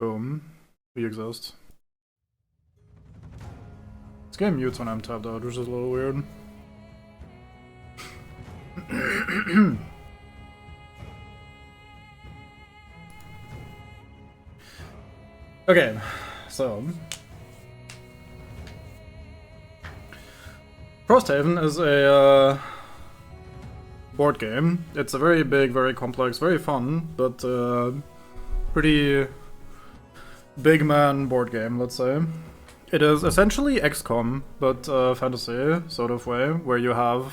Boom. We exist. This game mutes when I'm tapped out, which is a little weird. Okay, so Frosthaven is a board game. It's a very big, very complex, very fun, but pretty big man board game, let's say. It is essentially XCOM, but fantasy sort of way, where you have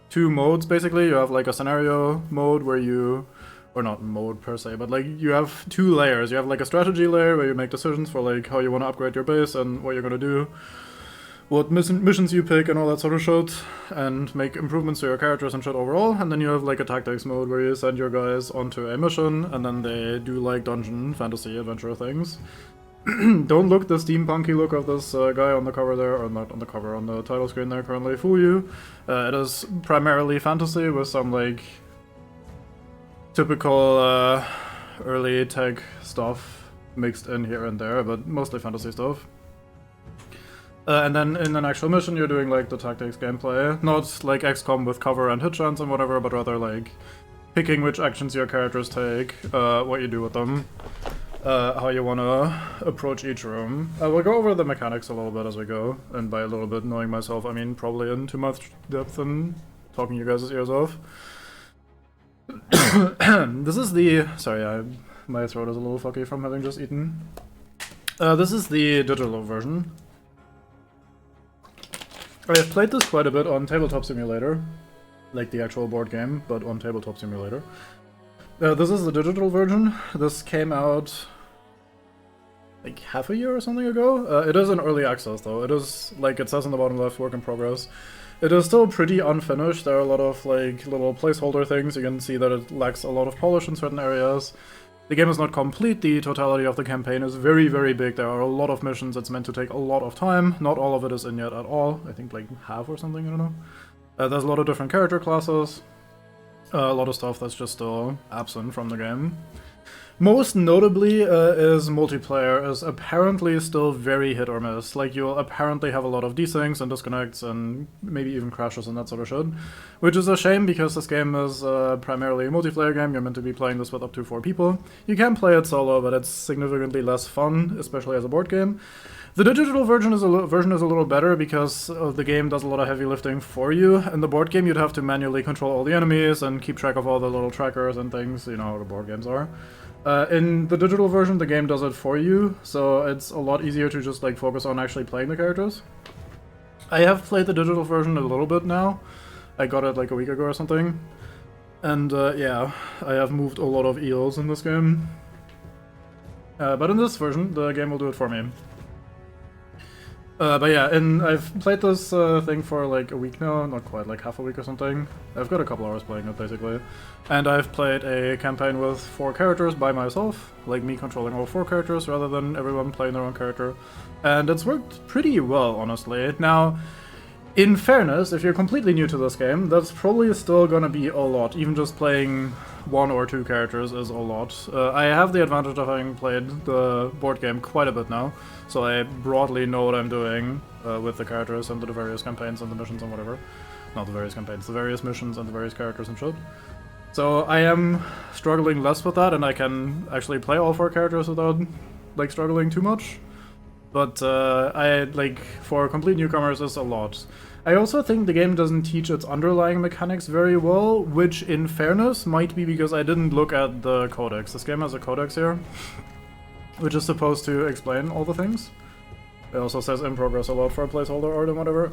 two modes basically. You have like a scenario mode where you, or not mode per se, but like you have two layers. You have like a strategy layer where you make decisions for like how you want to upgrade your base and what you're gonna do, what missions you pick and all that sort of shit, and make improvements to your characters and shit overall. And then you have like a tactics mode where you send your guys onto a mission and then they do like dungeon, fantasy, adventure things. Don't look the steampunky look of this guy on the cover there, or not on the cover, on the title screen there currently, fool you. It is primarily fantasy with some like typical early tech stuff mixed in here and there, but mostly fantasy stuff. And then in an actual mission you're doing like the tactics gameplay, not like XCOM with cover and hit chance and whatever, but rather like picking which actions your characters take, what you do with them. How you want to approach each room. We'll go over the mechanics a little bit as we go, and by a little bit knowing myself, I mean probably in too much depth and talking you guys' ears off. This is the... sorry, my throat is a little fucky from having just eaten. This is the digital version. I have played this quite a bit on Tabletop Simulator, like the actual board game, but on Tabletop Simulator. This is the digital version. This came out like half a year or something ago. It is in early access though. It is, like it says in the bottom left, work in progress. It is still pretty unfinished. There are a lot of like little placeholder things. You can see that it lacks a lot of polish in certain areas. The game is not complete. The totality of the campaign is very, very big. There are a lot of missions. It's meant to take a lot of time. Not all of it is in yet at all. I think like half or something, I don't know. There's a lot of different character classes. A lot of stuff that's just still absent from the game. Most notably is multiplayer is apparently still very hit or miss. Like you'll apparently have a lot of desyncs and disconnects and maybe even crashes and that sort of shit. Which is a shame because this game is primarily a multiplayer game. You're meant to be playing this with up to 4 people. You can play it solo, but it's significantly less fun, especially as a board game. The digital version is a little better because the game does a lot of heavy lifting for you. In the board game, you'd have to manually control all the enemies and keep track of all the little trackers and things. You know how the board games are. In the digital version, the game does it for you, so it's a lot easier to just like focus on actually playing the characters. I have played the digital version a little bit now. I got it like a week ago or something. And yeah, I have moved a lot of eels in this game. But in this version, the game will do it for me. But yeah, and I've played this thing for like a week now, not quite, like half a week or something. I've got a couple hours playing it, basically. And I've played a campaign with 4 characters by myself, like me controlling all 4 characters rather than everyone playing their own character. And it's worked pretty well, honestly. Now, in fairness, if you're completely new to this game, that's probably still gonna be a lot. Even just playing 1 or 2 characters is a lot. I have the advantage of having played the board game quite a bit now, so I broadly know what I'm doing with the characters and the various campaigns and the missions and whatever. Not the various campaigns, the various missions and the various characters and shit. So I am struggling less with that, and I can actually play all 4 characters without like struggling too much. But I like, for complete newcomers, is a lot. I also think the game doesn't teach its underlying mechanics very well, which in fairness might be because I didn't look at the codex. This game has a codex here, which is supposed to explain all the things. It also says in progress a lot for a placeholder art and whatever.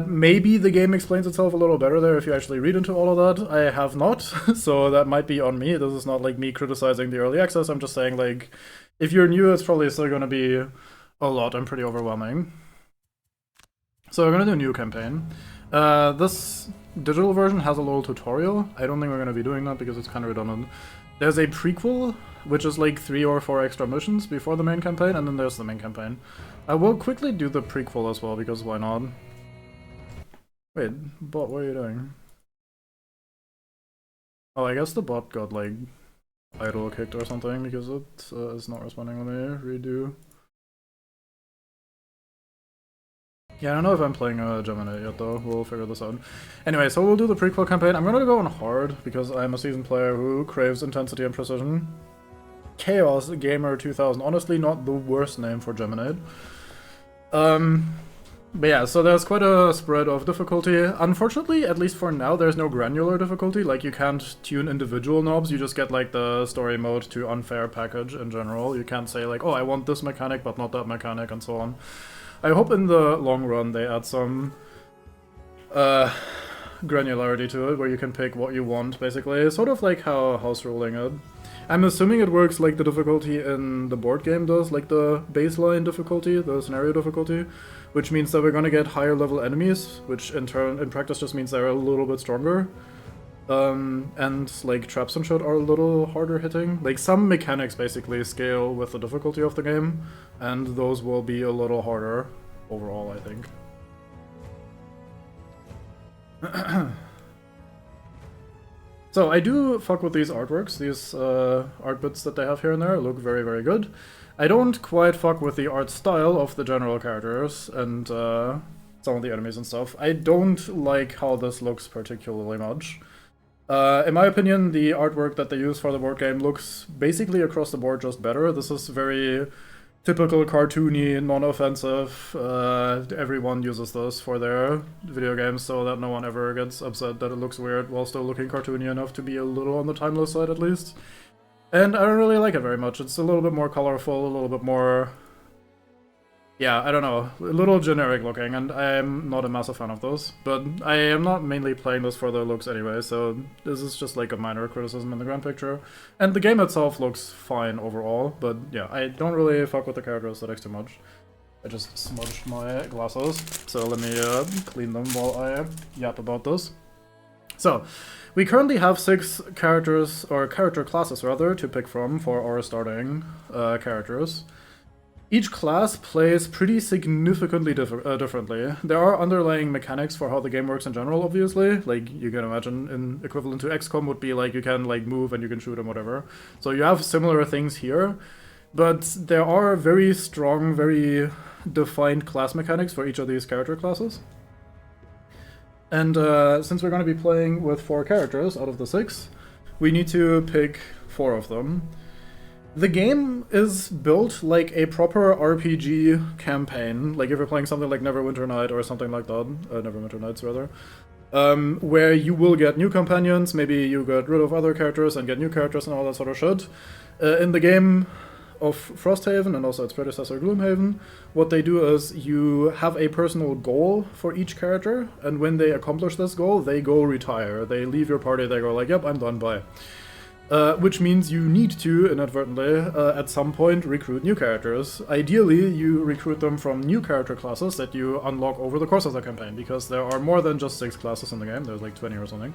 Maybe the game explains itself a little better there if you actually read into all of that. I have not, so that might be on me. This is not like me criticizing the early access. I'm just saying, like, if you're new, it's probably still going to be a lot and pretty overwhelming. So we're going to do a new campaign. This digital version has a little tutorial. I don't think we're going to be doing that because it's kind of redundant. There's a prequel, which is like 3 or 4 extra missions before the main campaign, and then there's the main campaign. I will quickly do the prequel as well, because why not? Wait, bot, what are you doing? Oh, I guess the bot got like idle kicked or something because it is not responding when I redo. Yeah, I don't know if I'm playing Gemini yet though, we'll figure this out. Anyway, so we'll do the prequel campaign. I'm gonna go on hard because I'm a seasoned player who craves intensity and precision. Chaos Gamer 2000, honestly not the worst name for Gemini. But yeah, so there's quite a spread of difficulty. Unfortunately, at least for now, there's no granular difficulty, like you can't tune individual knobs, you just get like the story mode to unfair package in general. You can't say like, oh, I want this mechanic but not that mechanic and so on. I hope in the long run they add some granularity to it, where you can pick what you want, basically. Sort of like how house ruling it. I'm assuming it works like the difficulty in the board game does, like the baseline difficulty, the scenario difficulty, which means that we're gonna get higher level enemies, which in turn, in practice, just means they're a little bit stronger. And like traps and shit are a little harder hitting. Like some mechanics basically scale with the difficulty of the game, and those will be a little harder overall, I think. So I do fuck with these artworks, these art bits that they have here and there look very, very good. I don't quite fuck with the art style of the general characters and some of the enemies and stuff. I don't like how this looks particularly much. In my opinion, the artwork that they use for the board game looks basically across the board just better. This is very typical cartoony, non-offensive. Everyone uses this for their video games so that no one ever gets upset that it looks weird while still looking cartoony enough to be a little on the timeless side at least. And I don't really like it very much. It's a little bit more colorful, a little bit more... yeah, I don't know, a little generic looking, and I'm not a massive fan of those. But I am not mainly playing this for the looks anyway, so this is just like a minor criticism in the grand picture. And the game itself looks fine overall, but yeah, I don't really fuck with the character aesthetics too much. I just smudged my glasses, so let me clean them while I yap about this. So, we currently have 6 characters, or character classes rather, to pick from for our starting characters. Each class plays pretty significantly differently. There are underlying mechanics for how the game works in general, obviously. Like, you can imagine, in equivalent to XCOM would be like, you can like move and you can shoot and whatever. So you have similar things here, but there are very strong, very defined class mechanics for each of these character classes. And since we're going to be playing with 4 characters out of the 6, we need to pick 4 of them. The game is built like a proper RPG campaign, like if you're playing something like Neverwinter Night or something like that, Neverwinter Nights rather, where you will get new companions, maybe you get rid of other characters and get new characters and all that sort of shit. In the game of Frosthaven and also its predecessor Gloomhaven, what they do is you have a personal goal for each character, and when they accomplish this goal, they go retire. They leave your party, they go like, yep, I'm done, bye. Which means you need to, inadvertently, at some point recruit new characters. Ideally, you recruit them from new character classes that you unlock over the course of the campaign, because there are more than just 6 classes in the game, there's like 20 or something.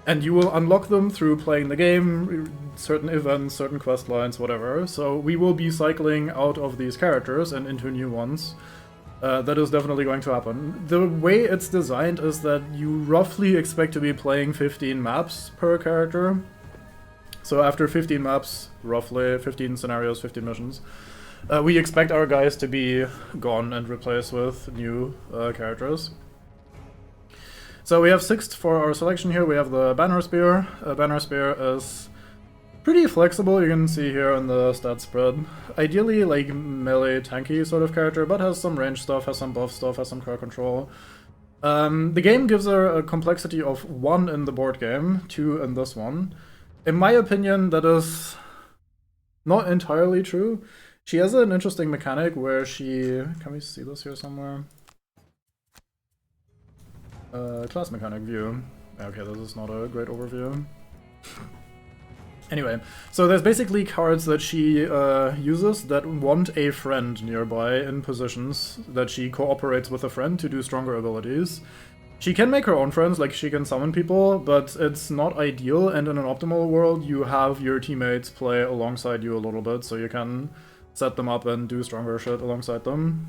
And you will unlock them through playing the game, certain events, certain quest lines, whatever. So we will be cycling out of these characters and into new ones. That is definitely going to happen. The way it's designed is that you roughly expect to be playing 15 maps per character. So after 15 maps, roughly 15 scenarios, 15 missions, we expect our guys to be gone and replaced with new characters. So we have 6 for our selection here. We have the Banner Spear. Banner Spear is pretty flexible, you can see here on the stat spread. Ideally like melee tanky sort of character, but has some range stuff, has some buff stuff, has some crowd control. The game gives her a complexity of 1 in the board game, 2 in this one. In my opinion, that is not entirely true. She has an interesting mechanic where she... Can we see this here somewhere? Class mechanic view. Okay, this is not a great overview. Anyway, so there's basically cards that she uses that want a friend nearby in positions that she cooperates with a friend to do stronger abilities. She can make her own friends, like she can summon people, but it's not ideal, and in an optimal world you have your teammates play alongside you a little bit, so you can set them up and do stronger shit alongside them.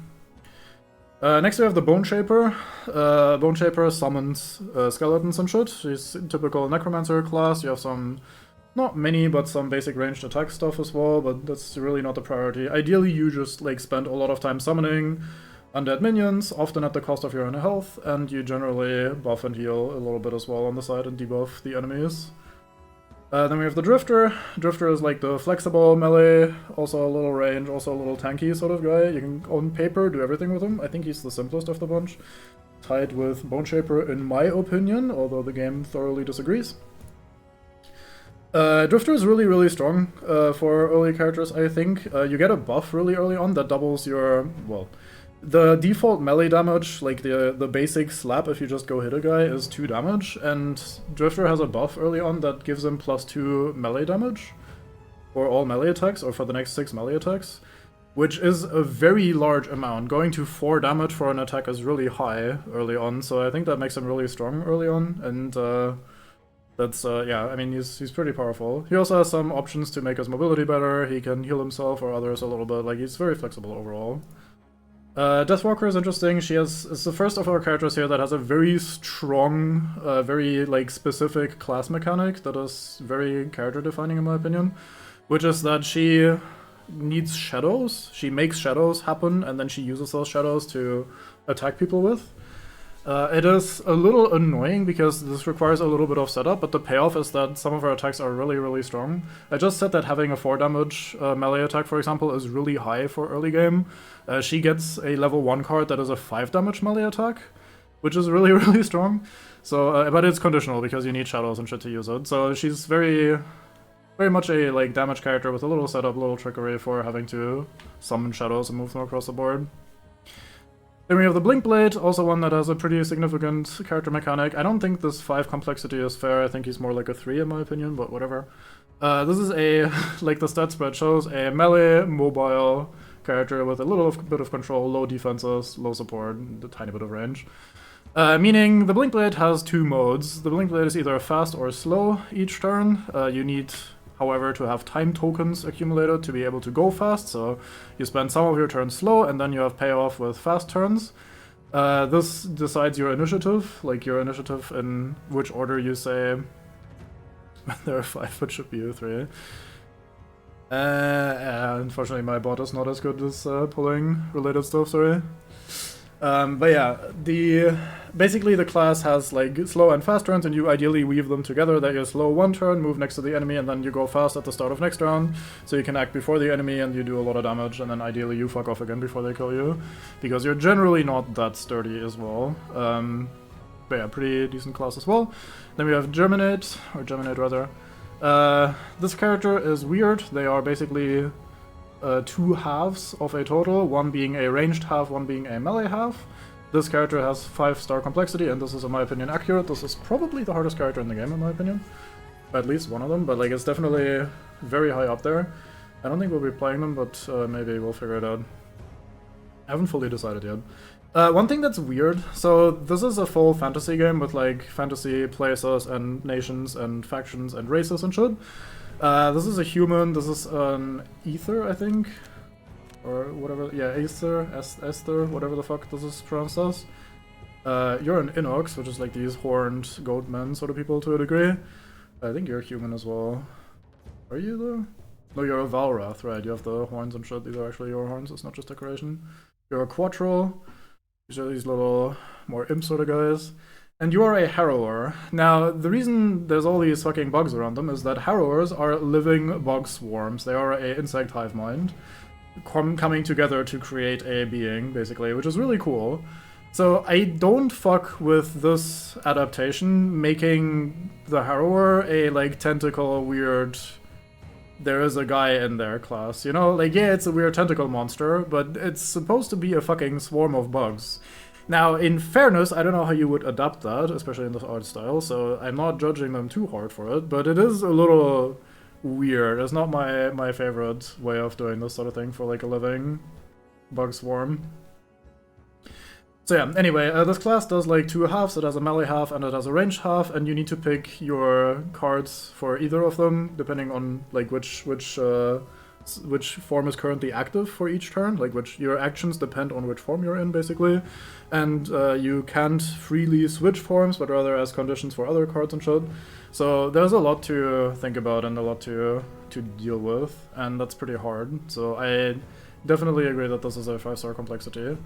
Next we have the Bone Shaper. Bone Shaper summons skeletons and shit. She's typical necromancer class. You have some Not many, but some basic ranged attack stuff as well, but that's really not the priority. Ideally, you just like spend a lot of time summoning undead minions, often at the cost of your own health, and you generally buff and heal a little bit as well on the side and debuff the enemies. Then we have the Drifter. Drifter is like the flexible melee, also a little range, also a little tanky sort of guy. You can, on paper, do everything with him. I think he's the simplest of the bunch, tied with Bone Shaper in my opinion, although the game thoroughly disagrees. Drifter is really, really strong for early characters, I think. You get a buff really early on that doubles your, well, the default melee damage, like the basic slap if you just go hit a guy, is 2 damage, and Drifter has a buff early on that gives him +2 melee damage for all melee attacks, or for the next 6 melee attacks, which is a very large amount. Going to 4 damage for an attack is really high early on, so I think that makes him really strong early on, and that's, yeah, I mean, he's pretty powerful. He also has some options to make his mobility better. He can heal himself or others a little bit. Like, he's very flexible overall. Deathwalker is interesting. It's the first of our characters here that has a very strong, very, like, specific class mechanic that is very character-defining in my opinion, which is that she needs shadows. She makes shadows happen, and then she uses those shadows to attack people with. It is a little annoying because this requires a little bit of setup, but the payoff is that some of her attacks are really, really strong. I just said that having a 4 damage melee attack, for example, is really high for early game. She gets a level 1 card that is a 5 damage melee attack, which is really, really strong. So, but it's conditional because you need shadows and shit to use it. So she's very much a like damage character with a little setup, a little trickery for having to summon shadows and move them across the board. Then we have the Blink Blade, also one that has a pretty significant character mechanic. I don't think this 5 complexity is fair. I think he's more like a 3 in my opinion, but whatever. This is a, like the stat spread shows, a melee, mobile character with a little bit of control, low defenses, low support, and a tiny bit of range. Meaning the Blink Blade has 2 modes. The Blink Blade is either fast or slow each turn. You need, however, to have time tokens accumulated to be able to go fast, so you spend some of your turns slow, and then you have payoff with fast turns. This decides your initiative, like your initiative in which order you say. There are 5, it should be a 3. Unfortunately my bot is not as good as pulling related stuff, sorry. But yeah, basically the class has like slow and fast turns, and you ideally weave them together, that you slow 1 turn, move next to the enemy, and then you go fast at the start of next round, so you can act before the enemy and you do a lot of damage, and then ideally you fuck off again before they kill you, because you're generally not that sturdy as well. But yeah, pretty decent class as well. Then we have Germinate rather. This character is weird. They are basically 2 halves of a total, one being a ranged half, one being a melee half. This character has 5-star complexity, and this is, in my opinion, accurate. This is probably the hardest character in the game, in my opinion. At least one of them, but like it's definitely very high up there. I don't think we'll be playing them, but maybe we'll figure it out. I haven't fully decided yet. One thing that's weird, so this is a full fantasy game with like fantasy places and nations and factions and races and shit. This is a human, this is an ether, I think, or whatever, yeah, Aether, Esther, whatever the fuck this is pronounced as. You're an Inox, which is like these horned goat men sort of people to a degree. I think you're human as well. Are you though? No, you're a Valrath, right, you have the horns and shit, these are actually your horns, it's not just decoration. You're a Quattro, these are these little more imp sort of guys. And you are a Harrower. Now, the reason there's all these fucking bugs around them is that Harrowers are living bug swarms. They are an insect hive mind coming together to create a being, basically, which is really cool. So I don't fuck with this adaptation, making the Harrower a, like, tentacle weird... There is a guy in their class, you know? Like, yeah, it's a weird tentacle monster, but it's supposed to be a fucking swarm of bugs. Now, in fairness, I don't know how you would adapt that, especially in this art style, so I'm not judging them too hard for it, but it is a little weird. It's not my favorite way of doing this sort of thing for, like, a living bug swarm. So yeah, anyway, this class does, like, 2 halves. It has a melee half and it has a ranged half, and you need to pick your cards for either of them, depending on, like, which which form is currently active for each turn, like which your actions depend on which form you're in, basically. And you can't freely switch forms, but rather as conditions for other cards and shit. So there's a lot to think about and a lot to deal with, and that's pretty hard. So I definitely agree that this is a 5-star complexity.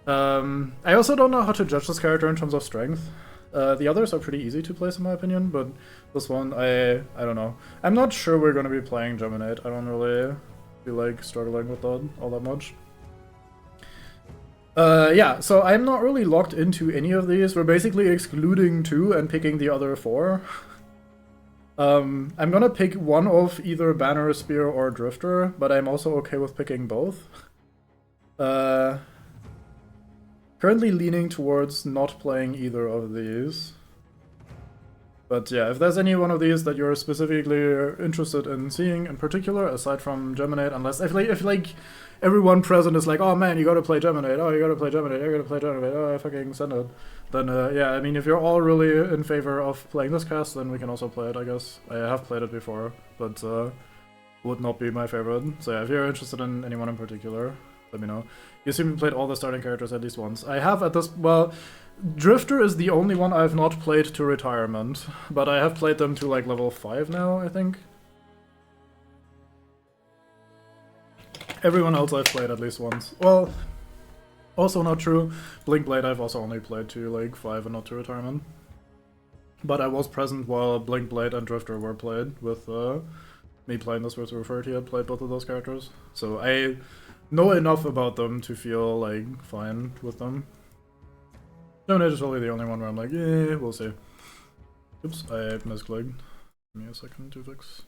I also don't know how to judge this character in terms of strength. The others are pretty easy to place in my opinion, but this one, I don't know. I'm not sure we're going to be playing Geminate. I don't really feel like struggling with that all that much. Yeah, so I'm not really locked into any of these. We're basically excluding 2 and picking the other 4. I'm gonna pick one of either Banner, Spear, or Drifter, but I'm also okay with picking both. Currently leaning towards not playing either of these. But yeah, if there's any one of these that you're specifically interested in seeing in particular, aside from Geminate, unless if like everyone present is like, oh man, you gotta play Geminate, oh you gotta play Geminate, you gotta play Geminate, oh I fucking send it. Then yeah, I mean if you're all really in favor of playing this cast, then we can also play it, I guess. I have played it before, but would not be my favorite. So yeah, if you're interested in anyone in particular, let me know. You seem to played all the starting characters at least once. I have at this, well, Drifter is the only one I've not played to retirement, but I have played them to like level 5 now, I think. Everyone else I've played at least once. Well, also not true. Blinkblade I've also only played to like 5 and not to retirement. But I was present while Blinkblade and Drifter were played, with me playing this with Referred. He had played both of those characters. So I know enough about them to feel like fine with them. Geminate is really the only one where I'm like, yeah, we'll see. Oops, I misclicked. Give me a second to fix.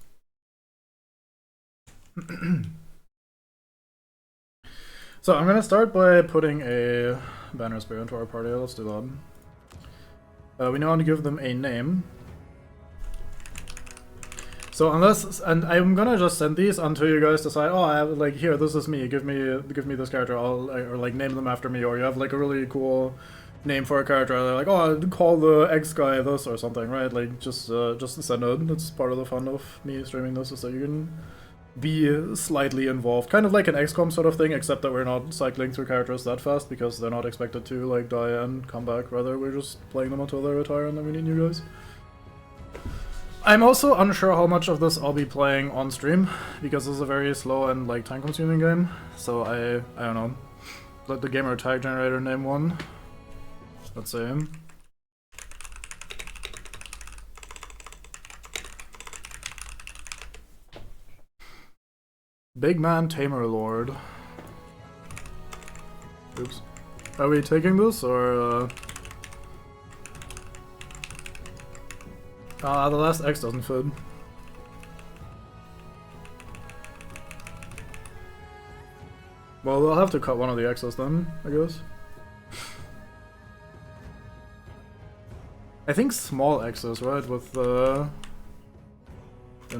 So I'm gonna start by putting a Banner Spear into our party. Let's do that. We now want to give them a name. So unless, and I'm gonna just send these until you guys decide, oh, I have, like, here, this is me, give me this character, or like name them after me, or you have like a really cool name for a character, they're like, oh, call the X guy this or something, right? Like, just send it. That's part of the fun of me streaming this, is that you can be slightly involved. Kind of like an XCOM sort of thing, except that we're not cycling through characters that fast, because they're not expected to, like, die and come back. Rather, we're just playing them until they retire and then we need new guys. I'm also unsure how much of this I'll be playing on stream, because this is a very slow and, like, time-consuming game. So I don't know. Let the gamer tag generator name one. Let's say him. Big Man Tamer Lord. Oops. Are we taking this, or the last X doesn't fit. Well, we'll have to cut one of the X's then, I guess. I think small X's, right? With in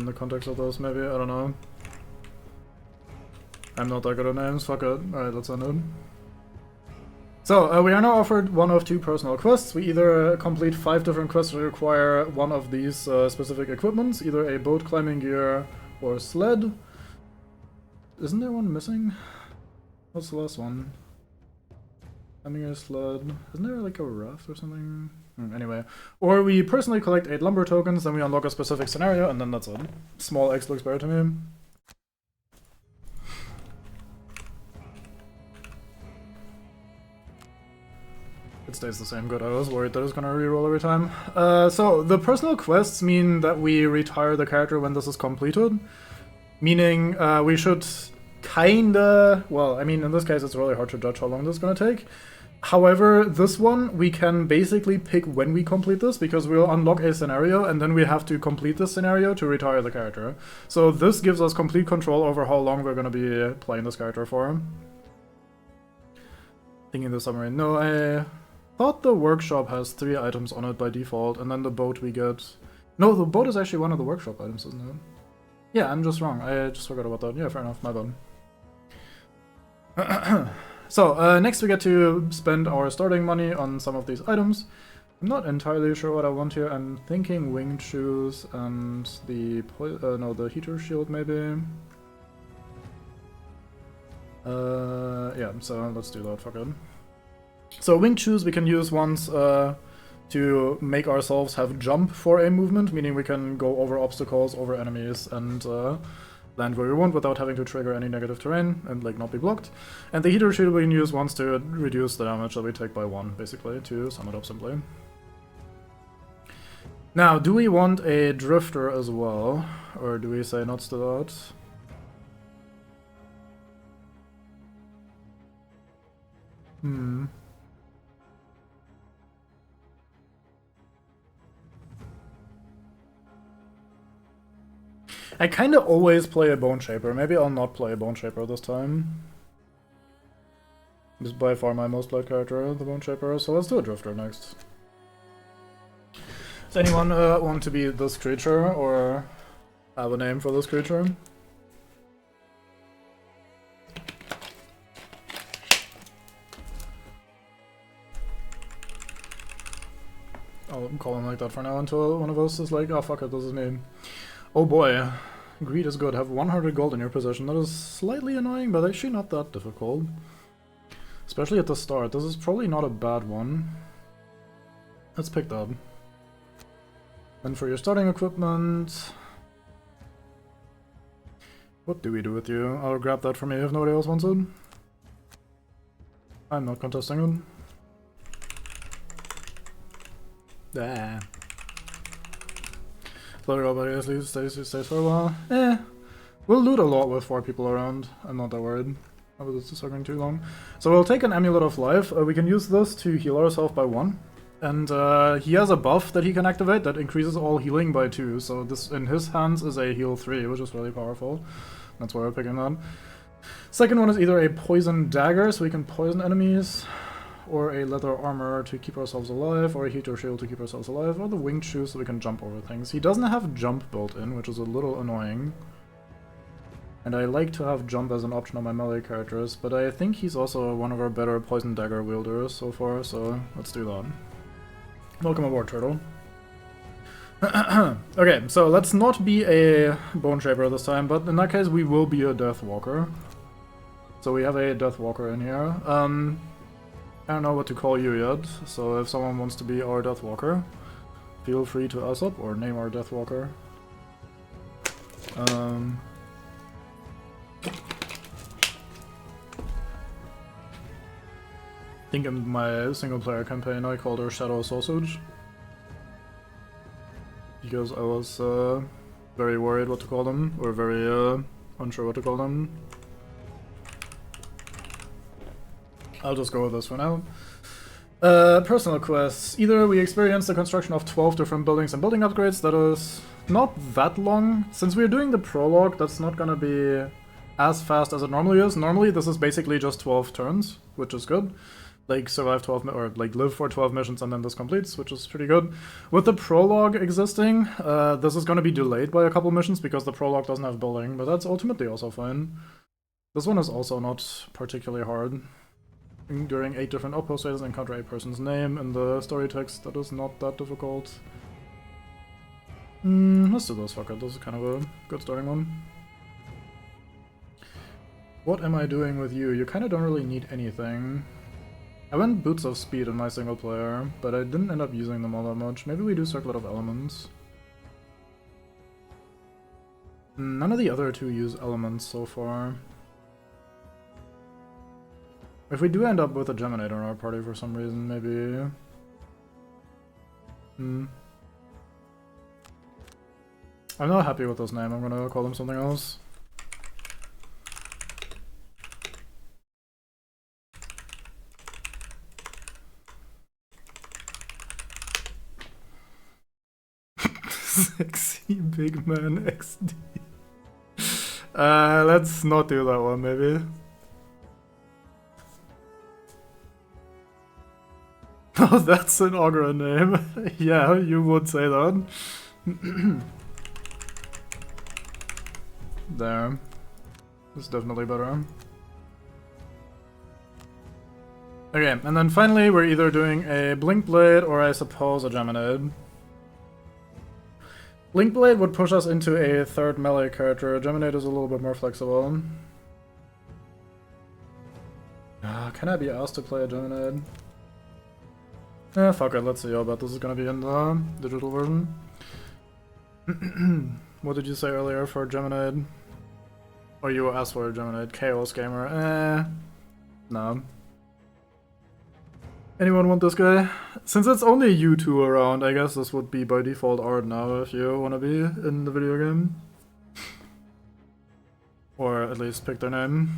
the context of those, maybe? I don't know. I'm not that good at names, fuck it. Alright, let's end it. So, we are now offered one of 2 personal quests. We either complete 5 different quests that require one of these specific equipments, either a boat climbing gear or sled. Isn't there one missing? What's the last one? Climbing gear, sled. Isn't there like a raft or something? Anyway. Or we personally collect 8 lumber tokens, then we unlock a specific scenario, and then that's it. Small X looks better to me. It stays the same, good. I was worried that it was gonna reroll every time. So, the personal quests mean that we retire the character when this is completed. Meaning, we should kinda... Well, I mean, in this case it's really hard to judge how long this is gonna take. However, this one, we can basically pick when we complete this, because we'll unlock a scenario, and then we have to complete this scenario to retire the character. So this gives us complete control over how long we're gonna be playing this character for. Thinking the summary. No, I thought the workshop has 3 items on it by default, and then the boat we get... No, the boat is actually one of the workshop items, isn't it? Yeah, I'm just wrong. I just forgot about that. Yeah, fair enough, my bad. So, next we get to spend our starting money on some of these items. I'm not entirely sure what I want here. I'm thinking winged shoes and the the heater shield, maybe. Yeah, so let's do that, fuck it. So wing choose we can use once to make ourselves have jump for a movement, meaning we can go over obstacles, over enemies, and land where we want without having to trigger any negative terrain and like not be blocked. And the heater shield we can use once to reduce the damage that we take by 1, basically, to sum it up simply. Now, do we want a drifter as well, or do we say nuts to that? I kinda always play a Bone Shaper. Maybe I'll not play a Bone Shaper this time. This is by far my most played character, the Bone Shaper, so let's do a Drifter next. Does anyone want to be this creature, or have a name for this creature? I'll call him like that for now until one of us is like, oh fuck it, this is me. Oh boy, greed is good. Have 100 gold in your possession. That is slightly annoying, but actually not that difficult. Especially at the start. This is probably not a bad one. Let's pick that. And for your starting equipment... what do we do with you? I'll grab that from you if nobody else wants it. I'm not contesting it. Ah. Let go, buddy. At least stays for a while. We'll loot a lot with 4 people around. I'm not that worried. Oh, this is taking too long. So we'll take an Amulet of Life. We can use this to heal ourselves by 1. And he has a buff that he can activate that increases all healing by 2. So this, in his hands, is a heal 3, which is really powerful. That's why we're picking that. Second one is either a Poison Dagger, so we can poison enemies, or a Leather Armor to keep ourselves alive, or a Heater Shield to keep ourselves alive, or the Wing Shoe so we can jump over things. He doesn't have jump built in, which is a little annoying. And I like to have jump as an option on my melee characters, but I think he's also one of our better Poison Dagger wielders so far, so let's do that. Welcome aboard, Turtle. Okay, so let's not be a Bone Shaper this time, but in that case we will be a Death Walker. So we have a Death Walker in here. I don't know what to call you yet, so if someone wants to be our Death Walker, feel free to us up or name our Death Walker. I think in my single player campaign I called her Shadow Sausage. Because I was very worried what to call them, or very unsure what to call them. I'll just go with this for now. Personal quests. Either we experience the construction of 12 different buildings and building upgrades. That is not that long. Since we're doing the prologue, that's not gonna be as fast as it normally is. Normally this is basically just 12 turns, which is good. Like survive 12 or like live for 12 missions and then this completes, which is pretty good. With the prologue existing, this is gonna be delayed by a couple missions because the prologue doesn't have building, but that's ultimately also fine. This one is also not particularly hard. During 8 different outpost phases, encounter a person's name in the story text. That is not that difficult. Let's do this, fuck it. This is kind of a good starting one. What am I doing with you? You kind of don't really need anything. I went Boots of Speed in my single player, but I didn't end up using them all that much. Maybe we do Circlet of Elements. None of the other 2 use elements so far. If we do end up with a Geminator in our party for some reason, maybe... I'm not happy with this name, I'm gonna call him something else. Sexy Big Man XD. Let's not do that one, maybe. Oh, that's an Augur name. Yeah, you would say that. There. This is definitely better. Okay, and then finally we're either doing a Blink Blade or I suppose a Geminid. Blink Blade would push us into a 3rd melee character. Geminid is a little bit more flexible. Can I be asked to play a Gemini? Fuck it, let's see how bad this is gonna be in the digital version. What did you say earlier for Gemini? Or you asked for a Gemini? Chaos Gamer? No. Anyone want this guy? Since it's only you two around, I guess this would be by default art now if you wanna be in the video game. Or at least pick their name.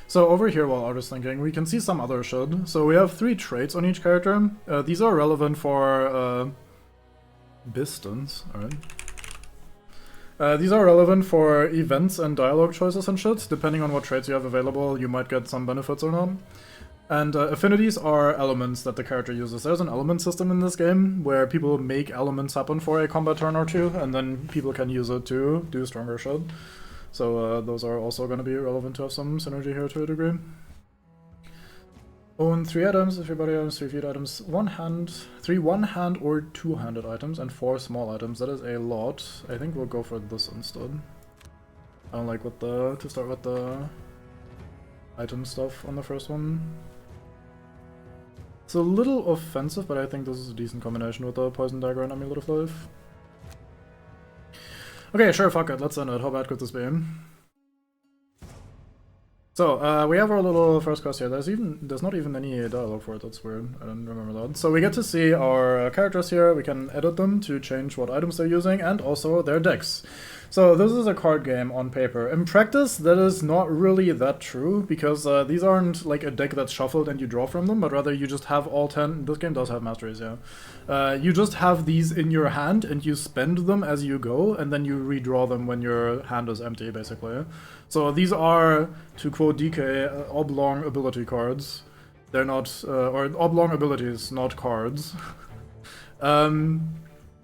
So over here, while Art is thinking, we can see some other shit. So we have 3 traits on each character. These are relevant for distance. Alright. These are relevant for events and dialogue choices and shit. Depending on what traits you have available, you might get some benefits or not. And affinities are elements that the character uses. There's an element system in this game where people make elements happen for a combat turn or two, and then people can use it to do stronger shit. So those are also going to be relevant to have some synergy here to a degree. Own 3 items, if your body items, 3 feet items, 1 hand, 3 one-hand or 2-handed items, and 4 small items. That is a lot. I think we'll go for this instead. I don't like with the, to start with the item stuff on the first one. It's a little offensive, but I think this is a decent combination with the Poison Dagger and Amulet of Life. Okay, sure, fuck it, let's end it. How bad could this be? So, we have our little first quest here. There's not even any dialogue for it, that's weird. I don't remember that. So we get to see our characters here, we can edit them to change what items they're using, and also their decks. So this is a card game on paper. In practice, that is not really that true, because these aren't like a deck that's shuffled and you draw from them, but rather you just have all 10, this game does have masteries, yeah. You just have these in your hand and you spend them as you go, and then you redraw them when your hand is empty, basically. So these are, to quote DK, oblong ability cards. They're not, or oblong abilities, not cards.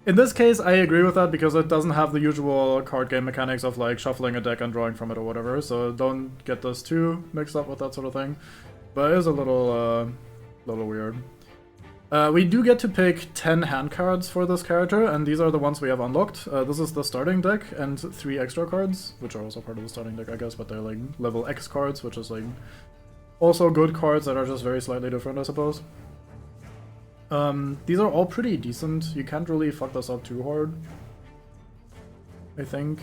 In this case, I agree with that because it doesn't have the usual card game mechanics of like shuffling a deck and drawing from it or whatever, so don't get this too mixed up with that sort of thing. But it is a little weird. We do get to pick 10 hand cards for this character, and these are the ones we have unlocked. This is the starting deck and 3 extra cards, which are also part of the starting deck, I guess, but they're like level X cards, which is like also good cards that are just very slightly different, I suppose. These are all pretty decent. You can't really fuck this up too hard, I think.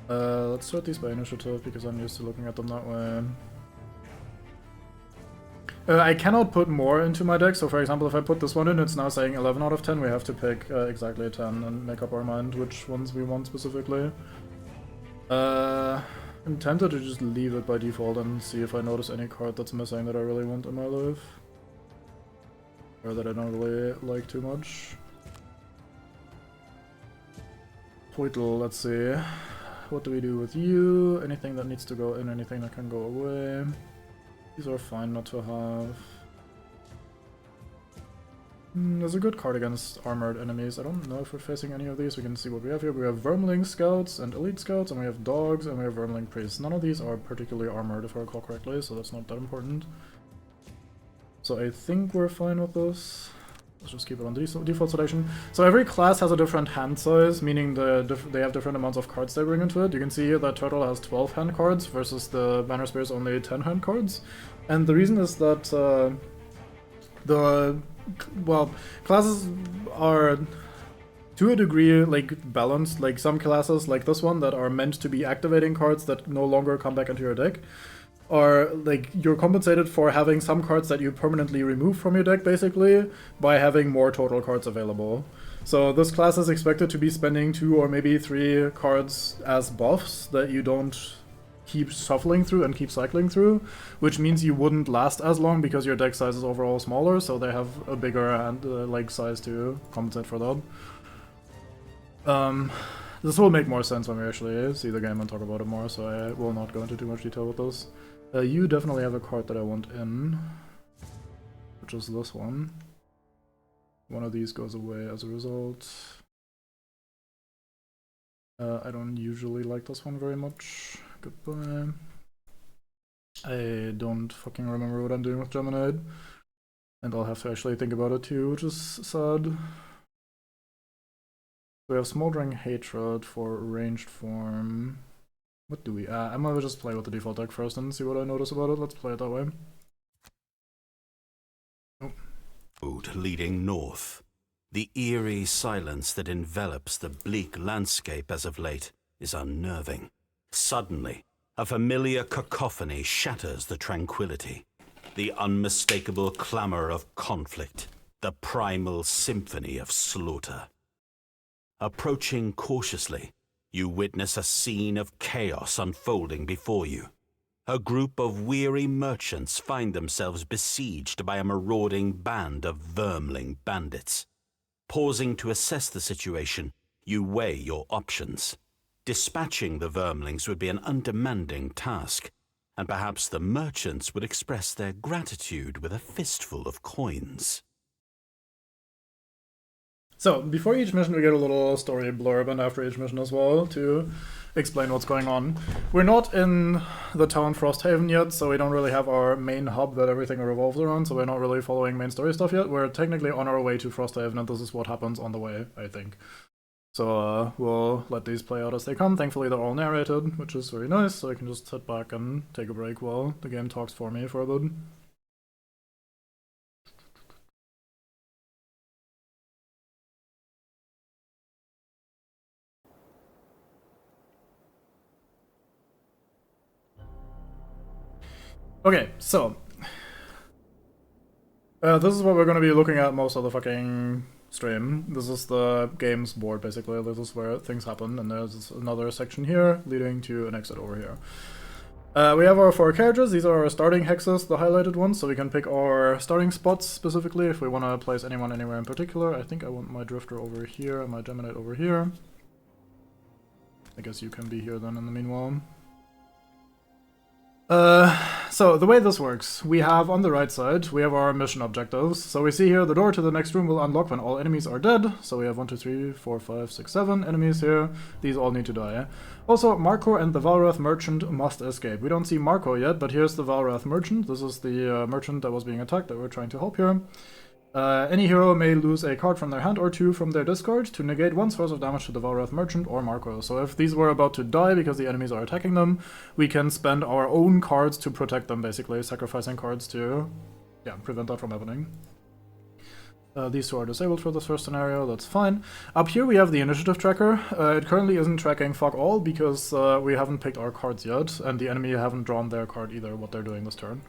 Let's sort these by initiative because I'm used to looking at them that way. I cannot put more into my deck, so for example if I put this one in, it's now saying 11 out of 10, we have to pick exactly 10 and make up our mind which ones we want specifically. I'm tempted to just leave it by default and see if I notice any card that's missing that I really want in my life. Or that I don't really like too much. Poitle, let's see. What do we do with you? Anything that needs to go in, anything that can go away. These are fine not to have. There's a good card against armored enemies. I don't know if we're facing any of these. We can see what we have here. We have Vermling Scouts and Elite Scouts, and we have Dogs, and we have Vermling Priests. None of these are particularly armored, if I recall correctly, so that's not that important. So I think we're fine with this. Let's just keep it on default selection. So every class has a different hand size, meaning they have different amounts of cards they bring into it. You can see here that Turtle has 12 hand cards versus the Banner Spears only 10 hand cards. And the reason is that classes are to a degree like balanced. Like some classes, like this one, that are meant to be activating cards that no longer come back into your deck, are like you're compensated for having some cards that you permanently remove from your deck basically by having more total cards available. So this class is expected to be spending 2 or maybe 3 cards as buffs that you don't keep shuffling through and keep cycling through, which means you wouldn't last as long because your deck size is overall smaller, so they have a bigger hand size to compensate for that. This will make more sense when we actually see the game and talk about it more, so I will not go into too much detail with this. You definitely have a card that I want in, which is this one. One of these goes away as a result. I don't usually like this one very much. Goodbye. I don't fucking remember what I'm doing with Geminade. And I'll have to actually think about it too, which is sad. We have Smoldering Hatred for ranged form. What do we... I'm gonna just play with the default deck first and see what I notice about it. Let's play it that way. Road leading north. The eerie silence that envelops the bleak landscape as of late is unnerving. Suddenly, a familiar cacophony shatters the tranquility. The unmistakable clamor of conflict, the primal symphony of slaughter. Approaching cautiously, you witness a scene of chaos unfolding before you. A group of weary merchants find themselves besieged by a marauding band of vermling bandits. Pausing to assess the situation, you weigh your options. Dispatching the vermlings would be an undemanding task, and perhaps the merchants would express their gratitude with a fistful of coins. So, before each mission we get a little story blurb, and after each mission as well, to explain what's going on. We're not in the town Frosthaven yet, so we don't really have our main hub that everything revolves around, so we're not really following main story stuff yet. We're technically on our way to Frosthaven, and this is what happens on the way, I think. So we'll let these play out as they come. Thankfully they're all narrated, which is very nice, so I can just sit back and take a break while the game talks for me for a bit. Okay, so this is what we're going to be looking at most of the fucking stream. This is the game's board, basically. This is where things happen, and there's another section here leading to an exit over here. We have our 4 characters. These are our starting hexes, the highlighted ones, so we can pick our starting spots specifically if we want to place anyone anywhere in particular. I think I want my Drifter over here and my Geminate over here. I guess you can be here then in the meanwhile. So the way this works, we have on the right side, we have our mission objectives. So we see here the door to the next room will unlock when all enemies are dead. So we have 1, 2, 3, 4, 5, 6, 7 enemies here. These all need to die. Also, Marco and the Valrath merchant must escape. We don't see Marco yet, but here's the Valrath merchant. This is the merchant that was being attacked that we're trying to help here. Any hero may lose a card from their hand or 2 from their discard to negate 1 source of damage to the Valrath merchant or Marco. So if these were about to die because the enemies are attacking them, we can spend our own cards to protect them, basically, sacrificing cards to prevent that from happening. These 2 are disabled for this first scenario, that's fine. Up here we have the initiative tracker. It currently isn't tracking fuck all because we haven't picked our cards yet, and the enemy haven't drawn their card either, what they're doing this turn.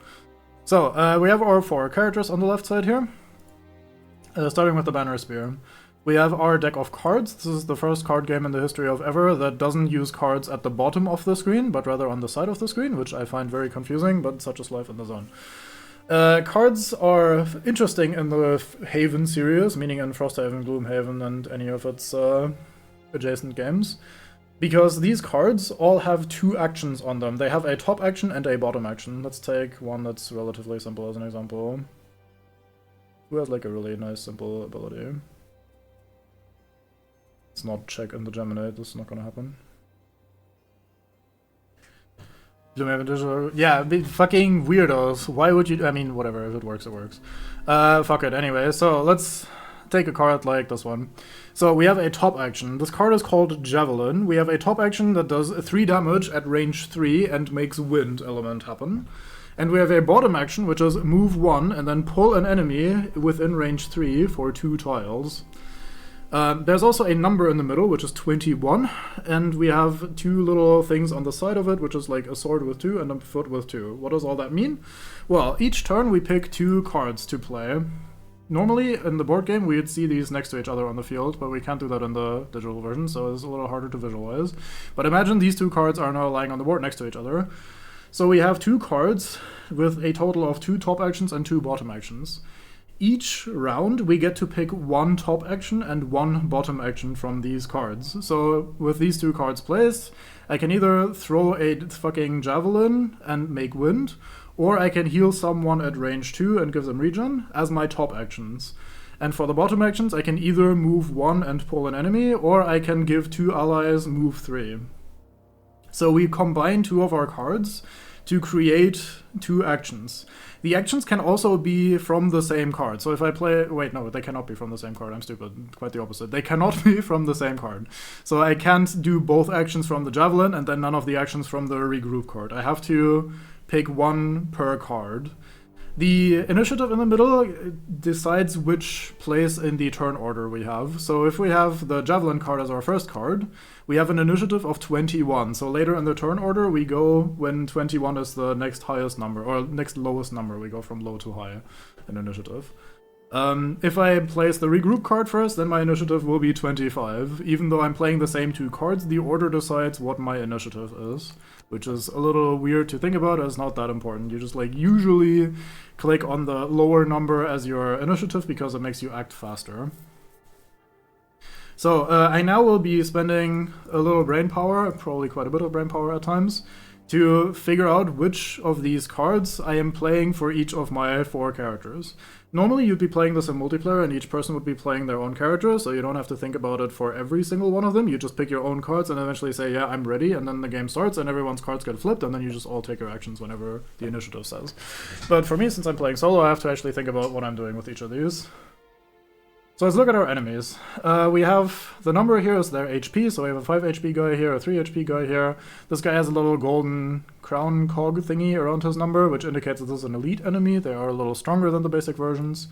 So we have our 4 characters on the left side here. Starting with the Banner Spear. We have our deck of cards. This is the first card game in the history of ever that doesn't use cards at the bottom of the screen, but rather on the side of the screen, which I find very confusing, but such is life in the zone. Cards are interesting in the Haven series, meaning in Frosthaven, Gloomhaven, and any of its adjacent games, because these cards all have 2 actions on them. They have a top action and a bottom action. Let's take one that's relatively simple as an example. Who has like a really nice simple ability? Let's not check in the Geminate, this is not gonna happen. Yeah, fucking weirdos. Why would you? I mean, whatever, if it works, it works. Fuck it, anyway, so let's take a card like this one. So we have a top action. This card is called Javelin. We have a top action that does 3 damage at range 3 and makes wind element happen. And we have a bottom action, which is move 1 and then pull an enemy within range 3 for 2 tiles. There's also a number in the middle, which is 21, and we have 2 little things on the side of it, which is like a sword with 2 and a foot with 2. What does all that mean? Well, each turn we pick 2 cards to play. Normally, in the board game, we'd see these next to each other on the field, but we can't do that in the digital version, so it's a little harder to visualize. But imagine these 2 cards are now lying on the board next to each other. So we have 2 cards with a total of 2 top actions and 2 bottom actions. Each round we get to pick 1 top action and 1 bottom action from these cards. So with these 2 cards placed, I can either throw a fucking javelin and make wind, or I can heal someone at range 2 and give them regen as my top actions. And for the bottom actions, I can either move 1 and pull an enemy, or I can give 2 allies move 3. So we combine 2 of our cards to create 2 actions. The actions can also be from the same card. So if I play... Wait, no, they cannot be from the same card. I'm stupid. Quite the opposite. They cannot be from the same card. So I can't do both actions from the Javelin and then none of the actions from the Regroup card. I have to pick 1 per card. The initiative in the middle decides which place in the turn order we have. So if we have the Javelin card as our first card, we have an initiative of 21. So later in the turn order, we go when 21 is the next highest number, or next lowest number. We go from low to high in initiative. If I place the Regroup card first, then my initiative will be 25. Even though I'm playing the same 2 cards, the order decides what my initiative is, which is a little weird to think about. It's not that important. You just like usually click on the lower number as your initiative because it makes you act faster. So I now will be spending a little brain power, probably quite a bit of brain power at times, to figure out which of these cards I am playing for each of my 4 characters. Normally you'd be playing this in multiplayer and each person would be playing their own character, so you don't have to think about it for every single one of them. You just pick your own cards and eventually say, yeah, I'm ready, and then the game starts and everyone's cards get flipped, and then you just all take your actions whenever the initiative says. But for me, since I'm playing solo, I have to actually think about what I'm doing with each of these. So let's look at our enemies. We have, the number here is their HP, so we have a 5 HP guy here, a 3 HP guy here. This guy has a little golden crown cog thingy around his number, which indicates that this is an elite enemy. They are a little stronger than the basic versions.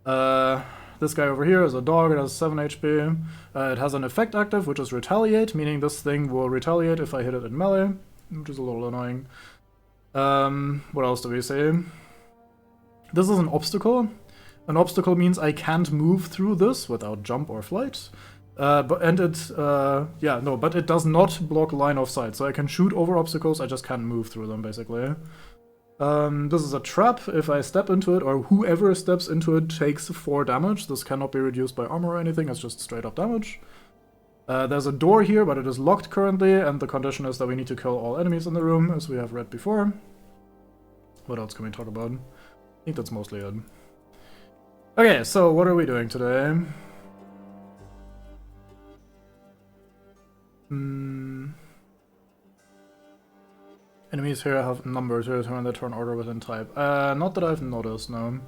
This guy over here is a dog, it has 7 HP. It has an effect active, which is Retaliate, meaning this thing will retaliate if I hit it in melee, which is a little annoying. What else do we say? This is an obstacle. An obstacle means I can't move through this without jump or flight. But it does not block line of sight. So I can shoot over obstacles, I just can't move through them, basically. This is a trap. If I step into it, or whoever steps into it takes 4 damage. This cannot be reduced by armor or anything, it's just straight up damage. There's a door here, but it is locked currently, and the condition is that we need to kill all enemies in the room, as we have read before. What else can we talk about? I think that's mostly it. Okay, so what are we doing today? Enemies here have numbers here to their turn order within type. Not that I've noticed, no.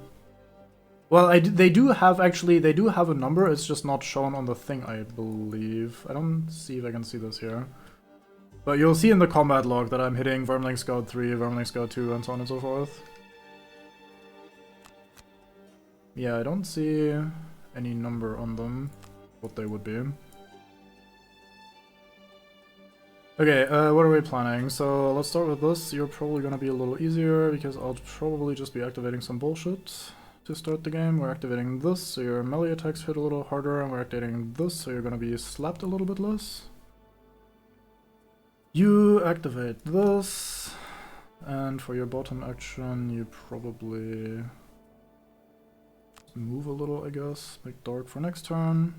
Well, they do have a number, it's just not shown on the thing, I believe. I don't see if I can see this here. But you'll see in the combat log that I'm hitting Vermling Scout 3, Vermling Scout 2, and so on and so forth. Yeah, I don't see any number on them, what they would be. Okay, what are we planning? So let's start with this. You're probably gonna be a little easier because I'll probably just be activating some bullshit to start the game. We're activating this, so your melee attacks hit a little harder, and we're activating this, so you're gonna be slapped a little bit less. You activate this, and for your bottom action, you probably move a little, I guess. Make dark for next turn.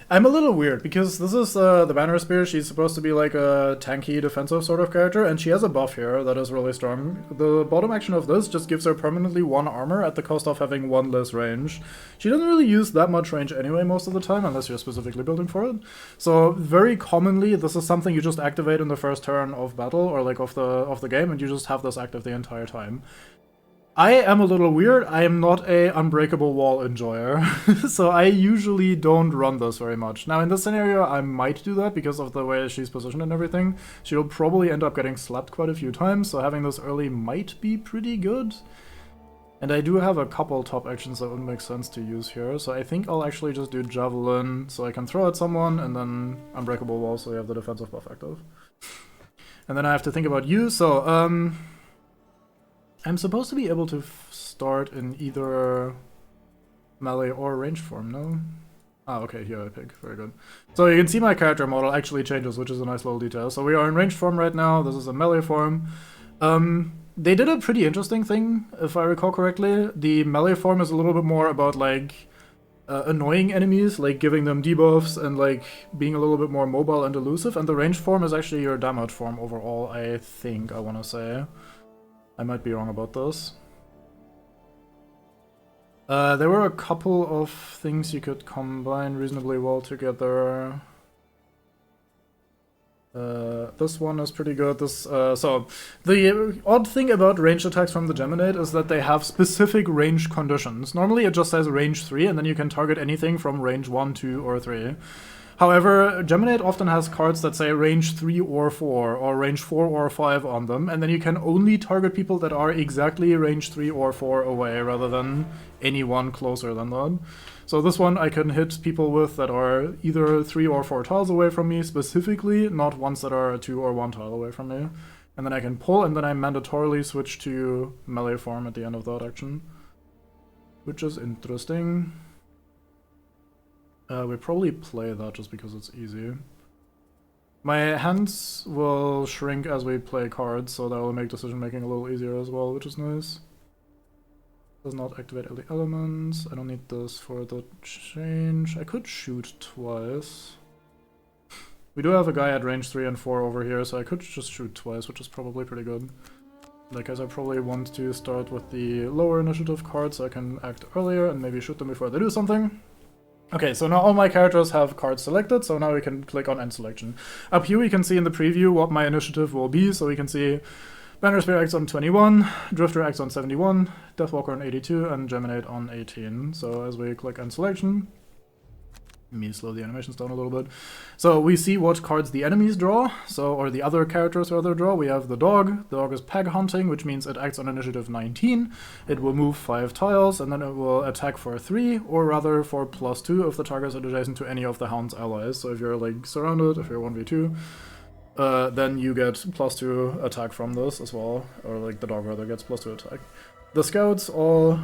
I'm a little weird because this is the Banner Spear. She's supposed to be like a tanky defensive sort of character, and she has a buff here that is really strong. The bottom action of this just gives her permanently 1 armor at the cost of having 1 less range. She doesn't really use that much range anyway most of the time, unless you're specifically building for it. So very commonly, this is something you just activate in the first turn of battle, or like of the game, and you just have this active the entire time. I am a little weird. I am not a unbreakable wall enjoyer, so I usually don't run this very much. Now in this scenario I might do that because of the way she's positioned and everything. She'll probably end up getting slapped quite a few times, so having this early might be pretty good. And I do have a couple top actions that would make sense to use here, so I think I'll actually just do Javelin so I can throw at someone, and then Unbreakable Wall so you have the defensive buff active. And then I have to think about you, so I'm supposed to be able to start in either melee or range form, no? Ah, okay, here I pick. Very good. So you can see my character model actually changes, which is a nice little detail. So we are in range form right now. This is a melee form. They did a pretty interesting thing, if I recall correctly. The melee form is a little bit more about, like, annoying enemies, like giving them debuffs and like being a little bit more mobile and elusive, and the ranged form is actually your damage form overall, I think, I want to say. I might be wrong about this. There were a couple of things you could combine reasonably well together. This one is pretty good. So, the odd thing about ranged attacks from the Geminate is that they have specific range conditions. Normally it just says range 3, and then you can target anything from range 1, 2, or 3. However, Geminate often has cards that say range 3 or 4, or range 4 or 5 on them, and then you can only target people that are exactly range 3 or 4 away, rather than anyone closer than that. So this one I can hit people with that are either 3 or 4 tiles away from me specifically, not ones that are 2 or 1 tile away from me. And then I can pull, and then I mandatorily switch to melee form at the end of that action. Which is interesting. We probably play that just because it's easy. My hands will shrink as we play cards, so that will make decision making a little easier as well, which is nice. Does not activate all the elements. I don't need this for the change. I could shoot twice. We do have a guy at range 3 and 4 over here, so I could just shoot twice, which is probably pretty good. Like, as I probably want to start with the lower initiative cards so I can act earlier and maybe shoot them before they do something. Okay, so now all my characters have cards selected, so now we can click on End Selection. Up here we can see in the preview what my initiative will be, so we can see Banner Spear acts on 21, Drifter acts on 71, Deathwalker on 82, and Geminate on 18. So as we click End Selection, let me slow the animations down a little bit. So we see what cards the enemies draw, or the other characters rather draw. We have the dog. The dog is Peg Hunting, which means it acts on initiative 19. It will move 5 tiles, and then it will attack for 3, or rather for +2 if the target is adjacent to any of the Hound's allies. So if you're like surrounded, if you're 1v2, then you get +2 attack from this as well, or like the dog rather gets +2 attack. The scouts all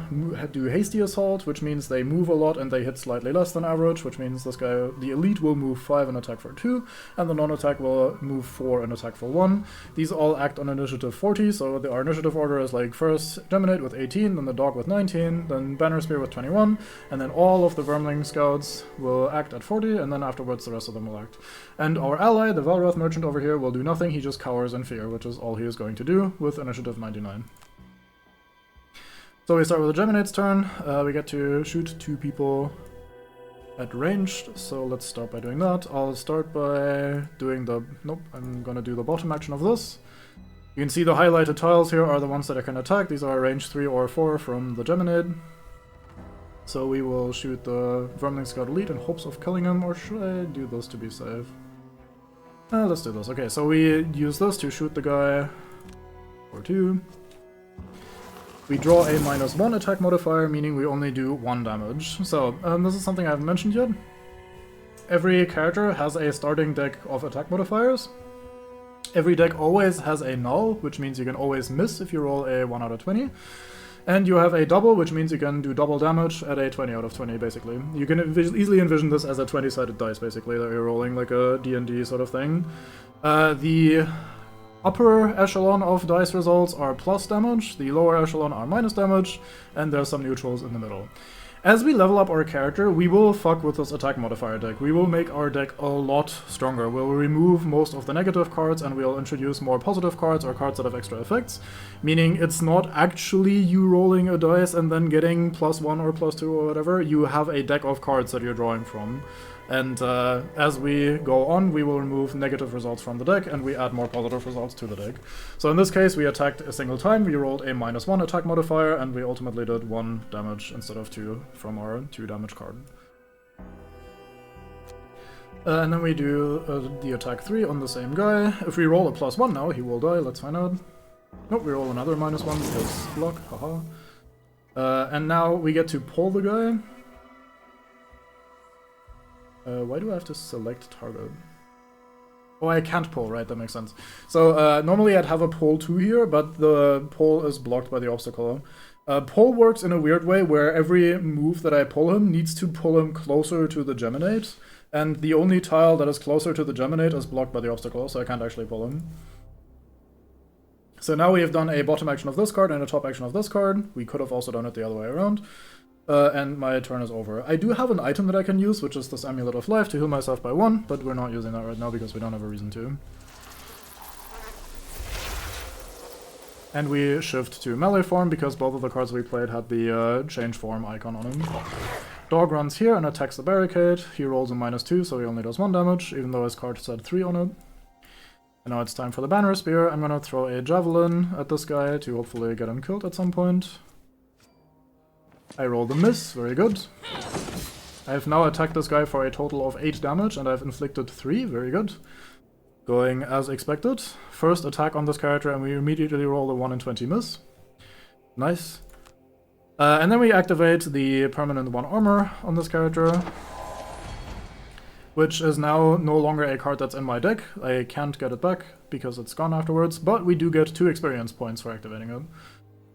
do hasty assault, which means they move a lot and they hit slightly less than average, which means this guy, the elite, will move 5 and attack for 2, and the non-attack will move 4 and attack for 1. These all act on initiative 40, so our initiative order is like first Geminate with 18, then the dog with 19, then Banner Spear with 21, and then all of the Vermling scouts will act at 40, and then afterwards the rest of them will act. And our ally, the Valroth merchant over here, will do nothing, he just cowers in fear, which is all he is going to do with initiative 99. So we start with the Geminate's turn. We get to shoot 2 people at ranged, so let's start by doing that. I'll start by doing the... Nope, I'm gonna do the bottom action of this. You can see the highlighted tiles here are the ones that I can attack. These are range 3 or 4 from the Geminate. So we will shoot the Vermling Scout Elite in hopes of killing him, or should I do this to be safe? Let's do this. Okay, so we use this to shoot the guy for 2. We draw a -1 attack modifier, meaning we only do 1 damage. So, this is something I haven't mentioned yet. Every character has a starting deck of attack modifiers. Every deck always has a null, which means you can always miss if you roll a 1 out of 20. And you have a double, which means you can do double damage at a 20 out of 20, basically. You can easily envision this as a 20-sided dice, basically, that you're rolling, like a D&D sort of thing. The upper echelon of dice results are plus damage, the lower echelon are minus damage, and there's some neutrals in the middle. As we level up our character, we will fuck with this attack modifier deck. We will make our deck a lot stronger. We'll remove most of the negative cards and we'll introduce more positive cards or cards that have extra effects. Meaning it's not actually you rolling a dice and then getting +1 or +2 or whatever. You have a deck of cards that you're drawing from. And as we go on, we will remove negative results from the deck, and we add more positive results to the deck. So in this case, we attacked a single time, we rolled a -1 attack modifier, and we ultimately did 1 damage instead of 2 from our 2 damage card. And then we do the attack 3 on the same guy. If we roll a +1 now, he will die, let's find out. Nope, we roll another -1 because block, haha. And now we get to pull the guy. Why do I have to select target? Oh, I can't pull, right, that makes sense. So, normally I'd have a pull 2 here, but the pull is blocked by the obstacle. Pull works in a weird way where every move that I pull him needs to pull him closer to the Geminate, and the only tile that is closer to the Geminate is blocked by the obstacle, so I can't actually pull him. So now we have done a bottom action of this card and a top action of this card. We could have also done it the other way around. And my turn is over. I do have an item that I can use, which is this Amulet of Life to heal myself by 1, but we're not using that right now because we don't have a reason to. And we shift to melee form because both of the cards we played had the change form icon on them. Dog runs here and attacks the barricade. He rolls a -2, so he only does 1 damage, even though his card said 3 on it. And now it's time for the banner spear. I'm gonna throw a javelin at this guy to hopefully get him killed at some point. I roll the miss, very good. I have now attacked this guy for a total of 8 damage and I've inflicted 3, very good. Going as expected. First attack on this character and we immediately roll a 1 in 20 miss. Nice. And then we activate the permanent 1 armor on this character, which is now no longer a card that's in my deck. I can't get it back because it's gone afterwards, but we do get 2 experience points for activating it.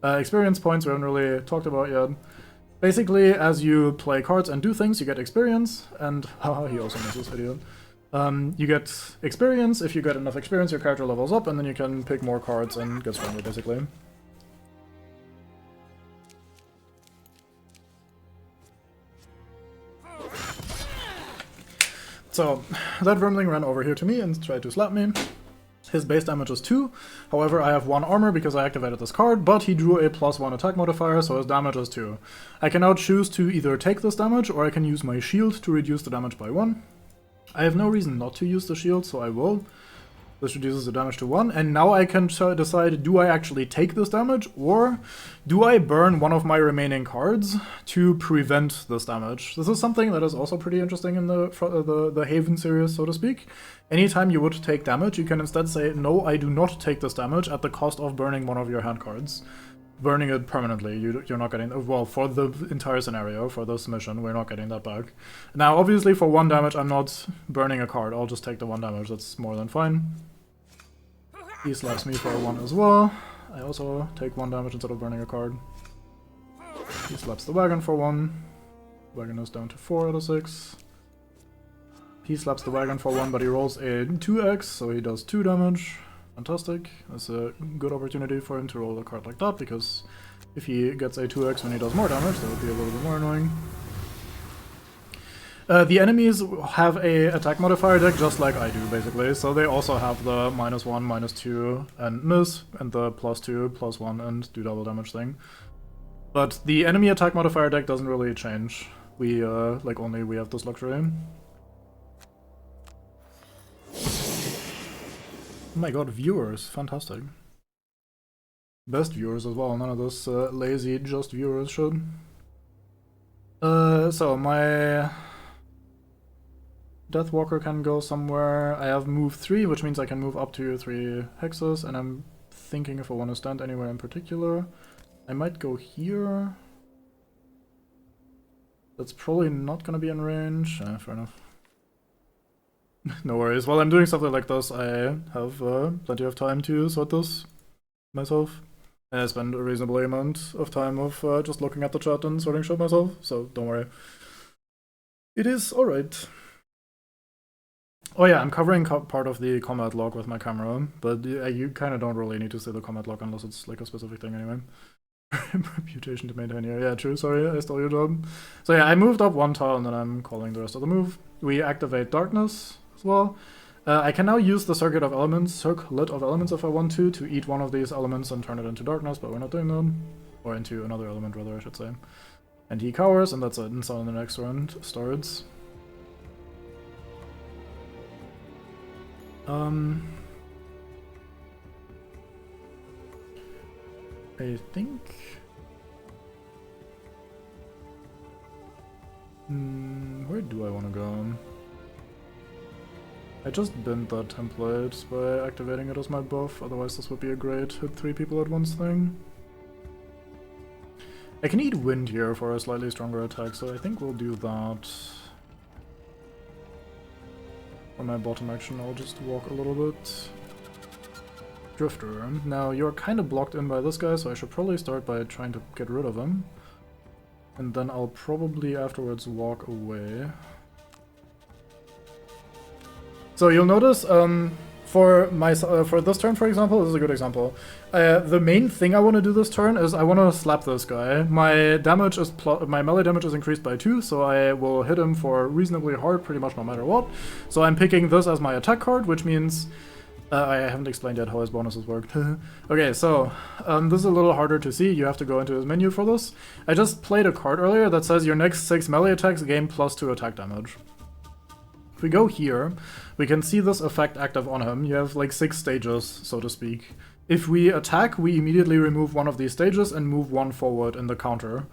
Experience points we haven't really talked about yet. Basically, as you play cards and do things, you get experience, and haha, he also misses, idiot. You get experience. If you get enough experience, your character levels up, and then you can pick more cards and get stronger, basically. So, that Vermling ran over here to me and tried to slap me. His base damage is 2, however I have 1 armor because I activated this card, but he drew a +1 attack modifier, so his damage is 2. I can now choose to either take this damage, or I can use my shield to reduce the damage by 1. I have no reason not to use the shield, so I will. This reduces the damage to 1, and now I can decide, do I actually take this damage, or do I burn one of my remaining cards to prevent this damage? This is something that is also pretty interesting in the Haven series, so to speak. Anytime you would take damage, you can instead say, no, I do not take this damage at the cost of burning one of your hand cards. Burning it permanently, you're not getting, well, for the entire scenario, for this mission, we're not getting that back. Now, obviously, for 1 damage, I'm not burning a card, I'll just take the 1 damage, that's more than fine. He slaps me for a 1 as well. I also take 1 damage instead of burning a card. He slaps the wagon for 1. Wagon is down to 4 out of 6. He slaps the wagon for 1, but he rolls a 2x, so he does 2 damage. Fantastic. That's a good opportunity for him to roll a card like that, because if he gets a 2x when he does more damage, that would be a little bit more annoying. The enemies have a attack modifier deck just like I do, basically, so they also have the -1, -2, and miss, and the +2, +1, and do double damage thing. But the enemy attack modifier deck doesn't really change. We, only we have this luxury. Oh my god, viewers, fantastic. Best viewers as well, none of those lazy just viewers should. So my Deathwalker can go somewhere. I have move 3, which means I can move up to 3 hexes, and I'm thinking if I want to stand anywhere in particular. I might go here. That's probably not gonna be in range. Fair enough. No worries. While I'm doing something like this, I have plenty of time to sort this myself. And I spend a reasonable amount of time of just looking at the chat and sorting shit myself, so don't worry. It is alright. Oh yeah, I'm covering part of the combat log with my camera, but you kind of don't really need to see the combat log unless it's like a specific thing anyway. Reputation to maintain here. Yeah, true, sorry, I stole your job. So yeah, I moved up 1 tile and then I'm calling the rest of the move. We activate Darkness as well. I can now use the Circuit of Elements if I want to eat one of these elements and turn it into darkness, but we're not doing that. Or into another element, rather, I should say. And he cowers, and that's it, and so on the next round starts. I think... where do I want to go? I just bent that template by activating it as my buff, otherwise this would be a great hit 3 people at once thing. I can eat wind here for a slightly stronger attack, so I think we'll do that. For my bottom action, I'll just walk a little bit. Drifter. Now, you're kind of blocked in by this guy, so I should probably start by trying to get rid of him. And then I'll probably afterwards walk away. So you'll notice, for this turn, for example, this is a good example. The main thing I want to do this turn is I want to slap this guy. My damage is my melee damage is increased by 2, so I will hit him for reasonably hard, pretty much no matter what. So I'm picking this as my attack card, which means I haven't explained yet how his bonuses work. Okay, so this is a little harder to see. You have to go into his menu for this. I just played a card earlier that says your next 6 melee attacks gain +2 attack damage. If we go here, we can see this effect active on him. You have like 6 stages, so to speak. If we attack, we immediately remove one of these stages and move one forward in the counter.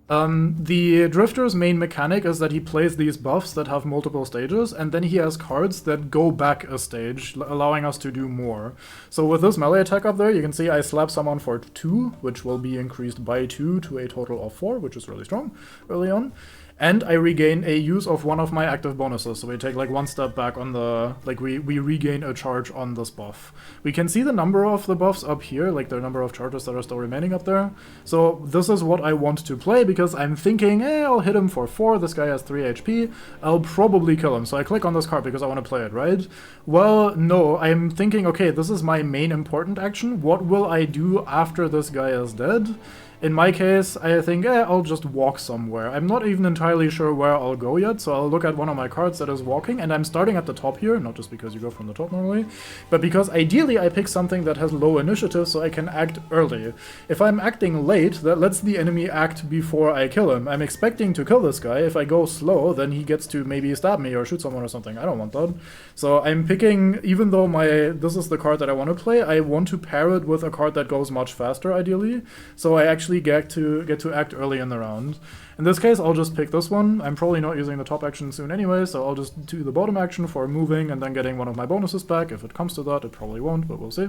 The Drifter's main mechanic is that he plays these buffs that have multiple stages, and then he has cards that go back a stage, allowing us to do more. So with this melee attack up there, you can see I slap someone for 2, which will be increased by 2 to a total of 4, which is really strong early on. And I regain a use of one of my active bonuses, so we take like 1 step back on the, like we regain a charge on this buff. We can see the number of the buffs up here, like the number of charges that are still remaining up there. So this is what I want to play, because I'm thinking, I'll hit him for 4, this guy has 3 HP, I'll probably kill him. So I click on this card because I want to play it, right? Well, no, I'm thinking, okay, this is my main important action, what will I do after this guy is dead? In my case, I think, I'll just walk somewhere. I'm not even entirely sure where I'll go yet, so I'll look at one of my cards that is walking, and I'm starting at the top here, not just because you go from the top normally, but because ideally I pick something that has low initiative so I can act early. If I'm acting late, that lets the enemy act before I kill him. I'm expecting to kill this guy. If I go slow, then he gets to maybe stab me or shoot someone or something. I don't want that. So I'm picking, even though this is the card that I want to play, I want to pair it with a card that goes much faster, ideally, so I actually get to act early in the round. In this case, I'll just pick this one. I'm probably not using the top action soon anyway, so I'll just do the bottom action for moving and then getting one of my bonuses back. If it comes to that, it probably won't, but we'll see.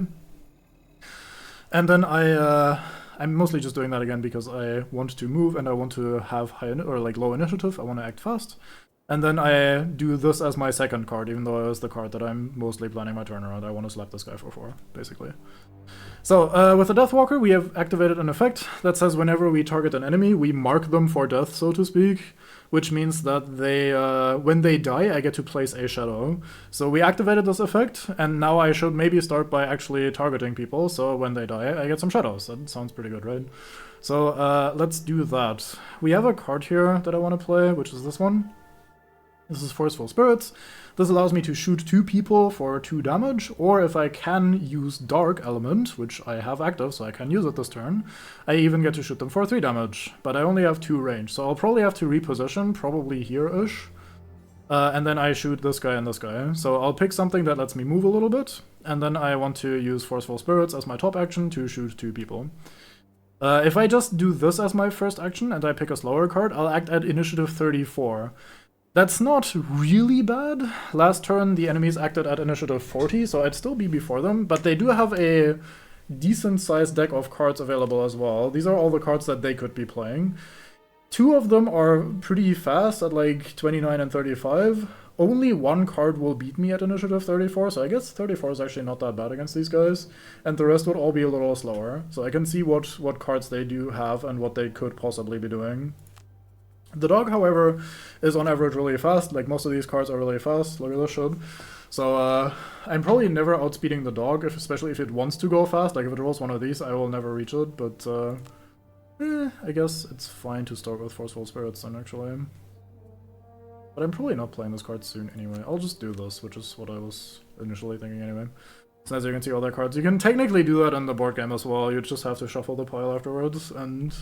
And then I'm mostly just doing that again because I want to move and I want to have high or like low initiative. I want to act fast. And then I do this as my second card, even though it was the card that I'm mostly planning my turn around. I want to slap this guy for 4, basically. So, with the Deathwalker, we have activated an effect that says whenever we target an enemy, we mark them for death, so to speak, which means that they, when they die, I get to place a shadow. So we activated this effect, and now I should maybe start by actually targeting people, so when they die, I get some shadows. That sounds pretty good, right? So, let's do that. We have a card here that I want to play, which is this one. This is Forceful Spirits. This allows me to shoot 2 people for 2 damage, or if I can use Dark Element, which I have active, so I can use it this turn, I even get to shoot them for 3 damage, but I only have 2 range, so I'll probably have to reposition, probably here-ish, and then I shoot this guy and this guy. So I'll pick something that lets me move a little bit, and then I want to use Forceful Spirits as my top action to shoot 2 people. If I just do this as my first action, and I pick a slower card, I'll act at initiative 34. That's not really bad. Last turn, the enemies acted at initiative 40, so I'd still be before them, but they do have a decent-sized deck of cards available as well. These are all the cards that they could be playing. 2 of them are pretty fast at like 29 and 35. Only 1 card will beat me at initiative 34, so I guess 34 is actually not that bad against these guys, and the rest would all be a little slower. So I can see what cards they do have and what they could possibly be doing. The dog, however, is on average really fast. Like, most of these cards are really fast. Look at this shit. So, I'm probably never outspeeding the dog, especially if it wants to go fast. Like, if it rolls one of these, I will never reach it, but, I guess it's fine to start with Forceful Spirits then, actually. But I'm probably not playing this card soon anyway. I'll just do this, which is what I was initially thinking anyway. So as you can see all their cards, you can technically do that in the board game as well. You just have to shuffle the pile afterwards, and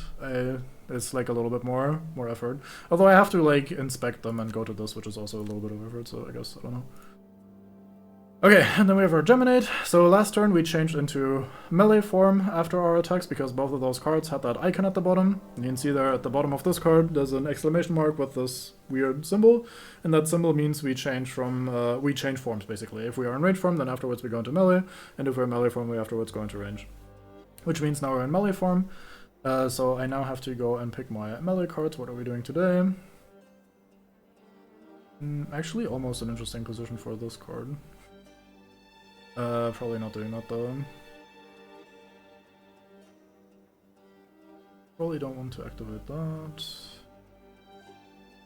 it's like a little bit more effort. Although I have to like inspect them and go to this, which is also a little bit of effort, so I guess, I don't know. Okay, and then we have our Geminate. So last turn we changed into melee form after our attacks because both of those cards had that icon at the bottom. And you can see there at the bottom of this card there's an exclamation mark with this weird symbol, and that symbol means we change forms basically. If we are in range form, then afterwards we go into melee, and if we're in melee form, we afterwards go into range. Which means now we're in melee form. So I now have to go and pick my melee cards. What are we doing today? Actually, almost an interesting position for this card. Probably not doing that though. Probably don't want to activate that.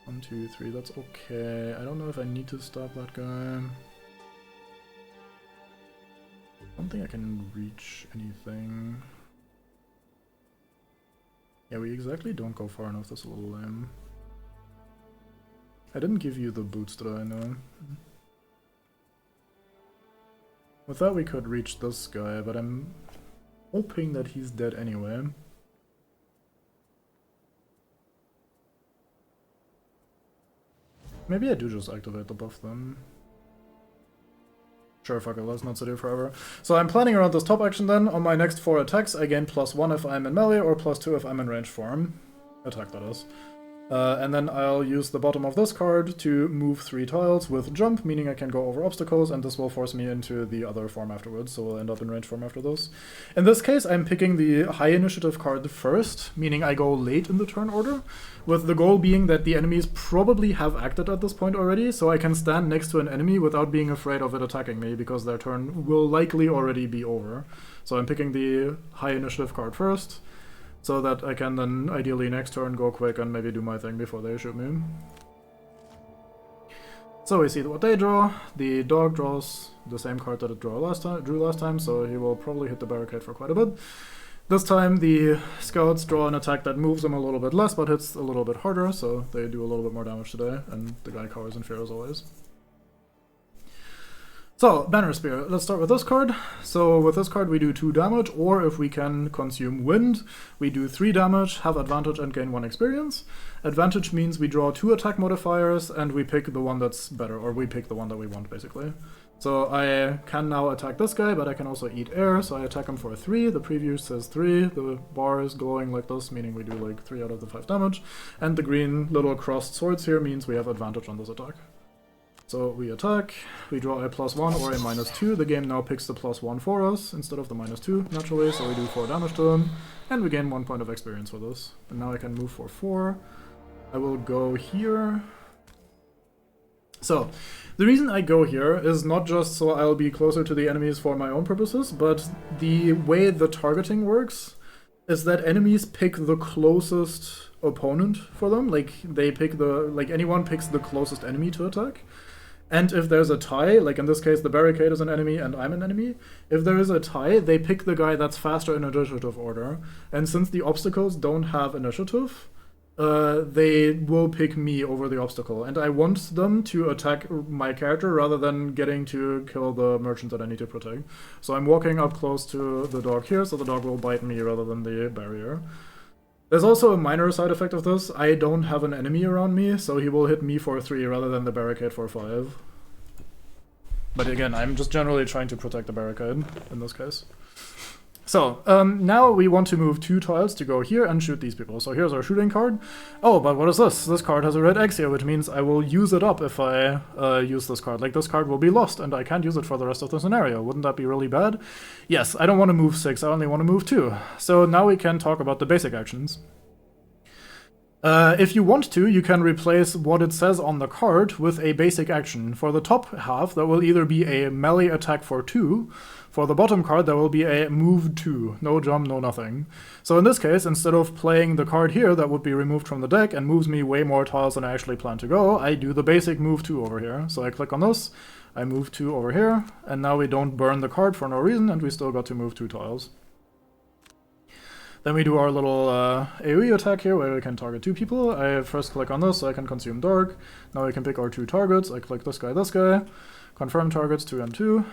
1, 2, 3, that's okay. I don't know if I need to stop that guy. don't think I can reach anything. Yeah, we exactly don't go far enough, that's a little lame. I didn't give you the boots, did I? No. With that we could reach this guy, but I'm hoping that he's dead anyway. Maybe I do just activate the buff then. Sure, fuck it, let's not sit here forever. So I'm planning around this top action then. On my next 4 attacks, I gain +1 if I'm in melee, or +2 if I'm in range form. Attack, that is. And then I'll use the bottom of this card to move 3 tiles with jump, meaning I can go over obstacles, and this will force me into the other form afterwards, so we'll end up in range form after this. In this case, I'm picking the high initiative card first, meaning I go late in the turn order, with the goal being that the enemies probably have acted at this point already, so I can stand next to an enemy without being afraid of it attacking me, because their turn will likely already be over. So I'm picking the high initiative card first, so that I can then, ideally next turn, go quick and maybe do my thing before they shoot me. So we see what they draw. The dog draws the same card that it drew last time, so he will probably hit the barricade for quite a bit. This time the scouts draw an attack that moves them a little bit less, but hits a little bit harder, so they do a little bit more damage today, and the guy cowers in fear as always. So, Banner Spear. Let's start with this card. So with this card we do 2 damage, or if we can consume wind, we do 3 damage, have advantage and gain 1 experience. Advantage means we draw 2 attack modifiers and we pick the one that's better, or we pick the one that we want basically. So I can now attack this guy, but I can also eat air, so I attack him for 3. The preview says 3, the bar is glowing like this, meaning we do like 3 out of the 5 damage. And the green little crossed swords here means we have advantage on this attack. So we attack, we draw a +1 or a -2, the game now picks the +1 for us instead of the -2 naturally, so we do 4 damage to him, and we gain 1 point of experience for this. And now I can move for 4. I will go here. So, the reason I go here is not just so I'll be closer to the enemies for my own purposes, but the way the targeting works is that enemies pick the closest opponent for them, like they pick anyone picks the closest enemy to attack. And if there's a tie, like in this case the barricade is an enemy and I'm an enemy, if there is a tie, they pick the guy that's faster in initiative order. And since the obstacles don't have initiative, they will pick me over the obstacle. And I want them to attack my character rather than getting to kill the merchant that I need to protect. So I'm walking up close to the dog here, so the dog will bite me rather than the barrier. There's also a minor side effect of this. I don't have an enemy around me, so he will hit me for 3 rather than the barricade for 5. But again, I'm just generally trying to protect the barricade in this case. So, now we want to move 2 tiles to go here and shoot these people. So here's our shooting card. Oh, but what is this? This card has a red X here, which means I will use it up if I use this card. Like, this card will be lost, and I can't use it for the rest of the scenario. Wouldn't that be really bad? Yes, I don't want to move 6, I only want to move 2. So now we can talk about the basic actions. If you want to, you can replace what it says on the card with a basic action. For the top half, there will either be a melee attack for 2. For the bottom card, there will be a move 2. No jump, no nothing. So in this case, instead of playing the card here that would be removed from the deck and moves me way more tiles than I actually plan to go, I do the basic move 2 over here. So I click on this, I move 2 over here, and now we don't burn the card for no reason, and we still got to move 2 tiles. Then we do our little AoE attack here, where we can target 2 people. I first click on this so I can consume dark. Now we can pick our 2 targets. I click this guy. Confirm targets 2 and 2.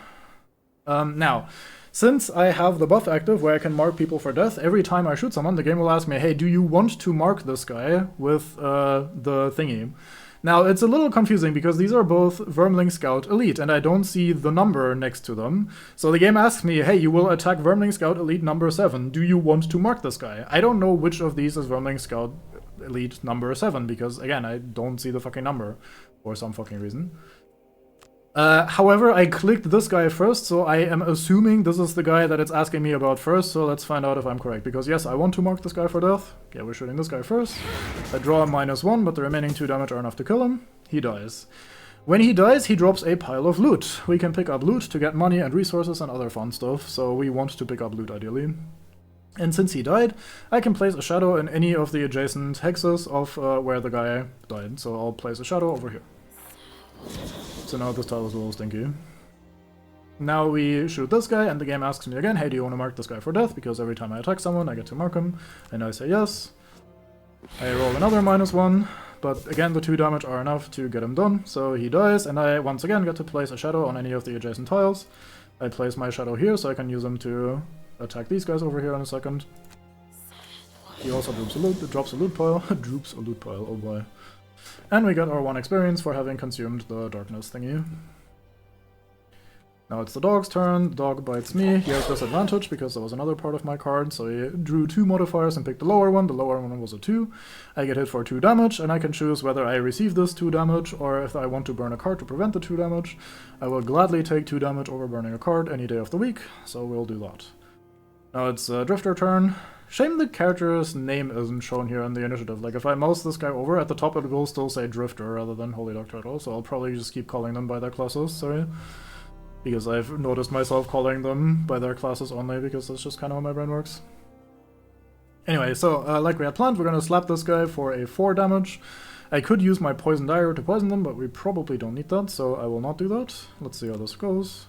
Now, since I have the buff active where I can mark people for death, every time I shoot someone, the game will ask me, hey, do you want to mark this guy with the thingy? Now, it's a little confusing because these are both Vermling Scout Elite, and I don't see the number next to them. So the game asks me, hey, you will attack Vermling Scout Elite number 7. Do you want to mark this guy? I don't know which of these is Vermling Scout Elite number 7, because, again, I don't see the fucking number for some fucking reason. However, I clicked this guy first, so I am assuming this is the guy that it's asking me about first, so let's find out if I'm correct. Because yes, I want to mark this guy for death. Yeah, we're shooting this guy first. I draw a -1, but the remaining 2 damage are enough to kill him. He dies. When he dies, he drops a pile of loot. We can pick up loot to get money and resources and other fun stuff, so we want to pick up loot ideally. And since he died, I can place a shadow in any of the adjacent hexes of where the guy died. So I'll place a shadow over here. So now this tile is a little stinky. Now we shoot this guy, and the game asks me again, hey, do you want to mark this guy for death? Because every time I attack someone, I get to mark him, and I say yes. I roll another -1, but again, the 2 damage are enough to get him done, so he dies, and I once again get to place a shadow on any of the adjacent tiles. I place my shadow here, so I can use him to attack these guys over here in a second. He also drops a loot pile, droops a loot pile, oh boy. And we get our 1 experience for having consumed the darkness thingy. Now it's the dog's turn, the dog bites me, he has disadvantage because there was another part of my card, so he drew 2 modifiers and picked the lower one was a 2. I get hit for 2 damage, and I can choose whether I receive this 2 damage or if I want to burn a card to prevent the 2 damage. I will gladly take 2 damage over burning a card any day of the week, so we'll do that. Now it's Drifter turn. Shame the character's name isn't shown here in the initiative. Like, if I mouse this guy over, at the top it will still say Drifter rather than Holy Dark Turtle, so I'll probably just keep calling them by their classes, sorry. Because I've noticed myself calling them by their classes only, because that's just kind of how my brain works. Anyway, so like we had planned, we're going to slap this guy for a 4 damage. I could use my Poison Dagger to poison them, but we probably don't need that, so I will not do that. Let's see how this goes.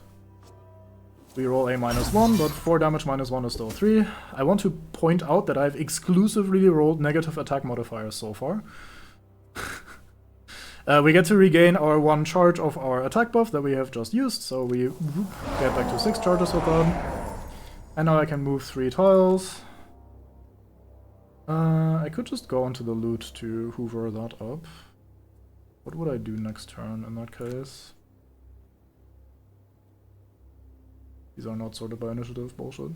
We roll a -1, but 4 damage -1 is still 3. I want to point out that I've exclusively rolled negative attack modifiers so far. We get to regain our 1 charge of our attack buff that we have just used, so we get back to 6 charges with that. And now I can move 3 tiles. I could just go onto the loot to hoover that up. What would I do next turn in that case? These are not sorted by initiative, bullshit.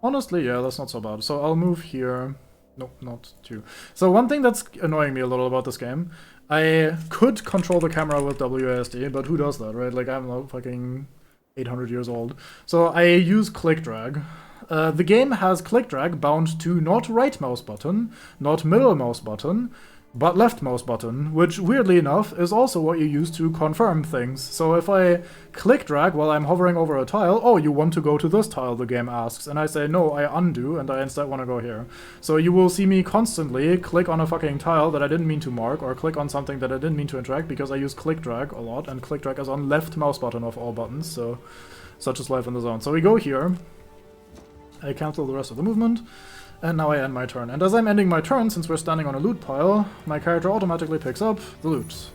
Honestly, yeah, that's not so bad. So I'll move here. Nope, not 2. So one thing that's annoying me a little about this game, I could control the camera with WASD, but who does that, right? Like, I'm not fucking 800 years old. So I use click drag. The game has click drag bound to not right mouse button, not middle mouse button, but left mouse button, which weirdly enough is also what you use to confirm things. So if I click drag while I'm hovering over a tile, oh, you want to go to this tile, the game asks, and I say no, I undo, and I instead want to go here. So you will see me constantly click on a fucking tile that I didn't mean to mark, or click on something that I didn't mean to interact, because I use click drag a lot, and click drag is on left mouse button of all buttons, so such is life in the zone. So we go here, I cancel the rest of the movement, and now I end my turn. And as I'm ending my turn, since we're standing on a loot pile, my character automatically picks up the loot.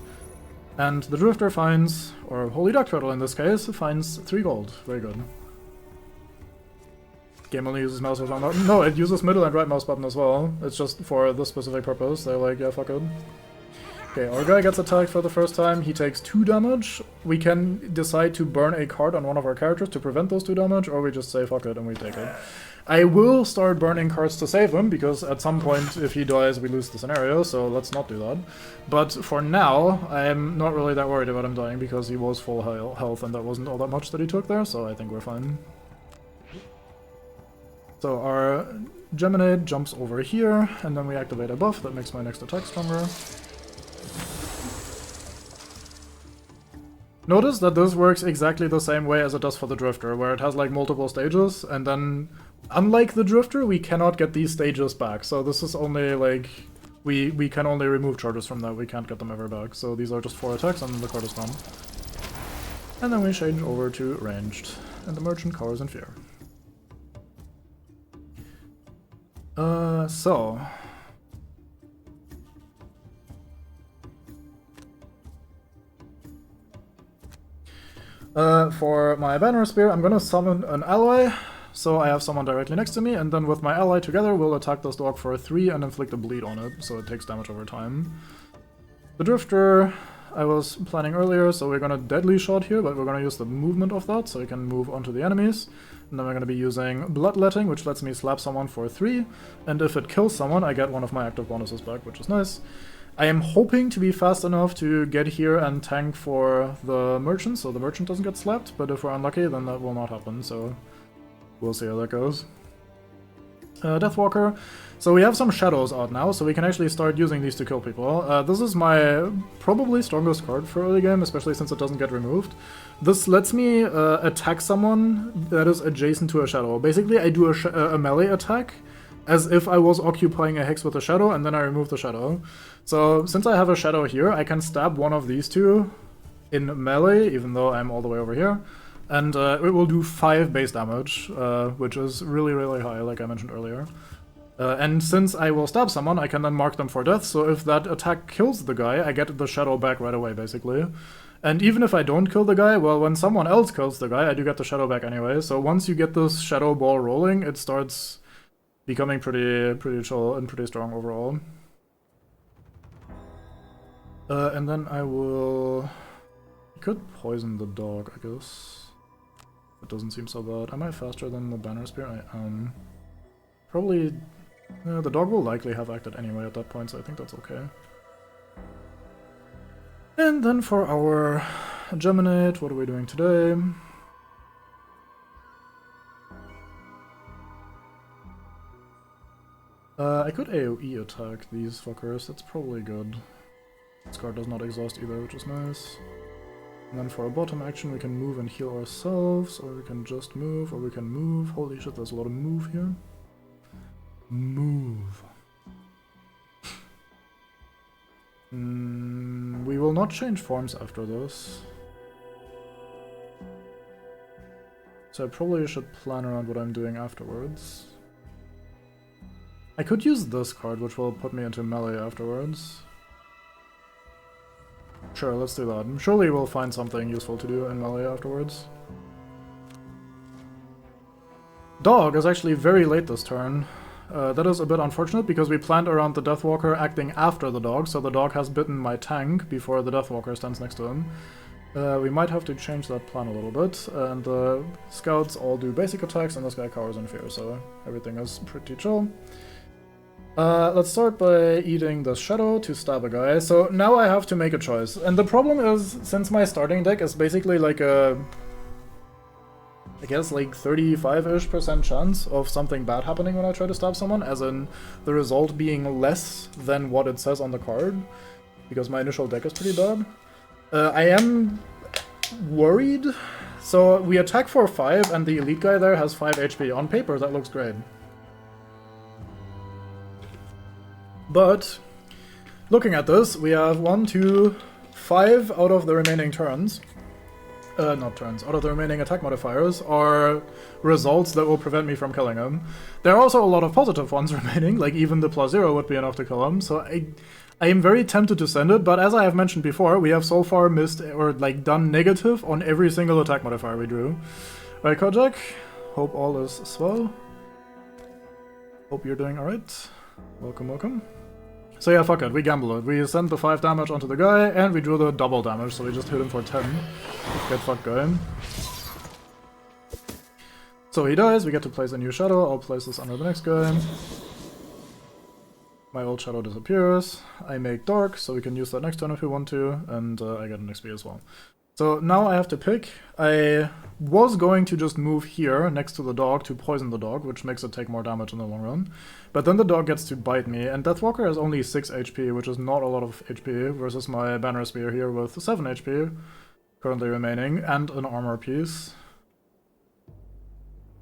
And the Drifter finds, or Holy Duck Turtle in this case, finds 3 gold. Very good. Game only uses mouse button. No, it uses middle and right mouse button as well. It's just for this specific purpose. They're like, yeah, fuck it. Okay, our guy gets attacked for the first time. He takes 2 damage. We can decide to burn a card on one of our characters to prevent those 2 damage, or we just say fuck it and we take it. I will start burning cards to save him, because at some point, if he dies, we lose the scenario, so let's not do that. But for now, I'm not really that worried about him dying, because he was full health, and that wasn't all that much that he took there, so I think we're fine. So our Geminade jumps over here, and then we activate a buff that makes my next attack stronger. Notice that this works exactly the same way as it does for the Drifter, where it has like multiple stages, and then, unlike the Drifter, we cannot get these stages back. So this is only like, we can only remove charges from that, we can't get them ever back. So these are just 4 attacks and then the card is done. And then we change over to ranged, and the merchant cowers in fear. For my Banner Spear, I'm gonna summon an ally, so I have someone directly next to me, and then with my ally together, we'll attack this dog for 3 and inflict a bleed on it, so it takes damage over time. The Drifter, I was planning earlier, so we're gonna Deadly Shot here, but we're gonna use the movement of that, so we can move onto the enemies. And then we're gonna be using Bloodletting, which lets me slap someone for 3, and if it kills someone, I get one of my active bonuses back, which is nice. I am hoping to be fast enough to get here and tank for the merchant, so the merchant doesn't get slapped, but if we're unlucky, then that will not happen, so we'll see how that goes. Deathwalker. So we have some shadows out now, so we can actually start using these to kill people. This is my probably strongest card for early game, especially since it doesn't get removed. This lets me attack someone that is adjacent to a shadow. Basically, I do a melee attack as if I was occupying a hex with a shadow, and then I remove the shadow. So since I have a shadow here, I can stab one of these two in melee, even though I'm all the way over here. And it will do 5 base damage, which is really, really high, like I mentioned earlier. And since I will stab someone, I can then mark them for death, so if that attack kills the guy, I get the shadow back right away, basically. And even if I don't kill the guy, well, when someone else kills the guy, I do get the shadow back anyway. So once you get this shadow ball rolling, it starts becoming pretty chill and pretty strong overall. And then I will... I could poison the dog, I guess. It doesn't seem so bad. Am I faster than the banner spear? I am. Probably... the dog will likely have acted anyway at that point, so I think that's okay. And then for our Geminate, what are we doing today? I could AoE attack these fuckers, that's probably good. This card does not exhaust either, which is nice. And then for a bottom action we can move and heal ourselves, or we can just move, or we can move. Holy shit, there's a lot of move here. Move. We will not change forms after this. So I probably should plan around what I'm doing afterwards. I could use this card, which will put me into melee afterwards. Sure, let's do that. Surely we'll find something useful to do in melee afterwards. Dog is actually very late this turn. That is a bit unfortunate because we planned around the Deathwalker acting after the dog, so the dog has bitten my tank before the Deathwalker stands next to him. We might have to change that plan a little bit, and the scouts all do basic attacks and this guy cowers in fear, so everything is pretty chill. Let's start by eating the shadow to stab a guy. So now I have to make a choice, and the problem is, since my starting deck is basically like a... I guess like 35-ish% chance of something bad happening when I try to stab someone, as in the result being less than what it says on the card, because my initial deck is pretty bad. I am worried. So we attack for 5 and the elite guy there has 5 HP. On paper that looks great. But looking at this, we have 1, 2, 5 out of the remaining turns. Not turns, out of the remaining attack modifiers are results that will prevent me from killing him. There are also a lot of positive ones remaining, like even the +0 would be enough to kill him, so I am very tempted to send it, but as I have mentioned before, we have so far missed, or like done negative on every single attack modifier we drew. Alright, Kojak, hope all is swell. Hope you're doing alright. Welcome, welcome. So yeah, fuck it, we gamble it. We send the 5 damage onto the guy, and we drew the double damage, so we just hit him for 10. Get fucked, guy. So he dies, we get to place a new shadow. I'll place this under the next guy. My old shadow disappears. I make dark, so we can use that next turn if we want to, and I get an XP as well. So now I have to pick. I was going to just move here next to the dog to poison the dog, which makes it take more damage in the long run. But then the dog gets to bite me, and Deathwalker has only 6 HP, which is not a lot of HP, versus my banner spear here with 7 HP currently remaining, and an armor piece.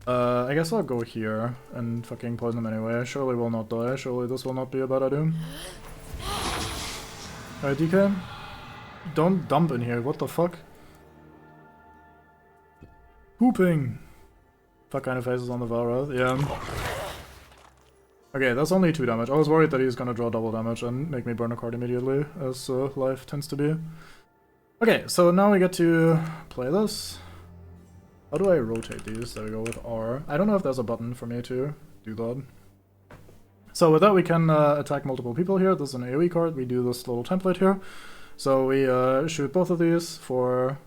I guess I'll go here and fucking poison him anyway. Surely will not die. Surely this will not be a bad idea. Alright, DK. Don't dump in here, what the fuck? Hooping! Fuck kind of faces on the Valrath, yeah. Okay, that's only 2 damage. I was worried that he's gonna draw double damage and make me burn a card immediately, as life tends to be. Okay, so now we get to play this. How do I rotate these? There we go, with R. I don't know if there's a button for me to do that. So with that we can attack multiple people here. This is an AoE card. We do this little template here. So we shoot both of these for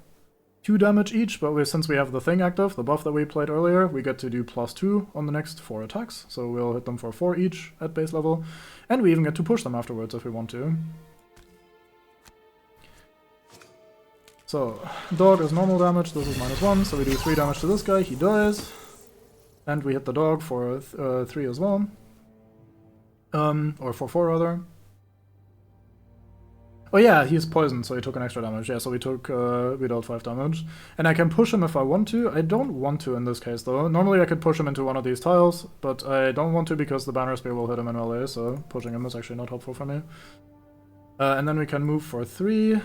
2 damage each, but since we have the thing active, the buff that we played earlier, we get to do +2 on the next 4 attacks. So we'll hit them for 4 each at base level, and we even get to push them afterwards if we want to. So, dog is normal damage, this is -1, so we do 3 damage to this guy, he dies. And we hit the dog for 3 as well. Or for 4 rather. Oh yeah, he's poisoned, so he took an extra damage. Yeah, so we dealt 5 damage. And I can push him if I want to. I don't want to in this case, though. Normally I could push him into one of these tiles, but I don't want to because the banner spear will hit him in melee, so pushing him is actually not helpful for me. And then we can move for 3,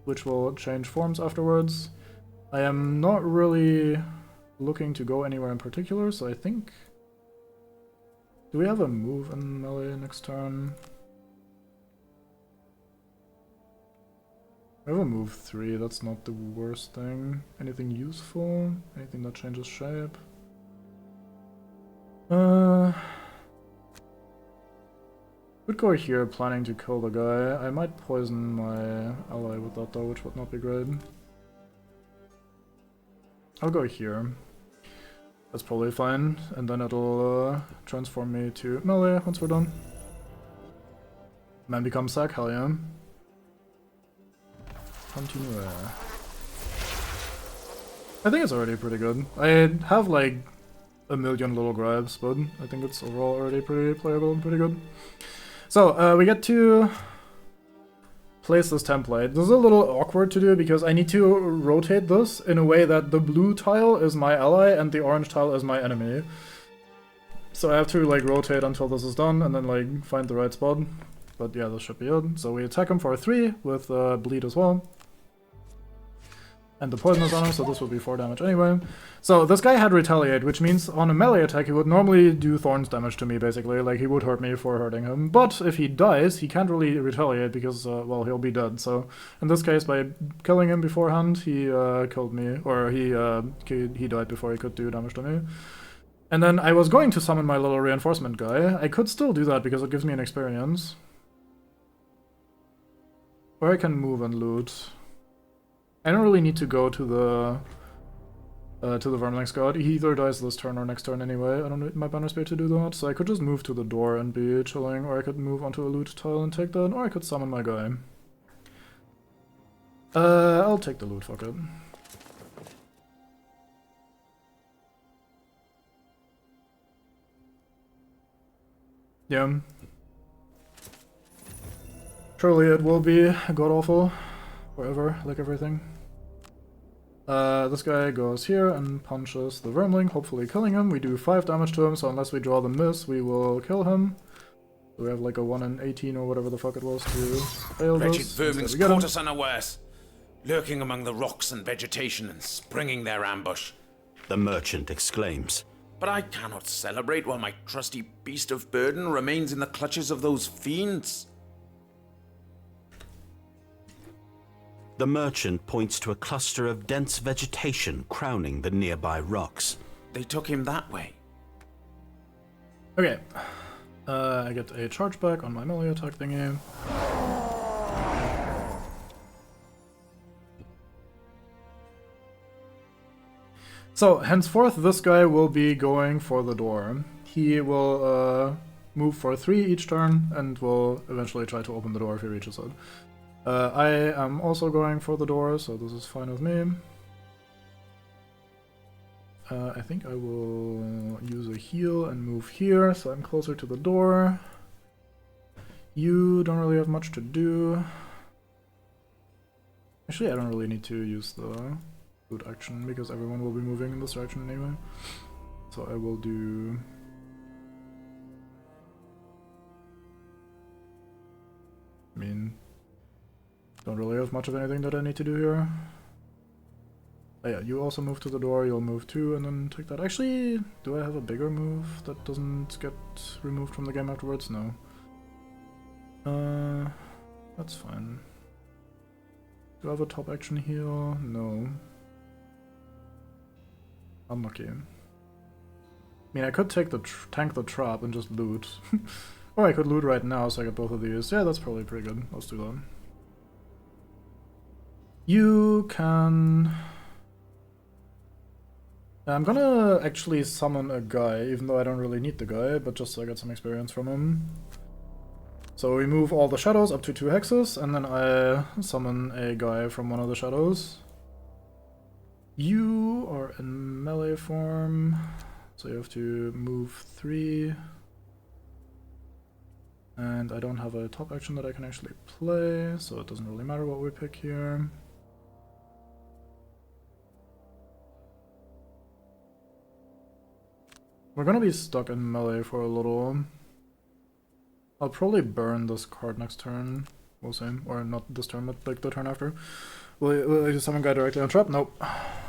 which will change forms afterwards. I am not really looking to go anywhere in particular, so I think... Do we have a move in melee next turn? I have a move 3, that's not the worst thing. Anything useful? Anything that changes shape? Would go here planning to kill the guy. I might poison my ally with that though, which would not be great. I'll go here. That's probably fine, and then it'll transform me to melee once we're done. Man becomes sack, hell yeah. Continue. I think it's already pretty good. I have like a million little gripes, but I think it's overall already pretty playable and pretty good. So, we get to place this template. This is a little awkward to do because I need to rotate this in a way that the blue tile is my ally and the orange tile is my enemy. So I have to like rotate until this is done and then like find the right spot. But yeah, this should be it. So we attack him for 3 with bleed as well. And the poison is on him, so this will be 4 damage anyway. So this guy had retaliate, which means on a melee attack he would normally do thorns damage to me, basically. Like, he would hurt me for hurting him. But if he dies, he can't really retaliate because, well, he'll be dead. So in this case, by killing him beforehand, he killed me. Or he died before he could do damage to me. And then I was going to summon my little reinforcement guy. I could still do that because it gives me an experience. Or I can move and loot. I don't really need to go to the Vermling's God. He either dies this turn or next turn anyway. I don't need my banner spear to do that, so I could just move to the door and be chilling, or I could move onto a loot tile and take that, or I could summon my guy. I'll take the loot, fuck it. Yeah. Surely it will be god-awful. Forever, like everything. This guy goes here and punches the Vermling, hopefully killing him. We do 5 damage to him, so unless we draw the miss, we will kill him. We have like a 1 in 18 or whatever the fuck it was to fail this. Wretched vermins caught us unawares, lurking among the rocks and vegetation and springing their ambush. The merchant exclaims. But I cannot celebrate while my trusty beast of burden remains in the clutches of those fiends. The merchant points to a cluster of dense vegetation crowning the nearby rocks. They took him that way. Okay. I get a charge back on my melee attack thingy. So, henceforth, this guy will be going for the door. He will move for 3 each turn and will eventually try to open the door if he reaches it. I am also going for the door, so this is fine with me. I think I will use a heal and move here, so I'm closer to the door. You don't really have much to do. Actually, I don't really need to use the loot action, because everyone will be moving in this direction anyway. So I will do... I mean... Don't really have much of anything that I need to do here. Oh yeah, you also move to the door, you'll move too, and then take that. Actually, do I have a bigger move that doesn't get removed from the game afterwards? No. That's fine. Do I have a top action heal? No. Unlucky. I mean, I could take the tank the trap and just loot. Or I could loot right now, so I get both of these. Yeah, that's probably pretty good. Let's do that. You can... I'm gonna actually summon a guy, even though I don't really need the guy, but just so I get some experience from him. So we move all the shadows up to 2 hexes, and then I summon a guy from one of the shadows. You are in melee form, so you have to move 3. And I don't have a top action that I can actually play, so it doesn't really matter what we pick here. We're gonna be stuck in melee for a little. I'll probably burn this card next turn. We'll see. Or not this turn, but like the turn after. Will I summon guy directly on trap? Nope.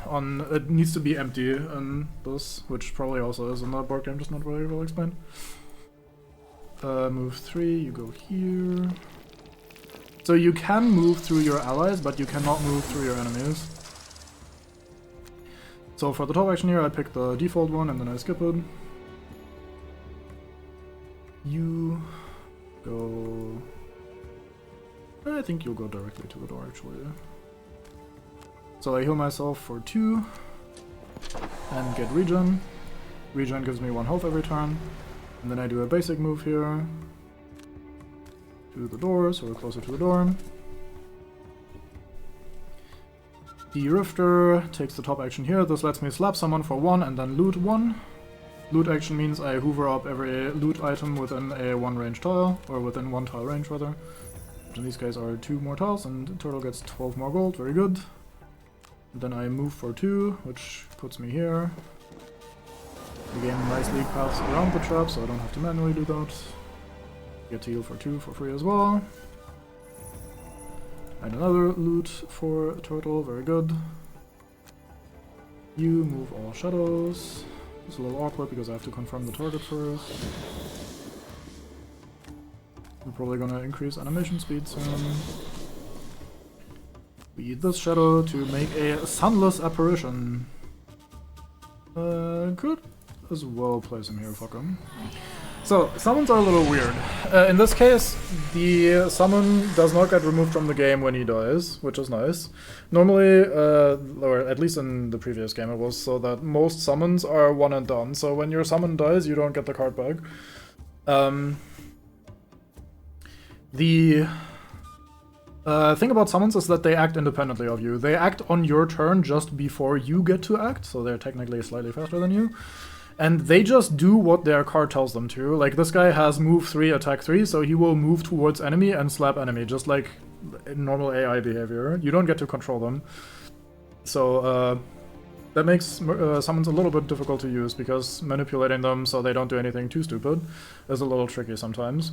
It needs to be empty in this, which probably also is in that board game, just not really well explained. Move 3, you go here. So you can move through your allies, but you cannot move through your enemies. So for the top action here, I pick the default one and then I skip it. You go... I think you'll go directly to the door, actually. So I heal myself for 2 and get regen. Regen gives me 1 health every turn. And then I do a basic move here to the door, so we're closer to the door. The Rifter takes the top action here. This lets me slap someone for 1 and then loot 1. Loot action means I hoover up every loot item within a 1 range tile, or within 1 tile range rather. And these guys are 2 more tiles, and Turtle gets 12 more gold, very good. And then I move for 2, which puts me here. The game nicely paths around the trap, so I don't have to manually do that. Get to heal for 2 for free as well. And another loot for Turtle, very good. You move all shadows. It's a little awkward because I have to confirm the target first. We're probably gonna increase animation speed soon. We eat this shadow to make a sunless apparition. Could as well place him here, fuck him. So, summons are a little weird. In this case, the summon does not get removed from the game when he dies, which is nice. Normally, or at least in the previous game it was so that most summons are one and done, so when your summon dies, you don't get the card back. The thing about summons is that they act independently of you. They act on your turn just before you get to act, so they're technically slightly faster than you. And they just do what their card tells them to. Like, this guy has move 3, attack 3, so he will move towards enemy and slap enemy, just like normal AI behavior. You don't get to control them. So, that makes summons a little bit difficult to use, because manipulating them so they don't do anything too stupid is a little tricky sometimes.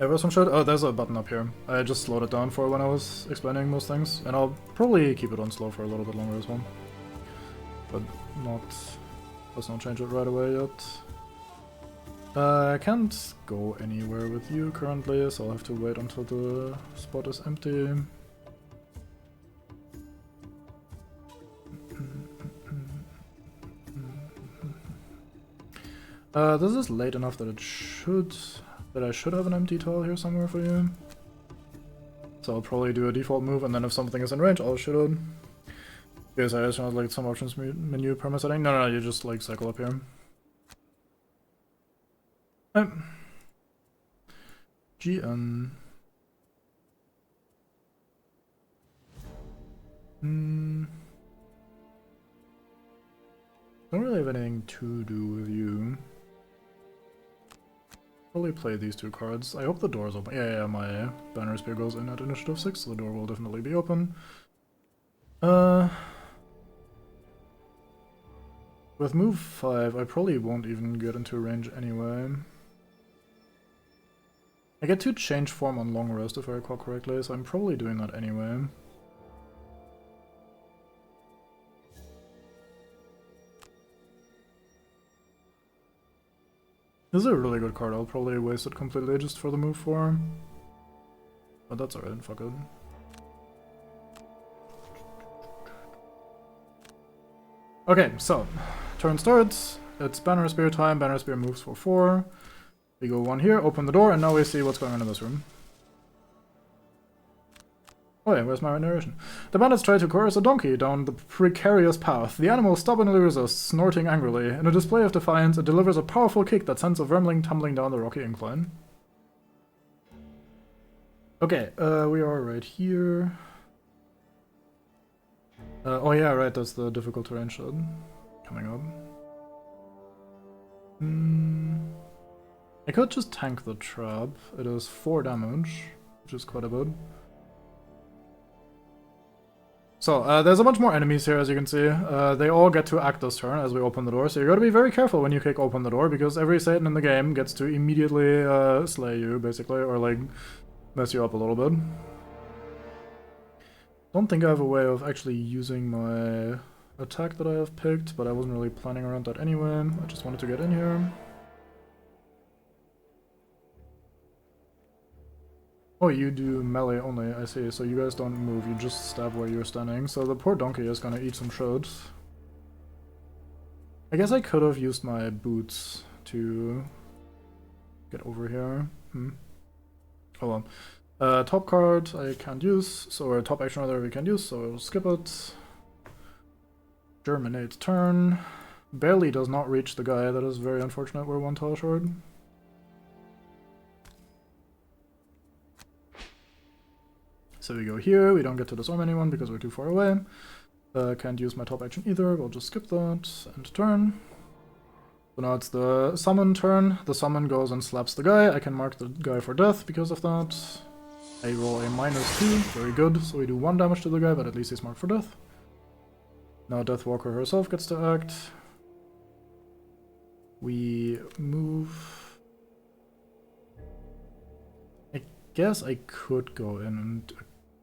Ever some shit? Oh, there's a button up here. I just slowed it down for when I was explaining most things, and I'll probably keep it on slow for a little bit longer as well. But let's not change it right away yet. I can't go anywhere with you currently, so I'll have to wait until the spot is empty. This is late enough that I should have an empty tile here somewhere for you. So I'll probably do a default move, and then if something is in range, I'll shoot it. Because I just have like some options menu perma setting. No, you just like cycle up here. GN. Don't really have anything to do with you. Probably play these 2 cards. I hope the door is open. Yeah, my banner spear goes in at initiative 6, so the door will definitely be open. With move 5, I probably won't even get into range anyway. I get to change form on long rest if I recall correctly, so I'm probably doing that anyway. This is a really good card. I'll probably waste it completely just for the move 4. But that's alright, fuck it. Okay, so turn starts. It's Banner Spear time. Banner Spear moves for 4. We go 1 here, open the door, and now we see what's going on in this room. Oh yeah, where's my narration? The bandits try to coerce a donkey down the precarious path. The animal stubbornly resists, snorting angrily. In a display of defiance, it delivers a powerful kick that sends a vermling tumbling down the rocky incline. Okay, we are right here. Oh yeah, right, that's the difficult terrain shit coming up. I could just tank the trap. It is 4 damage, which is quite a bit. So, there's a bunch more enemies here, as you can see. They all get to act this turn as we open the door, so you gotta be very careful when you kick open the door, because every Satan in the game gets to immediately slay you, basically, or like mess you up a little bit. Don't think I have a way of actually using my attack that I have picked, but I wasn't really planning around that anyway. I just wanted to get in here. Oh, you do melee only, I see. So you guys don't move, you just stab where you're standing. So the poor donkey is gonna eat some shit. I guess I could have used my boots to get over here. Hold on. Top card I can't use, or top action rather we can't use, so I'll skip it. Germinate turn. Barely does not reach the guy, that is very unfortunate, we're 1 tile short. So we go here, we don't get to disarm anyone because we're too far away. Can't use my top action either, we'll just skip that, end turn. So now it's the summon turn, the summon goes and slaps the guy, I can mark the guy for death because of that. I roll a -2, very good, so we do 1 damage to the guy, but at least he's marked for death. Now Deathwalker herself gets to act. We move... I guess I could go in and...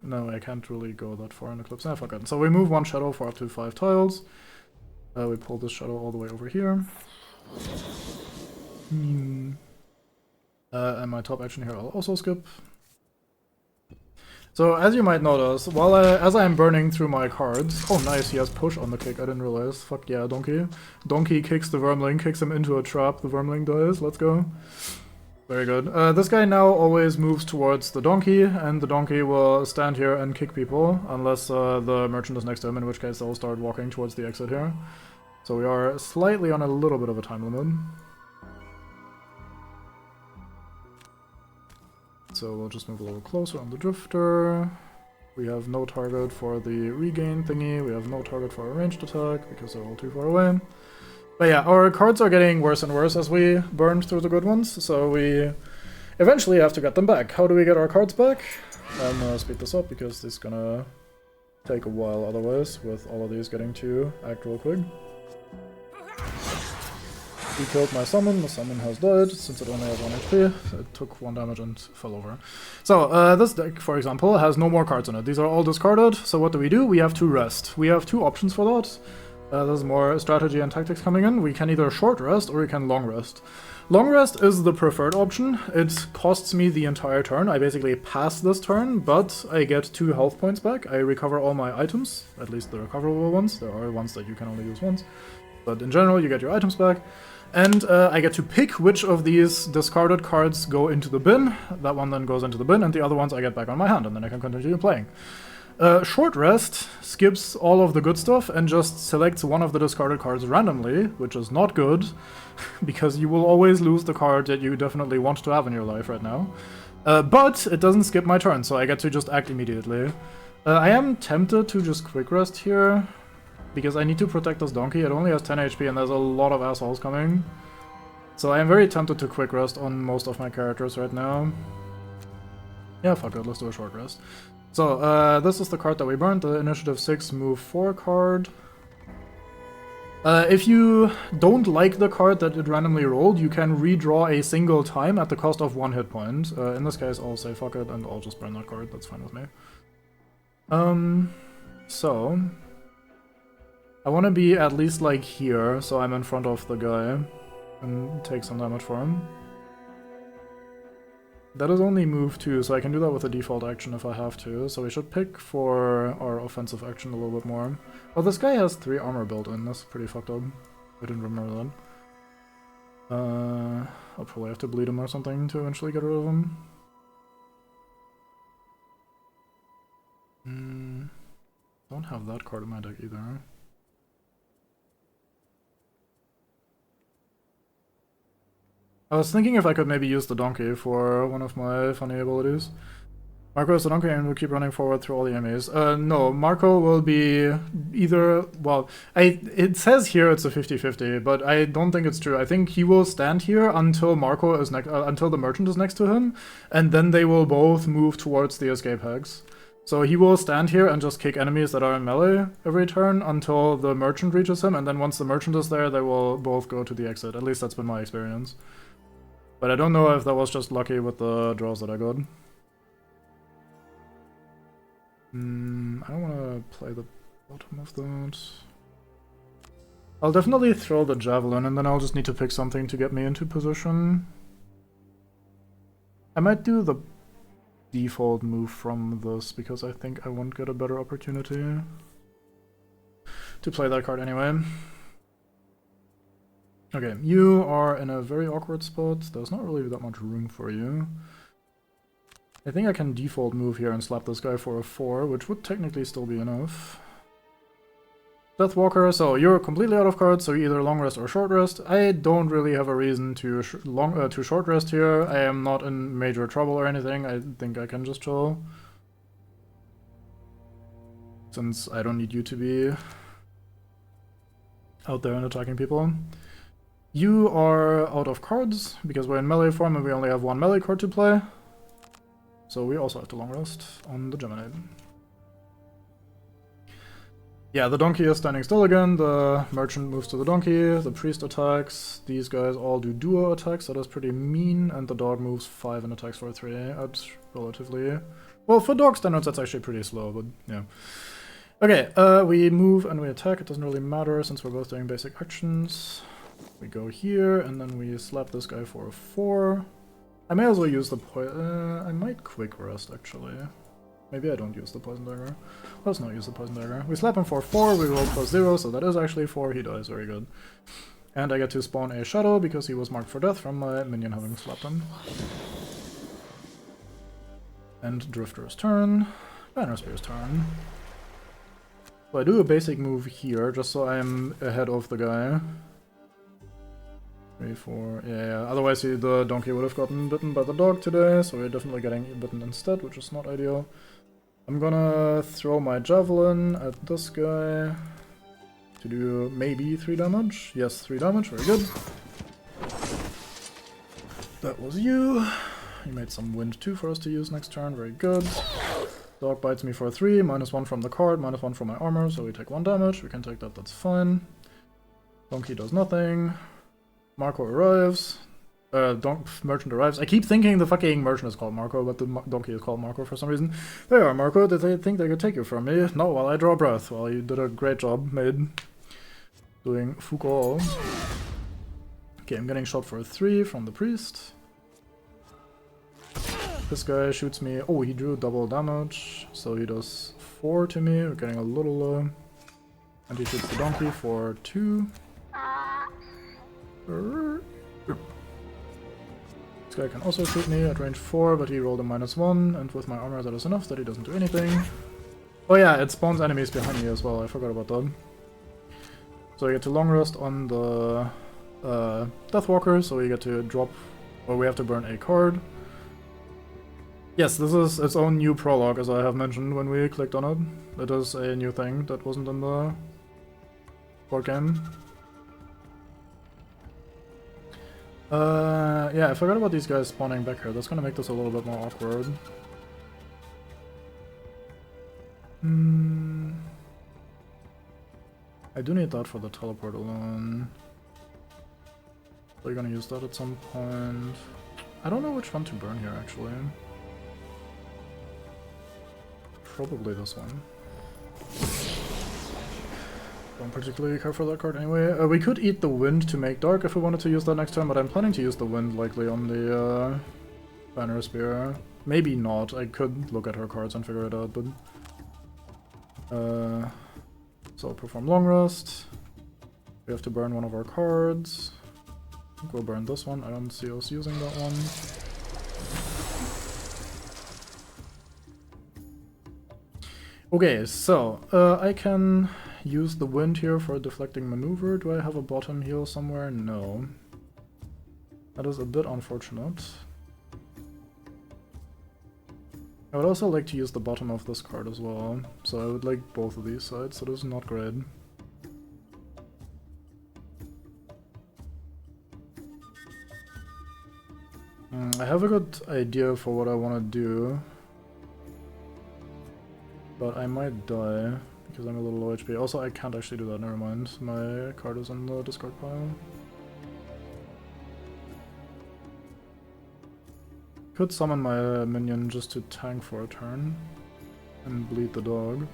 No, I can't really go that far in Eclipse. I forgot. So we move 1 shadow for up to 5 tiles. We pull this shadow all the way over here. And my top action here I'll also skip. So as you might notice, as I am burning through my cards... Oh nice, he has push on the kick, I didn't realize. Fuck yeah, donkey. Donkey kicks the Wormling, kicks him into a trap, the Wormling dies, let's go. Very good. This guy now always moves towards the donkey, and the donkey will stand here and kick people, unless the merchant is next to him, in which case they'll start walking towards the exit here. So we are slightly on a little bit of a time limit. So we'll just move a little closer on the Drifter. We have no target for the regain thingy, we have no target for a ranged attack, because they're all too far away. But yeah, our cards are getting worse and worse as we burn through the good ones, so we eventually have to get them back. How do we get our cards back? I'm gonna speed this up because this is gonna take a while otherwise, with all of these getting to act real quick. He killed my summon, the summon has died, since it only has 1 HP, it took 1 damage and fell over. So, this deck, for example, has no more cards in it. These are all discarded, so what do? We have to rest. We have 2 options for that. There's more strategy and tactics coming in. We can either short rest or we can long rest. Long rest is the preferred option. It costs me the entire turn. I basically pass this turn, but I get 2 health points back. I recover all my items, at least the recoverable ones. There are ones that you can only use once. But in general, you get your items back. And I get to pick which of these discarded cards go into the bin. That one then goes into the bin, and the other ones I get back on my hand, and then I can continue playing. Short rest skips all of the good stuff and just selects one of the discarded cards randomly, which is not good, because you will always lose the card that you definitely want to have in your life right now. But it doesn't skip my turn, so I get to just act immediately. I am tempted to just quick rest here, because I need to protect this donkey. It only has 10 HP and there's a lot of assholes coming. So I am very tempted to quick rest on most of my characters right now. Yeah, fuck it, let's do a short rest. So, this is the card that we burned, the Initiative 6 Move 4 card. If you don't like the card that it randomly rolled, you can redraw a single time at the cost of 1 hit point. In this case, I'll say fuck it and I'll just burn that card, that's fine with me. So... I want to be at least like here, so I'm in front of the guy, and take some damage for him. That is only move 2, so I can do that with a default action if I have to, so we should pick for our offensive action a little bit more. Oh, this guy has 3 armor built in, that's pretty fucked up. I didn't remember that. I'll probably have to bleed him or something to eventually get rid of him. Don't have that card in my deck either. I was thinking if I could maybe use the donkey for one of my funny abilities. Marco is the donkey and will keep running forward through all the enemies. No, Marco will be either, well, it says here it's a 50-50, but I don't think it's true. I think he will stand here until Marco is until the merchant is next to him, and then they will both move towards the escape hex. So he will stand here and just kick enemies that are in melee every turn until the merchant reaches him, and then once the merchant is there, they will both go to the exit. At least that's been my experience. But I don't know if that was just lucky with the draws that I got. I don't want to play the bottom of that. I'll definitely throw the javelin, and then I'll just need to pick something to get me into position. I might do the default move from this, because I think I won't get a better opportunity to play that card anyway. Okay, you are in a very awkward spot. There's not really that much room for you. I think I can default move here and slap this guy for a 4, which would technically still be enough. Deathwalker, so you're completely out of cards, so either long rest or short rest. I don't really have a reason to short rest here. I am not in major trouble or anything. I think I can just chill, since I don't need you to be out there and attacking people. You are out of cards, because we're in melee form and we only have one melee card to play. So we also have to long rest on the Geminate. Yeah, the donkey is standing still again, the merchant moves to the donkey, the priest attacks, these guys all do duo attacks, that is pretty mean, and the dog moves 5 and attacks for 3. That's relatively... well, for dog standards that's actually pretty slow, but yeah. Okay, we move and we attack, it doesn't really matter since we're both doing basic actions. We go here, and then we slap this guy for a 4. I may as well use the I might quick rest, actually. Maybe I don't use the poison dagger. Let's not use the poison dagger. We slap him for 4, we roll +0, so that is actually 4, he dies, very good. And I get to spawn a shadow, because he was marked for death from my minion having slapped him. And Drifter's turn. Banner Spear's turn. So I do a basic move here, just so I'm ahead of the guy. 3, 4, yeah, otherwise the donkey would have gotten bitten by the dog today, so we're definitely getting bitten instead, which is not ideal. I'm gonna throw my javelin at this guy to do maybe 3 damage. Yes, 3 damage, very good. That was you. You made some wind too for us to use next turn, very good. Dog bites me for 3, -1 from the card, -1 from my armor, so we take 1 damage. We can take that, that's fine. Donkey does nothing. Marco arrives. Merchant arrives. I keep thinking the fucking merchant is called Marco, but the donkey is called Marco for some reason. There you are, Marco. Did they think they could take you from me? No, while I draw breath. Well, you did a great job, mate. Doing fuck all. Okay, I'm getting shot for 3 from the priest. This guy shoots me. Oh, he drew double damage, so he does 4 to me. We're getting a little low. And he shoots the donkey for 2. This guy can also shoot me at range 4, but he rolled a -1, and with my armor that is enough that he doesn't do anything. Oh yeah, it spawns enemies behind me as well, I forgot about that. So I get to long rest on the Deathwalker, so we get to drop, or we have to burn a card. Yes, this is its own new prologue, as I have mentioned when we clicked on it. It is a new thing that wasn't in the board game. Yeah, I forgot about these guys spawning back here. That's gonna make this a little bit more awkward. I do need that for the teleport alone. So you're gonna use that at some point. I don't know which one to burn here, actually. Probably this one. Don't particularly care for that card anyway. We could eat the wind to make dark if we wanted to use that next turn, but I'm planning to use the wind likely on the Banner Spear. Maybe not. I could look at her cards and figure it out, but... so I'll perform long rest. We have to burn one of our cards. I think we'll burn this one. I don't see us using that one. Okay, so I can use the wind here for a deflecting maneuver. Do I have a bottom heal somewhere? No. That is a bit unfortunate. I would also like to use the bottom of this card as well, so I would like both of these sides, so this is not great. I have a good idea for what I want to do, but I might die because I'm a little low HP. Also, I can't actually do that, never mind. My card is in the discard pile. Could summon my minion just to tank for a turn and bleed the dog.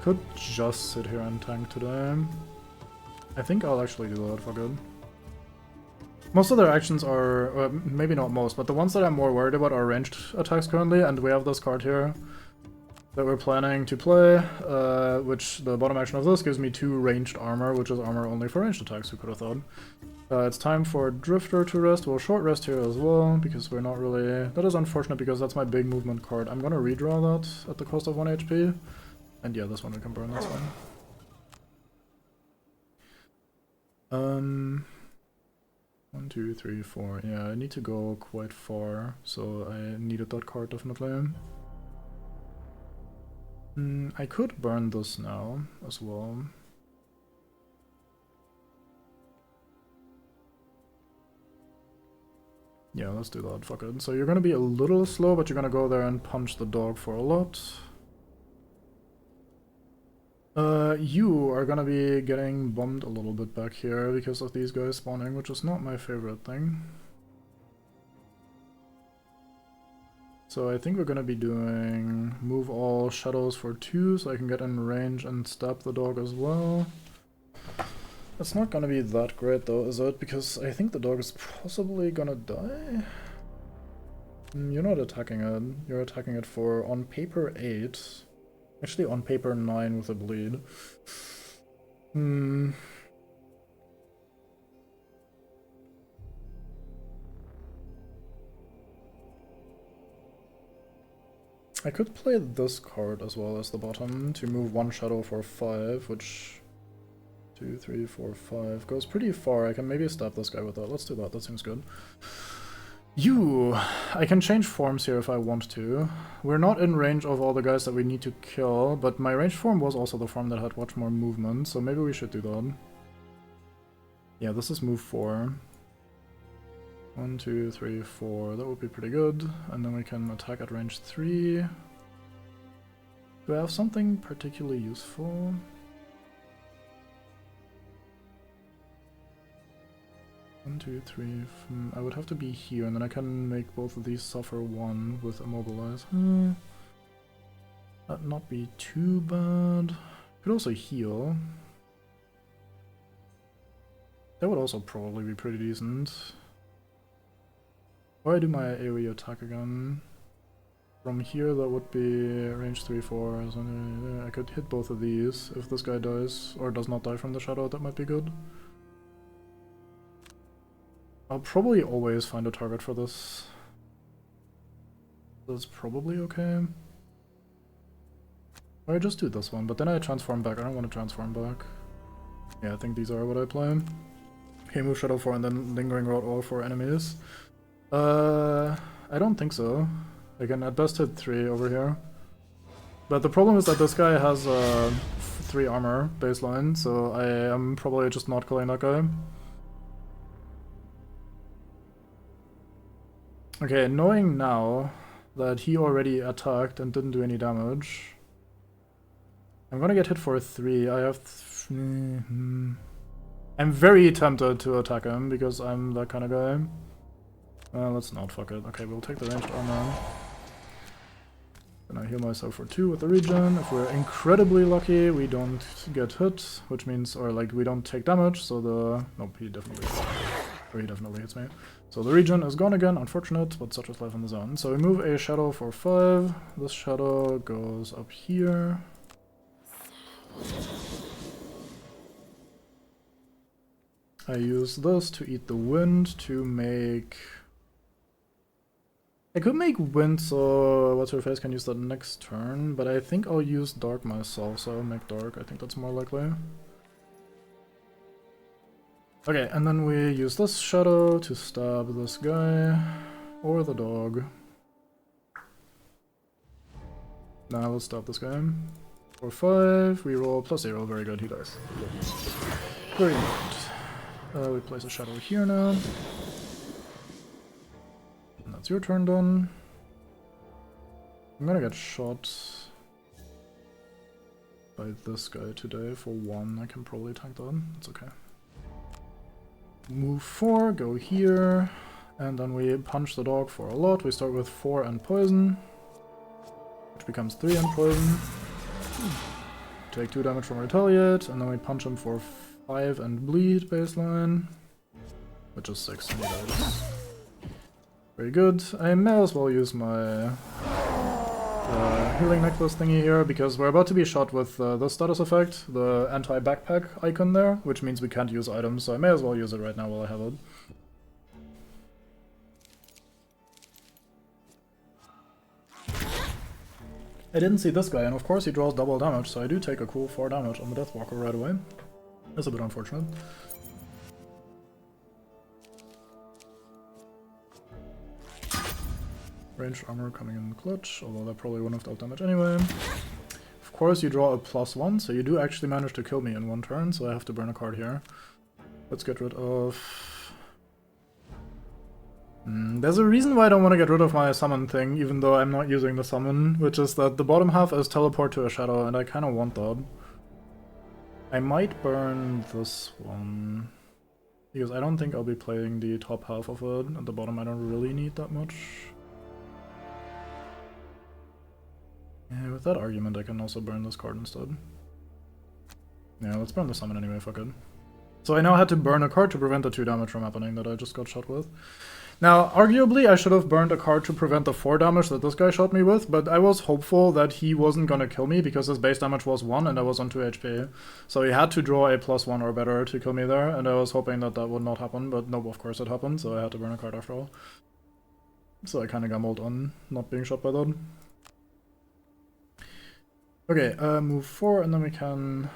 Could just sit here and tank today. I think I'll actually do that for good. Most of their actions are, maybe not most, but the ones that I'm more worried about are ranged attacks currently, and we have this card here that we're planning to play, which the bottom action of this gives me 2 ranged armor, which is armor only for ranged attacks, who could have thought. It's time for Drifter to rest. We'll short rest here as well, because we're not really... That is unfortunate, because that's my big movement card. I'm gonna redraw that at the cost of 1 HP. And yeah, this one we can burn, that's fine. 1, 2, 3, 4. Yeah, I need to go quite far, so I needed that card definitely. I could burn this now as well. Yeah, let's do that, fuck it. So you're gonna be a little slow, but you're gonna go there and punch the dog for a lot. You are gonna be getting bombed a little bit back here because of these guys spawning, which is not my favorite thing. So I think we're gonna be doing move all shadows for 2, so I can get in range and stab the dog as well. It's not gonna be that great though, is it? Because I think the dog is possibly gonna die? You're not attacking it. You're attacking it for, on paper, 8. Actually, on paper, 9 with a bleed. I could play this card as well as the bottom to move 1 shadow for 5, which 2, 3, 4, 5 goes pretty far. I can maybe stab this guy with that. Let's do that. That seems good. I can change forms here if I want to. We're not in range of all the guys that we need to kill, but my ranged form was also the form that had much more movement, so maybe we should do that. Yeah, this is move 4. 1, 2, 3, 4. That would be pretty good. And then we can attack at range 3. Do I have something particularly useful? One, 2, 3. I would have to be here, and then I can make both of these suffer 1 with Immobilize. That'd not be too bad. Could also heal. That would also probably be pretty decent. Or I do my AoE attack again. From here, that would be range 3, 4. So I could hit both of these. If this guy dies, or does not die from the shadow, that might be good. I'll probably always find a target for this. That's probably okay. Or I just do this one, but then I transform back. I don't want to transform back. Yeah, I think these are what I play. Okay, move Shadow 4 and then Lingering Rot all 4 enemies. I don't think so. I can at best hit 3 over here. But the problem is that this guy has 3 armor baseline, so I am probably just not killing that guy. Okay, knowing now that he already attacked and didn't do any damage, I'm gonna get hit for 3. I have... I'm very tempted to attack him, because I'm that kind of guy. Let's not, fuck it. Okay, we'll take the ranged armor. Then I heal myself for 2 with the regen. If we're incredibly lucky, we don't get hit, which means, or like, we don't take damage, so the... Nope, he definitely... Or he definitely hits me. So the regen is gone again, unfortunate, but such is life in the zone. So we move a shadow for 5. This shadow goes up here. I use this to eat the wind to make I could make wind so what's her face can use that next turn, but I think I'll use dark myself, so I'll make dark. I think that's more likely. Okay, and then we use this shadow to stab this guy or the dog. Now let's stab this guy. For 5, we roll +0, very good, he dies. Very good. We place a shadow here now. And that's your turn done. I'm gonna get shot by this guy today for 1. I can probably tank that, it's okay. Move 4, go here, and then we punch the dog for a lot. We start with 4 and poison, which becomes 3 and poison. Take 2 damage from retaliate, and then we punch him for 5 and bleed baseline, which is 6 and he dies. Very good. I may as well use my healing necklace thingy here, because we're about to be shot with the status effect, the anti-backpack icon there, which means we can't use items, so I may as well use it right now while I have it. I didn't see this guy, and of course he draws double damage, so I do take a cool 4 damage on the Deathwalker right away. That's a bit unfortunate. Ranged armor coming in clutch, although that probably wouldn't have dealt damage anyway. Of course you draw a +1, so you do actually manage to kill me in 1 turn, so I have to burn a card here. Let's get rid of... there's a reason why I don't want to get rid of my summon thing, even though I'm not using the summon, which is that the bottom half is teleport to a shadow, and I kind of want that. I might burn this one, because I don't think I'll be playing the top half of it, and the bottom I don't really need that much. Yeah, with that argument I can also burn this card instead. Yeah, let's burn the summon anyway, fuck it. So I now had to burn a card to prevent the 2 damage from happening that I just got shot with. Now, arguably I should have burned a card to prevent the 4 damage that this guy shot me with, but I was hopeful that he wasn't gonna kill me because his base damage was 1 and I was on 2 HP. So he had to draw a +1 or better to kill me there, and I was hoping that that would not happen, but no, of course it happened, so I had to burn a card after all. So I kinda gambled on not being shot by that. Okay, move 4, and then we can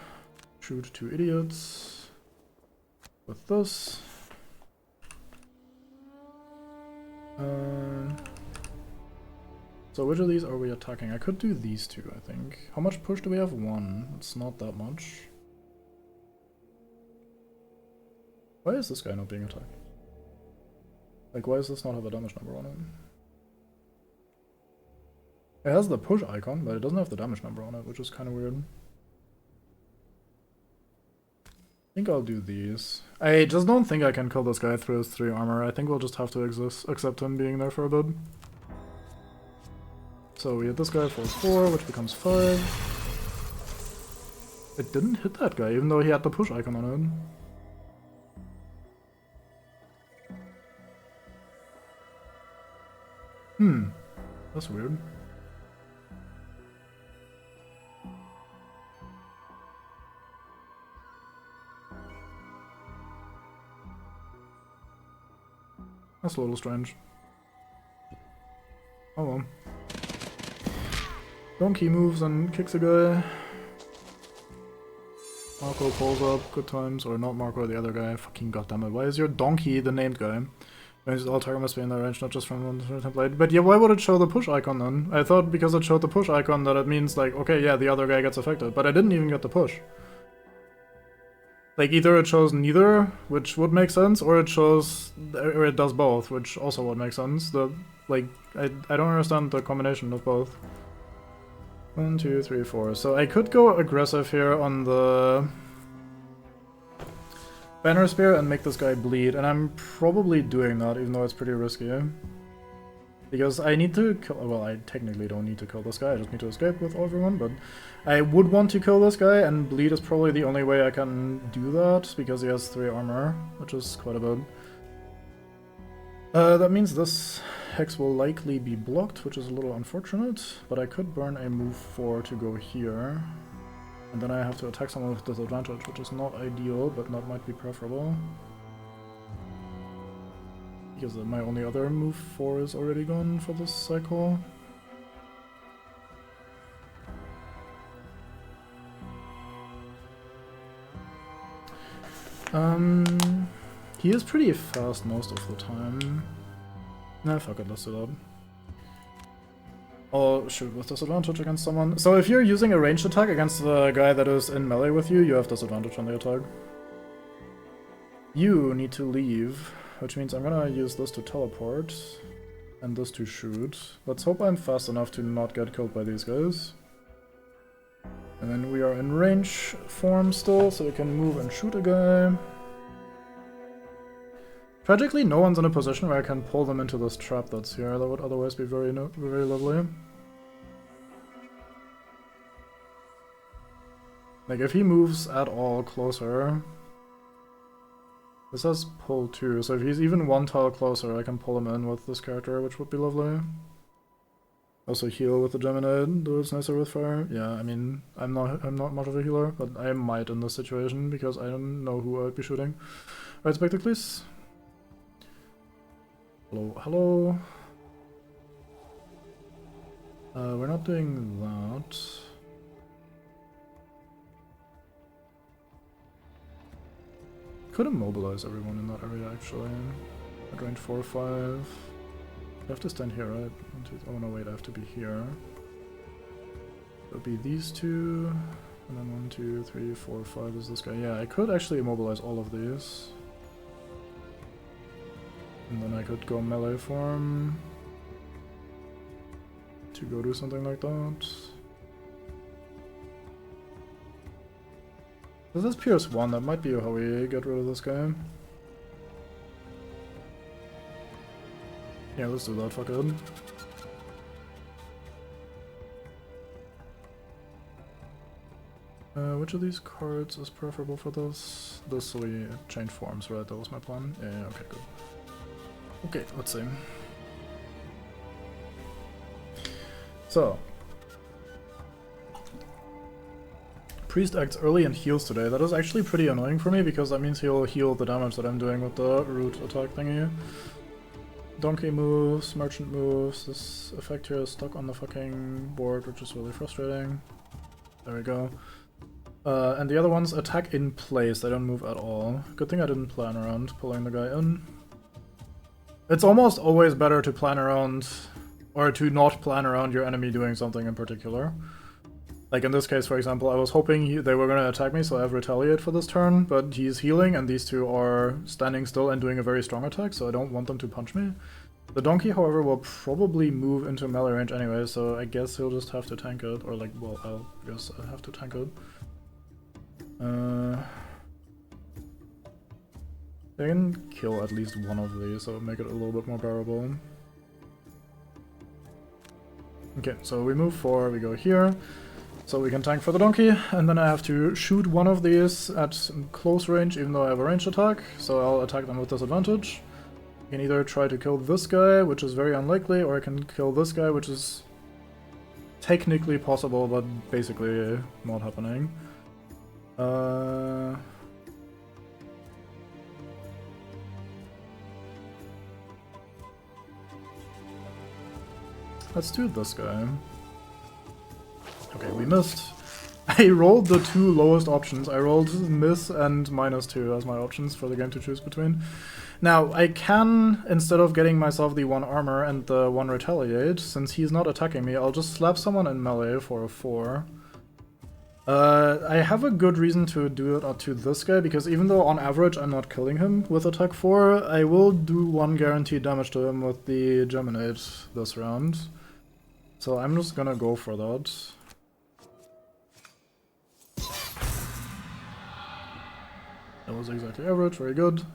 shoot 2 idiots with this. So which of these are we attacking? I could do these 2, I think. How much push do we have? 1. It's not that much. Why is this guy not being attacked? Like, why does this not have a damage number on it? It has the push icon, but it doesn't have the damage number on it, which is kind of weird. I think I'll do these. I just don't think I can kill this guy through his 3 armor. I think we'll just have to accept him being there for a bit. So we hit this guy for 4, which becomes 5. It didn't hit that guy, even though he had the push icon on it. That's weird. That's a little strange. Oh well. Donkey moves and kicks a guy. Marco pulls up, good times, or not Marco, the other guy. Fucking goddammit, why is your donkey the named guy? All target must be in that range, not just from one template. But yeah, why would it show the push icon then? I thought because it showed the push icon that it means like, okay, yeah, the other guy gets affected, but I didn't even get the push. Like, either it shows neither, which would make sense, or it shows, or it does both, which also would make sense. I don't understand the combination of both. 1, 2, 3, 4. So I could go aggressive here on the Banner Spear and make this guy bleed, and I'm probably doing that, even though it's pretty risky. Because I need to kill, well, I technically don't need to kill this guy, I just need to escape with everyone, but I would want to kill this guy, and bleed is probably the only way I can do that, because he has 3 armor, which is quite a bit. That means this hex will likely be blocked, which is a little unfortunate, but I could burn a move 4 to go here. And then I have to attack someone with disadvantage, which is not ideal, but that might be preferable. Because my only other move 4 is already gone for this cycle. He is pretty fast most of the time. Nah, fuck it, let's do that. Or shoot with disadvantage against someone. So if you're using a ranged attack against the guy that is in melee with you, you have disadvantage on the attack. You need to leave, which means I'm gonna use this to teleport, and this to shoot. Let's hope I'm fast enough to not get killed by these guys. And then we are in range form still, so we can move and shoot a guy. Tragically, no one's in a position where I can pull them into this trap that's here. That would otherwise be very lovely. Like, if he moves at all closer... This has pull 2, so if he's even 1 tile closer, I can pull him in with this character, which would be lovely. Also heal with the Geminade, though it's nicer with fire. Yeah, I mean, I'm not much of a healer, but I might in this situation, because I don't know who I'd be shooting. Alright, Spectacles. Hello, hello. We're not doing that. Could immobilize everyone in that area actually. At range 4 or 5. I have to stand here, right? Oh no, wait, I have to be here. It'll be these two, and then 1, 2, 3, 4, 5 is this guy. Yeah, I could actually immobilize all of these. And then I could go melee form to go do something like that. This is Pierce 1, that might be how we get rid of this guy. Yeah, let's do that, fuck it. Which of these cards is preferable for this? This, so we change forms, right? That was my plan? Yeah, okay, good. Okay, let's see. So. Priest acts early and heals today. That is actually pretty annoying for me, because that means he'll heal the damage that I'm doing with the root attack thingy. Donkey moves, merchant moves. This effect here is stuck on the fucking board, which is really frustrating. There we go. And the other ones attack in place, they don't move at all. Good thing I didn't plan around pulling the guy in. It's almost always better to plan around, or to not plan around your enemy doing something in particular. Like in this case, for example, I was hoping they were going to attack me, so I have retaliate for this turn, but he's healing and these two are standing still and doing a very strong attack, so I don't want them to punch me. The donkey, however, will probably move into melee range anyway, so I guess he'll just have to tank it, or like, well, I guess I have to tank it. I can kill at least one of these, so make it a little bit more bearable. Okay, so we move forward, we go here. So we can tank for the donkey, and then I have to shoot one of these at close range, even though I have a ranged attack, so I'll attack them with disadvantage. I can either try to kill this guy, which is very unlikely, or I can kill this guy, which is technically possible, but basically not happening. Let's do this guy. Okay, we missed. I rolled the two lowest options. I rolled miss and -2 as my options for the game to choose between. Now, I can, instead of getting myself the 1 armor and the 1 retaliate, since he's not attacking me, I'll just slap someone in melee for a 4. I have a good reason to do it to this guy, because even though on average I'm not killing him with attack 4, I will do 1 guaranteed damage to him with the Geminade this round. So I'm just gonna go for that. That was exactly average, very good.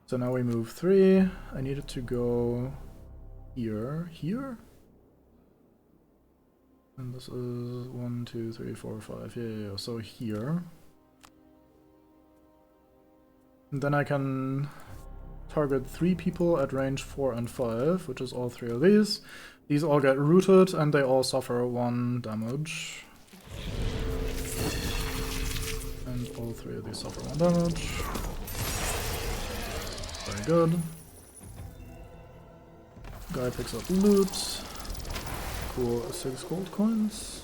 So now we move 3. I needed to go here. And this is 1, 2, 3, 4, 5. Yeah. So here. And then I can target 3 people at range 4 and 5, which is all 3 of these. These all get rooted and they all suffer 1 damage. And all 3 of these suffer 1 damage. Very good. Guy picks up loot. Cool, 6 gold coins.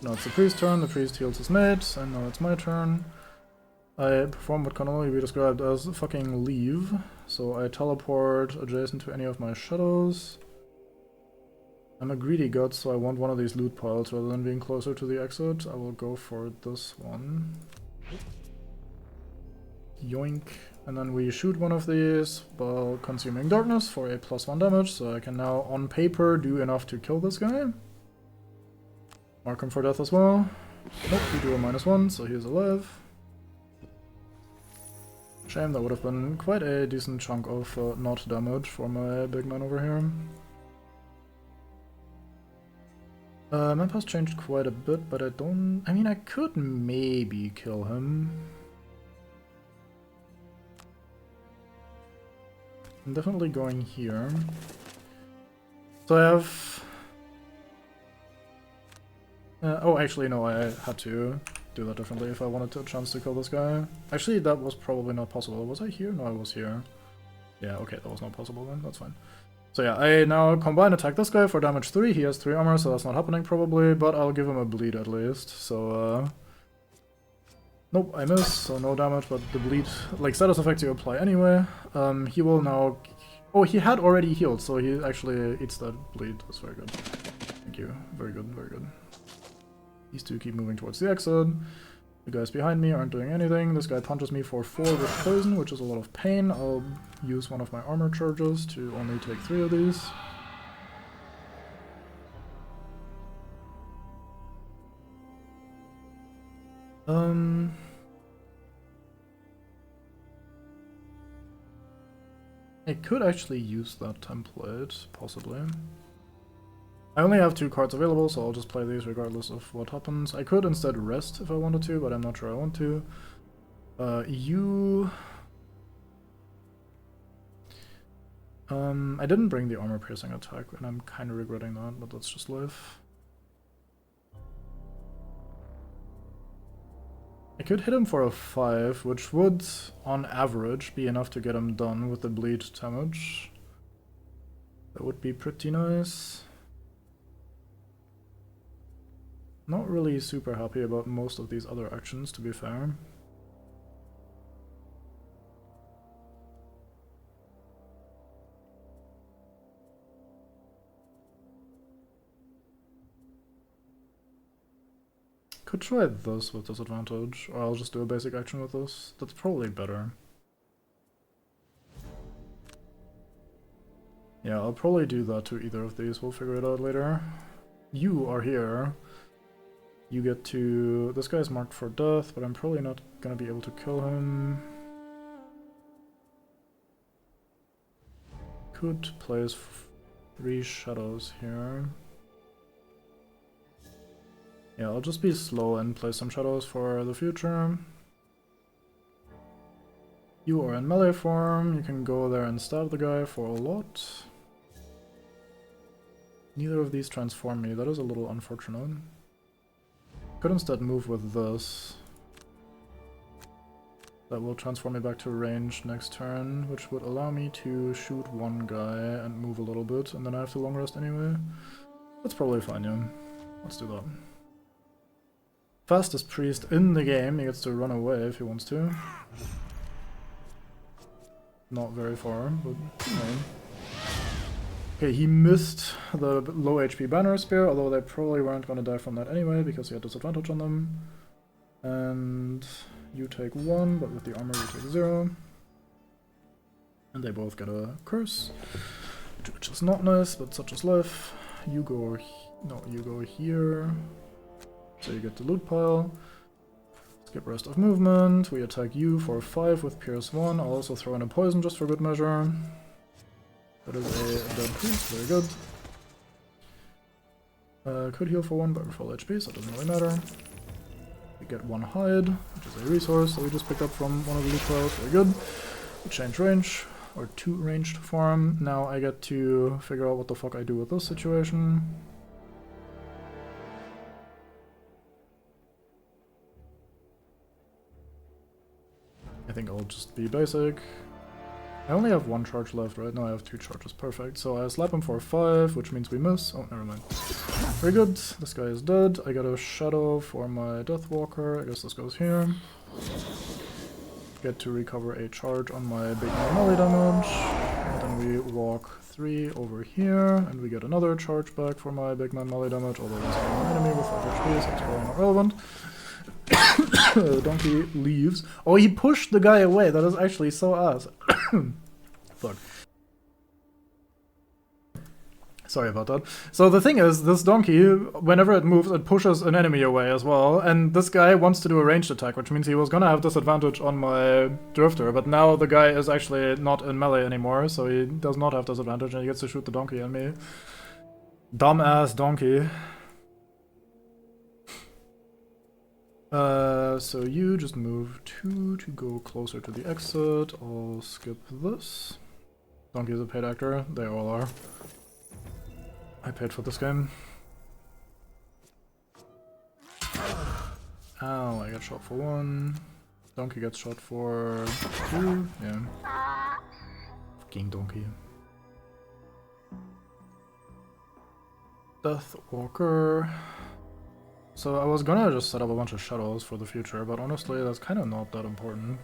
Now it's the priest's turn, the priest heals his mate, and now it's my turn. I perform what can only be described as fucking leave. So I teleport adjacent to any of my shadows. I'm a greedy god, so I want one of these loot piles rather than being closer to the exit. I will go for this one. Yoink. And then we shoot one of these while consuming darkness for a +1 damage, so I can now, on paper, do enough to kill this guy. Mark him for death as well. Nope, we do a -1, so he's alive. Shame, that would have been quite a decent chunk of not damage for my big man over here. Map has changed quite a bit, but I mean, I could maybe kill him. I'm definitely going here. So I have... oh, actually, no, I had to do that differently if I wanted a chance to kill this guy. Actually, that was probably not possible. Was I here? No, I was here. Yeah, okay, that was not possible then. That's fine. So yeah, I now combine attack this guy for damage 3. He has 3 armor, so that's not happening probably, but I'll give him a bleed at least. So, nope, I miss, so no damage, but the bleed, like, status effects you apply anyway. He will now... Oh, he had already healed, so he actually eats that bleed. That's very good. Thank you. Very good, very good. These two keep moving towards the exit. The guys behind me aren't doing anything. This guy punches me for 4 with poison, which is a lot of pain. I'll use one of my armor charges to only take 3 of these. I could actually use that template, possibly. I only have 2 cards available, so I'll just play these regardless of what happens. I could instead rest if I wanted to, but I'm not sure I want to. I didn't bring the armor piercing attack, and I'm kind of regretting that, but let's just live. I could hit him for a 5, which would, on average, be enough to get him done with the bleed damage. That would be pretty nice. Not really super happy about most of these other actions, to be fair. Could try this with disadvantage, or I'll just do a basic action with this. That's probably better. Yeah, I'll probably do that to either of these, we'll figure it out later. You are here. You get to... This guy's marked for death, but I'm probably not gonna be able to kill him. Could place 3 shadows here. Yeah, I'll just be slow and place some shadows for the future. You are in melee form, you can go there and stab the guy for a lot. Neither of these transform me, that is a little unfortunate. Could instead move with this. That will transform me back to range next turn, which would allow me to shoot one guy and move a little bit, and then I have to long rest anyway. That's probably fine, yeah. Let's do that. Fastest priest in the game, he gets to run away if he wants to. Not very far, but no. Okay, he missed the low HP banner spear, although they probably weren't gonna die from that anyway, because he had disadvantage on them. And you take 1, but with the armor you take 0. And they both get a curse, which is not nice, but such is life. You go... no, you go here. So you get the loot pile. Skip rest of movement. We attack you for 5 with Pierce 1. I'll also throw in a poison just for good measure. That is a dead priest, very good. Could heal for 1, but we're full HP, so it doesn't really matter. We get 1 hide, which is a resource that we just picked up from one of the loot piles, very good. We change range, or to ranged form. Now I get to figure out what the fuck I do with this situation. I think I'll just be basic. I only have 1 charge left, right? No, I have 2 charges. Perfect. So I slap him for 5, which means we miss. Oh, never mind. Very good. This guy is dead. I got a shadow for my Deathwalker. I guess this goes here. Get to recover a charge on my big melee damage. And then we walk 3 over here, and we get another charge back for my big man melee damage, although there's an enemy with 5 HP, so it's probably not relevant. Donkey leaves. Oh, he pushed the guy away. That is actually so ass. Fuck. Sorry about that. So the thing is, this donkey, whenever it moves, it pushes an enemy away as well, and this guy wants to do a ranged attack, which means he was gonna have disadvantage on my drifter, but now the guy is actually not in melee anymore, so he does not have disadvantage, and he gets to shoot the donkey at me. Dumbass donkey. So you just move 2 to go closer to the exit. I'll skip this. Donkey is a paid actor. They all are. I paid for this game. Ow, I got shot for 1. Donkey gets shot for 2. Yeah. Fucking donkey. Deathwalker. So I was gonna just set up a bunch of shadows for the future, but honestly that's kind of not that important.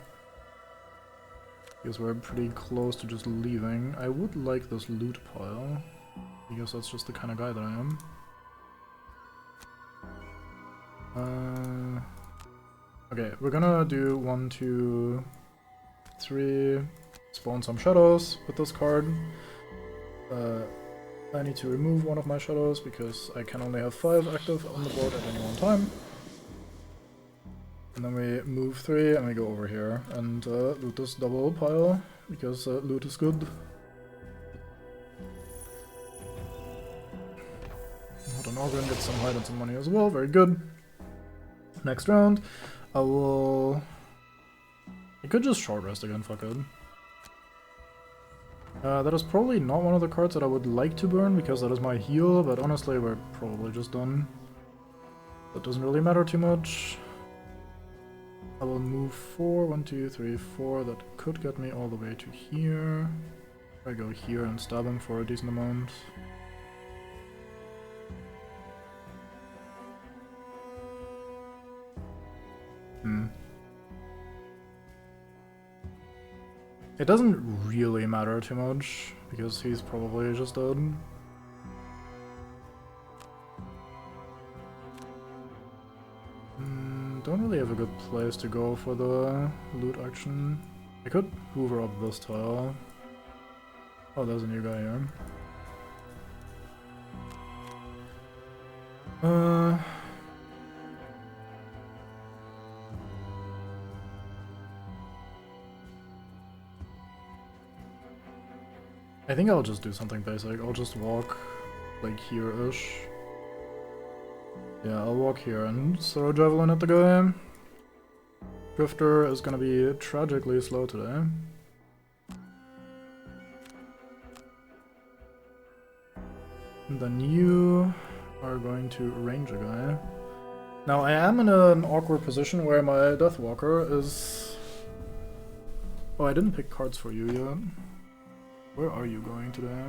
Because we're pretty close to just leaving. I would like this loot pile. Because that's just the kind of guy that I am. Okay, we're gonna do 1, 2, 3, spawn some shadows with this card. I need to remove one of my shadows because I can only have 5 active on the board at any one time. And then we move 3 and we go over here and loot this double pile because loot is good. Hold on, Ogren gets some hide and some money as well, very good. Next round, I could just short rest again, fuck it. That is probably not one of the cards that I would like to burn because that is my heal, but honestly we're probably just done. That doesn't really matter too much. I will move 4, 1, 2, 3, 4, that could get me all the way to here. I go here and stab him for a decent amount. It doesn't really matter too much, because he's probably just dead. Don't really have a good place to go for the loot action. I could hoover up this tile. Oh, there's a new guy here. I think I'll just do something basic. I'll just walk, like, here-ish. Yeah, I'll walk here and throw a javelin at the guy. Drifter is gonna be tragically slow today. And then you are going to range a guy. Now, I am in an awkward position where my Deathwalker is... Oh, I didn't pick cards for you yet. Where are you going today?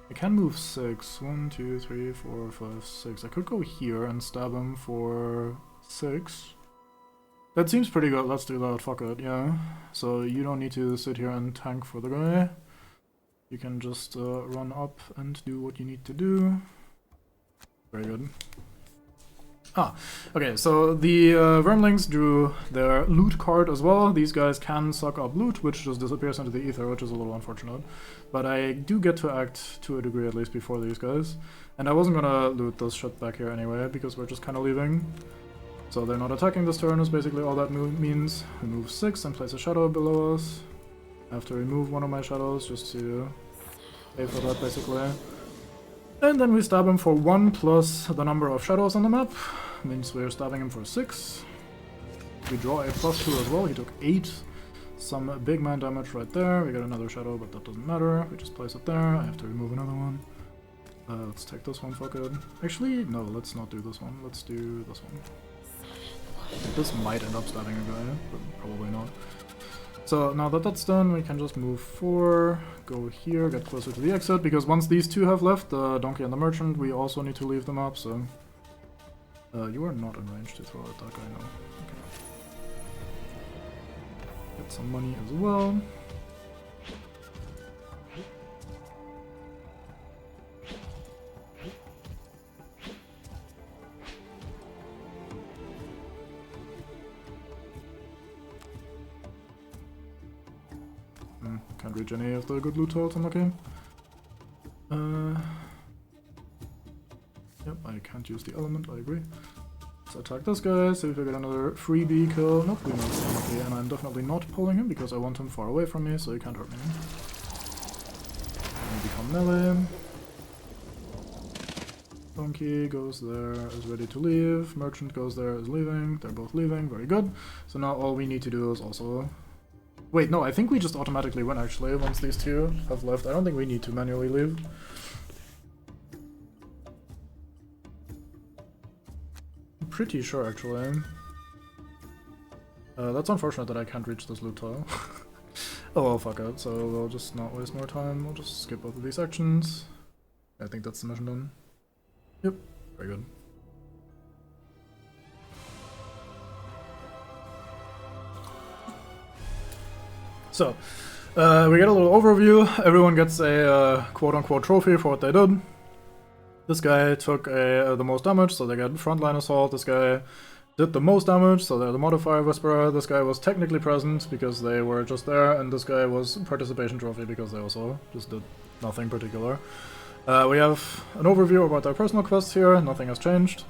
I can move 6. 1, 2, 3, 4, 5, 6. I could go here and stab him for 6. That seems pretty good. Let's do that. Fuck it, yeah. So you don't need to sit here and tank for the guy. You can just run up and do what you need to do. Very good. Ah, okay, so the Wormlings drew their loot card as well. These guys can suck up loot, which just disappears into the ether, which is a little unfortunate. But I do get to act, to a degree at least, before these guys. And I wasn't gonna loot this shit back here anyway, because we're just kind of leaving. So they're not attacking this turn, is basically all that means. We move 6 and place a shadow below us. I have to remove one of my shadows just to pay for that, basically. And then we stab him for 1 plus the number of shadows on the map. Means we're stabbing him for 6. We draw a +2 as well. He took 8. Some big man damage right there. We got another shadow, but that doesn't matter. We just place it there. I have to remove another one. Let's take this one, fuck it. Actually, no, let's not do this one. Let's do this one. This might end up stabbing a guy, but probably not. So now that that's done, we can just move 4, go here, get closer to the exit, because once these two have left, the donkey and the merchant, we also need to leave them up, so... you are not in range to throw at that guy, no. Okay. Get some money as well. Can't reach any of the good loot tiles, unlucky. Yep, I can't use the element, I agree. Let's attack this guy, see if we get another freebie kill. Nope, we missed, unlucky, and I'm definitely not pulling him because I want him far away from me, so he can't hurt me. And become melee. Donkey goes there, is ready to leave. Merchant goes there, is leaving. They're both leaving, very good. So now all we need to do is also... Wait, no, I think we just automatically win, actually, once these two have left. I don't think we need to manually leave. I'm pretty sure, actually. That's unfortunate that I can't reach this loot tile. Oh well, fuck it, so we'll just not waste more time. We'll just skip both of these actions. I think that's the mission done. Yep, very good. So, we get a little overview. Everyone gets a quote-unquote trophy for what they did. This guy took the most damage, so they get frontline assault. This guy did the most damage, so they're the modifier whisperer. This guy was technically present because they were just there, and this guy was participation trophy because they also just did nothing particular. We have an overview about their personal quests here. Nothing has changed.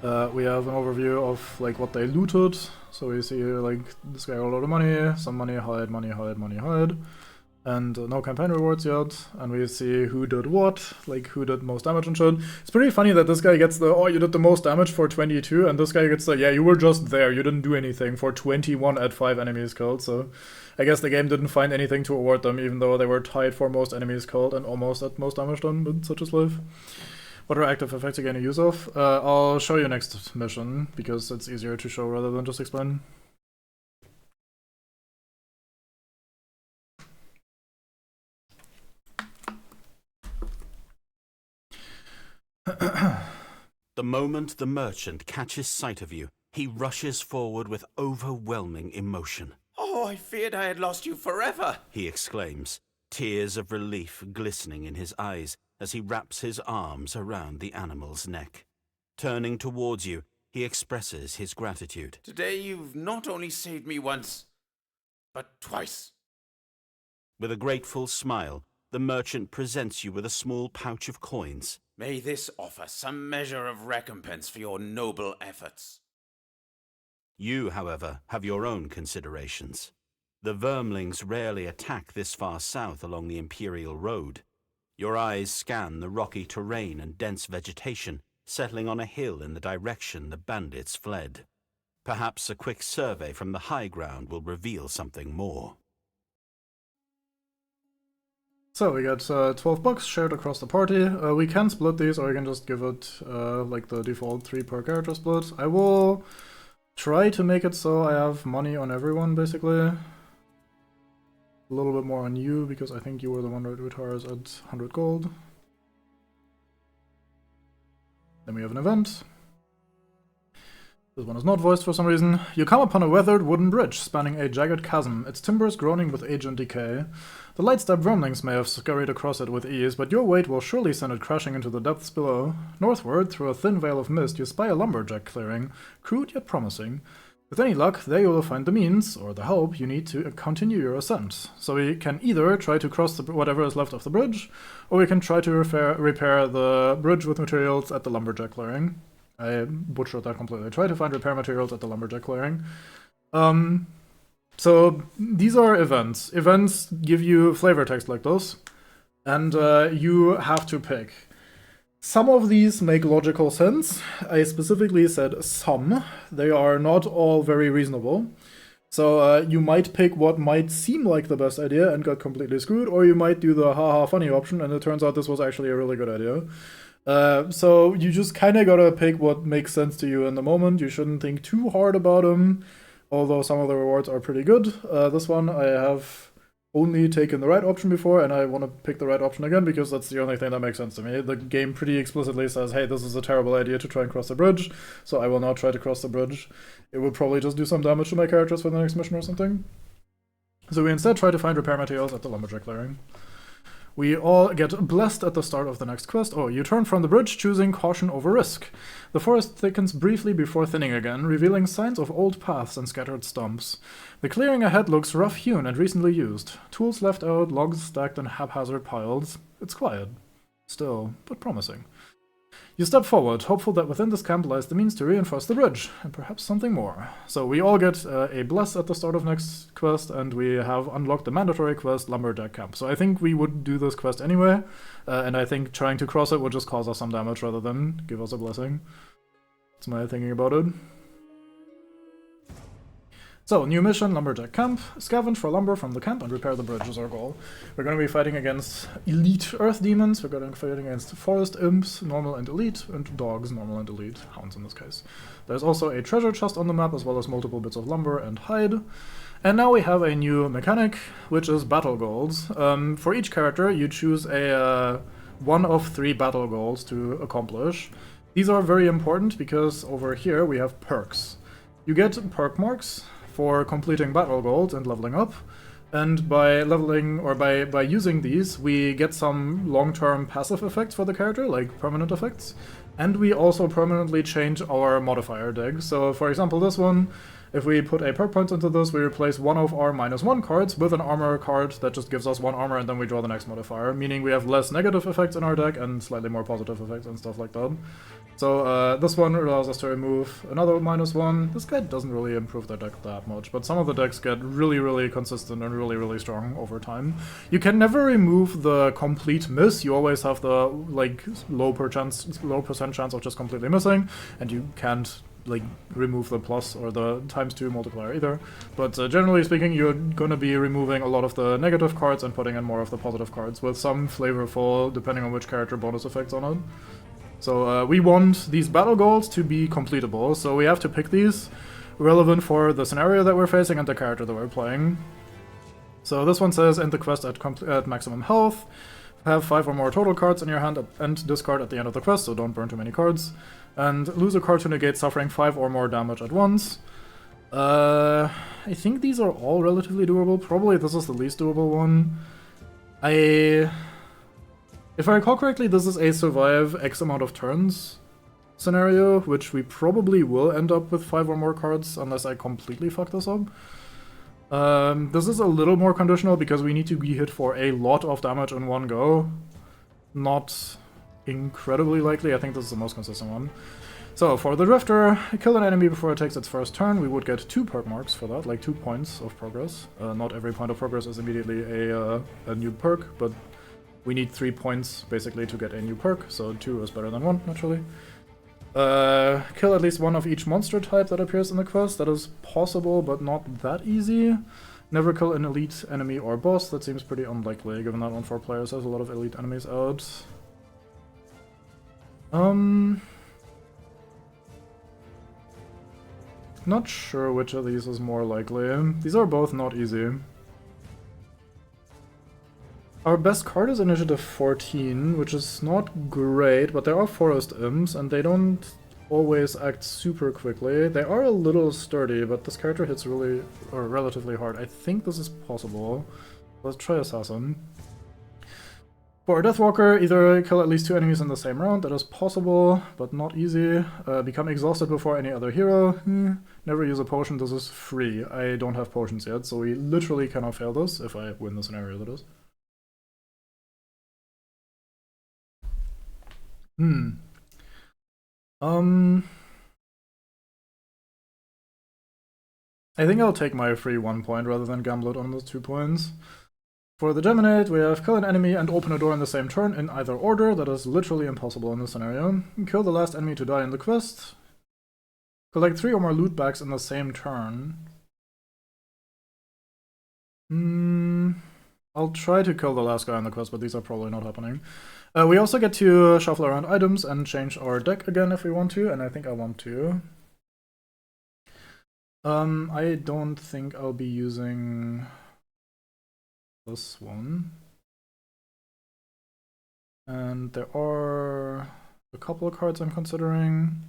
We have an overview of like what they looted. So we see like this guy got a lot of money, some money, hide, money, hide, money, hide. And no campaign rewards yet. And we see who did what, like who did most damage and shit. It's pretty funny that this guy gets the, oh, you did the most damage for 22, and this guy gets the, yeah, you were just there, you didn't do anything for 21 at 5 enemies killed. So I guess the game didn't find anything to award them, even though they were tied for most enemies killed and almost at most damage done, but such is life. What are active effects you getting use of? I'll show you next mission, because it's easier to show rather than just explain. The moment the merchant catches sight of you, he rushes forward with overwhelming emotion. Oh, I feared I had lost you forever, He exclaims, tears of relief glistening in his eyes as he wraps his arms around the animal's neck. Turning towards you, he expresses his gratitude. Today you've not only saved me once, but twice. With a grateful smile, the merchant presents you with a small pouch of coins. May this offer some measure of recompense for your noble efforts. You, however, have your own considerations. The vermlings rarely attack this far south along the Imperial Road. Your eyes scan the rocky terrain and dense vegetation, settling on a hill in the direction the bandits fled. Perhaps a quick survey from the high ground will reveal something more. So we got 12 bucks shared across the party. We can split these, or we can just give it like the default 3 per character split. I will try to make it so I have money on everyone, basically. A little bit more on you, because I think you were the one that retires at 100 gold. Then we have an event. This one is not voiced for some reason. You come upon a weathered wooden bridge spanning a jagged chasm, its timbers groaning with age and decay. The light-stepped vermlings may have scurried across it with ease, but your weight will surely send it crashing into the depths below. Northward, through a thin veil of mist, you spy a lumberjack clearing, crude yet promising. With any luck, there you will find the means, or the help, you need to continue your ascent. So we can either try to cross whatever is left of the bridge, or we can try to repair the bridge with materials at the lumberjack clearing. I butchered that completely. Try to find repair materials at the lumberjack clearing. So these are events. Events give you flavor text like this, and you have to pick. Some of these make logical sense. I specifically said some. They are not all very reasonable. So you might pick what might seem like the best idea and got completely screwed, or you might do the haha funny option and it turns out this was actually a really good idea. So you just kind of gotta pick what makes sense to you in the moment. You shouldn't think too hard about them. although some of the rewards are pretty good. This one I have only taken the right option before, and I want to pick the right option again because that's the only thing that makes sense to me. The game pretty explicitly says, hey, this is a terrible idea to try and cross the bridge, so I will not try to cross the bridge. It will probably just do some damage to my characters for the next mission or something. So we instead try to find repair materials at the lumberjack clearing. We all get blessed at the start of the next quest. Oh, you turn from the bridge, choosing caution over risk. The forest thickens briefly before thinning again, revealing signs of old paths and scattered stumps. The clearing ahead looks rough-hewn and recently used. Tools left out, logs stacked in haphazard piles. It's quiet. Still, but promising. You step forward, hopeful that within this camp lies the means to reinforce the bridge, and perhaps something more. So we all get a bless at the start of next quest, and we have unlocked the mandatory quest, Lumberjack Camp. So I think we would do this quest anyway, and I think trying to cross it would just cause us some damage rather than give us a blessing. That's my thinking about it. So, new mission, Lumberjack Camp. Scavenge for lumber from the camp and repair the bridge is our goal. We're going to be fighting against elite earth demons, we're going to be fighting against forest imps, normal and elite, and dogs, normal and elite, hounds in this case. There's also a treasure chest on the map, as well as multiple bits of lumber and hide. And now we have a new mechanic, which is battle goals. For each character, you choose a one of 3 battle goals to accomplish. These are very important because over here we have perks. You get perk marks for completing battle goals and leveling up, and by leveling or by using these we get some long-term passive effects for the character, like permanent effects, and we also permanently change our modifier deck. So for example this one, if we put a perk point into this, we replace one of our -1 cards with an armor card that just gives us 1 armor, and then we draw the next modifier, meaning we have less negative effects in our deck and slightly more positive effects and stuff like that. So this one allows us to remove another -1. This guy doesn't really improve the deck that much, but some of the decks get really consistent and really strong over time. You can never remove the complete miss. You always have the like low percent chance of just completely missing, and you can't like remove the plus or the ×2 multiplier either. But generally speaking, you're gonna be removing a lot of the negative cards and putting in more of the positive cards, with some flavorful, depending on which character, bonus effects on it. So we want these battle goals to be completable, so we have to pick these relevant for the scenario that we're facing and the character that we're playing. So this one says, end the quest at maximum health, have 5 or more total cards in your hand and discard at the end of the quest, so don't burn too many cards, and lose a card to negate suffering 5 or more damage at once. I think these are all relatively doable. Probably this is the least doable one. If I recall correctly, this is a survive X amount of turns scenario, which we probably will end up with 5 or more cards unless I completely fuck this up. This is a little more conditional because we need to be hit for a lot of damage in one go. Not incredibly likely. I think this is the most consistent one. So for the Drifter, kill an enemy before it takes its first turn. We would get 2 perk marks for that, like 2 points of progress. Not every point of progress is immediately a new perk, but we need 3 points basically to get a new perk, so 2 is better than 1, naturally. Kill at least one of each monster type that appears in the quest. That is possible, but not that easy. Never kill an elite enemy or boss. That seems pretty unlikely, given that on 4 players there's a lot of elite enemies out. Not sure which of these is more likely. These are both not easy. Our best card is Initiative 14, which is not great, but there are forest imps, and they don't always act super quickly. They are a little sturdy, but this character hits really, or relatively hard. I think this is possible. Let's try Assassin. For Deathwalker, either kill at least 2 enemies in the same round. That is possible, but not easy. Become exhausted before any other hero. Never use a potion. This is free. I don't have potions yet, so we literally cannot fail this, if I win the scenario, that is. I think I'll take my free 1 point rather than gamble it on those 2 points. For the Geminate, we have kill an enemy and open a door in the same turn in either order. That is literally impossible in this scenario. Kill the last enemy to die in the quest. Collect 3 or more loot bags in the same turn. I'll try to kill the last guy in the quest, but these are probably not happening. We also get to shuffle around items and change our deck again if we want to, and I think I want to. I don't think I'll be using this one. And there are a couple of cards I'm considering.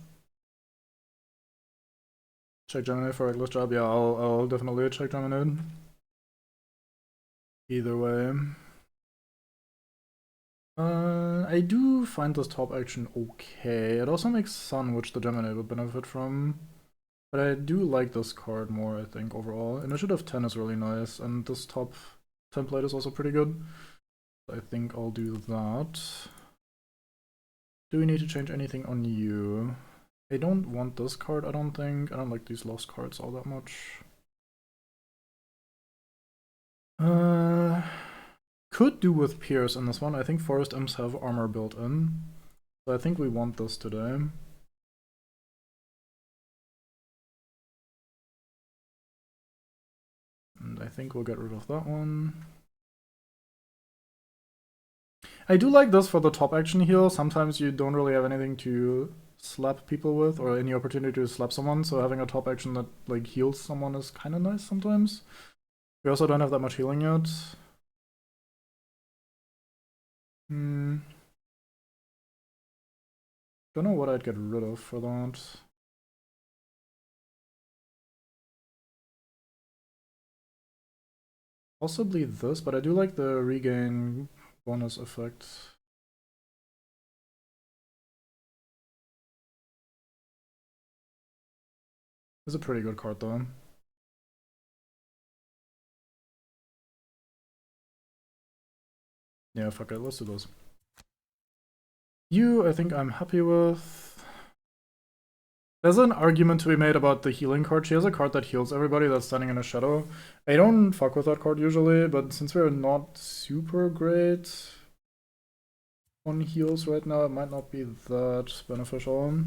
Check Gemini for Reckless Job. Yeah, I'll definitely check Gemini. Either way. I do find this top action okay. It also makes Sun, which the Gemini would benefit from. But I do like this card more, I think, overall. Initiative 10 is really nice, and this top template is also pretty good. I think I'll do that. Do we need to change anything on you? I don't want this card, I don't think. I don't like these lost cards all that much. Could do with Pierce in this one. I think Forest Imps have armor built in. So I think we want this today. And I think we'll get rid of that one. I do like this for the top action heal. Sometimes you don't really have anything to slap people with, or any opportunity to slap someone, so having a top action that like heals someone is kind of nice sometimes. We also don't have that much healing yet. Don't know what I'd get rid of for that. Possibly this, but I do like the regain bonus effect. It's a pretty good card though. Yeah, fuck it, let's do those. You, I think I'm happy with. There's an argument to be made about the healing card. She has a card that heals everybody that's standing in a shadow. I don't fuck with that card usually, but since we're not super great on heals right now, it might not be that beneficial.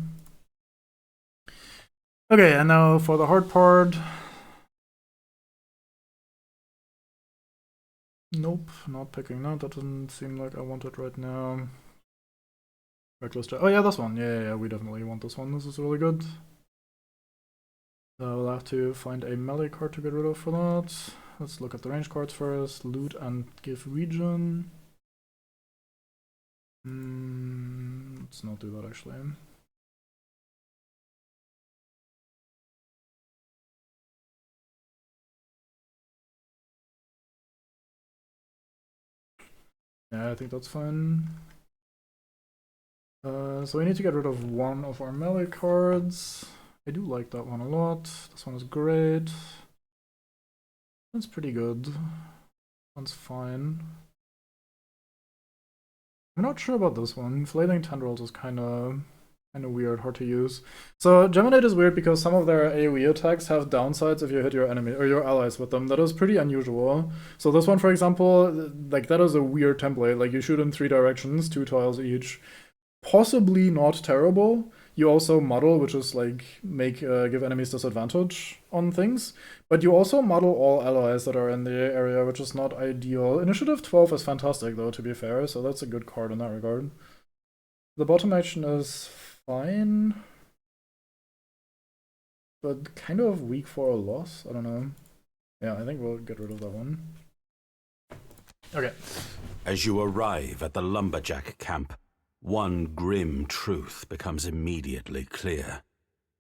Okay, and now for the hard part. Nope, not picking that. That doesn't seem like I want it right now. Reckless Jet. Oh yeah, this one. Yeah, we definitely want this one. This is really good. We'll have to find a melee card to get rid of for that. Let's look at the range cards first. Loot and give region. Let's not do that actually. Yeah, I think that's fine. So we need to get rid of one of our melee cards. I do like that one a lot. This one is great. That's pretty good. One's fine. I'm not sure about this one. Flailing Tendrils is kind of weird, hard to use. So Geminate is weird because some of their AoE attacks have downsides if you hit your enemy or your allies with them. That is pretty unusual. So this one, for example, like that is a weird template. Like you shoot in 3 directions, 2 tiles each. Possibly not terrible. You also muddle, which is like give enemies disadvantage on things. But you also muddle all allies that are in the area, which is not ideal. Initiative 12 is fantastic though, to be fair, so that's a good card in that regard. The bottom action is fine, but kind of weak for a loss. I don't know. Yeah, I think we'll get rid of that one. Okay. As you arrive at the lumberjack camp, one grim truth becomes immediately clear.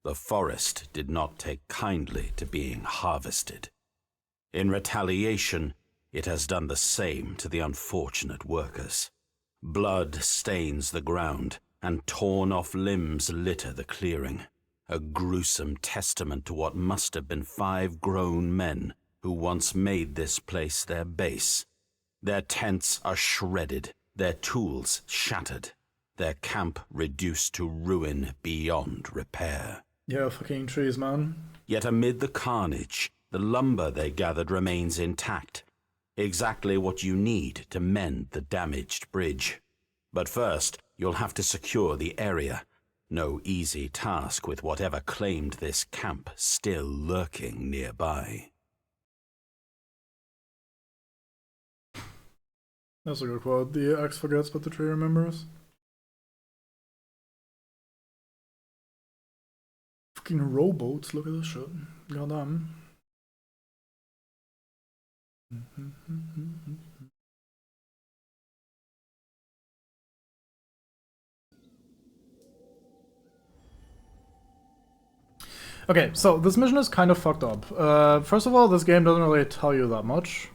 The forest did not take kindly to being harvested. In retaliation, it has done the same to the unfortunate workers. Blood stains the ground, and torn off limbs litter the clearing. A gruesome testament to what must have been 5 grown men who once made this place their base. Their tents are shredded, their tools shattered, their camp reduced to ruin beyond repair. Yeah, fucking trees, man. Yet amid the carnage, the lumber they gathered remains intact. Exactly what you need to mend the damaged bridge. But first, you'll have to secure the area. No easy task with whatever claimed this camp still lurking nearby. That's a good quote. The axe forgets, but the tree remembers. Fucking rowboats, look at this shit. Goddamn. Okay, so this mission is kind of fucked up. First of all, this game doesn't really tell you that much.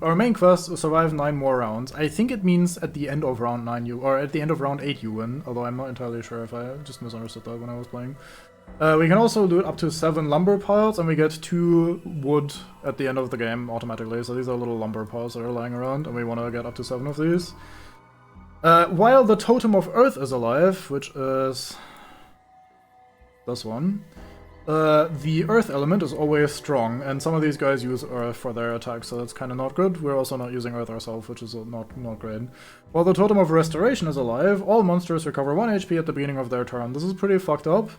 Our main quest is survive 9 more rounds. I think it means at the end of round 9 you, or at the end of round 8 you win, although I'm not entirely sure if I just misunderstood that when I was playing. We can also do it up to 7 lumber piles, and we get 2 wood at the end of the game automatically. So these are little lumber piles that are lying around, and we want to get up to 7 of these. While the Totem of Earth is alive, which is this one, the Earth element is always strong, and some of these guys use Earth for their attacks, so that's kind of not good. We're also not using Earth ourselves, which is not great. While the Totem of Restoration is alive, all monsters recover 1 HP at the beginning of their turn. This is pretty fucked up.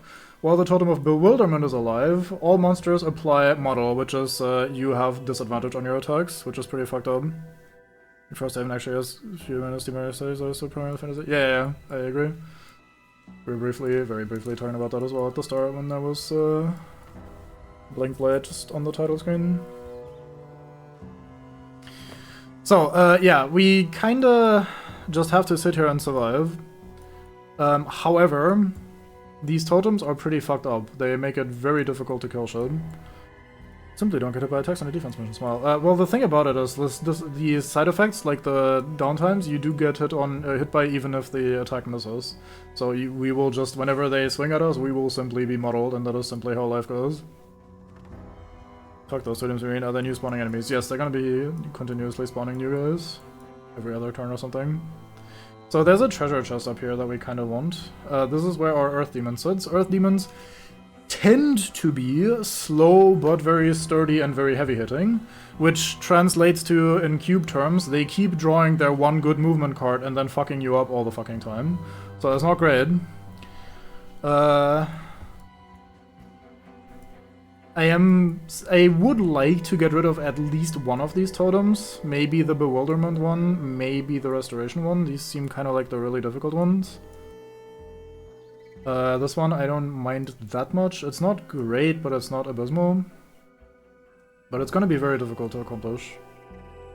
While the Totem of Bewilderment is alive, all monsters apply Muddle, which is you have disadvantage on your attacks, which is pretty fucked up. Frosthaven actually has few minus studies, also permanent fantasy. Yeah, I agree. Very briefly talking about that as well at the start when there was Blink Blade just on the title screen. So, yeah, we kinda just have to sit here and survive. However, these totems are pretty fucked up. They make it very difficult to kill shit. Simply don't get hit by attacks on a defense mission. Well, the thing about it is these side effects, like the downtimes, you do get hit by even if the attack misses. So we will just, whenever they swing at us, we will simply be muddled, and that is simply how life goes. Fuck those totems, Marine. Are there new spawning enemies? Yes, they're gonna be continuously spawning new guys every other turn or something. So there's a treasure chest up here that we kind of want. This is where our Earth Demon sits. Earth Demons tend to be slow but very sturdy and very heavy hitting, which translates to, in cube terms, they keep drawing their one good movement card and then fucking you up all the fucking time. So that's not great. I would like to get rid of at least one of these totems. Maybe the Bewilderment one, maybe the Restoration one. These seem kind of like the really difficult ones. This one I don't mind that much. It's not great, but it's not abysmal. But it's gonna be very difficult to accomplish.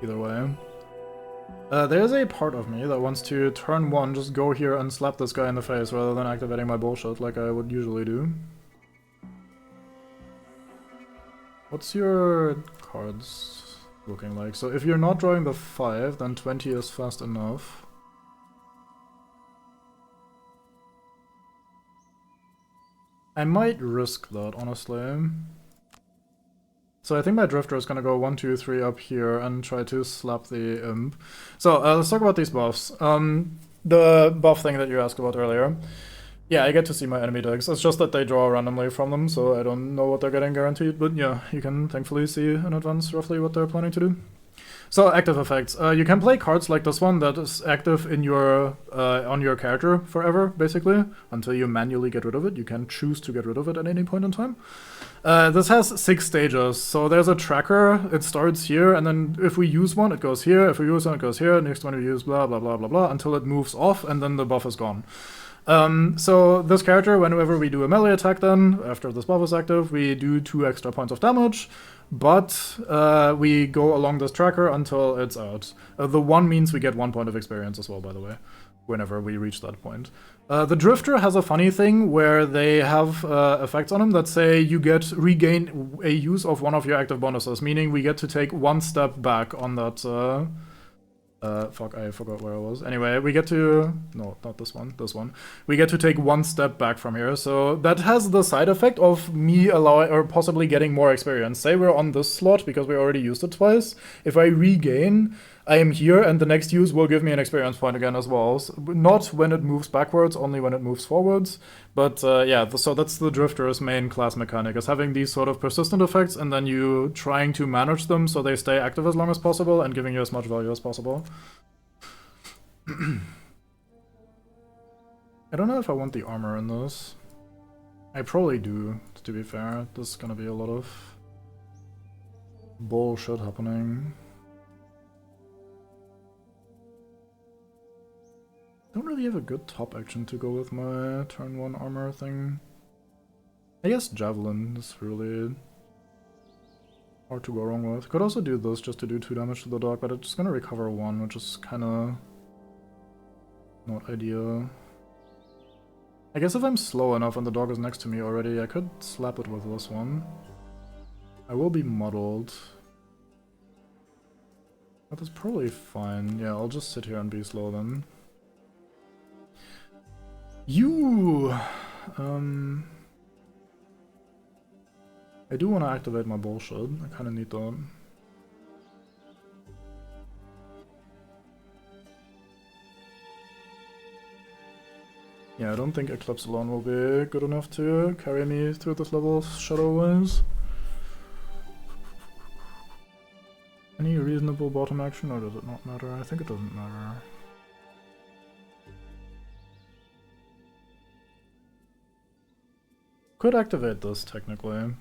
Either way. There's a part of me that wants to turn 1, just go here and slap this guy in the face rather than activating my bullshit like I would usually do. What's your cards looking like? So if you're not drawing the 5, then 20 is fast enough. I might risk that, honestly. So I think my Drifter is gonna go 1, 2, 3 up here and try to slap the Imp. So let's talk about these buffs. The buff thing that you asked about earlier. Yeah, I get to see my enemy decks. It's just that they draw randomly from them, so I don't know what they're getting guaranteed. But yeah, you can thankfully see in advance roughly what they're planning to do. So, active effects. You can play cards like this one that is active in your on your character forever, basically, until you manually get rid of it. You can choose to get rid of it at any point in time. This has 6 stages, so there's a tracker. It starts here, and then if we use one, it goes here. If we use one, it goes here. Next one we use blah, blah, blah, blah, blah, until it moves off, and then the buff is gone. So this character, whenever we do a melee attack then, after this buff is active, we do 2 extra points of damage, but we go along this tracker until it's out. The 1 means we get 1 point of experience as well, by the way, whenever we reach that point. The Drifter has a funny thing where they have effects on them that say you regain a use of one of your active bonuses, meaning we get to take 1 step back on that fuck, I forgot where I was. Anyway, we get to... No, not this one. This one. We get to take 1 step back from here. So that has the side effect of me allowing or possibly getting more experience. Say we're on this slot because we already used it twice. If I regain, I am here and the next use will give me an experience point again as well. So not when it moves backwards, only when it moves forwards. But yeah, so that's the Drifter's main class mechanic, is having these sort of persistent effects and then you trying to manage them so they stay active as long as possible and giving you as much value as possible. I don't know if I want the armor in this. I probably do, to be fair. This is gonna be a lot of bullshit happening. Don't really have a good top action to go with my turn 1 armor thing. I guess Javelin is really hard to go wrong with. Could also do this just to do 2 damage to the dog, but it's just gonna recover 1, which is kinda not ideal. I guess if I'm slow enough and the dog is next to me already, I could slap it with this one. I will be muddled. But that's probably fine. Yeah, I'll just sit here and be slow then. You! I do want to activate my bullshit. I kind of need that. Yeah, I don't think Eclipse alone will be good enough to carry me through this level shadow-wise. Any reasonable bottom action, or does it not matter? I think it doesn't matter. Could activate this, technically.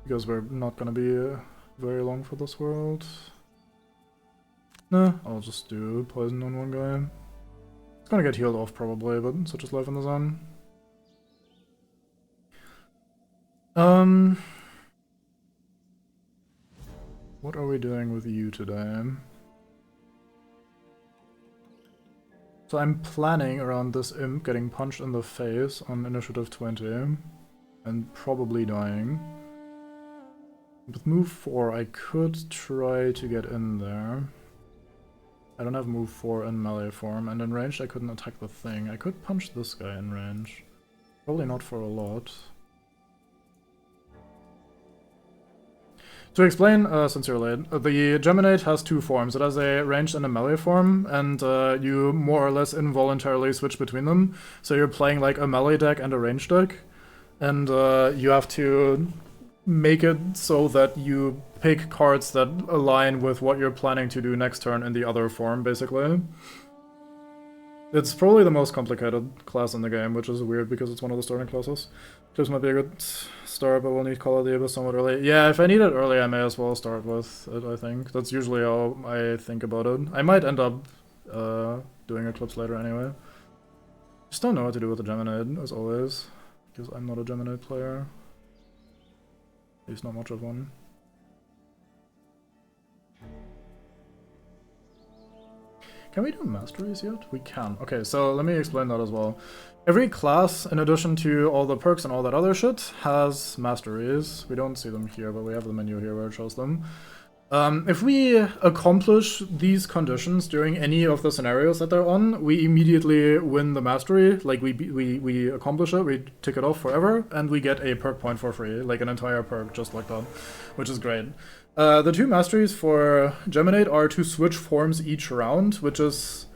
Because we're not gonna be very long for this world. Nah, I'll just do poison on one guy. It's gonna get healed off probably, but such is life in the zone. What are we doing with you today? So I'm planning around this imp getting punched in the face on initiative 20 and probably dying. With move 4 I could try to get in there. I don't have move 4 in melee form, and in ranged I couldn't attack the thing. I could punch this guy in range. Probably not for a lot. To explain, since you're late, the Geminate has 2 forms. It has a ranged and a melee form, and you more or less involuntarily switch between them. So you're playing like a melee deck and a ranged deck, and you have to make it so that you pick cards that align with what you're planning to do next turn in the other form, basically. It's probably the most complicated class in the game, which is weird because it's one of the starting classes. This might be a good start, but we'll need Call of the Abyss somewhat early. Yeah, if I need it early, I may as well start with it, I think. That's usually how I think about it. I might end up doing Eclipse later anyway. Just don't know what to do with the Geminate, as always, because I'm not a Geminate player. At least not much of one. Can we do masteries yet? We can. Okay, so let me explain that as well. Every class, in addition to all the perks and all that other shit, has masteries. We don't see them here, but we have the menu here where it shows them. If we accomplish these conditions during any of the scenarios that they're on, we immediately win the mastery. Like, we accomplish it, we tick it off forever, and we get a perk point for free. Like, an entire perk, just like that, which is great. The 2 masteries for Geminate are to switch forms each round, which is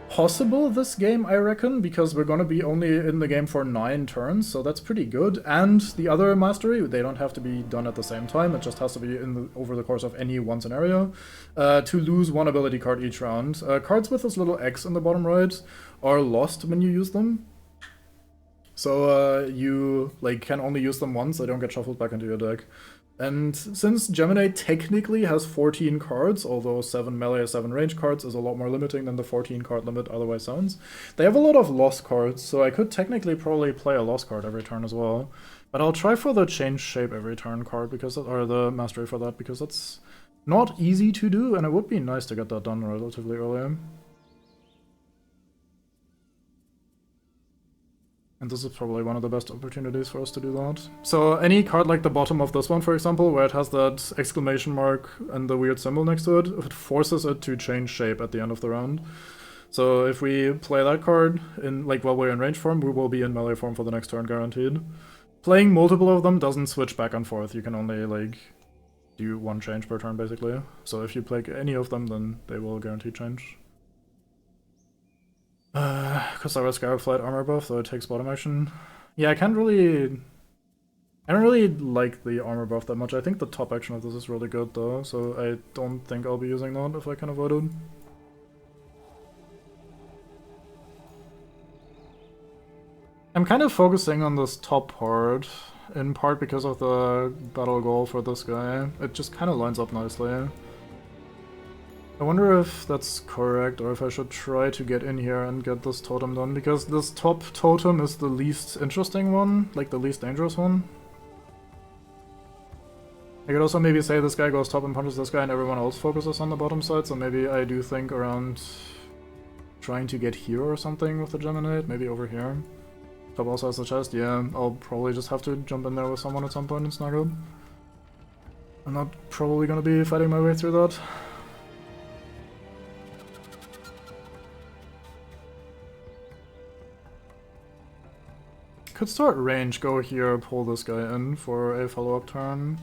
possible this game, I reckon, because we're gonna be only in the game for 9 turns, so that's pretty good. And the other mastery, they don't have to be done at the same time, it just has to be over the course of any one scenario, to lose 1 ability card each round. Cards with this little X in the bottom right are lost when you use them. So you can only use them once, they don't get shuffled back into your deck. And since Geminate technically has 14 cards, although 7 melee, 7 range cards is a lot more limiting than the 14 card limit otherwise sounds, they have a lot of lost cards, so I could technically probably play a lost card every turn as well. But I'll try for the change shape every turn card, because or the mastery for that, because that's not easy to do, and it would be nice to get that done relatively early. And this is probably one of the best opportunities for us to do that. So any card like the bottom of this one, for example, where it has that exclamation mark and the weird symbol next to it, it forces it to change shape at the end of the round. So if we play that card in while we're in range form, we will be in melee form for the next turn, guaranteed. Playing multiple of them doesn't switch back and forth. You can only do 1 change per turn, basically. So if you play any of them, then they will guarantee change. Because I was Scarab Flight armor buff, so it takes bottom action. Yeah, I don't really like the armor buff that much. I think the top action of this is really good though, so I don't think I'll be using that if I can avoid it. I'm kind of focusing on this top part, in part because of the battle goal for this guy. It just kind of lines up nicely. I wonder if that's correct, or if I should try to get in here and get this totem done, because this top totem is the least interesting one, like the least dangerous one. I could also maybe say this guy goes top and punches this guy and everyone else focuses on the bottom side, so maybe I do think around trying to get here or something with the Geminate, maybe over here. Top also has the chest, yeah, I'll probably just have to jump in there with someone at some point and snuggle. I'm not probably gonna be fighting my way through that. Could start range, go here, pull this guy in for a follow-up turn.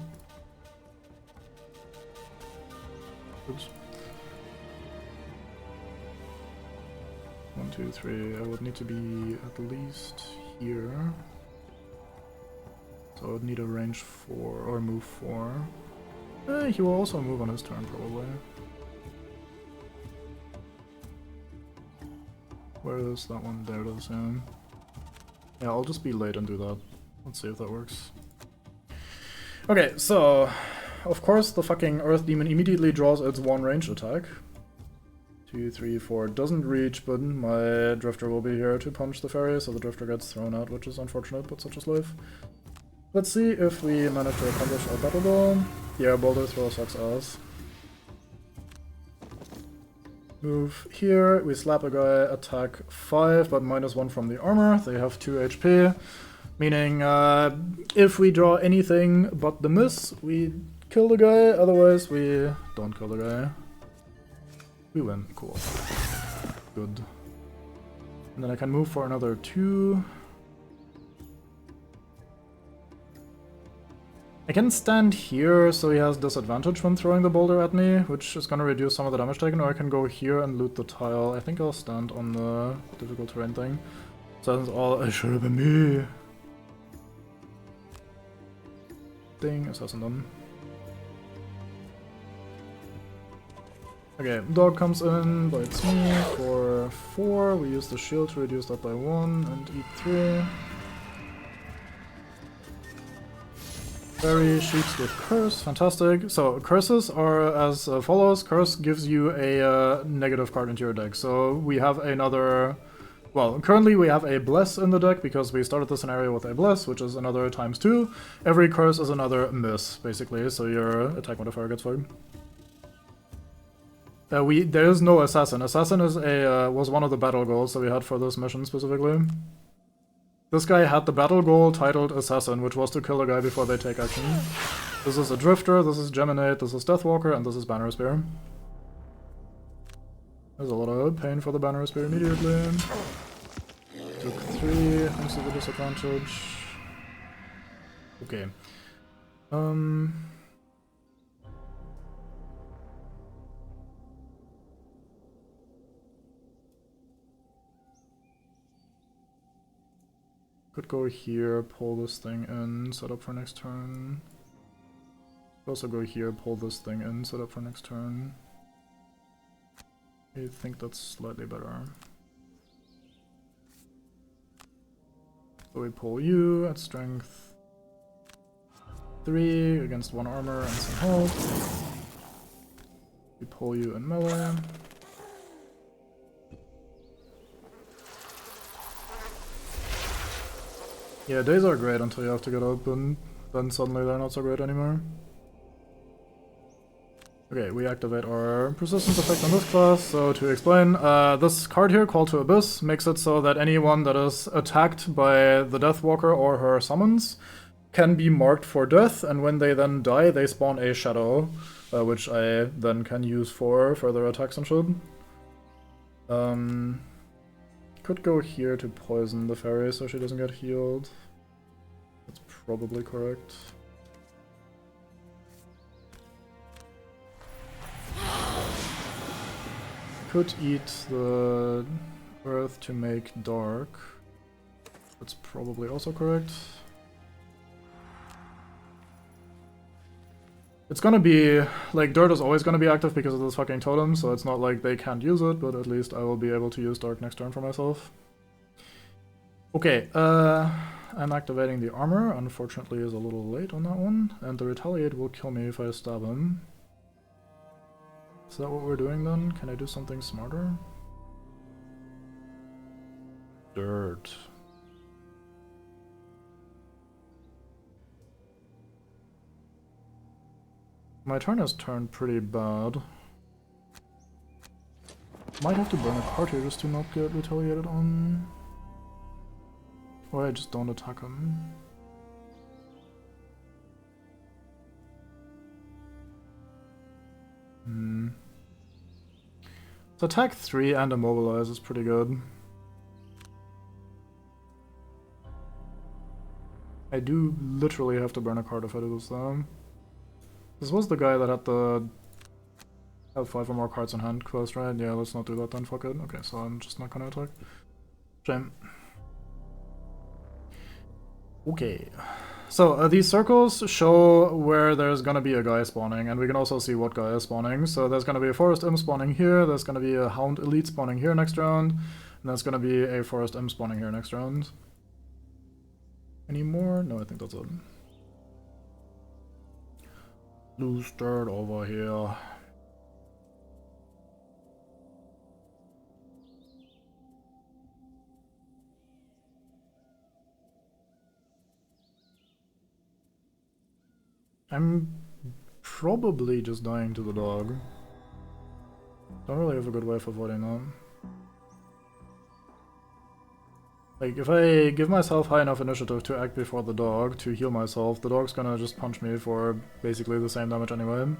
Oops. 1, 2, 3. I would need to be at least here. So I would need a range 4 or move 4. He will also move on his turn, probably. Where is that one? There it is, yeah. Yeah, I'll just be late and do that. Let's see if that works. Okay, so of course the fucking Earth Demon immediately draws its one range attack. 2, 3, 4 doesn't reach, but my Drifter will be here to punch the fairy, so the Drifter gets thrown out, which is unfortunate, but such is life. Let's see if we manage to accomplish our battle goal. Yeah, Boulder Throw sucks ass. Move here, we slap a guy, attack 5, but -1 from the armor. They have 2 HP, meaning if we draw anything but the miss, we kill the guy, otherwise we don't kill the guy. We win, cool. Good. And then I can move for another 2. I can stand here, so he has disadvantage when throwing the boulder at me, which is gonna reduce some of the damage taken, or I can go here and loot the tile. I think I'll stand on the difficult terrain thing. So that's all. It should have been me. Ding, assassin done. Okay, dog comes in, bites me for 4. We use the shield to reduce that by 1 and eat 3. Fairy shoots with Curse, fantastic. So curses are as follows. Curse gives you a negative card into your deck. So we have another, well, currently we have a Bless in the deck because we started the scenario with a Bless, which is another ×2. Every curse is another miss, basically, so your attack modifier gets fucked. There is no Assassin. Assassin is was one of the battle goals that we had for this mission specifically. This guy had the battle goal titled Assassin, which was to kill a guy before they take action. This is a Drifter, this is Geminate, this is Deathwalker, and this is Banner Spear. There's a lot of pain for the Banner Spear immediately. Took 3, thanks to the disadvantage. Okay. Could go here, pull this thing in, set up for next turn. Could also go here, pull this thing in, set up for next turn. I think that's slightly better. So we pull you at strength 3 against 1 armor and some health. We pull you in melee. Yeah, days are great until you have to get up, and then suddenly they're not so great anymore. Okay, we activate our persistence effect on this class. So to explain, this card here, Call to Abyss, makes it so that anyone that is attacked by the Deathwalker or her summons can be marked for death, and when they then die, they spawn a shadow, which I then can use for further attacks and shit. Could go here to poison the fairy so she doesn't get healed. That's probably correct. Could eat the earth to make dark. That's probably also correct. It's gonna be, like, dirt is always gonna be active because of this fucking totem, so it's not like they can't use it, but at least I will be able to use dark next turn for myself. Okay, I'm activating the armor, unfortunately is a little late on that one, and the retaliate will kill me if I stab him. Is that what we're doing then? Can I do something smarter? Dirt. My turn has turned pretty bad. Might have to burn a card here just to not get retaliated on. Or I just don't attack him. So attack 3 and immobilize is pretty good. I do literally have to burn a card if I do this though. This was the guy that had the have 5 or more cards in hand quest, right? Yeah, let's not do that then, fuck it. Okay, so I'm just not gonna attack. Shame. Okay. So these circles show where there's gonna be a guy spawning, and we can also see what guy is spawning. So there's gonna be a Forest Imp spawning here, there's gonna be a Hound Elite spawning here next round, and there's gonna be a Forest Imp spawning here next round. Any more? No, I think that's it. Loose dirt over here. I'm probably just dying to the dog. Don't really have a good way of avoiding that. Like, if I give myself high enough initiative to act before the dog to heal myself, the dog's gonna just punch me for basically the same damage anyway.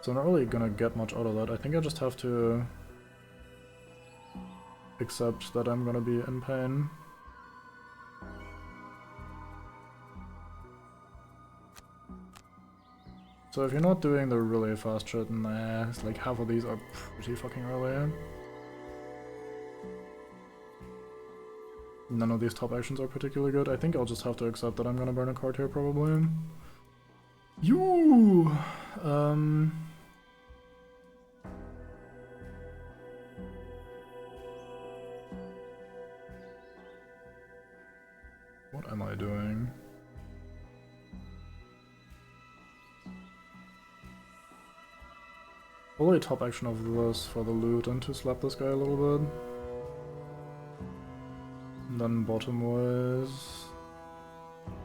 So I'm not really gonna get much out of that. I think I just have to accept that I'm gonna be in pain. So if you're not doing the really fast shit, nah, it's like half of these are pretty fucking early. None of these top actions are particularly good. I think I'll just have to accept that I'm gonna burn a card here, probably. You. What am I doing? Probably top action of this for the loot and to slap this guy a little bit. And then bottom wise,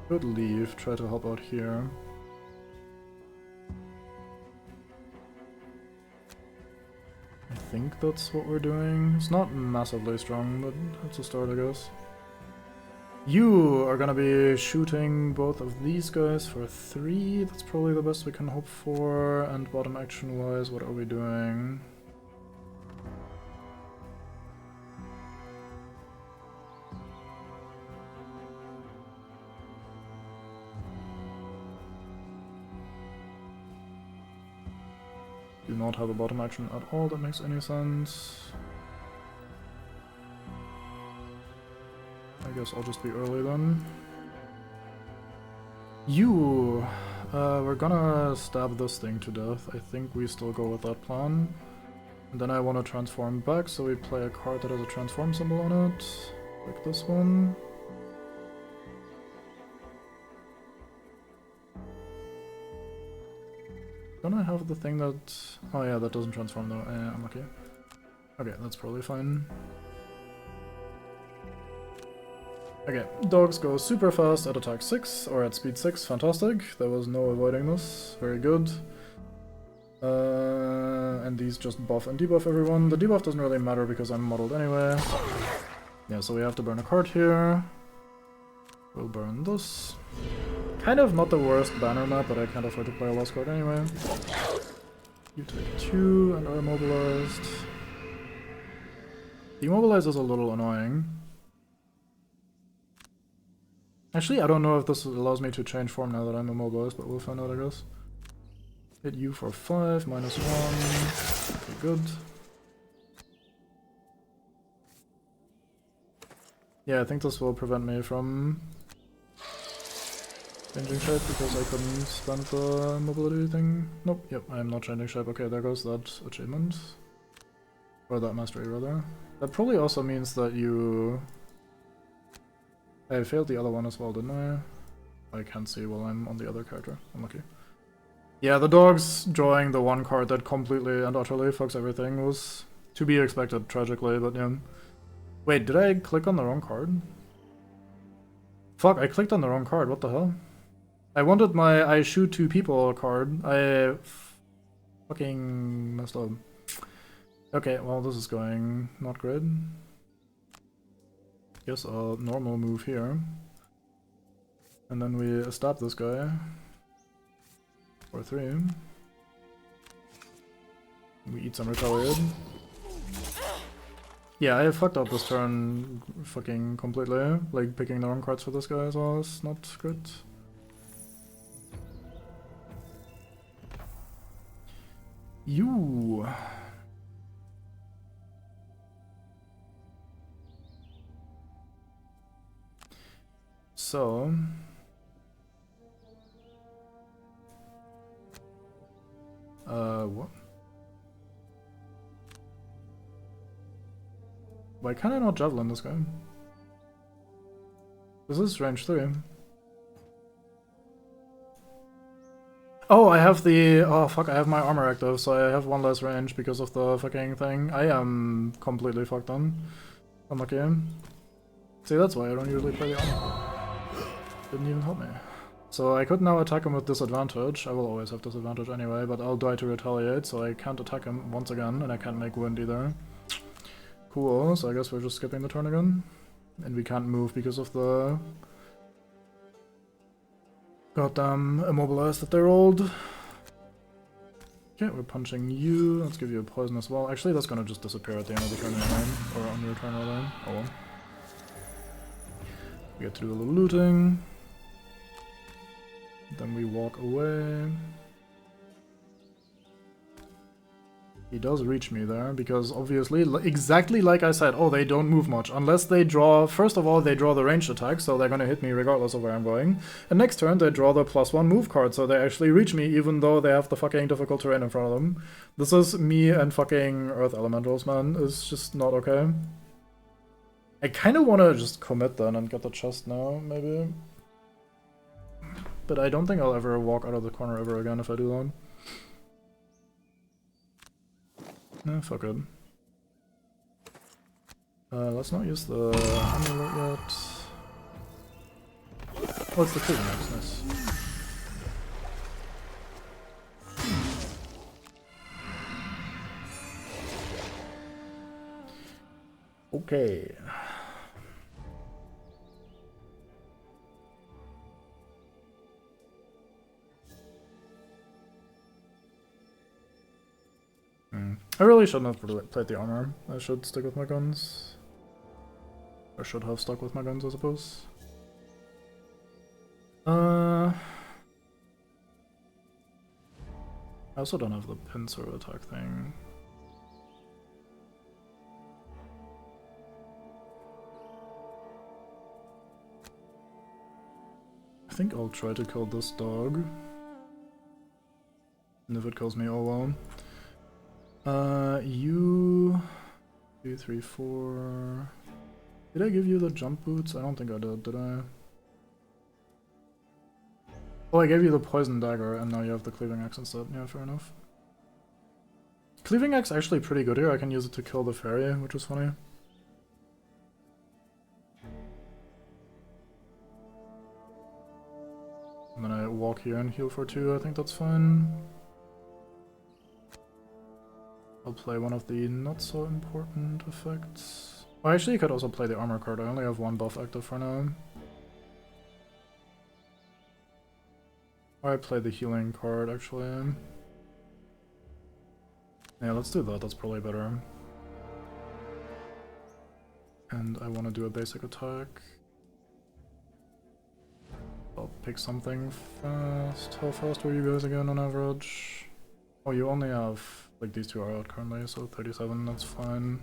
could leave, try to help out here. I think that's what we're doing. It's not massively strong, but it's a start, I guess. You are gonna be shooting both of these guys for 3. That's probably the best we can hope for. And bottom action wise, what are we doing? Do not have a bottom action at all that makes any sense. I guess I'll just be early then. You! We're gonna stab this thing to death. I think we still go with that plan. And then I want to transform back, so we play a card that has a transform symbol on it. Like this one. Don't I have the thing that... Oh yeah, that doesn't transform though. I'm okay. Okay, that's probably fine. Okay, dogs go super fast at attack 6, or at speed 6, fantastic. There was no avoiding this, very good. And these just buff and debuff everyone. The debuff doesn't really matter because I'm modeled anyway. Yeah, so we have to burn a card here. We'll burn this. Kind of not the worst banner map, but I can't afford to play a lost card anyway. You take 2 and are immobilized. Demobilize is a little annoying. Actually, I don't know if this allows me to change form now that I'm immobilized, but we'll find out, I guess. Hit you for 5, -1. Okay, good. Yeah, I think this will prevent me from changing shape because I couldn't spend the mobility thing. Nope, yep, I'm not changing shape. Okay, there goes that achievement. Or that mastery, rather. That probably also means that you... I failed the other one as well, didn't I? I can't see while I'm on the other character. I'm lucky. Yeah, the dogs drawing the one card that completely and utterly fucks everything was to be expected, tragically, but yeah. Wait, did I click on the wrong card? Fuck, I clicked on the wrong card, what the hell? I wanted my I shoot 2 people card. I fucking messed up. Okay, well this is going not great. Guess a normal move here. And then we stab this guy. For 3. We eat some retaliate. Yeah, I fucked up this turn fucking completely. Like, picking the wrong cards for this guy as well is not good. You. So. What? Why can't I not javelin this guy? This is range 3. Oh, I have the... Oh, fuck, I have my armor active, so I have 1 less range because of the fucking thing. I am completely fucked on. Unlucky. See, that's why I don't usually play the armor. Didn't even help me. So I could now attack him with disadvantage. I will always have disadvantage anyway, but I'll die to retaliate, so I can't attack him once again, and I can't make wind either. Cool, so I guess we're just skipping the turn again. And we can't move because of the goddamn immobilized that they rolled. Okay, we're punching you. Let's give you a poison as well. Actually, that's gonna just disappear at the end of the turn anyway. Or on your turn rather. Oh well. We get to do a little looting. Then we walk away. He does reach me there, because obviously, exactly like I said, oh, they don't move much. Unless they draw, first of all, they draw the ranged attack, so they're gonna hit me regardless of where I'm going. And next turn, they draw the +1 move card, so they actually reach me, even though they have the fucking difficult terrain in front of them. This is me and fucking Earth Elementals, man. It's just not okay. I kinda wanna just commit then and get the chest now, maybe. But I don't think I'll ever walk out of the corner ever again if I do that. Nah, fuck it. Let's not use the amulet yet. Oh, it's the cleaving axe, nice. Okay. I really shouldn't have played the armor. I should stick with my guns. Or should have stuck with my guns, I suppose. I also don't have the pincer attack thing. I think I'll try to kill this dog. And if it kills me, oh well. You... 2, 3, 4... Did I give you the jump boots? I don't think I did I? Oh, I gave you the poison dagger, and now you have the cleaving axe instead. Yeah, fair enough. Cleaving axe actually pretty good here. I can use it to kill the fairy, which is funny. And then I walk here and heal for 2, I think that's fine. I'll play one of the not so important effects. Oh, actually you could also play the armor card. I only have 1 buff active for now. Or I play the healing card actually. Yeah, let's do that, that's probably better. And I want to do a basic attack. I'll pick something fast. How fast were you guys again on average? Oh, you only have... like these 2 are out currently, so 37, that's fine.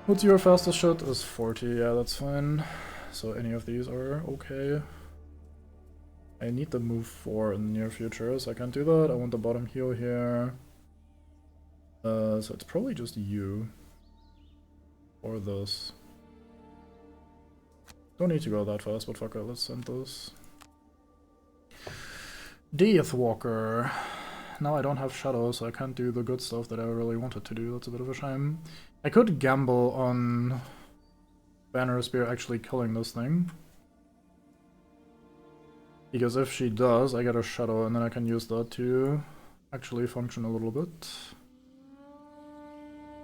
What's your fastest shot? Is 40, yeah, that's fine. So any of these are okay. I need to move 4 in the near future, so I can't do that. I want the bottom heal here. So it's probably just you. Or this. Don't need to go that fast, but fuck it, let's send this. Deathwalker. Now I don't have Shadow, so I can't do the good stuff that I really wanted to do. That's a bit of a shame. I could gamble on Banner Spear actually killing this thing. Because if she does, I get a Shadow, and then I can use that to actually function a little bit.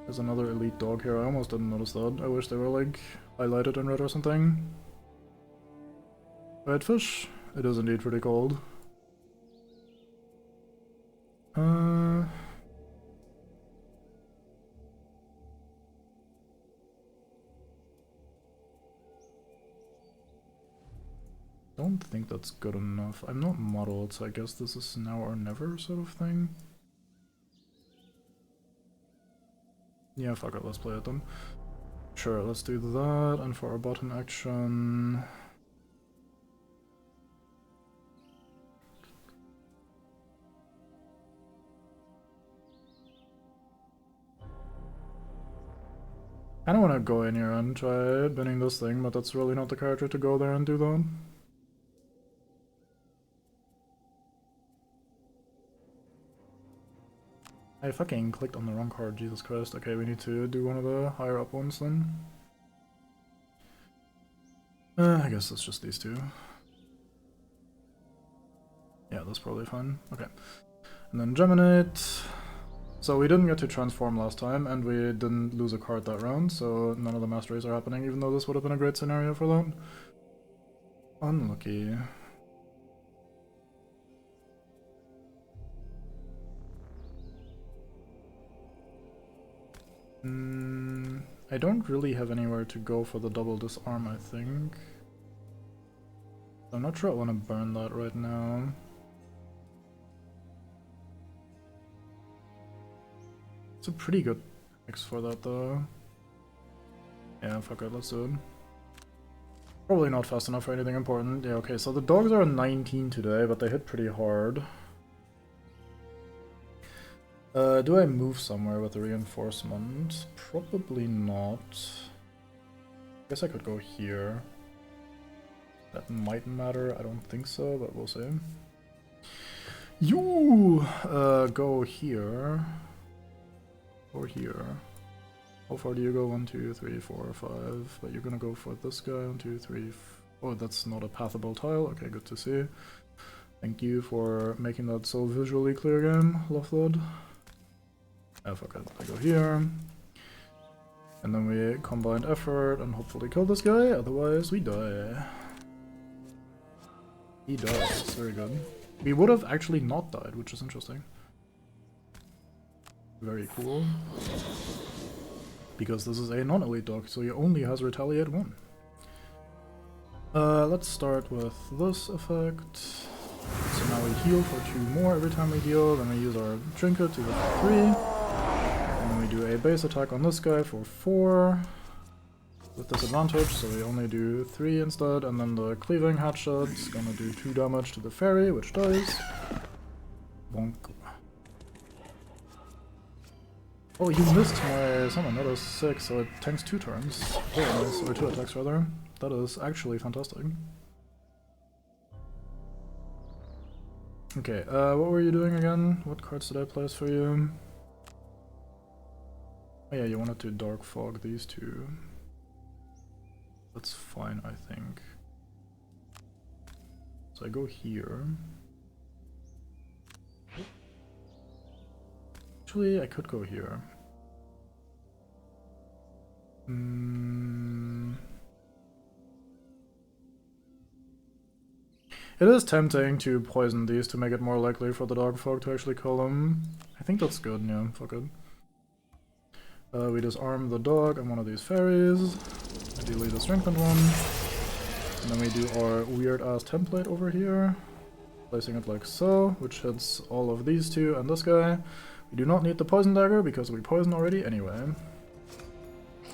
There's another elite dog here. I almost didn't notice that. I wish they were like highlighted in red or something. Redfish? It is indeed pretty cold. Don't think that's good enough. I'm not modeled, so I guess this is now or never sort of thing. Yeah, fuck it, let's play it then. Sure, let's do that, and for our button action... I don't want to go in here and try binning this thing, but that's really not the character to go there and do that. I fucking clicked on the wrong card, Jesus Christ. Okay, we need to do one of the higher up ones then. I guess it's just these two. Yeah, that's probably fine. Okay. And then Geminate. So we didn't get to transform last time, and we didn't lose a card that round, so none of the masteries are happening, even though this would have been a great scenario for that. Unlucky. I don't really have anywhere to go for the double disarm, I think. I'm not sure I want to burn that right now. It's a pretty good mix for that though. Yeah, fuck it, let's do it. Probably not fast enough for anything important. Yeah, okay, so the dogs are 19 today, but they hit pretty hard. Do I move somewhere with the reinforcement? Probably not. Guess I could go here. That might matter, I don't think so, but we'll see. You go here. Or here. How far do you go? 1, 2, 3, 4, 5. But you're gonna go for this guy. 1, 2, 3. Oh, that's not a pathable tile. Okay, good to see. Thank you for making that so visually clear, game. Love that. Oh, fuck it. I go here. And then we combined effort and hopefully kill this guy. Otherwise, we die. He dies. Very good. We would have actually not died, which is interesting. Very cool. Because this is a non-elite dog, so he only has Retaliate 1. Let's start with this effect. So now we heal for 2 more every time we heal, then we use our trinket to hit for 3. And then we do a base attack on this guy for 4. With disadvantage, so we only do 3 instead, and then the cleaving hatchet's gonna do 2 damage to the fairy, which dies. Bonk. Oh, you missed my summon, that is sick, so it tanks 2 turns. Very nice, or 2 attacks rather. That is actually fantastic. Okay, what were you doing again? What cards did I place for you? Oh yeah, you wanted to Dark Fog these 2. That's fine, I think. So I go here. Actually, I could go here. It is tempting to poison these to make it more likely for the dog fog to actually kill them. I think that's good, yeah, fuck it. We disarm the dog and one of these fairies. Ideally the strengthened one. And then we do our weird ass template over here. Placing it like so, which hits all of these 2 and this guy. We do not need the poison dagger because we poison already anyway.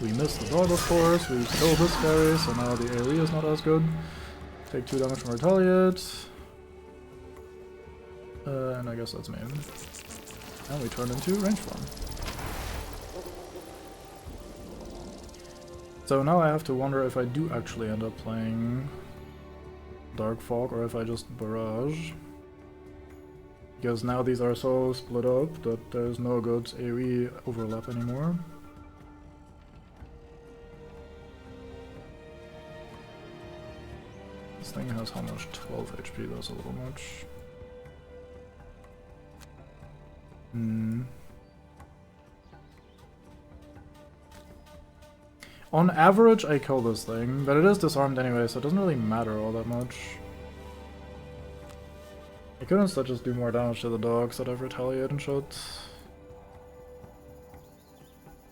We miss the dog, of course. We kill this fairy, so now the AoE is not as good. Take 2 damage from Retaliate. And I guess that's me. And we turn into range form. So now I have to wonder if I do actually end up playing Dark Fog or if I just barrage. Because now these are so split up that there's no good AoE overlap anymore. This thing has how much? 12 HP, that's a little much. On average, I kill this thing, but it is disarmed anyway, so it doesn't really matter all that much. I could instead just do more damage to the dogs that have retaliate and shit.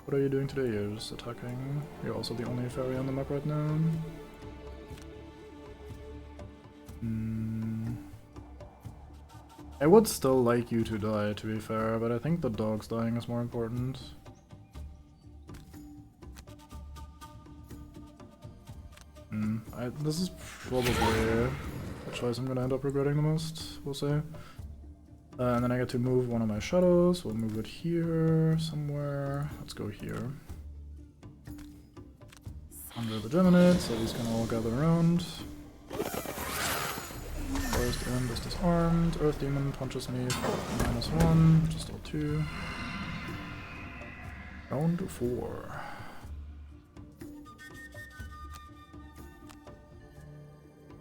What are you doing today? You're just attacking. You're also the only fairy on the map right now. I would still like you to die, to be fair, but I think the dogs dying is more important. This is probably a choice I'm gonna end up regretting the most, we'll see. And then I get to move one of my shadows, we'll move it here, somewhere. Let's go here. Under the Geminate, so these can all gather around. Forest Imp is disarmed, Earth Demon punches me for -1, which is still 2. Round 4.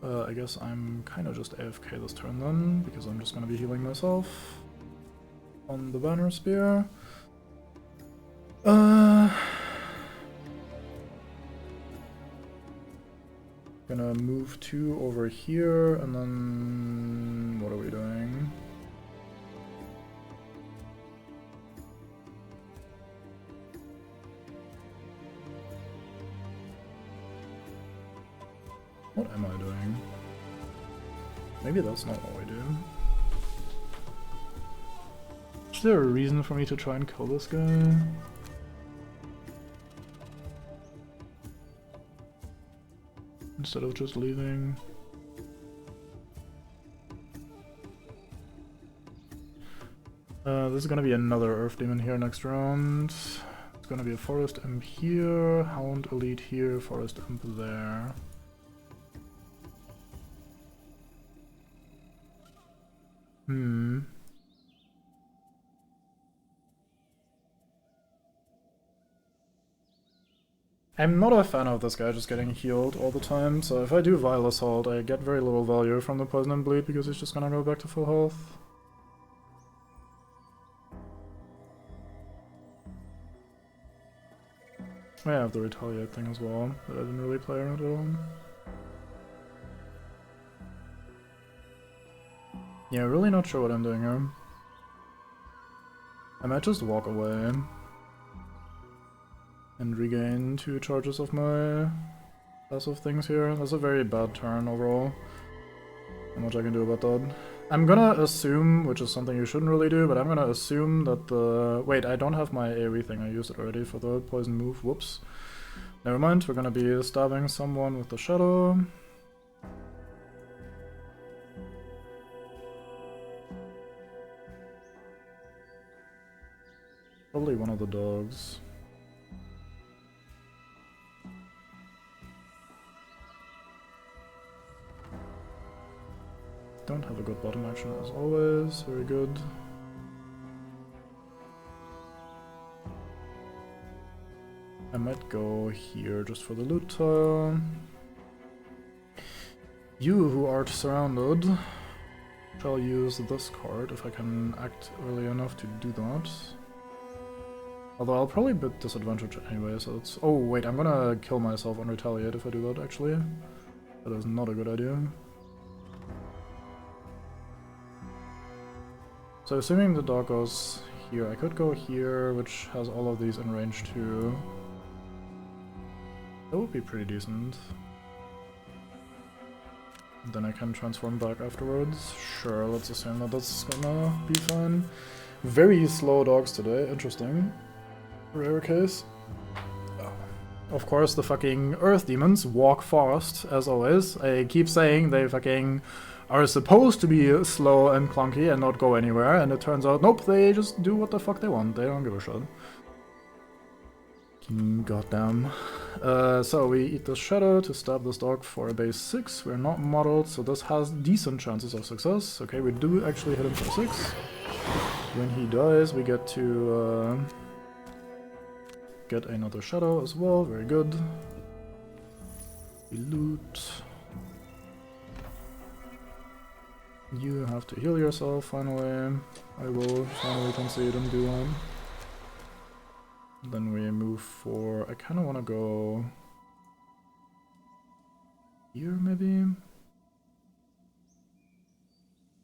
I guess I'm kind of just AFK this turn then, because I'm just going to be healing myself on the Banner Spear. Gonna move 2 over here, and then... what are we doing? What am I doing? Maybe that's not what we do. Is there a reason for me to try and kill this guy? Instead of just leaving. This is gonna be another Earth Demon here next round. It's gonna be a Forest Imp here, Hound Elite here, Forest Imp there. I'm not a fan of this guy just getting healed all the time, so if I do Vile Assault, I get very little value from the Poison and Bleed because he's just gonna go back to full health. I have the Retaliate thing as well, but I didn't really play around at all. Yeah, really not sure what I'm doing here. I might just walk away and regain 2 charges of my passive things here. That's a very bad turn overall. Not much I can do about that. I'm gonna assume, which is something you shouldn't really do, but I'm gonna assume that the... wait, I don't have my AoE thing. I used it already for the poison move. Whoops. Never mind, we're gonna be stabbing someone with the shadow. Probably one of the dogs. Don't have a good bottom action as always, very good. I might go here just for the loot tile. You who art surrounded shall use this card if I can act early enough to do that. Although I'll probably be disadvantaged anyway, so it's... oh wait, I'm gonna kill myself on Retaliate if I do that actually. That is not a good idea. So assuming the dog goes here, I could go here, which has all of these in range too. That would be pretty decent. Then I can transform back afterwards. Sure, let's assume that that's gonna be fine. Very slow dogs today, interesting. Rare case. Of course, the fucking Earth Demons walk fast, as always. I keep saying they fucking are supposed to be slow and clunky and not go anywhere, and it turns out, nope, they just do what the fuck they want. They don't give a shit. Goddamn. So we eat the shadow to stab this dog for a base 6. We're not modeled, so this has decent chances of success. Okay, we do actually hit him for 6. When he dies, we get to get another shadow as well. Very good. We loot. You have to heal yourself, finally. I will finally concede and do one. Then we move for... I kind of want to go... here, maybe?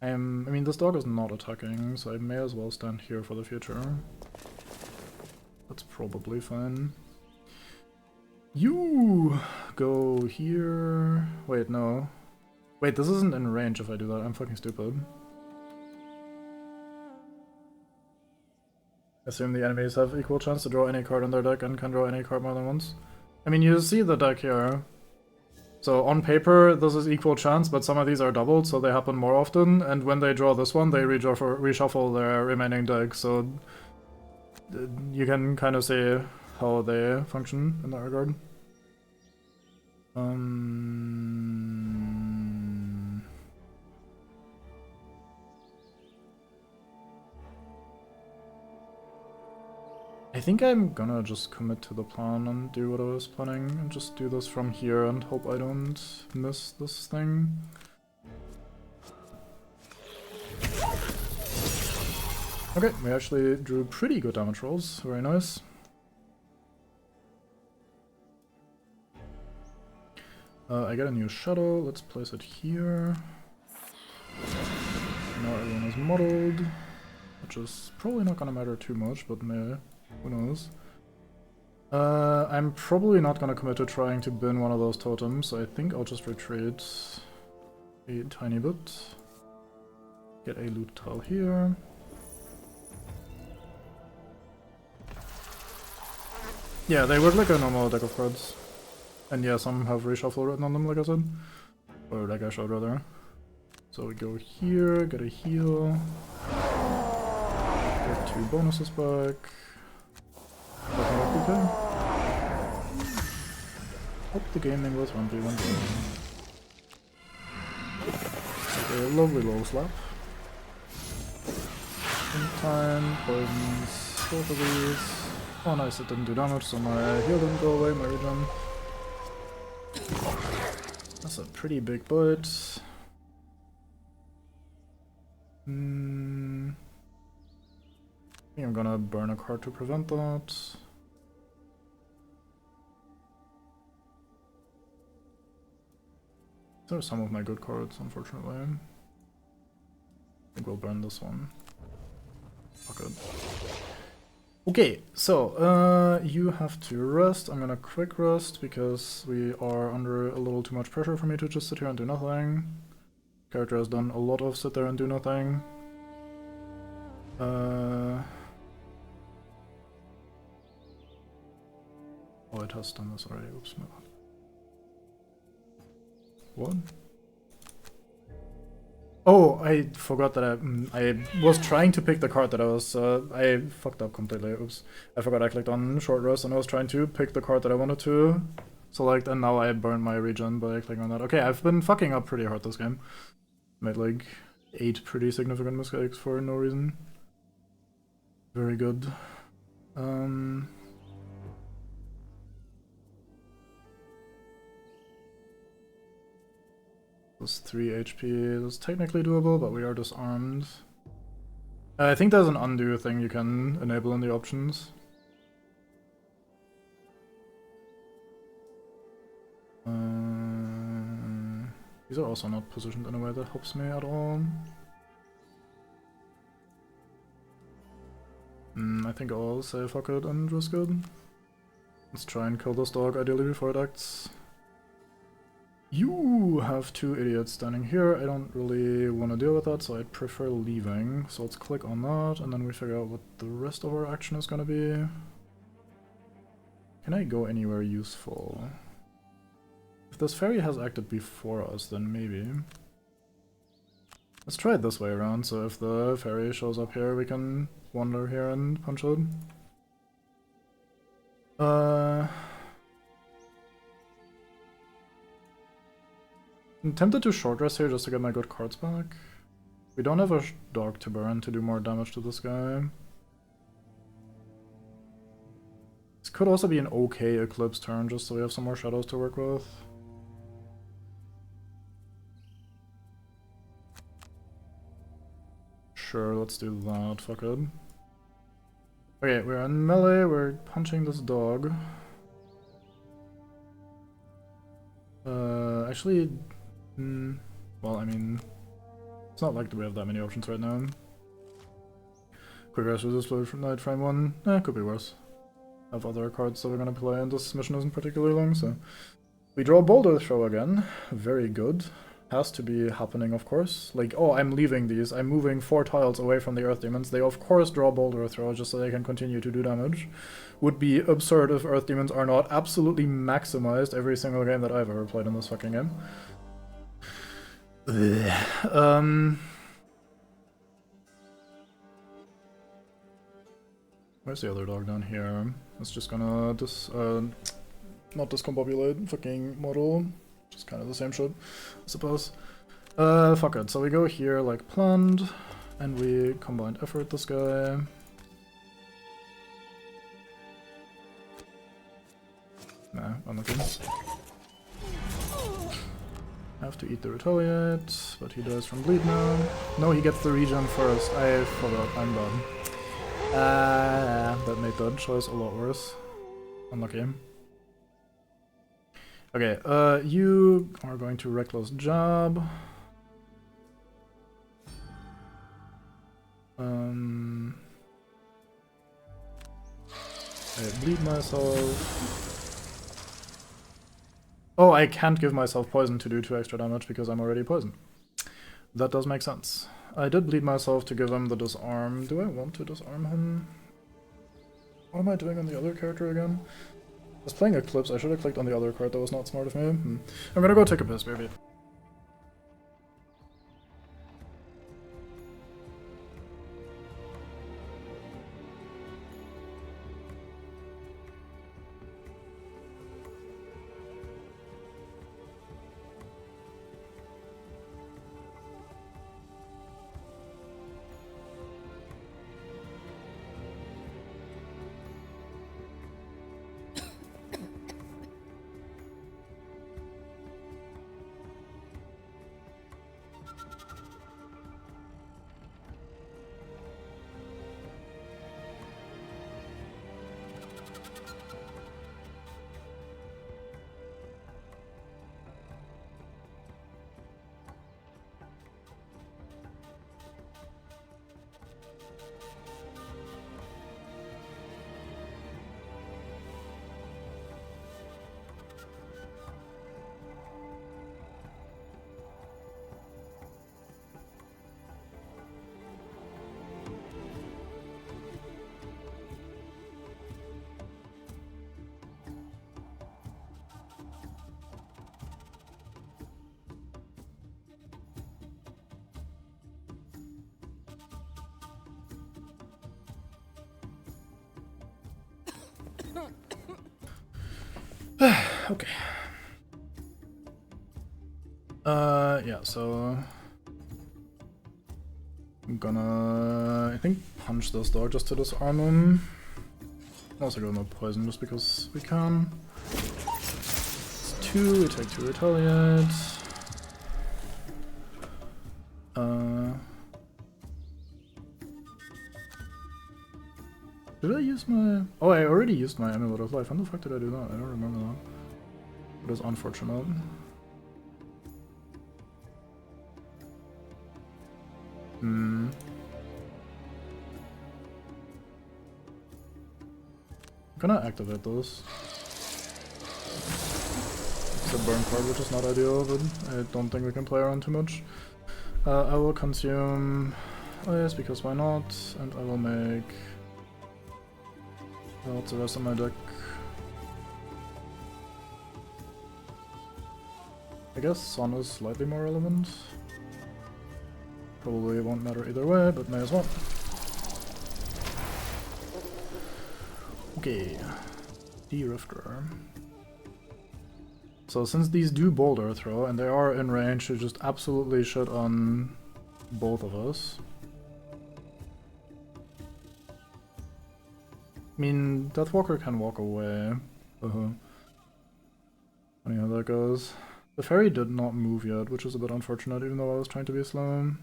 I mean, this dog is not attacking, so I may as well stand here for the future. That's probably fine. You go here... Wait, no. Wait, this isn't in range if I do that. I'm fucking stupid. Assume the enemies have equal chance to draw any card in their deck and can draw any card more than once. I mean, you see the deck here. So on paper, this is equal chance, but some of these are doubled, so they happen more often. And when they draw this one, they reshuffle their remaining deck. So you can kind of see how they function in that regard. I think I'm gonna just commit to the plan and do what I was planning and just do this from here and hope I don't miss this thing. Okay, we actually drew pretty good damage rolls, very nice. I get a new shadow, let's place it here. Now everyone is modeled, which is probably not gonna matter too much, but meh. Who knows? I'm probably not gonna commit to trying to bin one of those totems, so I think I'll just retreat a tiny bit. Get a loot tile here. Yeah, they work like a normal deck of cards. And yeah, some have reshuffle written on them, like I said. Or like I showed rather. So we go here, get a heal. Get 2 bonuses back. Okay. Hope the gaming was 1v1. A lovely low slap. In time, poisons, both of these. Oh nice, it didn't do damage, so my heal didn't go away, my regen. That's a pretty big bite. I think I'm gonna burn a card to prevent that. These are some of my good cards, unfortunately. I think we'll burn this one. Fuck it. Okay, so you have to rest. I'm gonna quick rest because we are under a little too much pressure for me to just sit here and do nothing. Character has done a lot of sit there and do nothing. Oh, it has done this already. Oops, my bad. What? Oh, I forgot that I was trying to pick the card that I was... I fucked up completely. Oops. I forgot I clicked on short rest and I was trying to pick the card that I wanted to select, and now I burned my regen by clicking on that. Okay, I've been fucking up pretty hard this game. Made like 8 pretty significant mistakes for no reason. Very good. Plus 3 HP. That's technically doable, but we are disarmed. I think there's an undo thing you can enable in the options. These are also not positioned in a way that helps me at all. I think I'll say fuck it and risk it. Let's try and kill this dog ideally before it acts. You have 2 idiots standing here. I don't really want to deal with that, so I'd prefer leaving. So let's click on that, and then we figure out what the rest of our action is going to be. Can I go anywhere useful? If this fairy has acted before us, then maybe. Let's try it this way around, so if the fairy shows up here, we can wander here and punch it. I'm tempted to short rest here just to get my good cards back. We don't have a dog to burn to do more damage to this guy. This could also be an okay Eclipse turn, just so we have some more shadows to work with. Sure, let's do that, fuck it. Okay, we're in melee, we're punching this dog. Actually, well, I mean, it's not like we have that many options right now. Quick Rest Resist from Night Frame 1, could be worse. I have other cards that we're gonna play, and this mission isn't particularly long, so... We draw Boulder Throw again, very good. Has to be happening, of course. Like, oh, I'm leaving these, I'm moving 4 tiles away from the Earth Demons. They of course draw Boulder Throw just so they can continue to do damage. Would be absurd if Earth Demons are not absolutely maximized every single game that I've ever played in this fucking game. Where's the other dog down here? It's just gonna not discombobulate, fucking model. Just kind of the same shit, I suppose. Fuck it. So we go here like planned, and we combined effort this guy. Nah, unlucky. Have to eat the retaliate, but he dies from bleed now. No, he gets the regen first. I forgot, I'm bad. That made that choice a lot worse. Unlucky. Okay, you are going to Reckless Jab. I bleed myself. Oh, I can't give myself poison to do 2 extra damage because I'm already poisoned. That does make sense. I did bleed myself to give him the disarm. Do I want to disarm him? What am I doing on the other character again? I was playing Eclipse, I should have clicked on the other card, that was not smart of me. I'm gonna go take a piss, baby. Okay. Yeah, so... I'm gonna, I think, punch this dog just to disarm him. I'm also going with poison just because we can. It's 2, we take 2 retaliate. Did I use my... Oh, I already used my Amulet of Life. How the fuck did I do that? I don't remember that. It is unfortunate. I'm gonna activate those. It's a burn card, which is not ideal, but I don't think we can play around too much. I will consume ice, because why not? And I will make... What's the rest of my deck? I guess Sun is slightly more relevant. Probably won't matter either way, but may as well. Okay. Drifter. So since these do boulder throw, and they are in range to just absolutely shit on both of us. I mean, Deathwalker can walk away. Funny how that goes. The ferry did not move yet, which is a bit unfortunate, even though I was trying to be slow.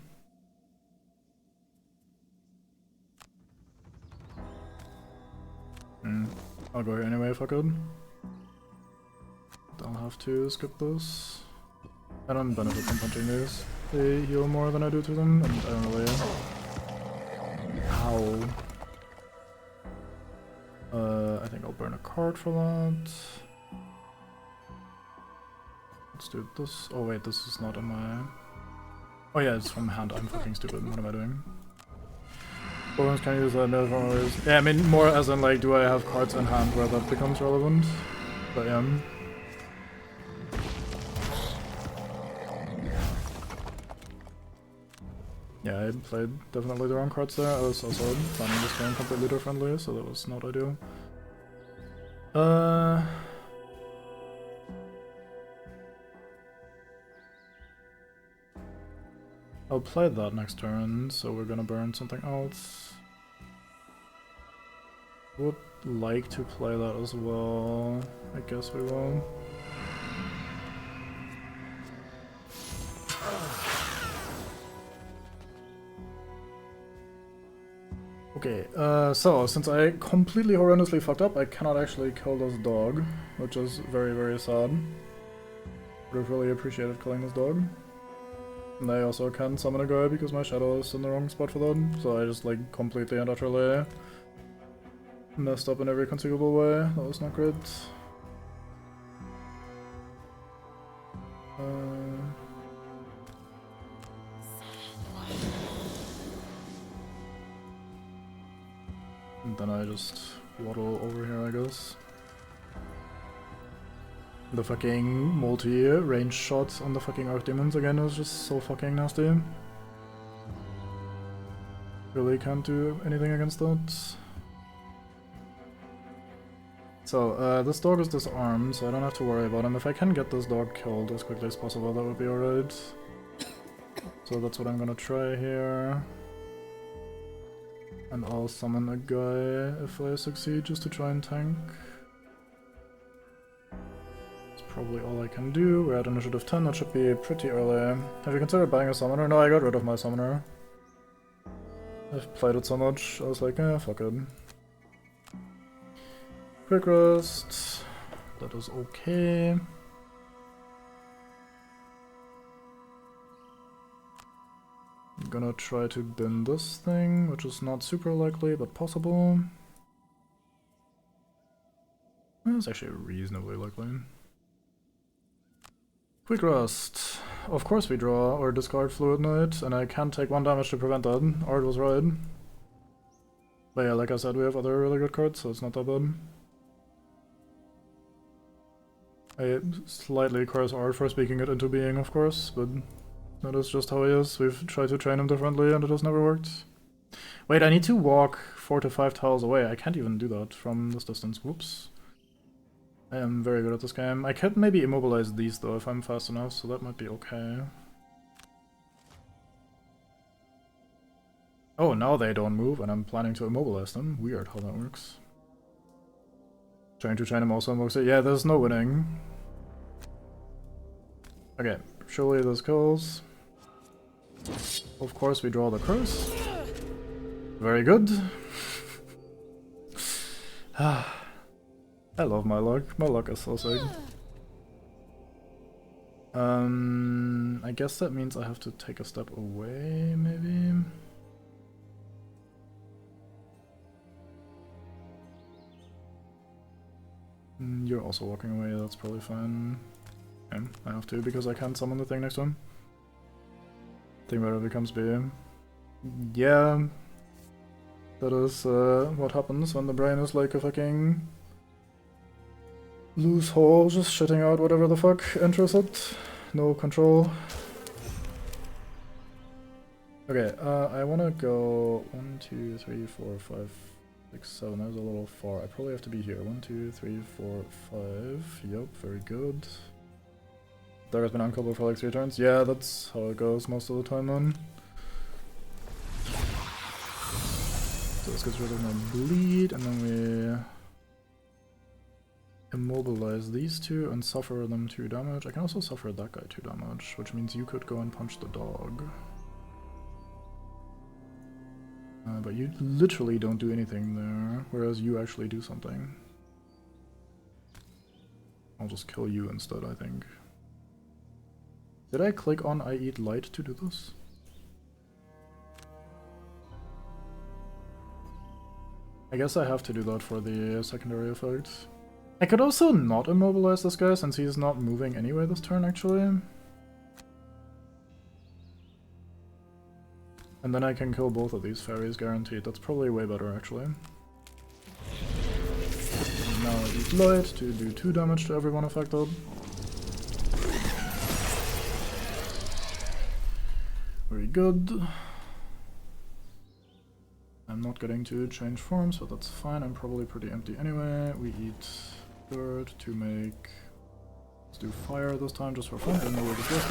I'll go here anyway if I could. I'll have to skip this. I don't benefit from punching these. They heal more than I do to them, and I don't really... Ow. I think I'll burn a card for that. Let's do this. Oh wait, this is not in my... Oh yeah, it's from hand. I'm fucking stupid. What am I doing? Bonus can use that never always. Yeah, I mean more as in like, do I have cards in hand where that becomes relevant? But yeah. Yeah, I played definitely the wrong cards there. I was also planning this game completely differently, so that was not ideal. I'll play that next turn, so we're gonna burn something else. Would like to play that as well. I guess we will. Okay, so since I completely horrendously fucked up, I cannot actually kill this dog, which is very, very sad. Would have really appreciated killing this dog. And I also can't summon a guy because my shadow is in the wrong spot for that, so I just like completely and utterly messed up in every conceivable way. That was not great. And then I just waddle over here, I guess. The fucking multi-range shot on the fucking Archdemons again was just so fucking nasty. Really can't do anything against that. So, this dog is disarmed, so I don't have to worry about him. If I can get this dog killed as quickly as possible, that would be alright. So that's what I'm gonna try here. And I'll summon a guy if I succeed, just to try and tank. That's probably all I can do. We're at initiative 10, that should be pretty early. Have you considered buying a summoner? No, I got rid of my summoner. I've played it so much, I was like, eh, fuck it. Quick rest. That is okay. I'm gonna try to bin this thing, which is not super likely, but possible. It's actually reasonably likely. Quick rest. Of course we draw or discard Fluid Knight, and I can take 1 damage to prevent that. Art was right. But yeah, like I said, we have other really good cards, so it's not that bad. I slightly curse Art for speaking it into being, of course, but that is just how he is. We've tried to train him differently and it has never worked. Wait, I need to walk 4 to 5 tiles away. I can't even do that from this distance. Whoops. I am very good at this game. I could maybe immobilize these though if I'm fast enough, so that might be okay. Oh, now they don't move and I'm planning to immobilize them. Weird how that works. Trying to train him also works. Yeah, there's no winning. Okay, surely this kills. Of course we draw the curse. Very good. I love my luck. My luck is so sick. I guess that means I have to take a step away, maybe? You're also walking away, that's probably fine. Okay, I have to because I can't summon the thing next to him. Think about it becomes B. Yeah. That is what happens when the brain is like a fucking loose hole, just shitting out whatever the fuck enters it. No control. Okay, I wanna go 1, 2, 3, 4, 5, 6, 7, that was a little far. I probably have to be here. 1, 2, 3, 4, 5. Yep, very good. There has been uncoupled for like 3 turns. Yeah, that's how it goes most of the time then. So this gets rid of my bleed, and then we immobilize these 2 and suffer them 2 damage. I can also suffer that guy 2 damage, which means you could go and punch the dog. But you literally don't do anything there, whereas you actually do something. I'll just kill you instead, I think. Did I click on I eat light to do this? I guess I have to do that for the secondary effect. I could also not immobilize this guy since he's not moving anyway this turn, actually. And then I can kill both of these fairies, guaranteed. That's probably way better, actually. And now I eat light to do 2 damage to everyone affected. Very good. I'm not getting to change forms, so that's fine. I'm probably pretty empty anyway. We eat dirt to make... Let's do fire this time just for fun. Don't know where this is.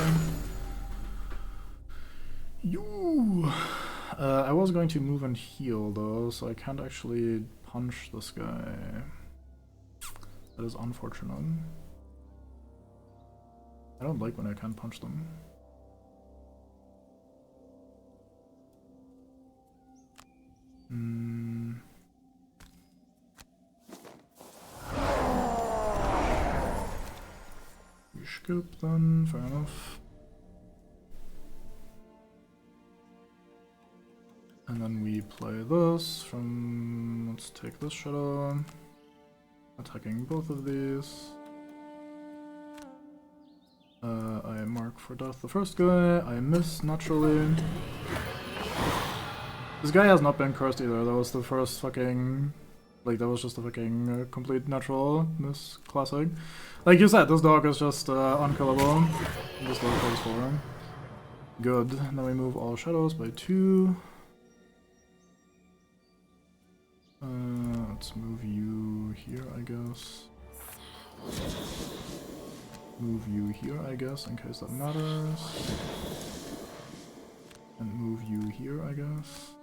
Yo! I was going to move and heal though, so I can't actually punch this guy. That is unfortunate. I don't like when I can't punch them. We skip then, fair enough. And then we play this from, let's take this shadow, attacking both of these. I mark for death the first guy, I miss naturally. This guy has not been cursed either, that was the first fucking, like that was just a fucking complete natural miss, classic. Like you said, this dog is just unkillable. This dog goes for him. Good, then we move all shadows by 2. Let's move you here, I guess. Move you here, I guess, in case that matters. And move you here, I guess.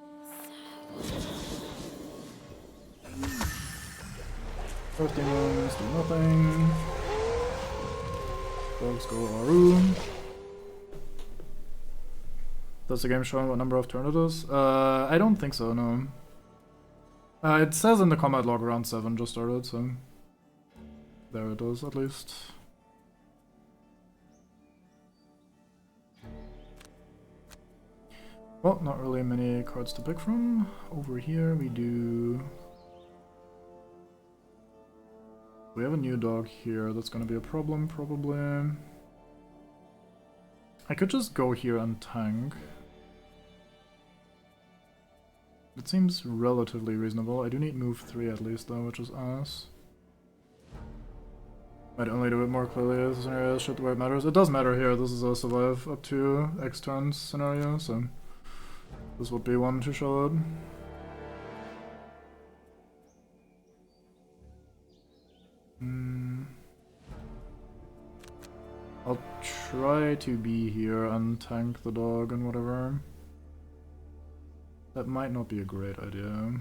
First demons do nothing. Dogs go Aru. Does the game show what number of turn it is? I don't think so, no. It says in the combat log round 7 just started, so there it is at least. Well, not really many cards to pick from. Over here we do... We have a new dog here, that's gonna be a problem probably. I could just go here and tank. It seems relatively reasonable. I do need move 3 at least though, which is ass. Might only do it more clearly as a scenario shit where it matters. It does matter here, this is a survive up to X turns scenario, so this would be one to show it. I'll try to be here and tank the dog and whatever. That might not be a great idea.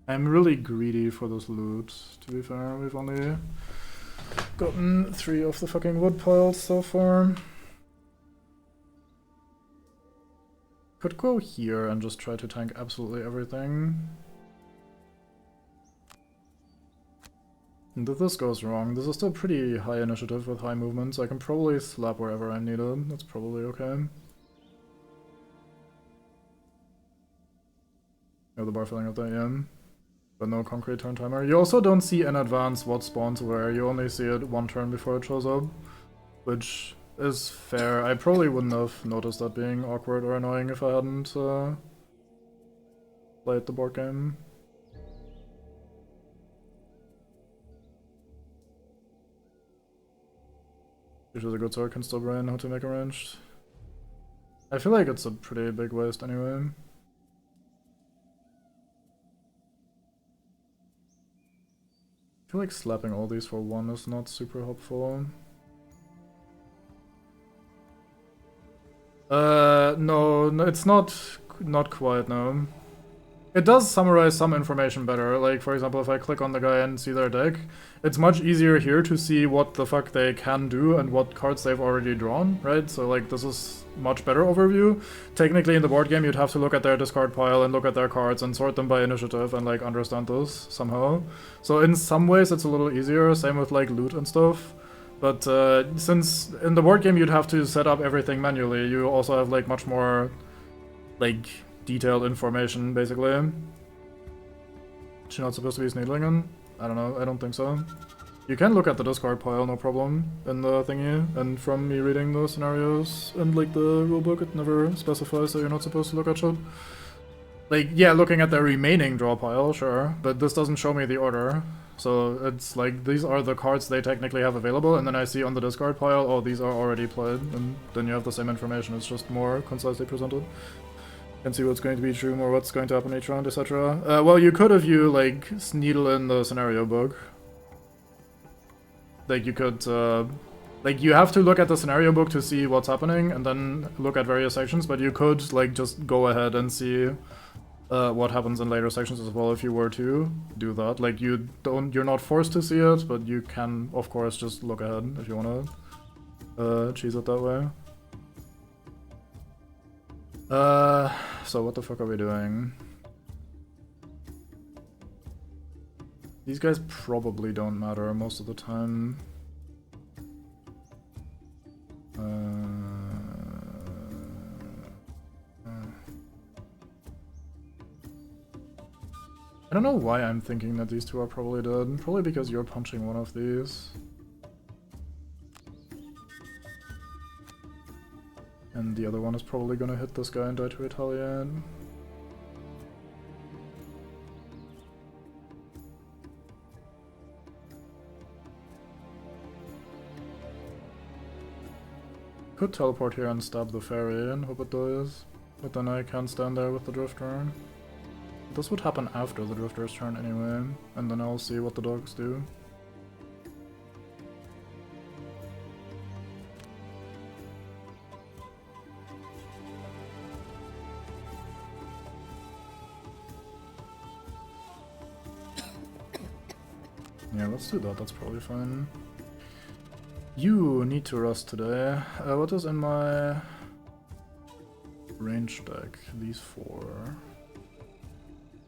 I'm really greedy for this loot, to be fair. We've only gotten 3 of the fucking wood piles so far. Could go here and just try to tank absolutely everything. And if this goes wrong, this is still pretty high initiative with high movement, so I can probably slap wherever I'm needed. That's probably okay. Oh, the bar filling up there, yeah. But no concrete turn timer. You also don't see in advance what spawns where, you only see it 1 turn before it shows up. Which is fair. I probably wouldn't have noticed that being awkward or annoying if I hadn't played the board game. Which is a good sword, can still brain how to make a ranged. I feel like it's a pretty big waste anyway. feel like slapping all these for 1 is not super helpful. No, it's not quite, no. It does summarize some information better. Like, for example, if I click on the guy and see their deck, it's much easier here to see what the fuck they can do and what cards they've already drawn, right? So, like, this is much better overview. Technically, in the board game, you'd have to look at their discard pile and look at their cards and sort them by initiative and, like, understand this somehow. So, in some ways, it's a little easier. Same with, like, loot and stuff. But since in the board game you'd have to set up everything manually, you also have, like, much more, like, detailed information, basically. She's not supposed to be Sneedlingen? I don't know, I don't think so. You can look at the discard pile, no problem, in the thingy, and from me reading the scenarios and, like, the rulebook, it never specifies that you're not supposed to look at shit. Like, yeah, looking at the remaining draw pile, sure, but this doesn't show me the order. So it's like, these are the cards they technically have available, and then I see on the discard pile, oh, these are already played, and then you have the same information, it's just more concisely presented. And see what's going to be true or what's going to happen each round, etc. Well, you could if you, like, needle in the scenario book. Like, you could, like, you have to look at the scenario book to see what's happening, and then look at various sections, but you could, like, just go ahead and see what happens in later sections as well if you were to do that. Like, you're not forced to see it, but you can, of course, just look ahead if you wanna cheese it that way. So what the fuck are we doing? These guys probably don't matter most of the time. I don't know why I'm thinking that these two are probably dead. Probably because you're punching one of these. And the other one is probably gonna hit this guy and die to retaliate. Could teleport here and stab the fairy and hope it dies. But then I can't stand there with the drifter. This would happen after the drifter's turn anyway, and then I'll see what the dogs do. Yeah, let's do that, that's probably fine. You need to rest today. What is in my range deck? These 4.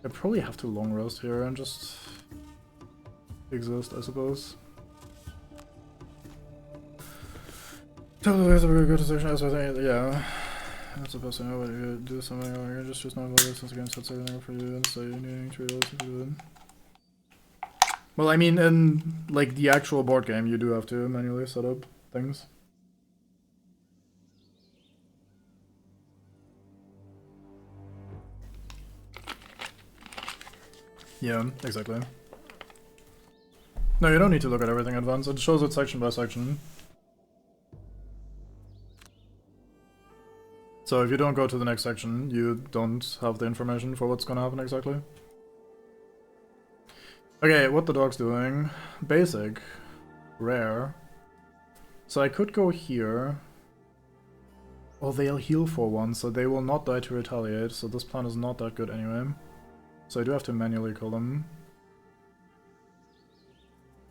I probably have to long rest here and just exist, I suppose. Totally has a very good decision as I think, yeah. That's the best thing about you do something like you just choose not to since the game sets everything up for you and so you needing to realize to do it. Well, I mean, in, like, the actual board game, you do have to manually set up things. Yeah, exactly. No, you don't need to look at everything in advance. It shows it section by section. So if you don't go to the next section, you don't have the information for what's gonna happen exactly. Okay, what the dog's doing. Basic. Rare. So I could go here. Oh, they'll heal for 1, so they will not die to retaliate, so this plan is not that good anyway. So I do have to manually kill them.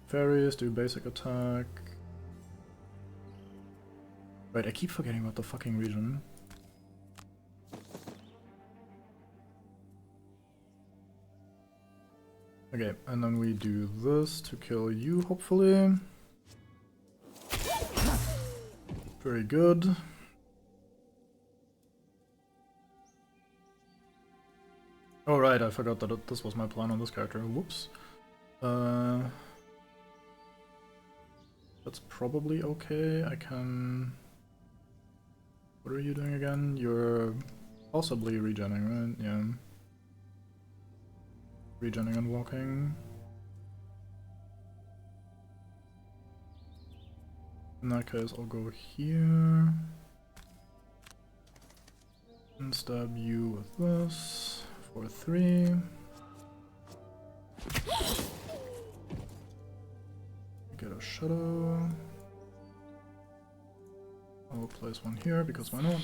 Fairies do basic attack. Right, I keep forgetting about the fucking region. Okay, and then we do this to kill you, hopefully. Very good. Oh right, I forgot that this was my plan on this character. Whoops. That's probably okay. I can... What are you doing again? You're possibly regenning, right? Yeah. Regenning and walking. In that case, I'll go here. And stab you with this for 3. get a shadow. I'll place one here because why not?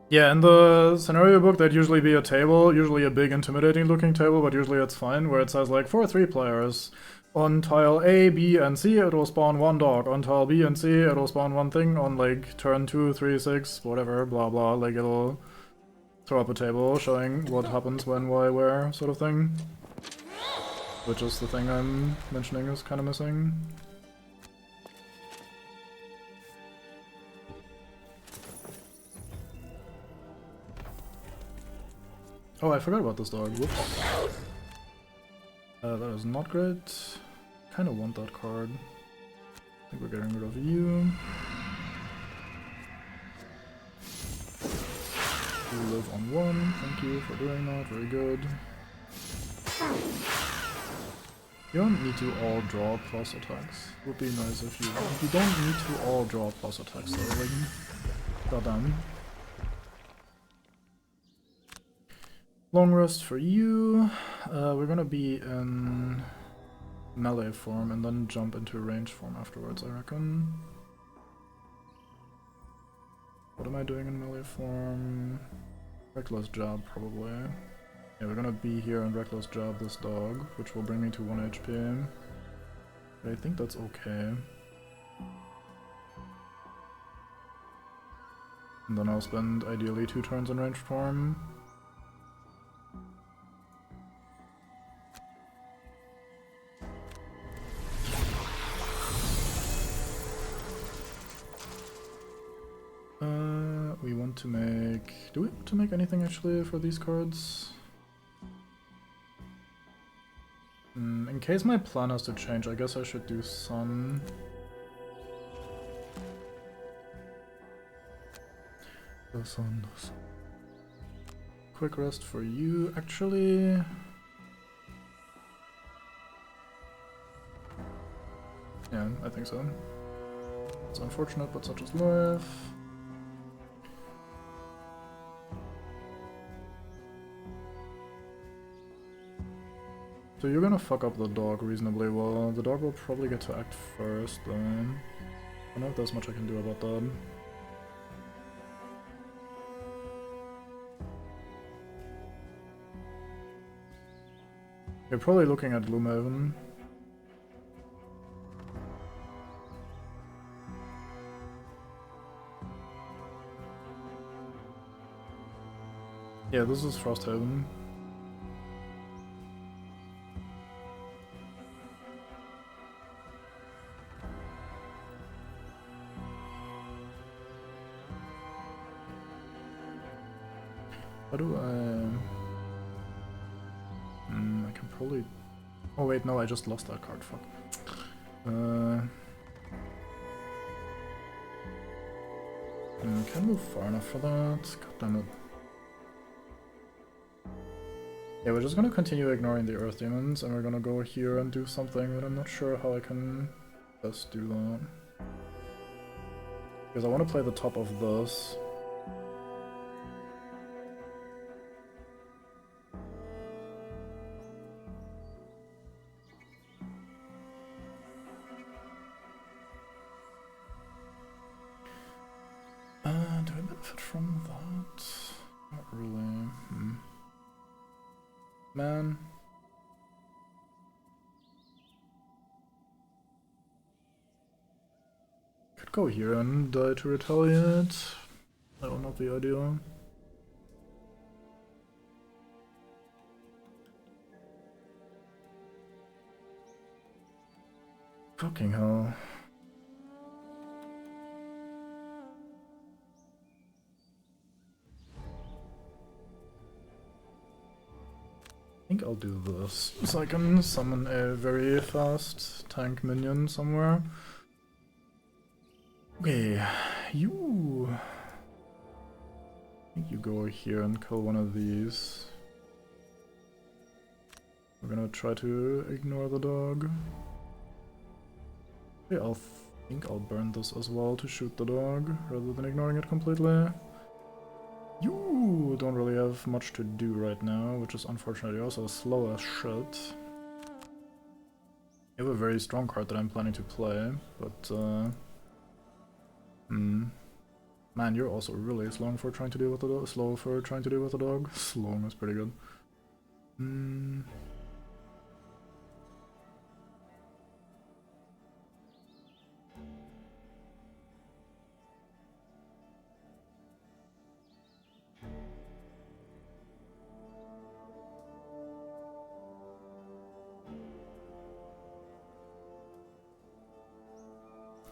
Yeah, in the scenario book that'd usually be a table, usually a big intimidating looking table, but usually it's fine, where it says like for 3 players. On tile A, B, and C it will spawn 1 dog. On tile B and C it will spawn 1 thing. On like turn 2, 3, 6, whatever, blah blah, like it'll throw up a table showing what happens when, why, where, sort of thing. Which is the thing I'm mentioning is kind of missing. Oh, I forgot about this dog. Whoops. That is not great. Kinda want that card. I think we're getting rid of you. You live on 1. Thank you for doing that. Very good. You don't need to all draw plus attacks. Would be nice if you... You don't need to all draw plus attacks though. Like, goddamn. Long rest for you. We're gonna be in melee form and then jump into range form afterwards, I reckon. What am I doing in melee form? Reckless jab, probably. Yeah, we're gonna be here and reckless jab this dog, which will bring me to 1 HP. But I think that's okay. And then I'll spend ideally 2 turns in range form. We want to make... Do we want to make anything actually for these cards? In case my plan has to change, I guess I should do Sun. The Sun. Quick rest for you, actually. Yeah, I think so. It's unfortunate, but such is life. So you're gonna fuck up the dog reasonably well. The dog will probably get to act first, though. I don't know if there's much I can do about that. You're probably looking at Gloomhaven. Yeah, this is Frosthaven. How do I... I can probably... Oh wait, no, I just lost that card, fuck. Can't move far enough for that. God damn it. Yeah, we're just gonna continue ignoring the Earth Demons, and we're gonna go here and do something, but I'm not sure how I can best do that. Because I want to play the top of this. Do I benefit from that? Not really. Man. Could go here and die to retaliate. That would not be ideal. Fucking hell. I think I'll do this, so I can summon a very fast tank minion somewhere. Okay, you... I think you go here and kill one of these. We're gonna try to ignore the dog. Okay, I think I'll burn this as well to shoot the dog, rather than ignoring it completely. You don't really have much to do right now, which is unfortunately also slow as shit. You have a very strong card that I'm planning to play, but man, you're also really slow for trying to deal with the dog. Slow for trying to deal with the dog. Slow is pretty good.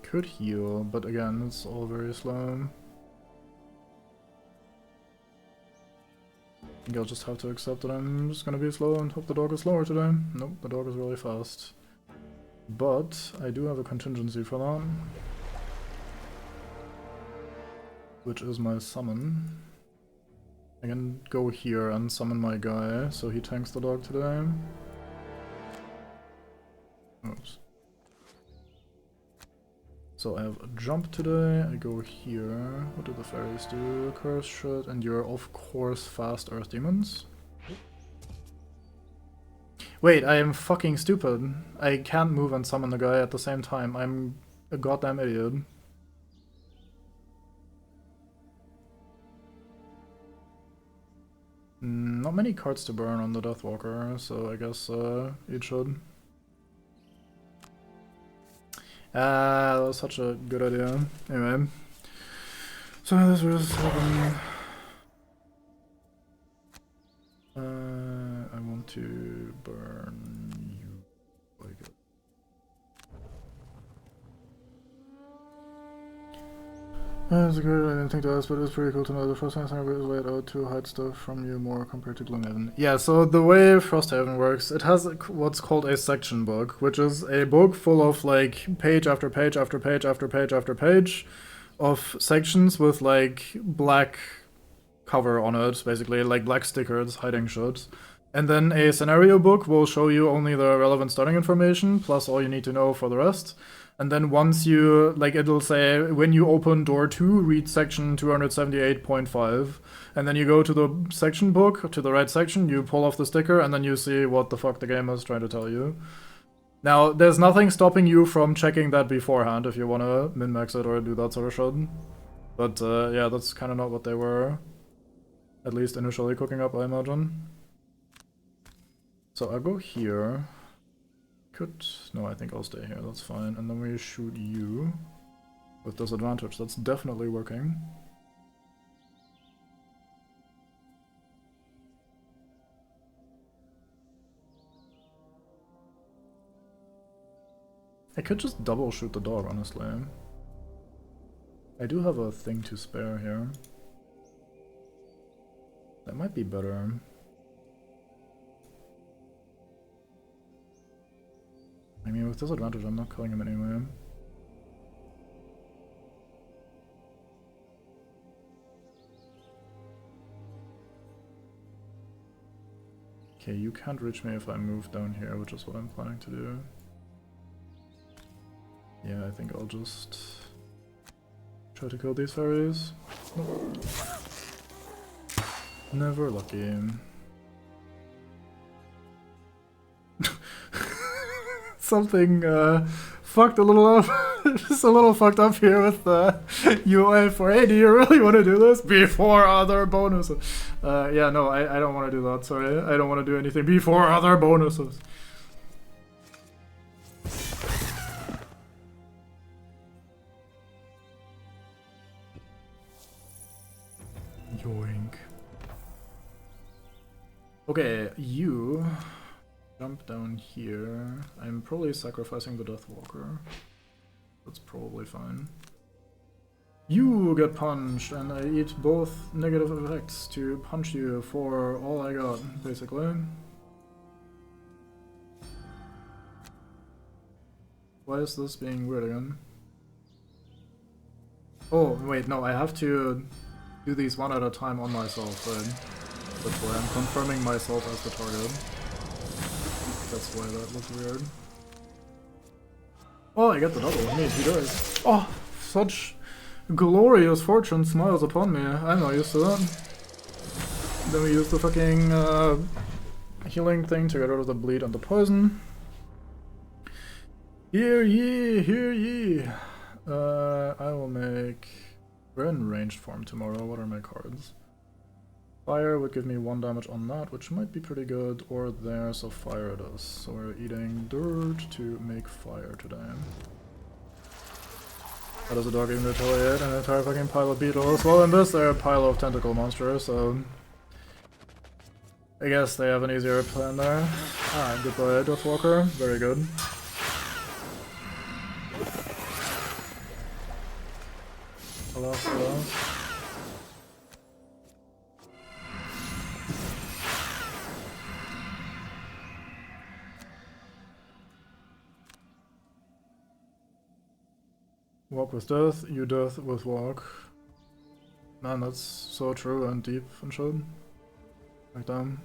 Could heal, but again, it's all very slow. I think I'll just have to accept that I'm just gonna be slow and hope the dog is slower today. Nope, the dog is really fast. But I do have a contingency for that. Which is my summon. I can go here and summon my guy, so he tanks the dog today. Oops. So I have a jump today, I go here. What do the fairies do? Curse shit, and you're of course fast earth demons. Wait, I am fucking stupid. I can't move and summon the guy at the same time. I'm a goddamn idiot. Not many cards to burn on the Deathwalker, so I guess it should. That was such a good idea. Anyway. So this was happening. I want to burn you. Like it. That's good, I didn't think to ask, but it's pretty cool to know the Frosthaven is laid out to hide stuff from you more compared to Gloomhaven. Yeah, so the way Frosthaven works, it has what's called a section book, which is a book full of like page after page after page after page after page of sections with like black cover on it, basically, like black stickers hiding shit. And then a scenario book will show you only the relevant starting information, plus all you need to know for the rest. And then once you, like, it'll say, when you open door 2, read section 278.5. And then you go to the section book, to the right section, you pull off the sticker, and then you see what the fuck the game is trying to tell you. Now, there's nothing stopping you from checking that beforehand if you want to min-max it or do that sort of shit. But, yeah, that's kind of not what they were, at least initially cooking up, I imagine. So I'll go here. No, I think I'll stay here, that's fine. And then we shoot you with disadvantage. That's definitely working. I could just double shoot the dog, honestly. I do have a thing to spare here. That might be better. I mean, with disadvantage, I'm not killing him anyway. Okay, you can't reach me if I move down here, which is what I'm planning to do. Yeah, I think I'll just try to kill these fairies. Nope. Never lucky. Something fucked a little up, just a little fucked up here with the UI for, hey, do you really want to do this before other bonuses? Yeah, no, I don't want to do that, sorry. I don't want to do anything before other bonuses. Yoink. Okay, you jump down here. I'm probably sacrificing the Deathwalker. That's probably fine. You get punched, and I eat both negative effects to punch you for all I got, basically. Why is this being weird again? Oh, wait, no, I have to do these one at a time on myself, right? That's why I'm confirming myself as the target. that's why that looks weird. Oh, I get the double. Neat, he does. Oh, such glorious fortune smiles upon me. I'm not used to that. Then we use the fucking healing thing to get rid of the bleed and the poison. Hear ye, hear ye. I will make... We're in ranged form tomorrow. What are my cards? Fire would give me 1 damage on that, which might be pretty good, or there, so fire it is. So we're eating dirt to make fire today. How does a dog even retaliate? An entire fucking pile of beetles. Well, in this they're a pile of tentacle monsters, so... I guess they have an easier plan there. Ah, goodbye, Deathwalker. Very good. Alas, alas. Walk with death, you death with walk. Man, that's so true and deep and shit. Like damn.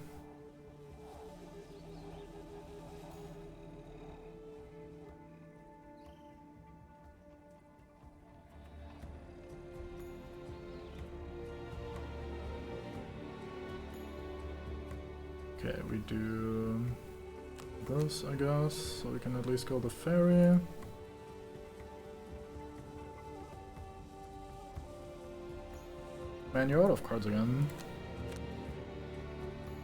Okay, we do this, I guess, so we can at least kill the fairy. Man, you're out of cards again.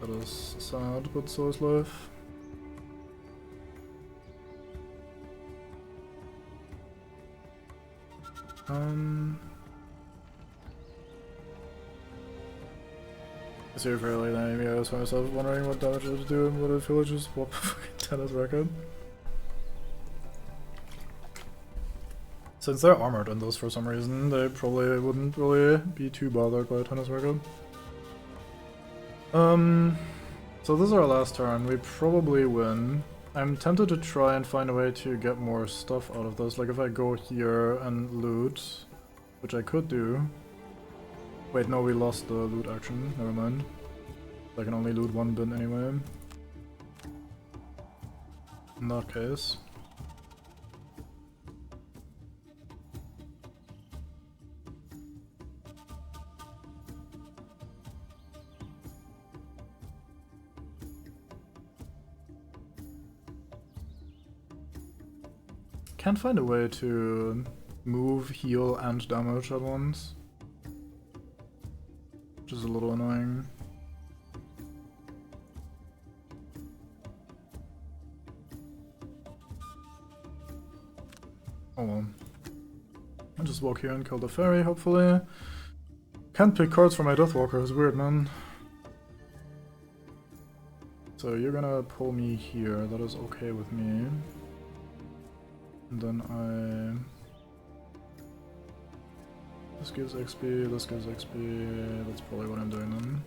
That is sad, but so is life. Seriously, then I was myself wondering what damage it would do and what if he'll just swap the fucking tennis record. Since they're armored in those for some reason, they probably wouldn't really be too bothered by a tennis record. So this is our last turn. We probably win. I'm tempted to try and find a way to get more stuff out of this. Like if I go here and loot, which I could do. Wait, no, we lost the loot action. Never mind. I can only loot 1 bin anyway. In that case. Can't find a way to move, heal, and damage at once. Which is a little annoying. Oh well. I'll just walk here and kill the fairy, hopefully. Can't pick cards for my Deathwalker, it's weird, man. So you're gonna pull me here, that is okay with me. And then this gives XP, this gives XP, that's probably what I'm doing then.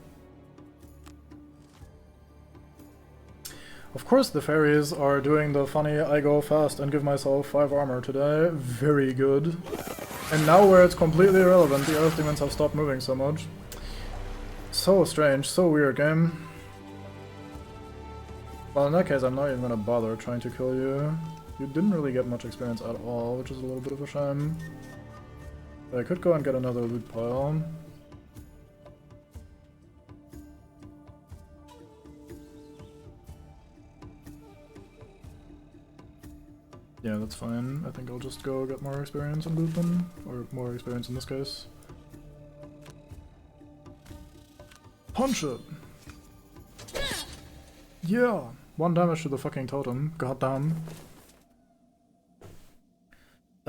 Of course the fairies are doing the funny I go fast and give myself 5 armor today, very good. And now where it's completely irrelevant, the earth demons have stopped moving so much. So strange, so weird game. Well, in that case I'm not even gonna bother trying to kill you. You didn't really get much experience at all, which is a little bit of a shame. But I could go and get another loot pile. Yeah, that's fine. I think I'll just go get more experience and loot them. Or more experience in this case. Punch it! Yeah! 1 damage to the fucking totem. Goddamn.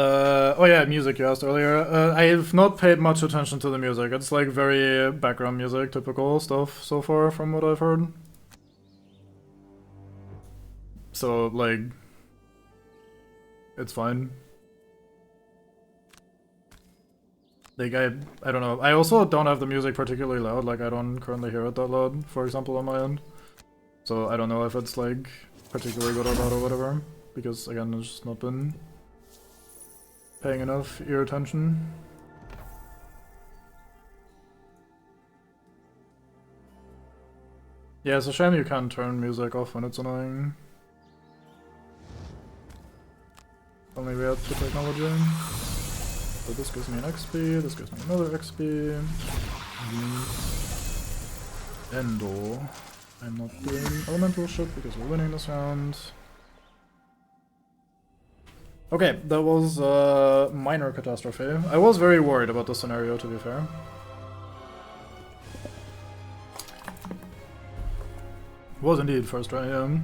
Oh yeah, music you asked earlier. I've not paid much attention to the music. It's like very background music, typical stuff so far from what I've heard. So, like, it's fine. Like, I don't know. I also don't have the music particularly loud, like I don't currently hear it that loud, for example, on my end. So I don't know if it's like particularly good or bad or whatever, because again, it's just not been paying enough ear attention. Yeah, it's a shame you can't turn music off when it's annoying. Only we had the technology. So this gives me an XP, this gives me another XP. Endo. I'm not doing elemental shit because we're winning this round. Okay, that was a minor catastrophe. I was very worried about the scenario, to be fair. Was indeed first try, yeah.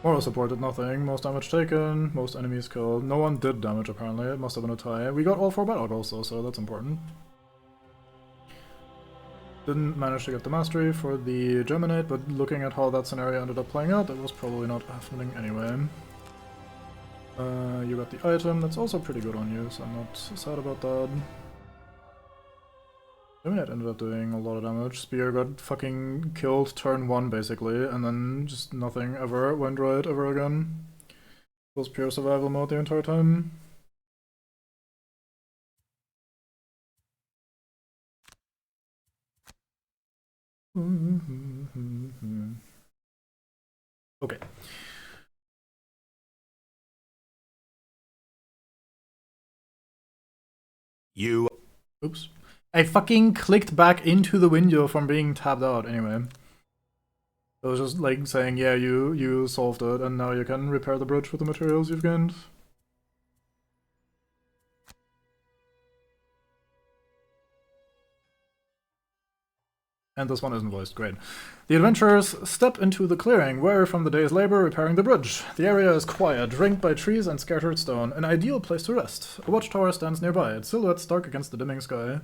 Moral support did nothing, most damage taken, most enemies killed. No one did damage apparently, it must have been a tie. We got all 4 battle goals though, so that's important. Didn't manage to get the mastery for the Germinate, but looking at how that scenario ended up playing out, it was probably not happening anyway. You got the item, that's also pretty good on you, so I'm not sad about that. Germinate ended up doing a lot of damage. Spear got fucking killed turn 1 basically, and then just nothing ever went right ever again. It was pure survival mode the entire time. Okay. You. Oops. I fucking clicked back into the window from being tabbed out anyway. It was just like saying, yeah, you solved it, and now you can repair the bridge with the materials you've gained. And this one isn't voiced, great. The adventurers step into the clearing, weary from the day's labor repairing the bridge. The area is quiet, ringed by trees and scattered stone, an ideal place to rest. A watchtower stands nearby, its silhouette stark against the dimming sky.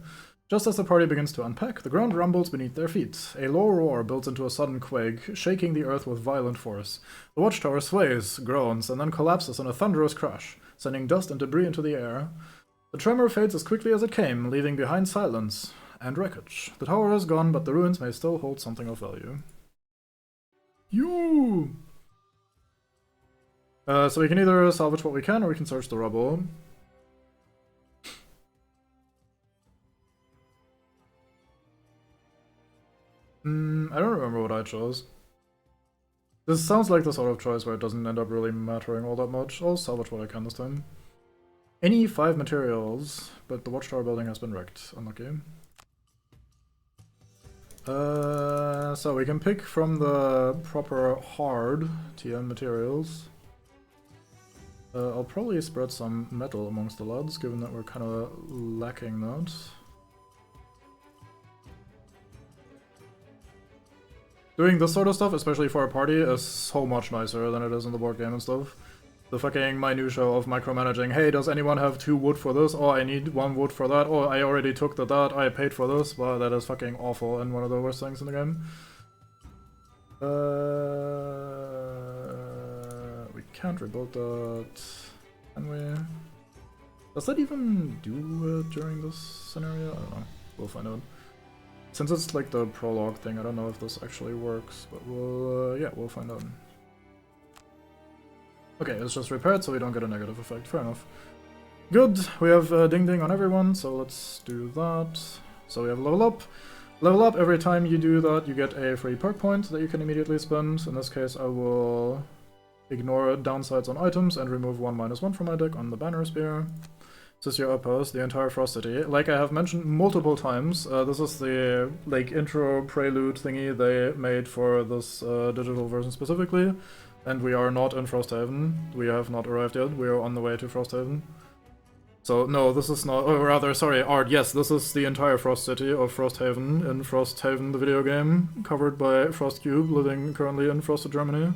Just as the party begins to unpack, the ground rumbles beneath their feet. A low roar builds into a sudden quake, shaking the earth with violent force. The watchtower sways, groans, and then collapses in a thunderous crash, sending dust and debris into the air. The tremor fades as quickly as it came, leaving behind silence and wreckage. The tower is gone, but the ruins may still hold something of value. So we can either salvage what we can, or we can search the rubble. I don't remember what I chose. This sounds like the sort of choice where it doesn't end up really mattering all that much. I'll salvage what I can this time. Any 5 materials, but the watchtower building has been wrecked. Unlucky. So we can pick from the proper hard TM materials. I'll probably spread some metal amongst the lads, given that we're kind of lacking that. Doing this sort of stuff, especially for a party, is so much nicer than it is in the board game and stuff. The fucking minutia of micromanaging, hey, does anyone have 2 wood for this? Oh, I need 1 wood for that. Oh, I already took that, I paid for this. Well, that is fucking awful and one of the worst things in the game. We can't rebuild that, can we? Does that even do it during this scenario? I don't know. We'll find out. Since it's like the prologue thing, I don't know if this actually works, but we'll, yeah, we'll find out. Okay, it's just repaired so we don't get a negative effect, fair enough. Good, we have ding ding on everyone, so let's do that. So we have level up. Level up, every time you do that you get a free perk point that you can immediately spend. In this case I will ignore downsides on items and remove 1/1 from my deck on the banner spear. This is your outpost, the entire Frost City. Like I have mentioned multiple times, this is the like intro prelude thingy they made for this digital version specifically. And we are not in Frosthaven. We have not arrived yet. We are on the way to Frosthaven. So, no, this is not... Oh, rather, sorry, Art, yes, this is the entire Frost City of Frosthaven, in Frosthaven, the video game, covered by Frostcube, living currently in Frosted Germany.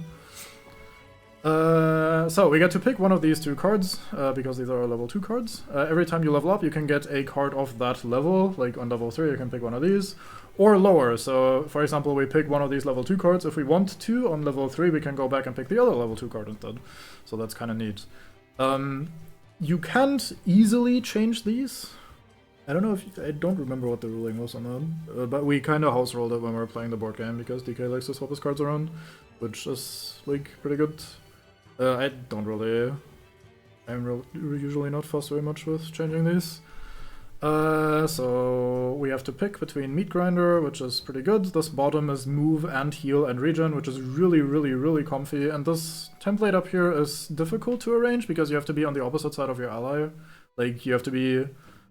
So, we get to pick one of these 2 cards, because these are level 2 cards. Every time you level up, you can get a card of that level, like on level 3 you can pick one of these. Or lower, so for example we pick one of these level 2 cards. If we want to, on level 3 we can go back and pick the other level 2 card instead. So that's kind of neat. You can't easily change these. I don't know if... I don't remember what the ruling was on that. But we kind of house rolled it when we were playing the board game, because DK likes to swap his cards around. Which is, like, pretty good. I don't really... I'm usually not fussed very much with changing these. So we have to pick between Meat Grinder, which is pretty good. This bottom is Move and Heal and Regen, which is really, really, really comfy. And this template up here is difficult to arrange because you have to be on the opposite side of your ally. Like, you have to be...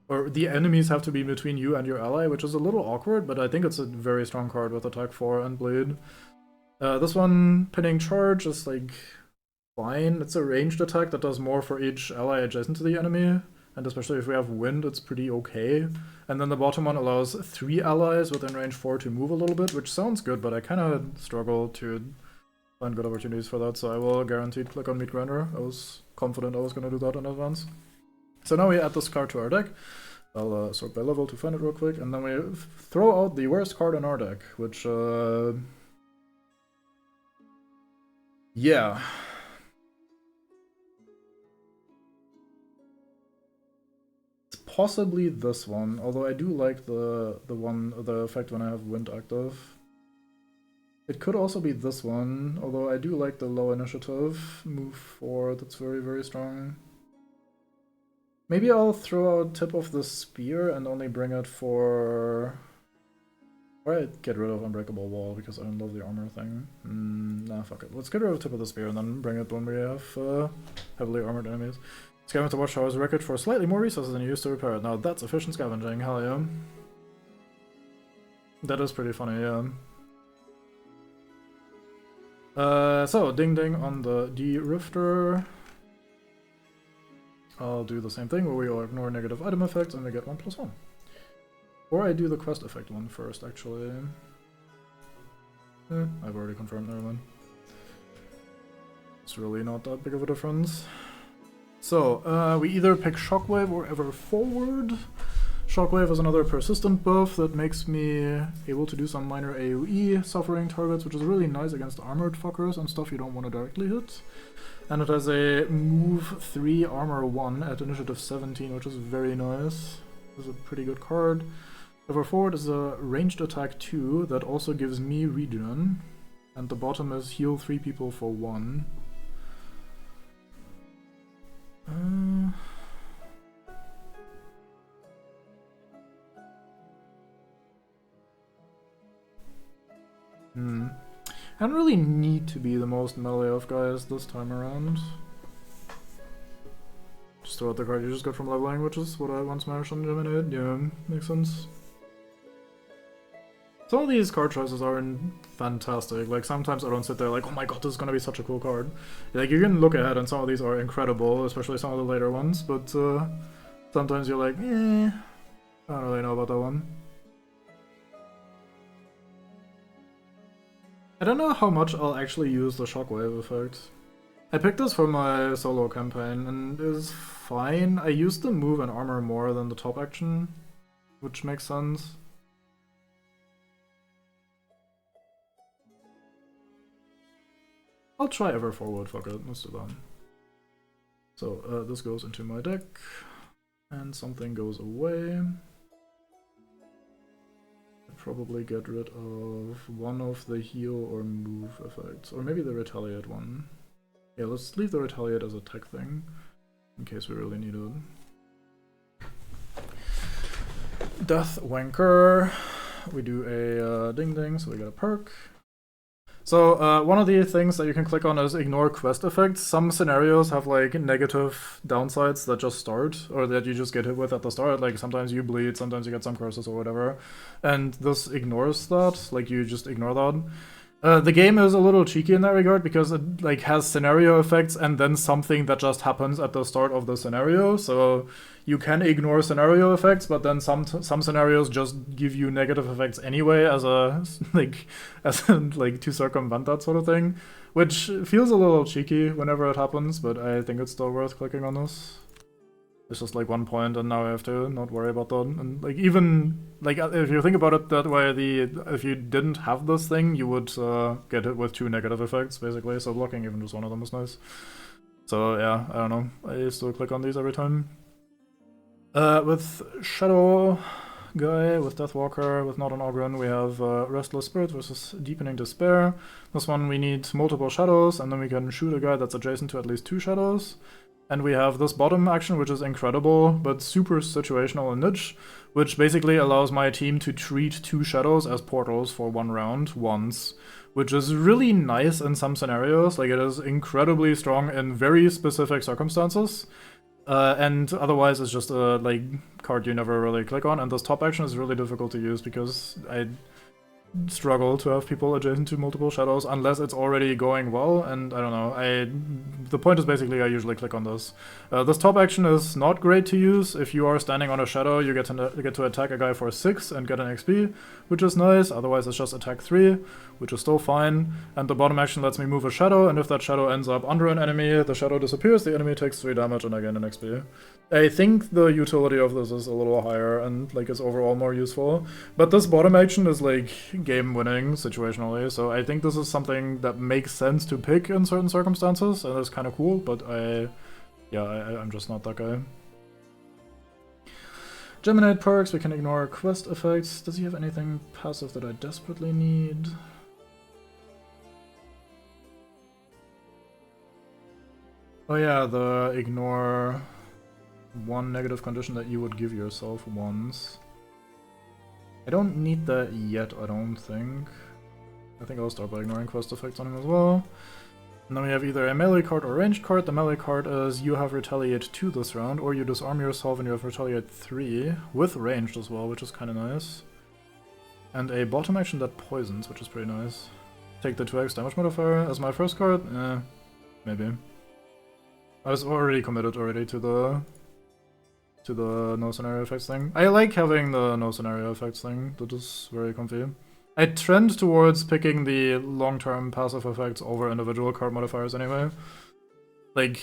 or the enemies have to be between you and your ally, which is a little awkward, but I think it's a very strong card with attack 4 and bleed. This one, Pinning Charge, is like fine. It's a ranged attack that does more for each ally adjacent to the enemy. And especially if we have wind, it's pretty okay. And then the bottom one allows 3 allies within range 4 to move a little bit, which sounds good, but I kind of struggle to find good opportunities for that, so I will guaranteed click on Meat Grinder. I was confident I was going to do that in advance. So now we add this card to our deck. I'll sort by level to find it real quick, and then we throw out the worst card in our deck, which, yeah. Possibly this one, although I do like the effect when I have wind active. It could also be this one, although I do like the low initiative move 4, that's very, very strong. Maybe I'll throw out Tip of the Spear and only bring it for... or I get rid of Unbreakable Wall because I don't love the armor thing. Nah, fuck it. Let's get rid of Tip of the Spear and then bring it when we have heavily armored enemies. Scavenge the Watchtower's wreckage for slightly more resources than you used to repair it. Now that's efficient scavenging, hell yeah. That is pretty funny, yeah. So, Ding Ding on the D-Rifter. I'll do the same thing where we all ignore negative item effects and we get 1+1. Or I do the quest effect one first, actually. I've already confirmed, never mind. It's really not that big of a difference. So, we either pick Shockwave or Ever Forward. Shockwave is another persistent buff that makes me able to do some minor AoE suffering targets, which is really nice against armored fuckers and stuff you don't want to directly hit. And it has a move 3 armor 1 at initiative 17, which is very nice. It's a pretty good card. Ever Forward is a ranged attack 2 that also gives me regen. And the bottom is heal 3 people for 1. I don't really need to be the most melee of guys this time around. Just throw out the card you just got from leveling, which is what I once managed on Gemini. Yeah, makes sense. Some of these card choices are fantastic. Like, sometimes I don't sit there like, oh my god, this is gonna be such a cool card. Like, you can look ahead and some of these are incredible, especially some of the later ones, but sometimes you're like, I don't really know about that one. I don't know how much I'll actually use the Shockwave effect. I picked this for my solo campaign, and it is fine. I used the move and armor more than the top action, which makes sense. I'll try Ever Forward, fuck it, let's do that. So, this goes into my deck, and something goes away. Probably get rid of one of the heal or move effects, or maybe the retaliate one. Yeah, let's leave the retaliate as a tech thing, in case we really need it. Death Wanker. We do a Ding Ding, so we get a perk. So, one of the things that you can click on is ignore quest effects. Some scenarios have like negative downsides that just start, or that you just get hit with at the start. Like, sometimes you bleed, sometimes you get some curses or whatever. And this ignores that, like you just ignore that. The game is a little cheeky in that regard because it like has scenario effects and then something that just happens at the start of the scenario. So you can ignore scenario effects, but then some scenarios just give you negative effects anyway as a like to circumvent that sort of thing, which feels a little cheeky whenever it happens. But I think it's still worth clicking on this. It's just like 1 point, and now I have to not worry about that. And like even like if you think about it that way, if you didn't have this thing, you would get hit with 2 negative effects basically. So blocking even just one of them is nice. So yeah, I don't know. I still click on these every time. With Shadow Guy, with Deathwalker, with Not an Ogren, we have Restless Spirit versus Deepening Despair. This one we need multiple shadows, and then we can shoot a guy that's adjacent to at least 2 shadows. And we have this bottom action, which is incredible, but super situational and niche, which basically allows my team to treat 2 shadows as portals for 1 round once, which is really nice in some scenarios. Like, it is incredibly strong in very specific circumstances. And otherwise it's just a like card you never really click on, and this top action is really difficult to use because I struggle to have people adjacent to multiple shadows unless it's already going well, and I don't know, the point is basically I usually click on this. This top action is not great to use. If you are standing on a shadow, you get to attack a guy for 6 and get an XP, which is nice. Otherwise it's just attack 3, which is still fine. And the bottom action lets me move a shadow, and if that shadow ends up under an enemy, the shadow disappears, the enemy takes 3 damage, and I gain an XP. I think the utility of this is a little higher and like is overall more useful. But this bottom action is like game winning situationally, so I think this is something that makes sense to pick in certain circumstances, and it's kind of cool, but I'm just not that guy. Geminate perks, we can ignore quest effects. Does he have anything passive that I desperately need? Oh yeah, the ignore 1 negative condition that you would give yourself once. I don't need that yet, I don't think. I think I'll start by ignoring quest effects on him as well. And then we have either a melee card or ranged card. The melee card is you have Retaliate 2 this round, or you disarm yourself and you have Retaliate 3, with ranged as well, which is kind of nice. And a bottom action that poisons, which is pretty nice. Take the 2x damage modifier as my first card? Maybe. I was already committed to the no scenario effects thing. I like having the no scenario effects thing, that is very comfy. I trend towards picking the long-term passive effects over individual card modifiers anyway. Like,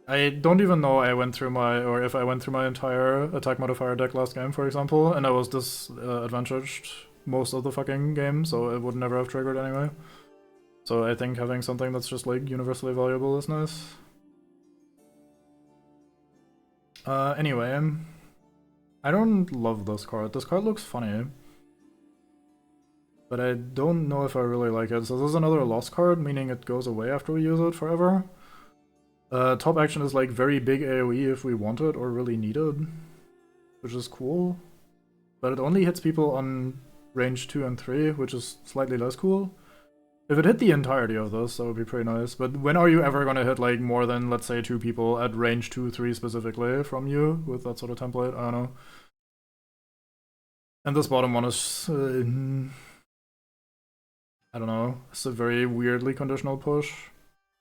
I don't even know if I went through my entire attack modifier deck last game, for example, and I was disadvantaged most of the fucking game, so it would never have triggered anyway. So I think having something that's just like universally valuable is nice. Anyway, I don't love this card. This card looks funny, but I don't know if I really like it. So this is another lost card, meaning it goes away after we use it forever. Top action is like very big AoE if we want it or really need it, which is cool. But it only hits people on range 2 and 3, which is slightly less cool. If it hit the entirety of this, that would be pretty nice. But when are you ever gonna hit like more than, let's say, 2 people at range 2, 3 specifically from you with that sort of template? I don't know. And this bottom one is, I don't know, it's a very weirdly conditional push.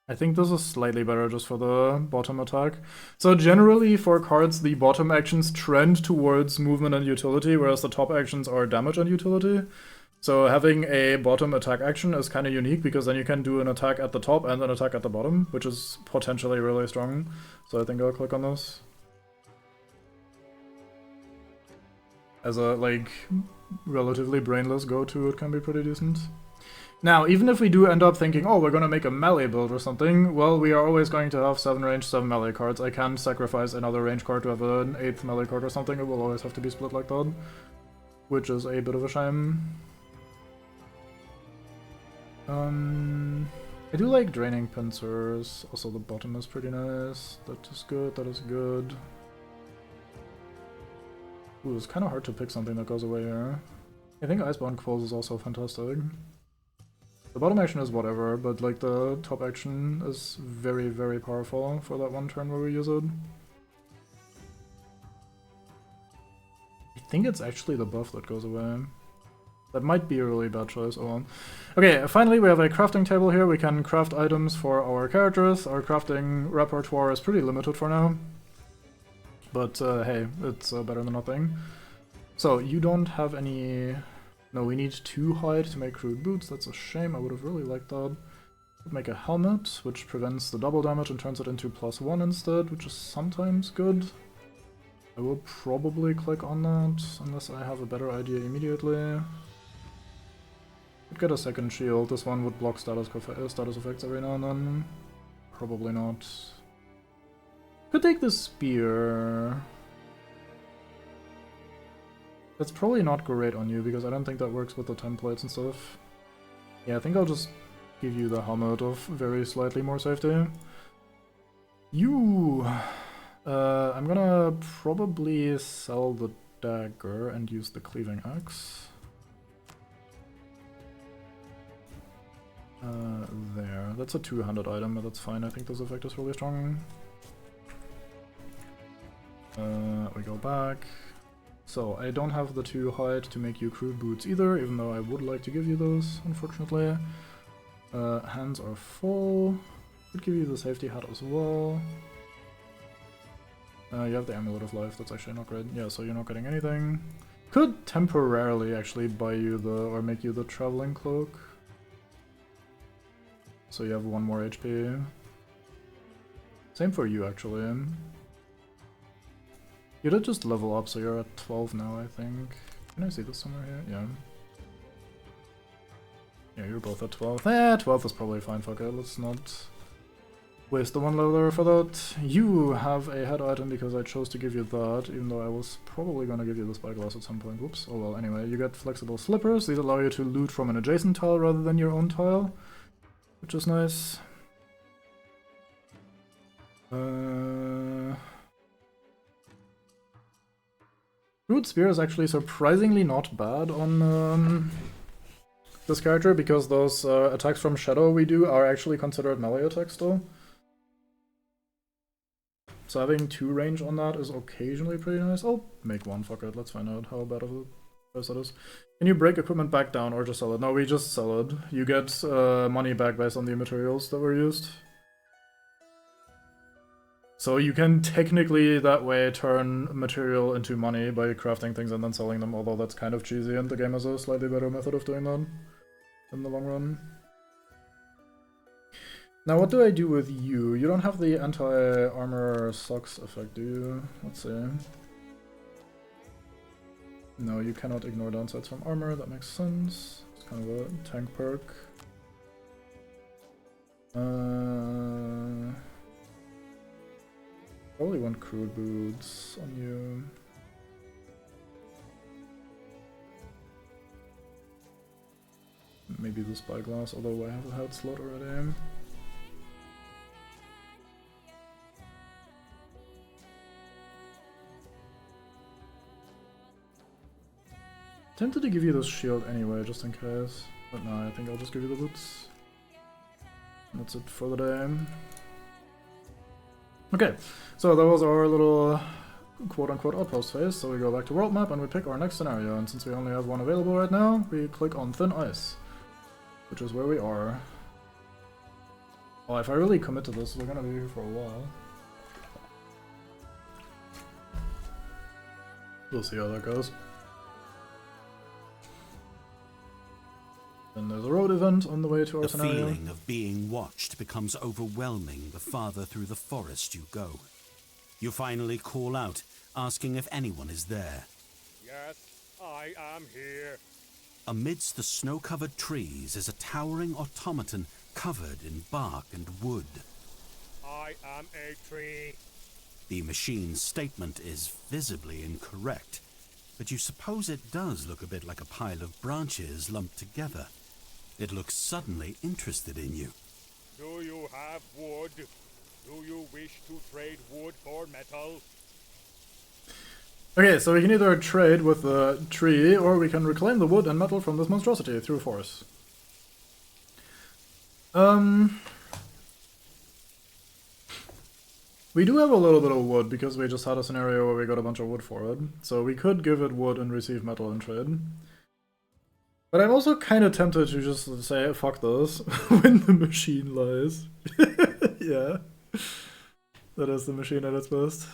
I think this is slightly better just for the bottom attack. So generally for cards, the bottom actions trend towards movement and utility, whereas the top actions are damage and utility. So having a bottom attack action is kind of unique, because then you can do an attack at the top and an attack at the bottom, which is potentially really strong. So I think I'll click on this. As a, like, relatively brainless go-to, it can be pretty decent. Now, even if we do end up thinking, oh, we're gonna make a melee build or something, well, we are always going to have 7 range, 7 melee cards. I can't sacrifice another range card to have an 8th melee card or something. It will always have to be split like that, which is a bit of a shame. I do like draining pincers. Also, the bottom is pretty nice. That is good, that is good. Ooh, it's kind of hard to pick something that goes away here. I think Icebound Quills is also fantastic. The bottom action is whatever, but like the top action is very, very powerful for that one turn where we use it. I think it's actually the buff that goes away. That might be a really bad choice. Oh well. Okay, finally we have a crafting table here. We can craft items for our characters. Our crafting repertoire is pretty limited for now. But hey, it's better than nothing. So, you don't have any... No, we need 2 hide to make crude boots. That's a shame. I would have really liked that. Make a helmet, which prevents the double damage and turns it into +1 instead, which is sometimes good. I will probably click on that, unless I have a better idea immediately. Could get a second shield. This one would block status effects every now and then. Probably not. Could take the spear. That's probably not great on you, because I don't think that works with the templates and stuff. Yeah, I think I'll just give you the helmet of very slightly more safety. You! I'm gonna probably sell the dagger and use the cleaving axe. There. That's a 200 item, but that's fine. I think this effect is really strong. We go back. So, I don't have the 2 hide to make you crude boots either, even though I would like to give you those, unfortunately. Hands are full. Could give you the safety hat as well. You have the Amulet of Life, that's actually not great. Yeah, so you're not getting anything. Could temporarily actually buy you the, or make you the Traveling Cloak. So you have 1 more HP. Same for you, actually. You did just level up, so you're at 12 now, I think. Can I see this somewhere here? Yeah. Yeah, you're both at 12. 12 is probably fine, fuck it. Let's not waste the 1 leveler for that. You have a head item because I chose to give you that, even though I was probably gonna give you the spyglass at some point. Whoops. Oh well, anyway, you get flexible slippers. These allow you to loot from an adjacent tile rather than your own tile, which is nice. Root Spear is actually surprisingly not bad on this character, because those attacks from Shadow we do are actually considered melee attacks still. So having 2 range on that is occasionally pretty nice. I'll make 1, fuck it, let's find out how bad of a price that is. Can you break equipment back down or just sell it? No, we just sell it. You get money back based on the materials that were used. So you can technically that way turn material into money by crafting things and then selling them, although that's kind of cheesy and the game has a slightly better method of doing that in the long run. Now what do I do with you? You don't have the anti-armor socks effect, do you? Let's see. No, you cannot ignore downsides from armor, that makes sense. It's kind of a tank perk. Probably want crude boots on you. Maybe the spyglass, although I have a head slot already. Tempted to give you this shield anyway, just in case. But no, I think I'll just give you the boots. That's it for the day. Okay, so that was our little quote-unquote outpost phase. So we go back to world map and we pick our next scenario. And since we only have 1 available right now, we click on Thin Ice, which is where we are. Oh, if I really commit to this, we're gonna be here for a while. We'll see how that goes. Then there's a road event on the way to our scenario. The feeling of being watched becomes overwhelming the farther through the forest you go. You finally call out, asking if anyone is there. Yes, I am here. Amidst the snow-covered trees is a towering automaton covered in bark and wood. I am a tree. The machine's statement is visibly incorrect, but you suppose it does look a bit like a pile of branches lumped together. It looks suddenly interested in you. Do you have wood? Do you wish to trade wood for metal? Okay, so we can either trade with the tree, or we can reclaim the wood and metal from this monstrosity through force. We do have a little bit of wood, because we just had a scenario where we got a bunch of wood for it. So we could give it wood and receive metal in trade. But I'm also kind of tempted to just say, fuck this, when the machine lies. Yeah. That is the machine at its best.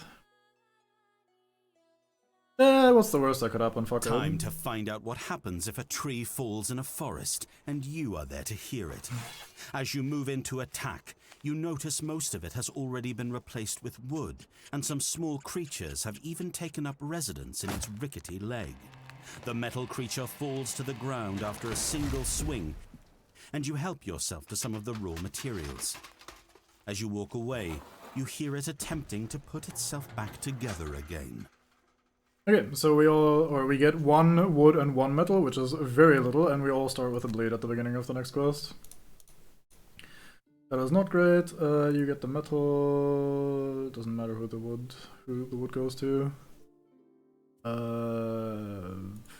What's the worst that could happen? Fuck it. Time to find out what happens if a tree falls in a forest, and you are there to hear it. As you move in to attack, you notice most of it has already been replaced with wood, and some small creatures have even taken up residence in its rickety leg. The metal creature falls to the ground after a single swing, and you help yourself to some of the raw materials. As you walk away, you hear it attempting to put itself back together again. Okay, so we get 1 wood and 1 metal, which is very little, and we all start with a blade at the beginning of the next quest. That is not great. You get the metal. It doesn't matter who the wood goes to.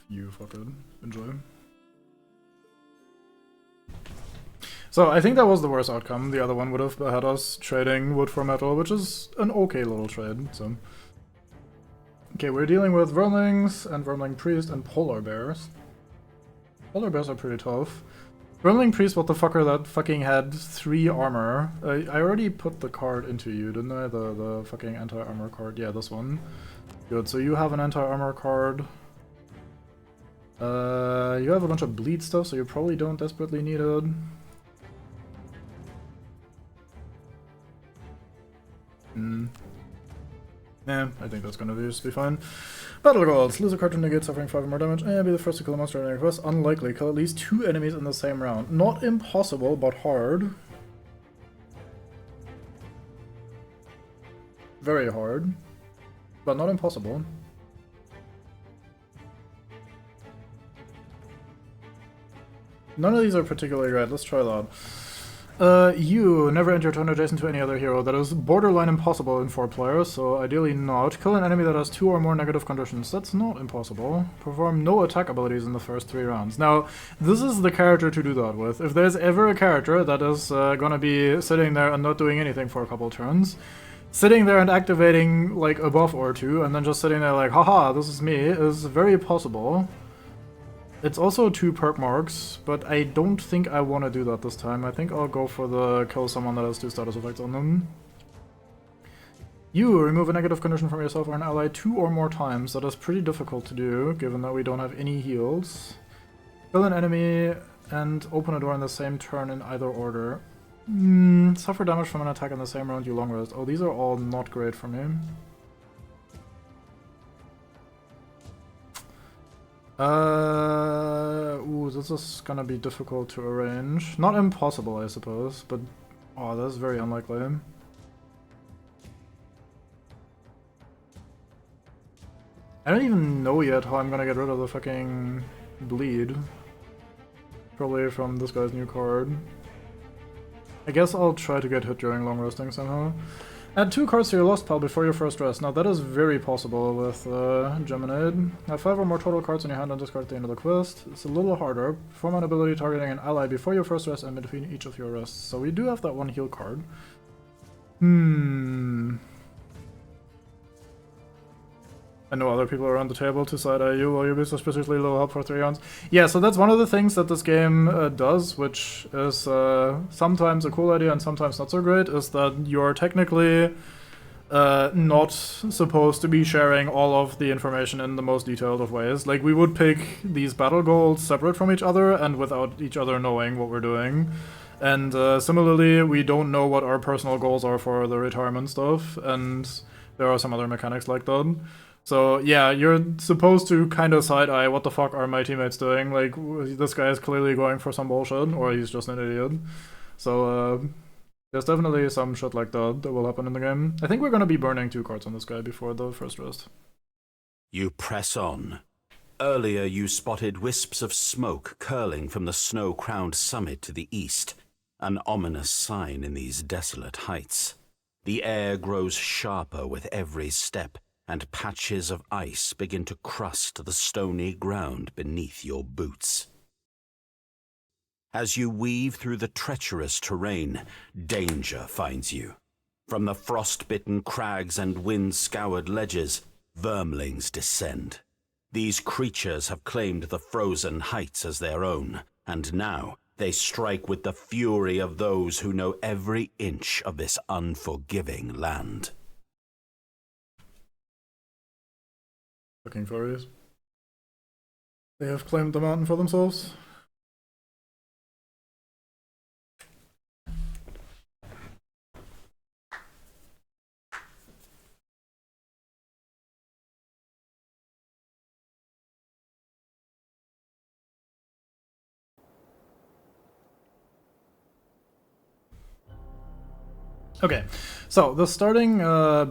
You fucking enjoy. So I think that was the worst outcome. The other one would have had us trading wood for metal, which is an okay little trade. So, okay, we're dealing with Vermlings and Vermling Priest and Polar Bears. Polar Bears are pretty tough. Vermling Priest, what the fucker that fucking had 3 armor. I already put the card into you, didn't I? The fucking anti-armor card. Yeah, this one. Good, so you have an anti-armor card. You have a bunch of bleed stuff, so you probably don't desperately need it. Yeah, I think that's gonna just be fine. Battle Goals. Lose a card to negate, suffering 5 more damage, and be the first to kill a monster in a quest. Unlikely. Kill at least 2 enemies in the same round. Not impossible, but hard. Very hard. But not impossible. None of these are particularly great. Let's try that. You never enter your turn adjacent to any other hero. That is borderline impossible in 4 players, so ideally not. Kill an enemy that has 2 or more negative conditions. That's not impossible. Perform no attack abilities in the first 3 rounds. Now, this is the character to do that with. If there's ever a character that is gonna be sitting there and not doing anything for a couple turns, sitting there and activating like a buff or 2, and then just sitting there like, haha, this is me, is very possible. It's also 2 perk marks, but I don't think I want to do that this time. I think I'll go for the kill someone that has 2 status effects on them. You remove a negative condition from yourself or an ally 2 or more times. That is pretty difficult to do, given that we don't have any heals. Kill an enemy and open a door in the same turn in either order. Suffer damage from an attack in the same round you long rest. Oh, these are all not great for me. Ooh, this is gonna be difficult to arrange. Not impossible, I suppose, but oh, that's very unlikely. I don't even know yet how I'm gonna get rid of the fucking bleed. Probably from this guy's new card. I guess I'll try to get hit during long resting somehow. Add 2 cards to your lost pile before your first rest. Now that is very possible with Geminade. Have 5 or more total cards in your hand and discard at the end of the quest. It's a little harder. Perform an ability targeting an ally before your first rest and between each of your rests. So we do have that 1 heal card. I know other people around the table to side-eye you. Will you be suspiciously low help for 3 rounds? Yeah, so that's one of the things that this game does, which is sometimes a cool idea and sometimes not so great, is that you're technically not supposed to be sharing all of the information in the most detailed of ways. Like, we would pick these battle goals separate from each other and without each other knowing what we're doing. And similarly, we don't know what our personal goals are for the retirement stuff, and there are some other mechanics like that. So yeah, you're supposed to kind of side-eye what the fuck are my teammates doing, like this guy is clearly going for some bullshit, or he's just an idiot. So there's definitely some shit like that that will happen in the game. I think we're gonna be burning 2 cards on this guy before the first rest. You press on. Earlier you spotted wisps of smoke curling from the snow-crowned summit to the east, an ominous sign in these desolate heights. The air grows sharper with every step, and patches of ice begin to crust the stony ground beneath your boots. As you weave through the treacherous terrain, danger finds you. From the frost-bitten crags and wind-scoured ledges, vermlings descend. These creatures have claimed the frozen heights as their own, and now they strike with the fury of those who know every inch of this unforgiving land. Fucking furious. They have claimed the mountain for themselves. Okay, so the starting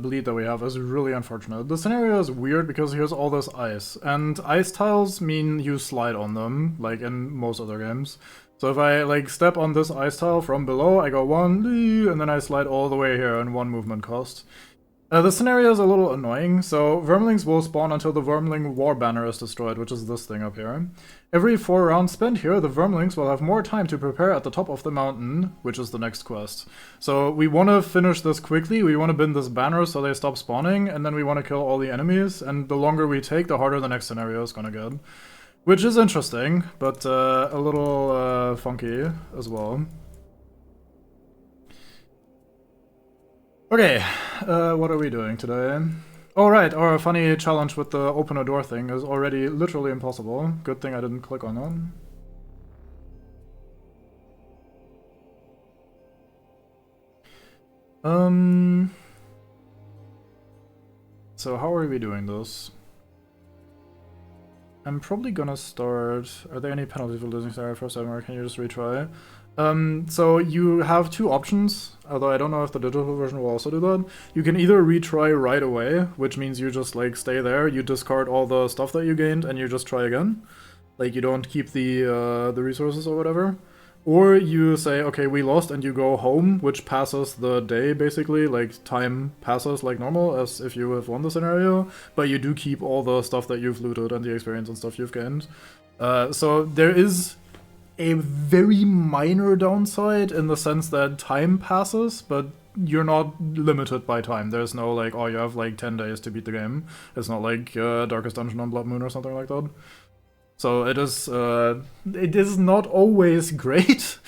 bleed that we have is really unfortunate. The scenario is weird because here's all this ice, and ice tiles mean you slide on them, like in most other games. So if I like step on this ice tile from below, I go 1, and then I slide all the way here in 1 movement cost. This scenario is a little annoying, so Vermlings will spawn until the Vermling War Banner is destroyed, which is this thing up here. Every 4 rounds spent here, the Vermlings will have more time to prepare at the top of the mountain, which is the next quest. So we want to finish this quickly, we want to bin this banner so they stop spawning, and then we want to kill all the enemies, and the longer we take, the harder the next scenario is gonna get. Which is interesting, but a little funky as well. Okay, what are we doing today? Oh right, our funny challenge with the open a door thing is already literally impossible. Good thing I didn't click on that. So how are we doing this? I'm probably gonna start... Are there any penalties for losing Sarah Frosthaven, or can you just retry? So you have 2 options, although I don't know if the digital version will also do that. You can either retry right away, which means you just like stay there, you discard all the stuff that you gained, and you just try again. Like you don't keep the resources or whatever. Or you say, okay, we lost, and you go home, which passes the day, basically. Like, time passes like normal, as if you have won the scenario, but you do keep all the stuff that you've looted and the experience and stuff you've gained. So there is a very minor downside in the sense that time passes, but you're not limited by time. There's no, like, oh, you have, like, 10 days to beat the game. It's not like Darkest Dungeon on Blood Moon or something like that. So it is not always great.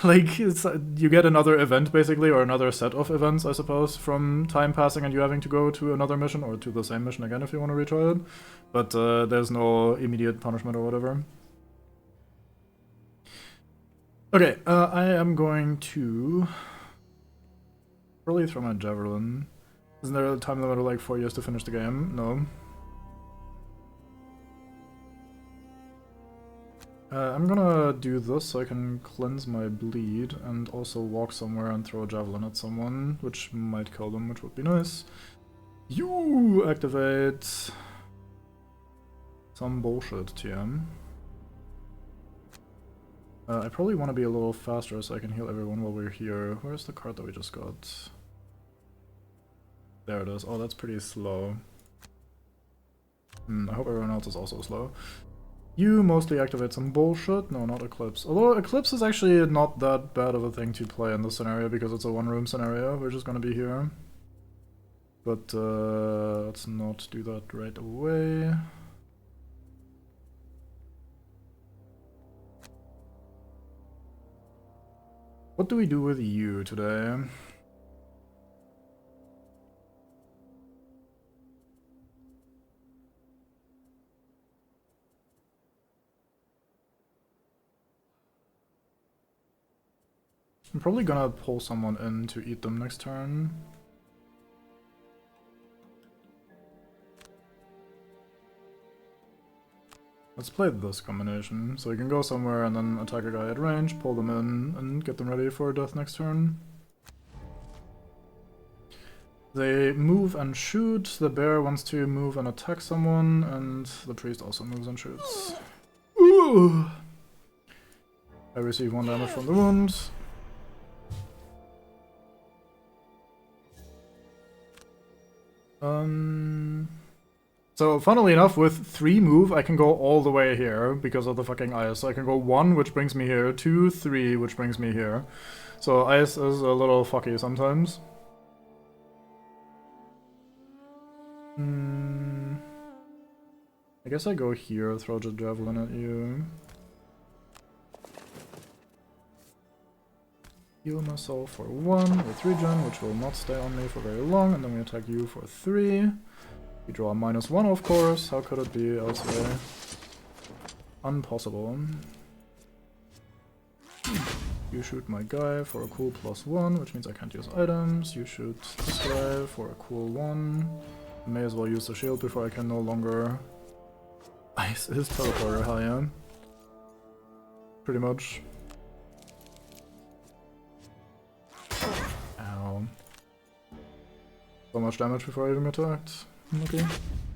Like, you get another event, basically, or another set of events, I suppose, from time passing and you having to go to another mission, or to the same mission again if you want to retry it. But there's no immediate punishment or whatever. Okay, I am going to probably throw my javelin. Isn't there a time limit of like 4 years to finish the game? No. I'm gonna do this so I can cleanse my bleed and also walk somewhere and throw a javelin at someone, which might kill them, which would be nice. You activate some bullshit, TM. I probably want to be a little faster so I can heal everyone while we're here. Where's the card that we just got? There it is. Oh, that's pretty slow. I hope everyone else is also slow. You mostly activate some bullshit. No, not Eclipse. Although Eclipse is actually not that bad of a thing to play in this scenario because it's a one-room scenario. We're just gonna be here. But let's not do that right away. What do we do with you today? I'm probably gonna pull someone in to eat them next turn. Let's play this combination, so we can go somewhere and then attack a guy at range, pull them in, and get them ready for death next turn. They move and shoot, the bear wants to move and attack someone, and the priest also moves and shoots. Ooh! I receive 1 damage from the wound. So funnily enough, with 3 move, I can go all the way here because of the fucking ice. So I can go 1, which brings me here, 2, 3, which brings me here. So ice is a little fucky sometimes. I guess I go here, throw the javelin at you. Heal myself for 1 with regen, which will not stay on me for very long, and then we attack you for 3. We draw a -1, of course. How could it be elsewhere? Impossible. You shoot my guy for a cool +1, which means I can't use items. You shoot this guy for a cool 1. I may as well use the shield before I can no longer... Ice is teleporter, hell yeah. Pretty much. Ow. So much damage before I even attacked. Okay.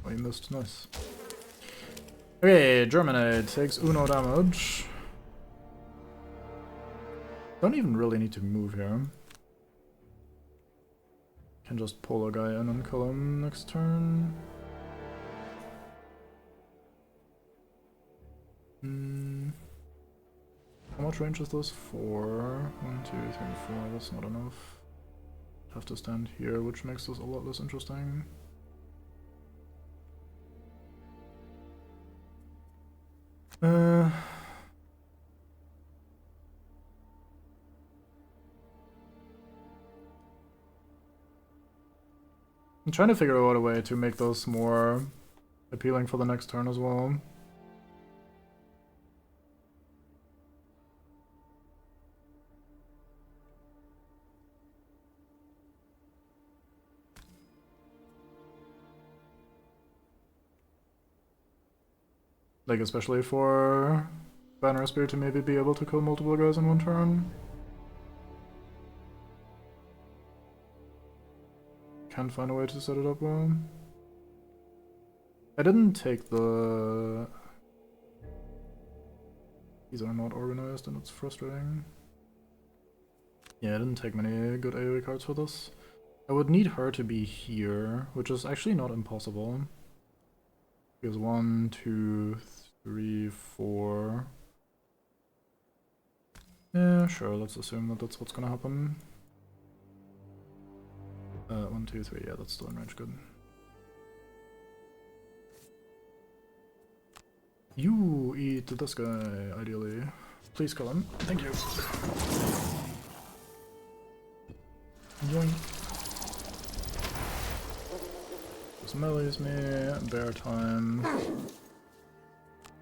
Oh, you missed. Nice. Okay, Germinate takes 1 damage. Don't even really need to move here. Can just pull a guy in and kill him next turn. How much range is this? 4. 1, 2, 3, 4. That's not enough. Have to stand here, which makes this a lot less interesting. I'm trying to figure out a way to make those more appealing for the next turn as well. Like, especially for Banner Spear to maybe be able to kill multiple guys in one turn. Can't find a way to set it up well. I didn't take the... These are not organized and it's frustrating. Yeah, I didn't take many good AoE cards for this. I would need her to be here, which is actually not impossible. Because 1, 2, 3, 4... Yeah, sure, let's assume that that's what's gonna happen. 1, 2, 3, yeah, that's still in range, good. You eat this guy, ideally. Please kill him. Thank you. Yoink. This melees me. Bear time.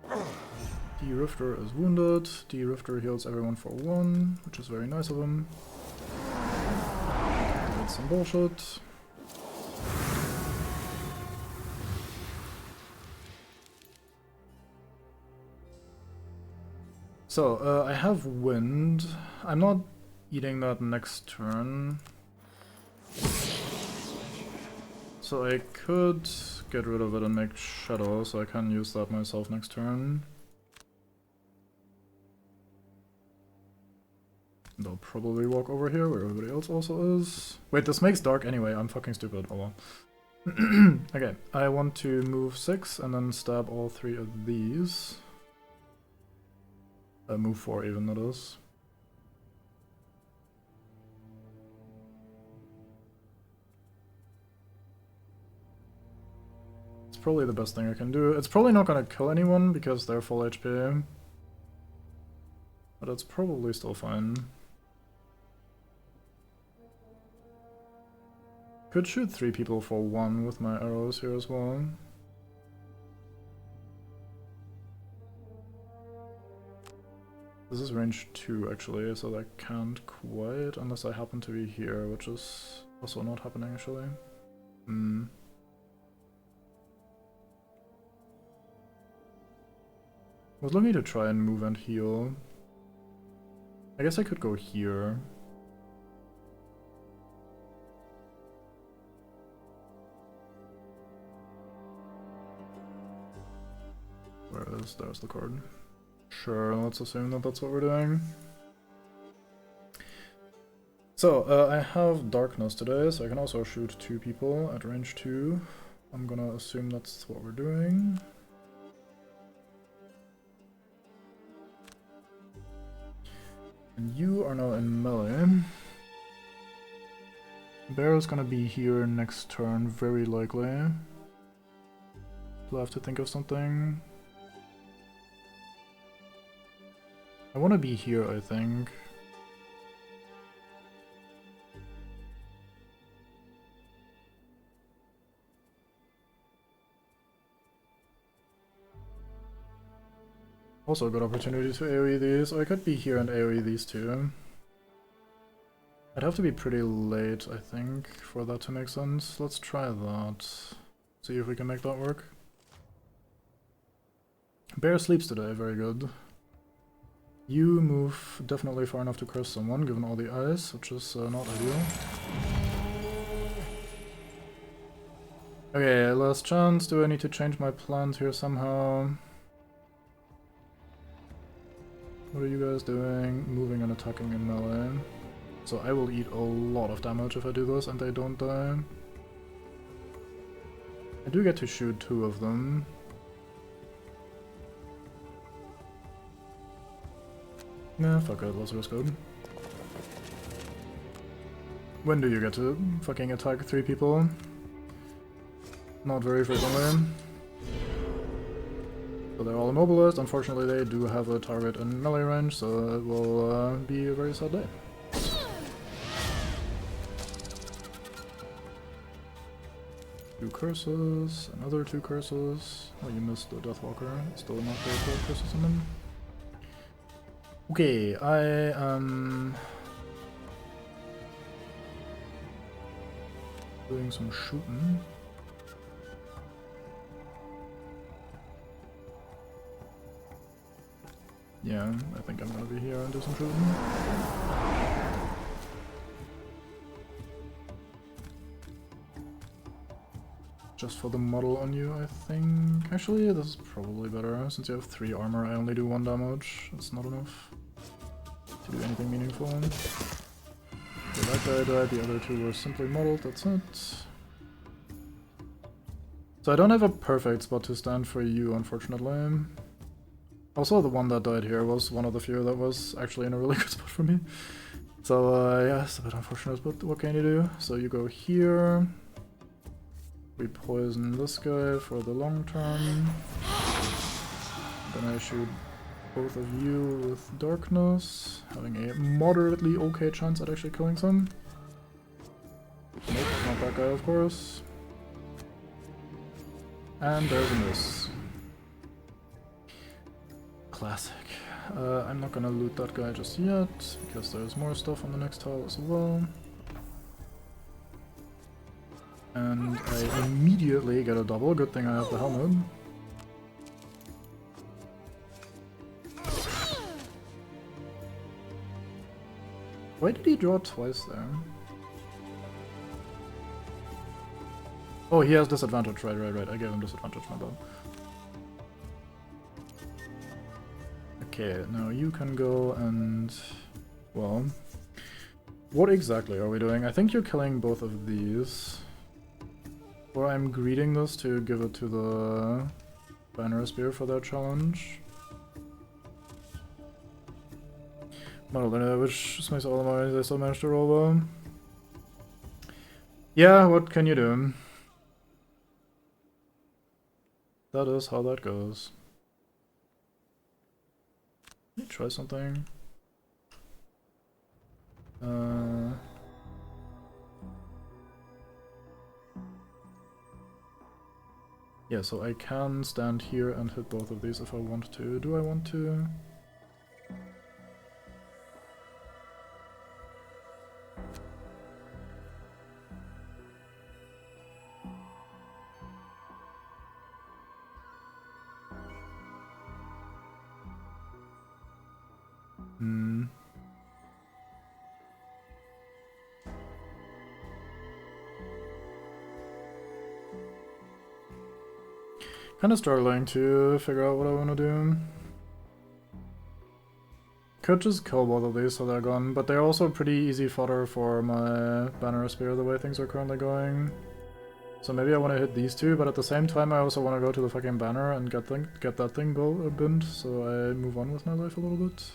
The Rifter is wounded. The Rifter heals everyone for 1, which is very nice of him. That's some bullshit. So, I have wind. I'm not eating that next turn. So I could get rid of it and make Shadow, so I can use that myself next turn. And I'll probably walk over here where everybody else also is. Wait, this makes dark anyway, I'm fucking stupid, oh well. Okay, I want to move 6 and then stab all 3 of these. Move 4 even, that is. It's probably the best thing I can do. It's probably not gonna kill anyone because they're full HP. But it's probably still fine. Could shoot 3 people for 1 with my arrows here as well. This is range 2 actually, so I can't quite, unless I happen to be here, which is also not happening actually. I was looking to try and move and heal. I guess I could go here. Where is? There's the card. Sure, let's assume that that's what we're doing. So, I have Darkness today, so I can also shoot 2 people at range 2. I'm gonna assume that's what we're doing. And you are now in melee. Bear is gonna be here next turn, very likely. We'll have to think of something. I want to be here, I think. Also a good opportunity to AoE these. I could be here and AoE these two. I'd have to be pretty late, I think, for that to make sense. Let's try that. See if we can make that work. Bear sleeps today, very good. You move definitely far enough to curse someone, given all the ice, which is not ideal. Okay, last chance. Do I need to change my plans here somehow? What are you guys doing? Moving and attacking in melee. So I will eat a lot of damage if I do this and they don't die. I do get to shoot 2 of them. Nah, fuck it, let's risk it. When do you get to fucking attack 3 people? Not very frequently. So they're all immobilized. Unfortunately, they do have a target in melee range, so it will be a very sad day. 2 curses, another 2 curses. Oh, you missed the Deathwalker. Still not very 4 curses on them. Okay, I am doing some shooting. Yeah, I think I'm gonna be here and do some shooting. Just for the model on you, I think. Actually, this is probably better. Since you have 3 armor, I only do 1 damage. That's not enough to do anything meaningful. Okay, that guy died, the other 2 were simply modeled, that's it. So I don't have a perfect spot to stand for you, unfortunately. Also, the one that died here was one of the few that was actually in a really good spot for me. So yeah, it's a bit unfortunate, but what can you do? So you go here. We poison this guy for the long term. Then I shoot both of you with darkness, having a moderately okay chance at actually killing some. Nope, not that guy, of course. And there's a miss. Classic. I'm not gonna loot that guy just yet, because there's more stuff on the next tile as well. And I immediately get a double. Good thing I have the helmet. Why did he draw twice there? Oh, he has disadvantage. Right. I gave him disadvantage, my bad. Okay, now you can go and... well... what exactly are we doing? I think you're killing both of these. Or I'm greeting this to give it to the Banner Spear for that challenge. Which makes all the money they still managed to roll well. Yeah, what can you do? That is how that goes. Let me try something. Yeah, so I can stand here and hit both of these if I want to. Do I want to? Kind of struggling to figure out what I want to do. Could just kill both of these so they're gone, but they're also pretty easy fodder for my Banner Spear the way things are currently going. So maybe I want to hit these 2, but at the same time I also want to go to the fucking banner and get that thing binned, so I move on with my life a little bit.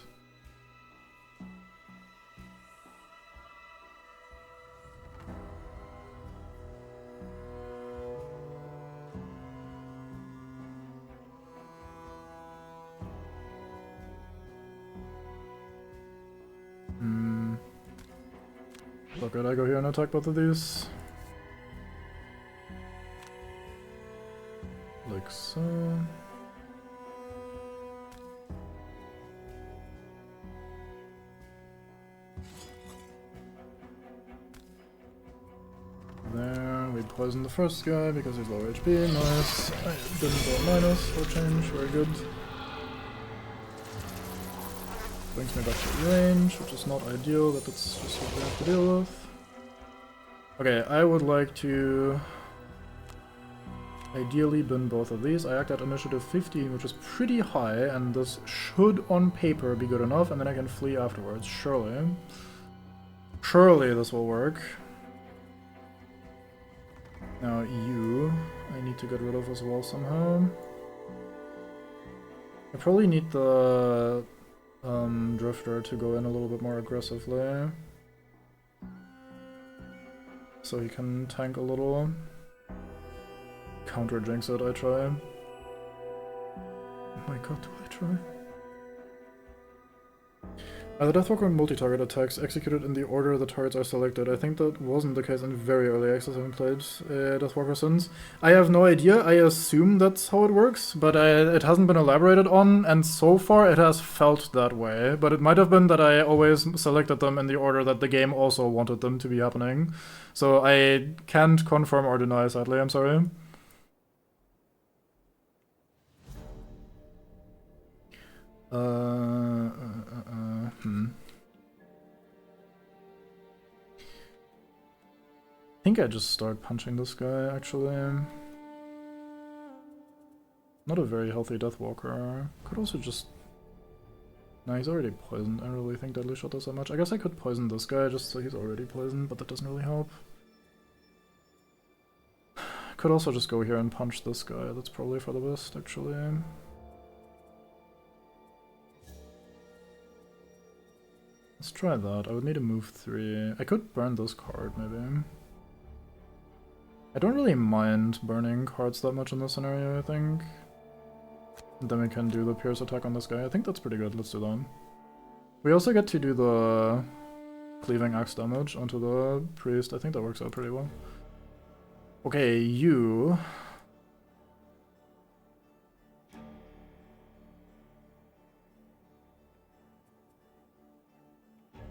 Fuck it, I go here and attack both of these. Like so. There, we poison the first guy because he's low HP, nice. I didn't go minus for change, very good. Brings me back to range, which is not ideal, but that's just what we have to deal with. Okay, I would like to Ideally bin both of these. I act at initiative 15, which is pretty high, and this should on paper be good enough, and then I can flee afterwards. Surely. Surely this will work. Now you, I need to get rid of as well somehow. I probably need the Drifter to go in a little bit more aggressively. So he can tank a little. Counter jinx it, I try. Oh my god, do I try? The Deathwalker multi-target attacks executed in the order the targets are selected. I think that wasn't the case in very early access. I haven't played Deathwalker since. I have no idea. I assume that's how it works, but it hasn't been elaborated on, and so far it has felt that way. But it might have been that I always selected them in the order that the game also wanted them to be happening. So I can't confirm or deny, sadly. I'm sorry. I think I just start punching this guy, actually. Not a very healthy Deathwalker. Could also just... Nah, he's already poisoned. I don't really think Deadly Shot does that much. I guess I could poison this guy just so he's already poisoned, but that doesn't really help. Could also just go here and punch this guy. That's probably for the best, actually. Let's try that. I would need to move 3. I could burn this card, maybe. I don't really mind burning cards that much in this scenario, I think. And then we can do the Pierce attack on this guy. I think that's pretty good. Let's do that. We also get to do the cleaving axe damage onto the priest. I think that works out pretty well. Okay, you...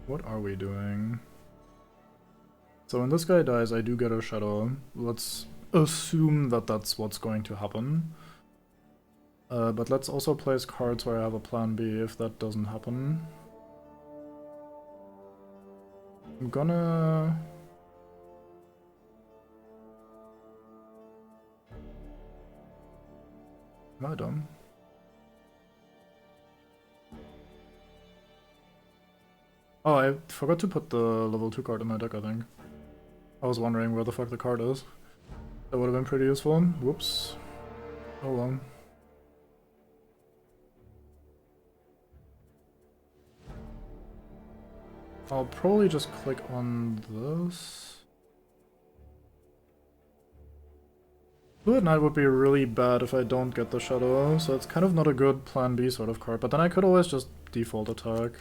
What are we doing? So when this guy dies, I do get a shadow. Let's assume that that's what's going to happen. But let's also place cards where I have a plan B if that doesn't happen. I'm gonna... Am I dumb? Oh, I forgot to put the level 2 card in my deck, I think. I was wondering where the fuck the card is. That would have been pretty useful. Whoops. Oh well. I'll probably just click on this. Fluid Knight would be really bad if I don't get the Shadow, so it's kind of not a good plan B sort of card, but then I could always just default attack.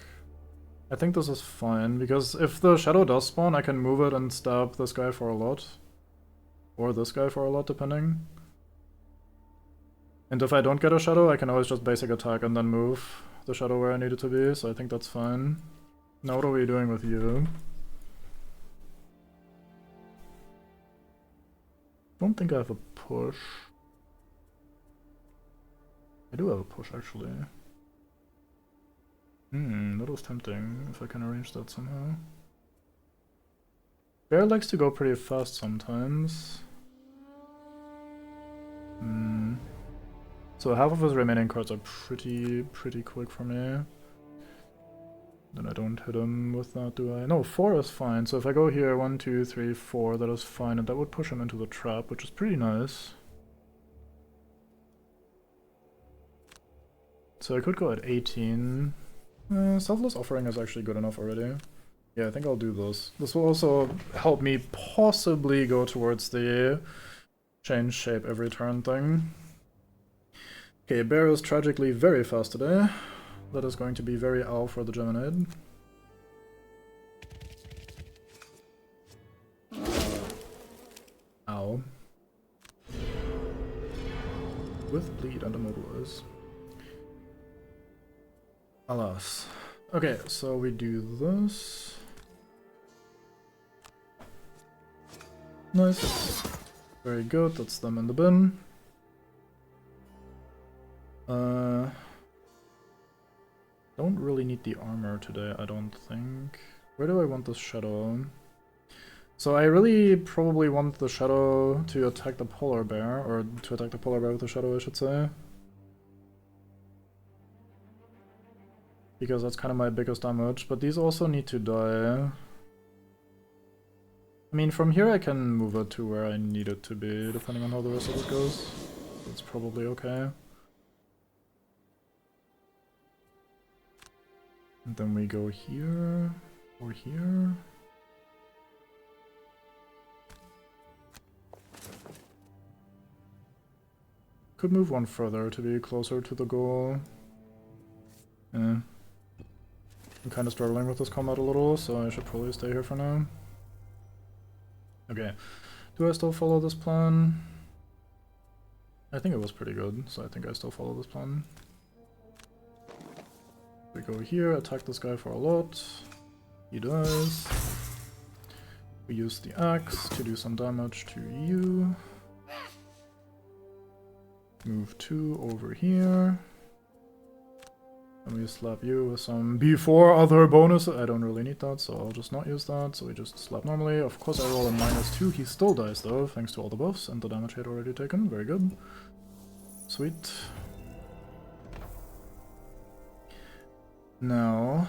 I think this is fine, because if the Shadow does spawn, I can move it and stab this guy for a lot. Or this guy for a lot, depending. And if I don't get a Shadow, I can always just basic attack and then move the Shadow where I need it to be, so I think that's fine. Now what are we doing with you? Don't think I have a push. I do have a push, actually. That was tempting, if I can arrange that somehow. Bear likes to go pretty fast sometimes. So half of his remaining cards are pretty quick for me. Then I don't hit him with that, do I? No, 4 is fine. So if I go here, 1, 2, 3, 4, that is fine. And that would push him into the trap, which is pretty nice. So I could go at 18. Selfless Offering is actually good enough already. Yeah, I think I'll do this. This will also help me possibly go towards the change shape every turn thing. Okay, Bear is tragically very fast today. That is going to be very ow for the Geminade. Ow. With bleed and immobilize. Alas. Okay, so we do this. Nice. Very good, that's them in the bin. Don't really need the armor today, I don't think. Where do I want this shadow? So I really probably want the shadow to attack the polar bear, or to attack the polar bear with the shadow, I should say. Because that's kind of my biggest damage, but these also need to die. I mean, from here I can move it to where I need it to be, depending on how the rest of it goes. That's probably okay. And then we go here, or here. Could move one further to be closer to the goal. Yeah. I'm kind of struggling with this combat a little, so I should probably stay here for now. Okay, do I still follow this plan? I think it was pretty good, so I think I still follow this plan. We go here, attack this guy for a lot. He dies. We use the axe to do some damage to you. Move 2 over here. And we slap you with some before other bonuses. I don't really need that, so I'll just not use that. So we just slap normally. Of course I roll a -2. He still dies though, thanks to all the buffs and the damage he had already taken. Very good. Sweet. Now...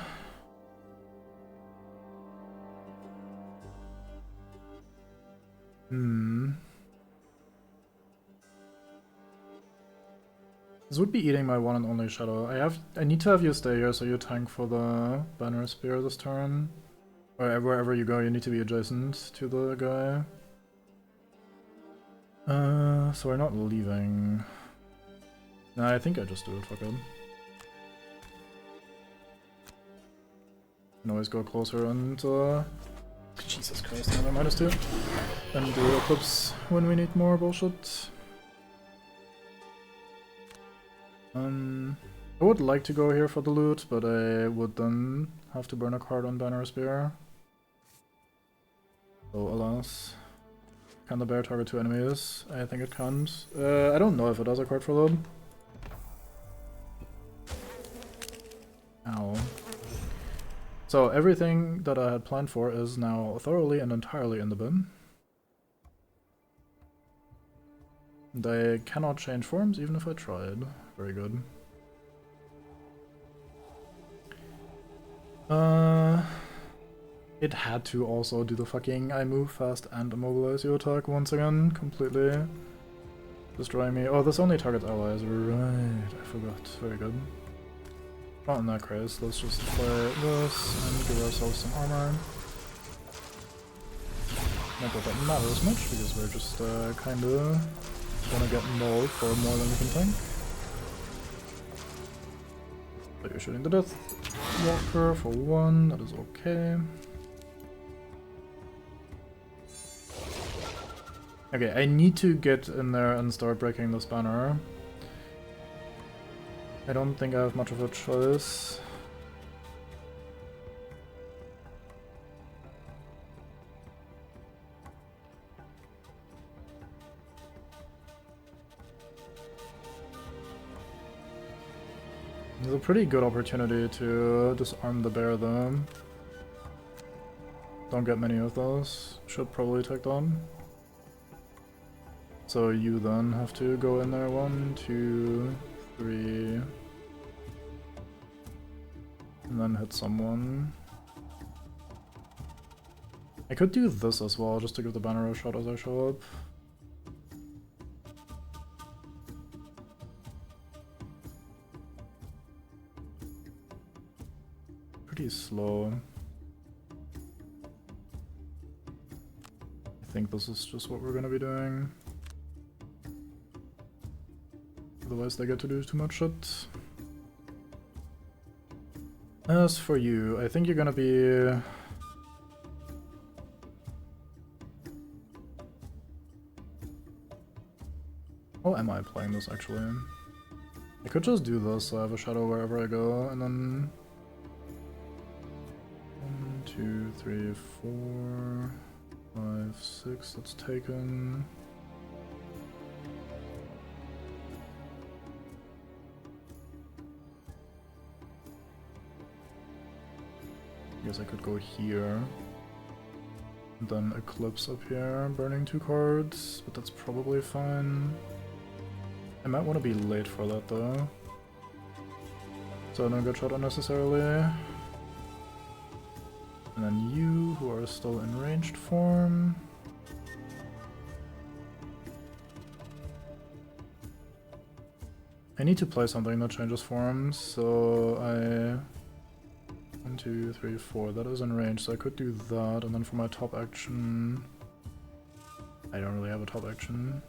This would be eating my one and only shadow. I need to have you stay here so you tank for the banner spear this turn. Or wherever you go, you need to be adjacent to the guy. So we're not leaving. Nah, I think I just do it, fuck it. Can always go closer and Jesus Christ, another -2. And do Eclipse when we need more bullshit. I would like to go here for the loot, but I would then have to burn a card on Banner Spear. So alas. Can the bear target 2 enemies? I think it can't. I don't know if it has a card for load. Ow. So everything that I had planned for is now thoroughly and entirely in the bin. And I cannot change forms even if I tried. Very good. It had to also do the fucking I move fast and immobilize you attack once again, completely destroying me. Oh, this only targets allies, right, I forgot. Very good. Not in that case, let's just play this and give ourselves some armor. Not that that matters much, because we're just kinda gonna get mauled for more than we can tank. But you're shooting the Death Walker for 1, that is okay. Okay, I need to get in there and start breaking this banner. I don't think I have much of a choice. It's a pretty good opportunity to disarm the bear though. Don't get many of those. Should probably take them. So you then have to go in there 1, 2, 3. And then hit someone. I could do this as well, just to give the banner a shot as I show up. Pretty slow. I think this is just what we're gonna be doing. Otherwise they get to do too much shit. As for you, I think you're gonna be... How am I playing this actually? I could just do this so I have a shadow wherever I go, and then... 1, 2, 3, 4, 5, 6, that's taken. I guess I could go here. And then Eclipse up here, burning 2 cards, but that's probably fine. I might want to be late for that though, so I don't get shot unnecessarily. And then you, who are still in ranged form. I need to play something that changes forms, so I... 1, 2, 3, 4, that is in range, so I could do that, and then for my top action... I don't really have a top action.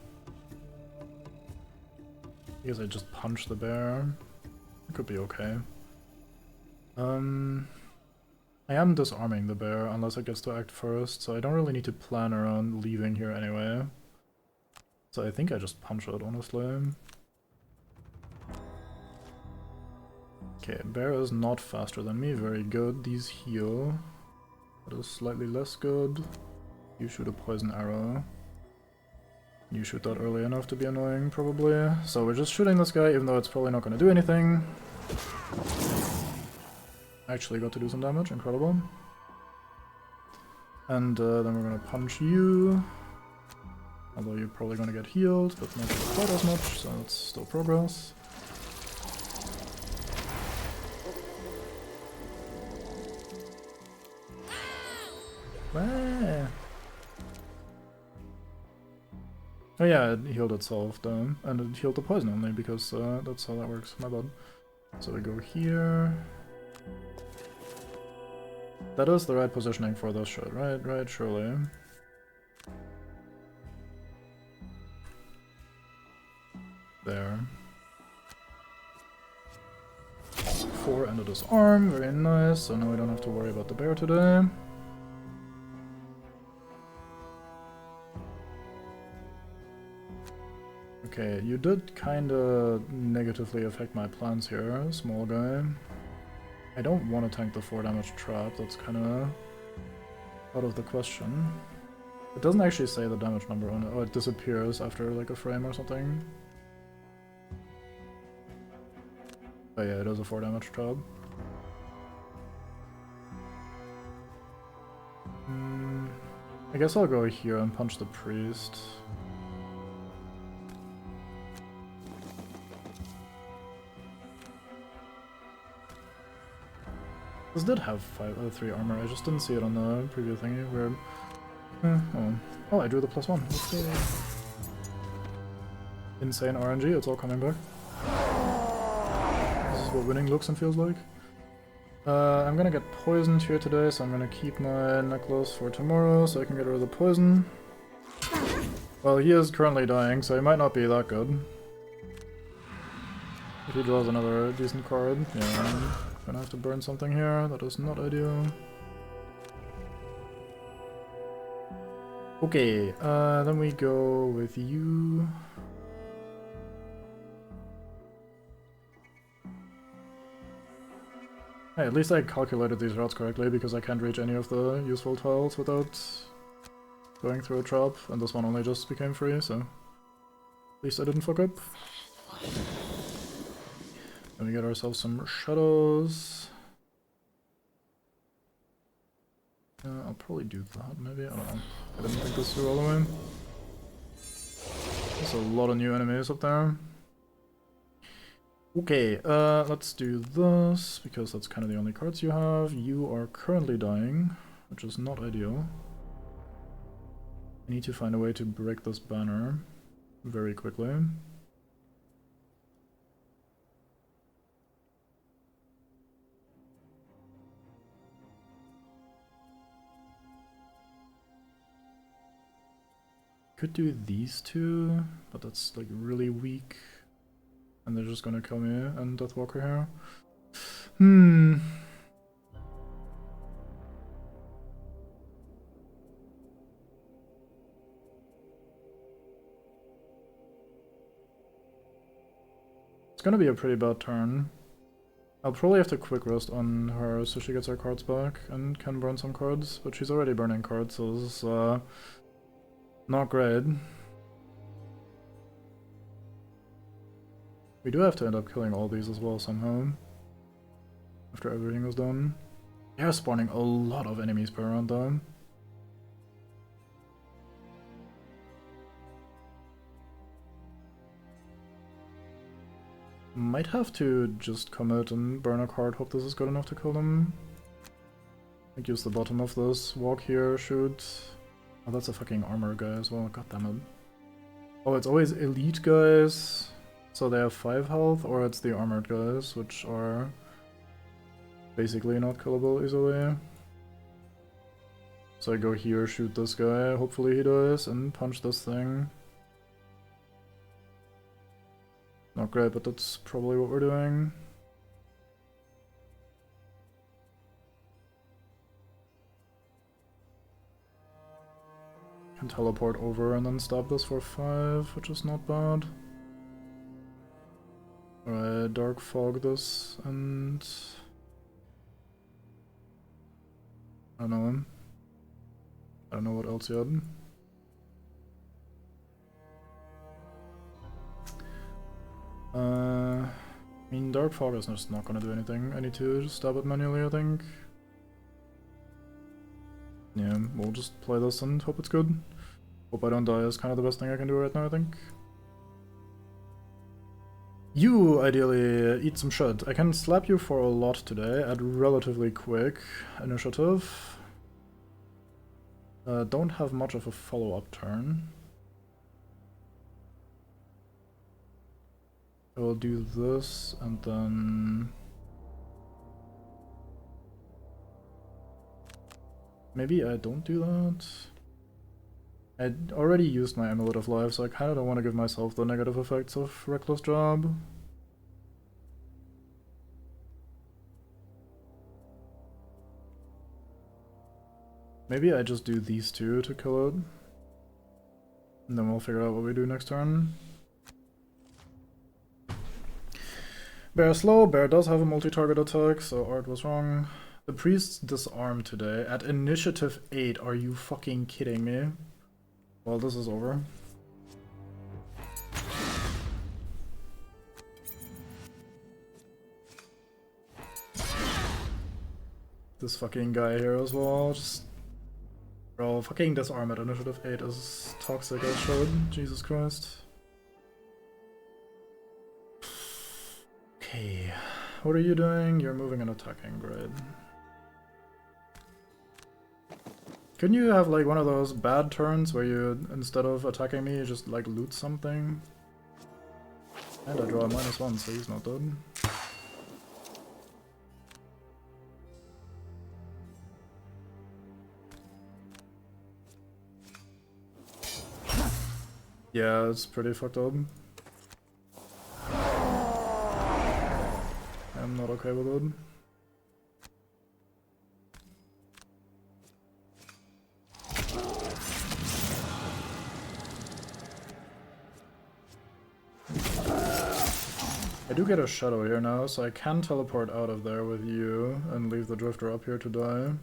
I guess I just punch the bear. It could be okay. I am disarming the bear unless it gets to act first, so I don't really need to plan around leaving here anyway. So I think I just punch it, honestly. Okay, bear is not faster than me, very good. These heal. That is slightly less good. You shoot a poison arrow. You shoot that early enough to be annoying, probably. So we're just shooting this guy, even though it's probably not going to do anything. Actually got to do some damage, incredible. And then we're going to punch you. Although you're probably going to get healed, but not quite as much, so it's still progress. Ah. Oh yeah, it healed itself though, and it healed the poison only because that's how that works, my bad. So we go here. That is the right positioning for this shot, right? Right, surely. There. 4 ended his arm, very nice, so now we don't have to worry about the bear today. Okay, you did kinda negatively affect my plans here, small guy. I don't want to tank the 4 damage trap, that's kinda out of the question. It doesn't actually say the damage number on it. Oh, it disappears after like a frame or something. Oh yeah, it is a 4 damage trap. I guess I'll go here and punch the priest. This did have 3 armor, I just didn't see it on the preview thingy. Weird. Oh, I drew the +1. Let's go. Insane RNG, it's all coming back. This is what winning looks and feels like. I'm gonna get poisoned here today, so I'm gonna keep my necklace for tomorrow so I can get rid of the poison. Well, he is currently dying, so he might not be that good. If he draws another decent card, yeah. Gonna have to burn something here, that is not ideal. Okay, then we go with you. Hey, at least I calculated these routes correctly, because I can't reach any of the useful tiles without going through a trap, and this one only just became free, so at least I didn't fuck up. Then we get ourselves some shadows. I'll probably do that, maybe? I don't know. I didn't think this through all the way. There's a lot of new enemies up there. Okay, let's do this, because that's kind of the only cards you have. You are currently dying, which is not ideal. I need to find a way to break this banner very quickly. Could do these two, but that's like really weak. And they're just gonna kill me and Deathwalker here. It's gonna be a pretty bad turn. I'll probably have to quick rest on her so she gets her cards back and can burn some cards, but she's already burning cards, so this is not great. We do have to end up killing all these as well somehow, after everything is done. They are spawning a lot of enemies per round though. Might have to just commit and burn a card, hope this is good enough to kill them. I think use the bottom of this, walk here, shoot. Oh, that's a fucking armor guy as well, goddammit. Oh, it's always elite guys, so they have 5 health, or it's the armored guys, which are basically not killable easily. So I go here, shoot this guy, hopefully he dies, and punch this thing. Not great, but that's probably what we're doing. Can teleport over and then stop this for 5, which is not bad. Alright, dark fog this, and I don't know what else yet. I mean, dark fog is just not gonna do anything. I need to just stab it manually, I think. Yeah, we'll just play this and hope it's good. Hope I don't die is kind of the best thing I can do right now, I think. You, ideally, eat some shit. I can slap you for a lot today at relatively quick initiative. Don't have much of a follow-up turn. I will do this, and then maybe I don't do that. I already used my Amulet of Life, so I kind of don't want to give myself the negative effects of Reckless Job. Maybe I just do these two to kill it, and then we'll figure out what we do next turn. Bear slow. Bear does have a multi-target attack, so Art was wrong. The priest's disarmed today at initiative 8. Are you fucking kidding me? Well, this is over. This fucking guy here as well. Just, bro, fucking disarm at initiative 8 is toxic as shit. Jesus Christ. Okay, what are you doing? You're moving and attacking, great. Couldn't you have like one of those bad turns where you, instead of attacking me, you just like loot something? And I draw a -1, so he's not dead. Yeah, it's pretty fucked up. I'm not okay with it. I do get a shadow here now, so I can teleport out of there with you and leave the drifter up here to die.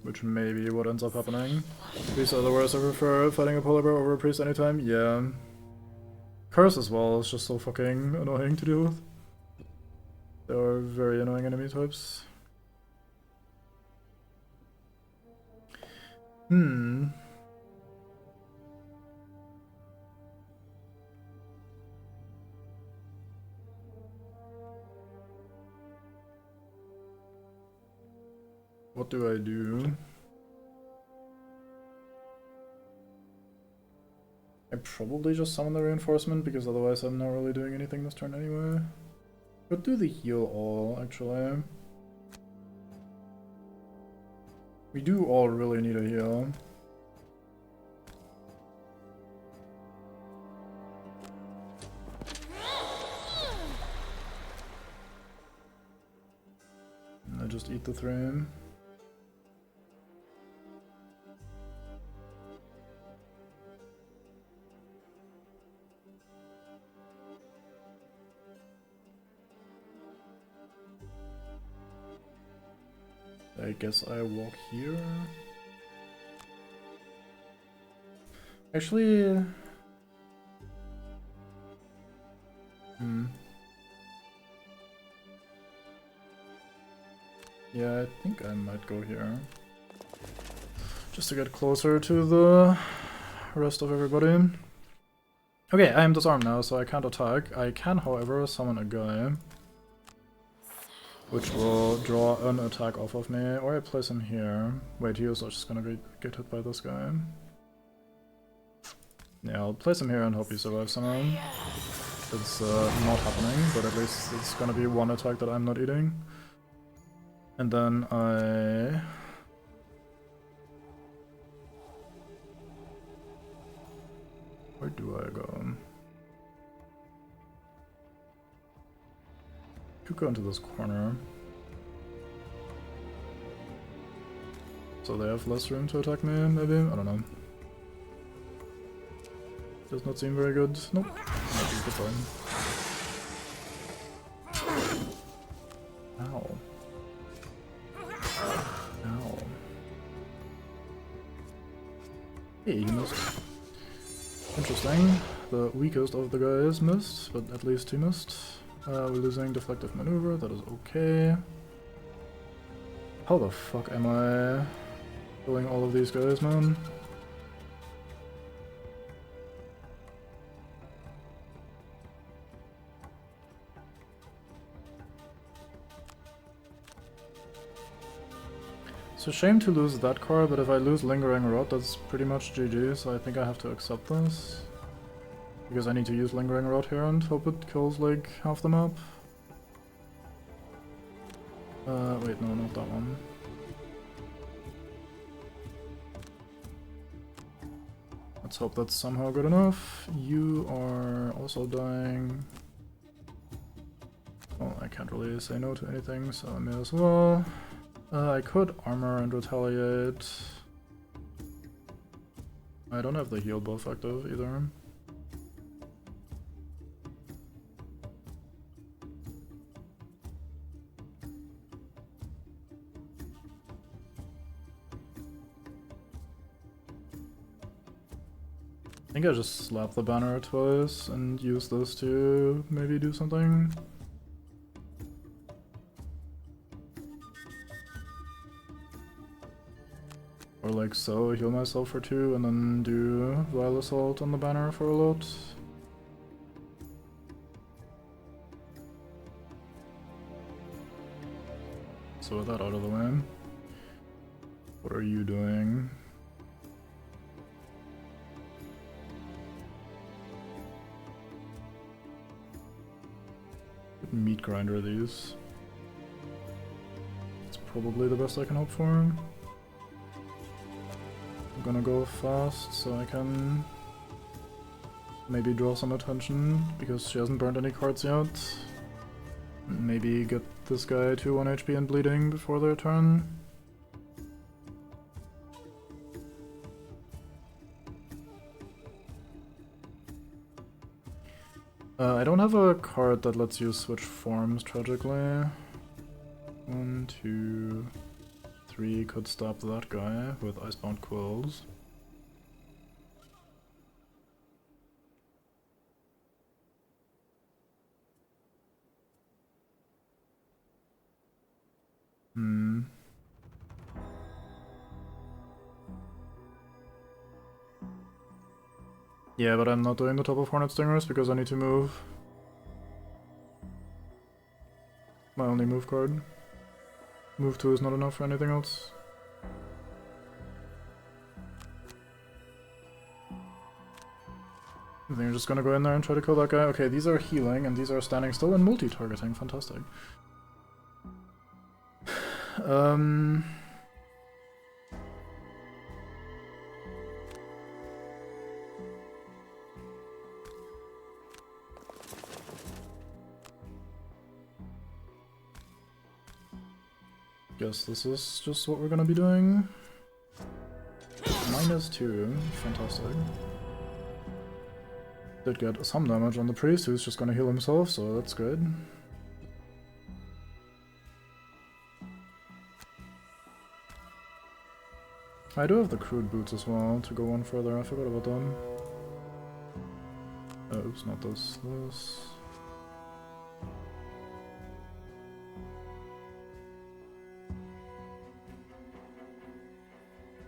Which may be what ends up happening. Priest otherwise I prefer fighting a polar bear over a priest anytime, yeah. Curse as well is just so fucking annoying to deal with. They are very annoying enemy types. What do I do? I probably just summon the reinforcement, because otherwise I'm not really doing anything this turn anyway. Could do the heal all, actually. We do all really need a heal. I just eat the 3. I guess I walk here. Actually... Yeah, I think I might go here. Just to get closer to the rest of everybody. Okay, I am disarmed now, so I can't attack. I can, however, summon a guy, which will draw an attack off of me, or I place him here. Wait, he is just gonna get hit by this guy. Yeah, I'll place him here and hope he survives somehow. It's not happening, but at least it's gonna be one attack that I'm not eating. And then where do I go? Could go into this corner. So they have less room to attack me, maybe? I don't know. Does not seem very good. Nope. Might be goodbye. Ow. Ow. Hey, he missed. Interesting. The weakest of the guys missed, but at least he missed. We're losing deflective maneuver, that is okay. How the fuck am I killing all of these guys, man? It's a shame to lose that card, but if I lose Lingering Rot, that's pretty much GG, so I think I have to accept this. Because I need to use Lingering Rot here and hope it kills like half the map. Wait, no, not that one. Let's hope that's somehow good enough. You are also dying. Well, I can't really say no to anything, so I may as well. I could armor and retaliate. I don't have the heal buff active either. I think I just slap the banner twice and use this to maybe do something. Or like so, heal myself for 2 and then do Vile Assault on the banner for a lot. So with that out of the way, what are you doing? Meat grinder these. It's probably the best I can hope for. I'm gonna go fast so I can maybe draw some attention because she hasn't burned any cards yet. Maybe get this guy to 1 HP and bleeding before their turn. I don't have a card that lets you switch forms, tragically. 1, 2, 3 could stop that guy with Icebound Quills. Yeah, but I'm not doing the top of Hornet Stingers because I need to move. My only move card. Move 2 is not enough for anything else. I think I'm just gonna go in there and try to kill that guy. Okay, these are healing and these are standing still and multi-targeting. Fantastic. Guess this is just what we're gonna be doing. -2, fantastic. Did get some damage on the priest who's just gonna heal himself, so that's good. I do have the crude boots as well to go one further, I forgot about them. Oops, not this, this.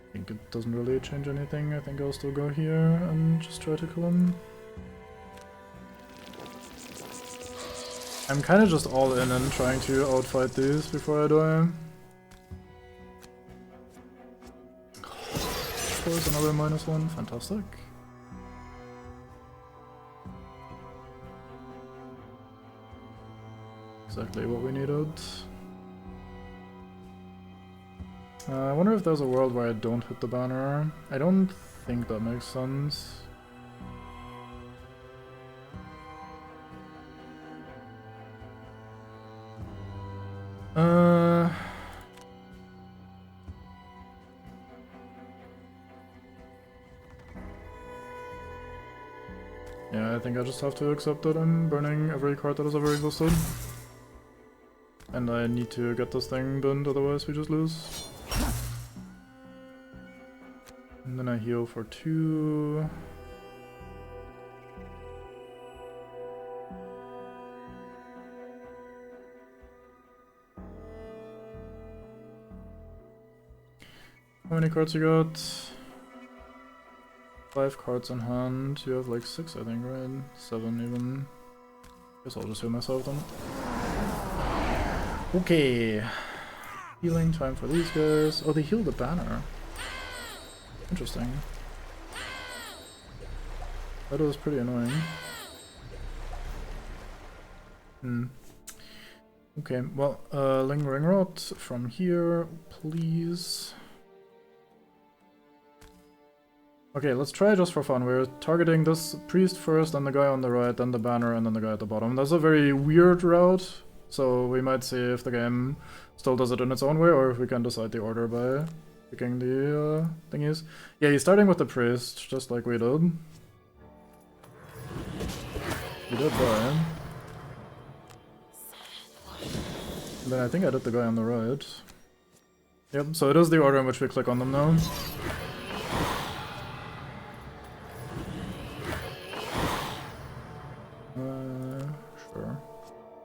I think it doesn't really change anything. I think I'll still go here and just try to kill him. I'm kind of just all in and trying to outfight these before I die. Of course, another -1. Fantastic. Exactly what we needed. I wonder if there's a world where I don't hit the banner. I don't think that makes sense. Yeah, I think I just have to accept that I'm burning every card that has ever existed. And I need to get this thing burned, otherwise we just lose. And then I heal for 2. How many cards you got? 5 cards in hand. You have like 6, I think, right? 7 even. Guess I'll just heal myself then. Okay. Healing time for these guys. Oh, they healed the banner. Interesting. That was pretty annoying. Okay, well, Lingering Rot from here, please. Okay, let's try just for fun. We're targeting this priest first, then the guy on the right, then the banner, and then the guy at the bottom. That's a very weird route, so we might see if the game still does it in its own way, or if we can decide the order by picking the thingies. Yeah, he's starting with the priest, just like we did. He did die. And then I think I did the guy on the right. Yep, so it is the order in which we click on them now. Sure.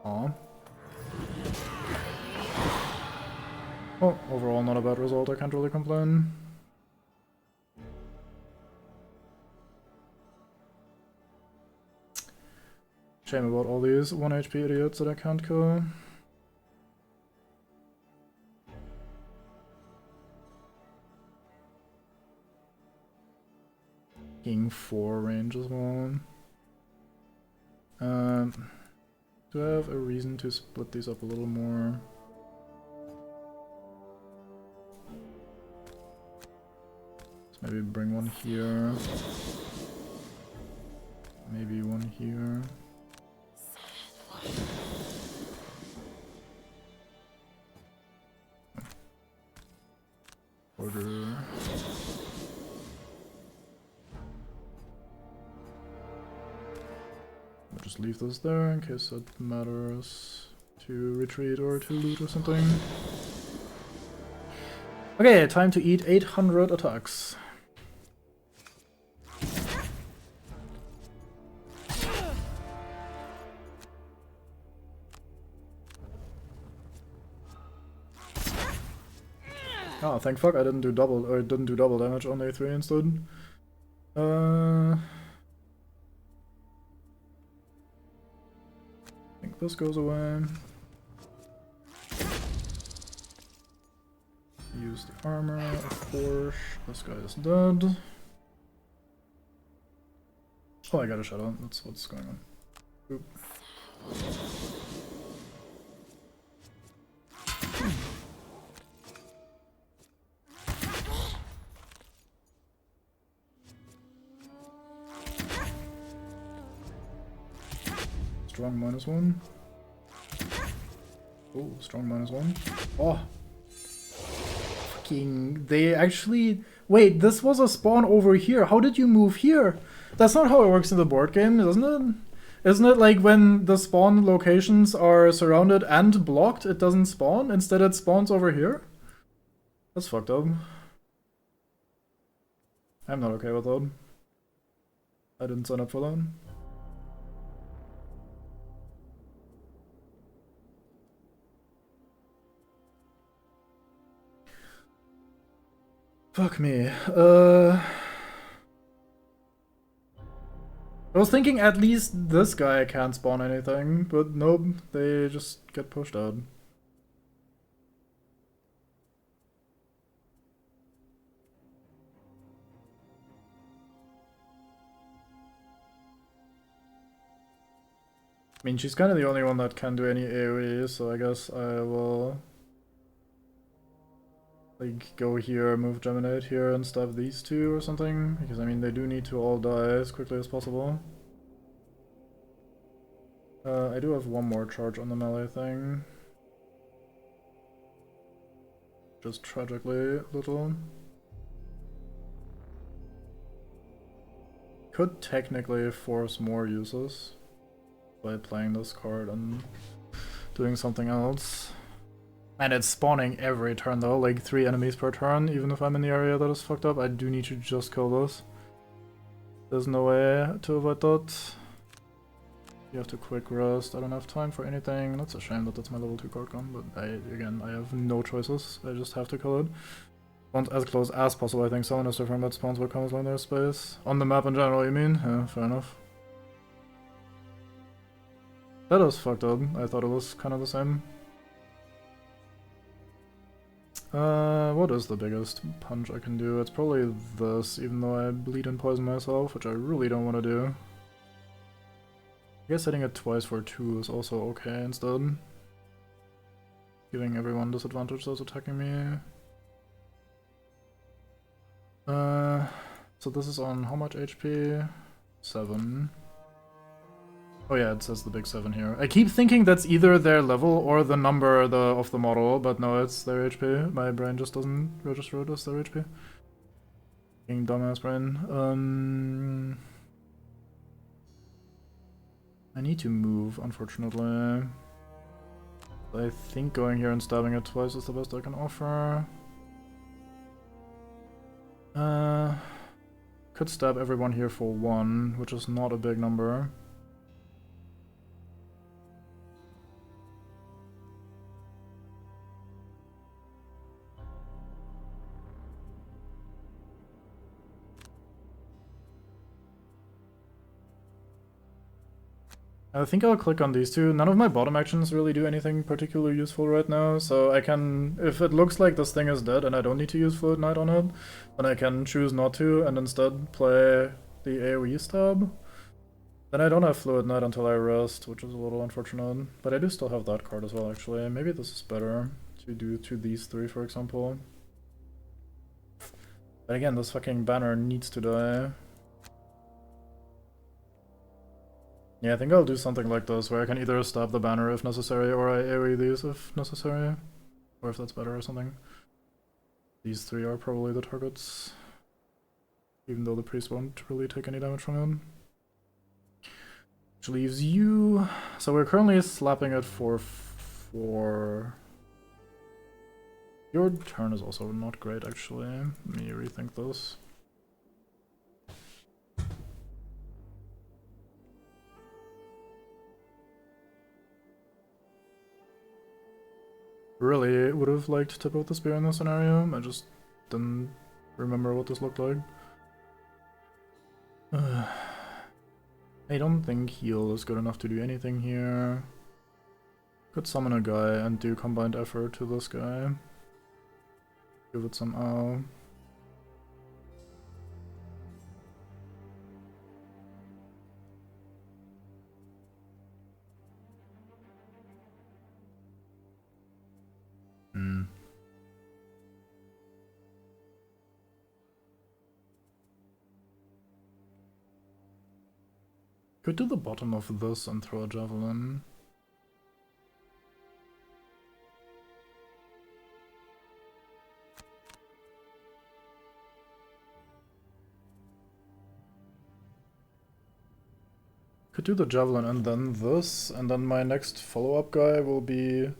Aw. Well, overall not a bad result, I can't really complain. Shame about all these 1 HP idiots that I can't kill. King 4 range as well. Do I have a reason to split these up a little more? Let's maybe bring one here. Maybe one here. Order. I'll just leave this there in case it matters to retreat or to loot or something. Okay, time to eat 800 attacks. Oh, thank fuck I didn't do double, or it didn't do double damage, only 3 instead. I think this goes away. Use the armor, of course. This guy is dead. Oh, I got a shadow. That's what's going on. Oop. Strong -1. Oh, strong -1. Oh! Fucking... They actually... Wait, this was a spawn over here. How did you move here? That's not how it works in the board game, isn't it? Isn't it like when the spawn locations are surrounded and blocked, it doesn't spawn? Instead it spawns over here? That's fucked up. I'm not okay with that. I didn't sign up for that. Fuck me. I was thinking at least this guy can't spawn anything, but nope, they just get pushed out. I mean, she's kind of the only one that can do any AoE, so I guess I will like go here, move Geminate here, and stab these two or something, because I mean they do need to all die as quickly as possible. I do have one more charge on the melee thing. Just tragically little. Could technically force more uses by playing this card and doing something else. And it's spawning every turn though, like 3 enemies per turn, even if I'm in the area that is fucked up. I do need to just kill this. There's no way to avoid that. You have to quick rest. I don't have time for anything. That's a shame that that's my level 2 card gun, but again, I have no choices. I just have to kill it. Want as close as possible, I think. Someone has to confirm that spawns what comes along their space. On the map in general, you mean? Yeah, fair enough. That is fucked up. I thought it was kind of the same. What is the biggest punch I can do? It's probably this, even though I bleed and poison myself, which I really don't want to do. I guess hitting it twice for 2 is also okay instead. Giving everyone disadvantage that's attacking me. So this is on how much HP? 7. Oh yeah, it says the big 7 here. I keep thinking that's either their level or the number of the model, but no, it's their HP. My brain just doesn't register it as their HP. Being dumbass brain. I need to move, unfortunately. I think going here and stabbing it twice is the best I can offer. Could stab everyone here for 1, which is not a big number. I think I'll click on these two. None of my bottom actions really do anything particularly useful right now, so I can, if it looks like this thing is dead and I don't need to use Fluid Knight on it, then I can choose not to and instead play the AoE stab. Then I don't have Fluid Knight until I rest, which is a little unfortunate. But I do still have that card as well, actually. Maybe this is better to do to these 3, for example. But again, this fucking banner needs to die. Yeah, I think I'll do something like this, where I can either stab the banner if necessary, or I AoE these if necessary. Or if that's better or something. These 3 are probably the targets. Even though the priest won't really take any damage from him. Which leaves you... So we're currently slapping it for 4... Your turn is also not great, actually. Let me rethink this. Really would have liked to tip out the spear in this scenario. I just didn't remember what this looked like. I don't think heal is good enough to do anything here. Could summon a guy and do combined effort to this guy. Give it some ow. Could do the bottom of this and throw a javelin. Could do the javelin and then this, and then my next follow-up guy will be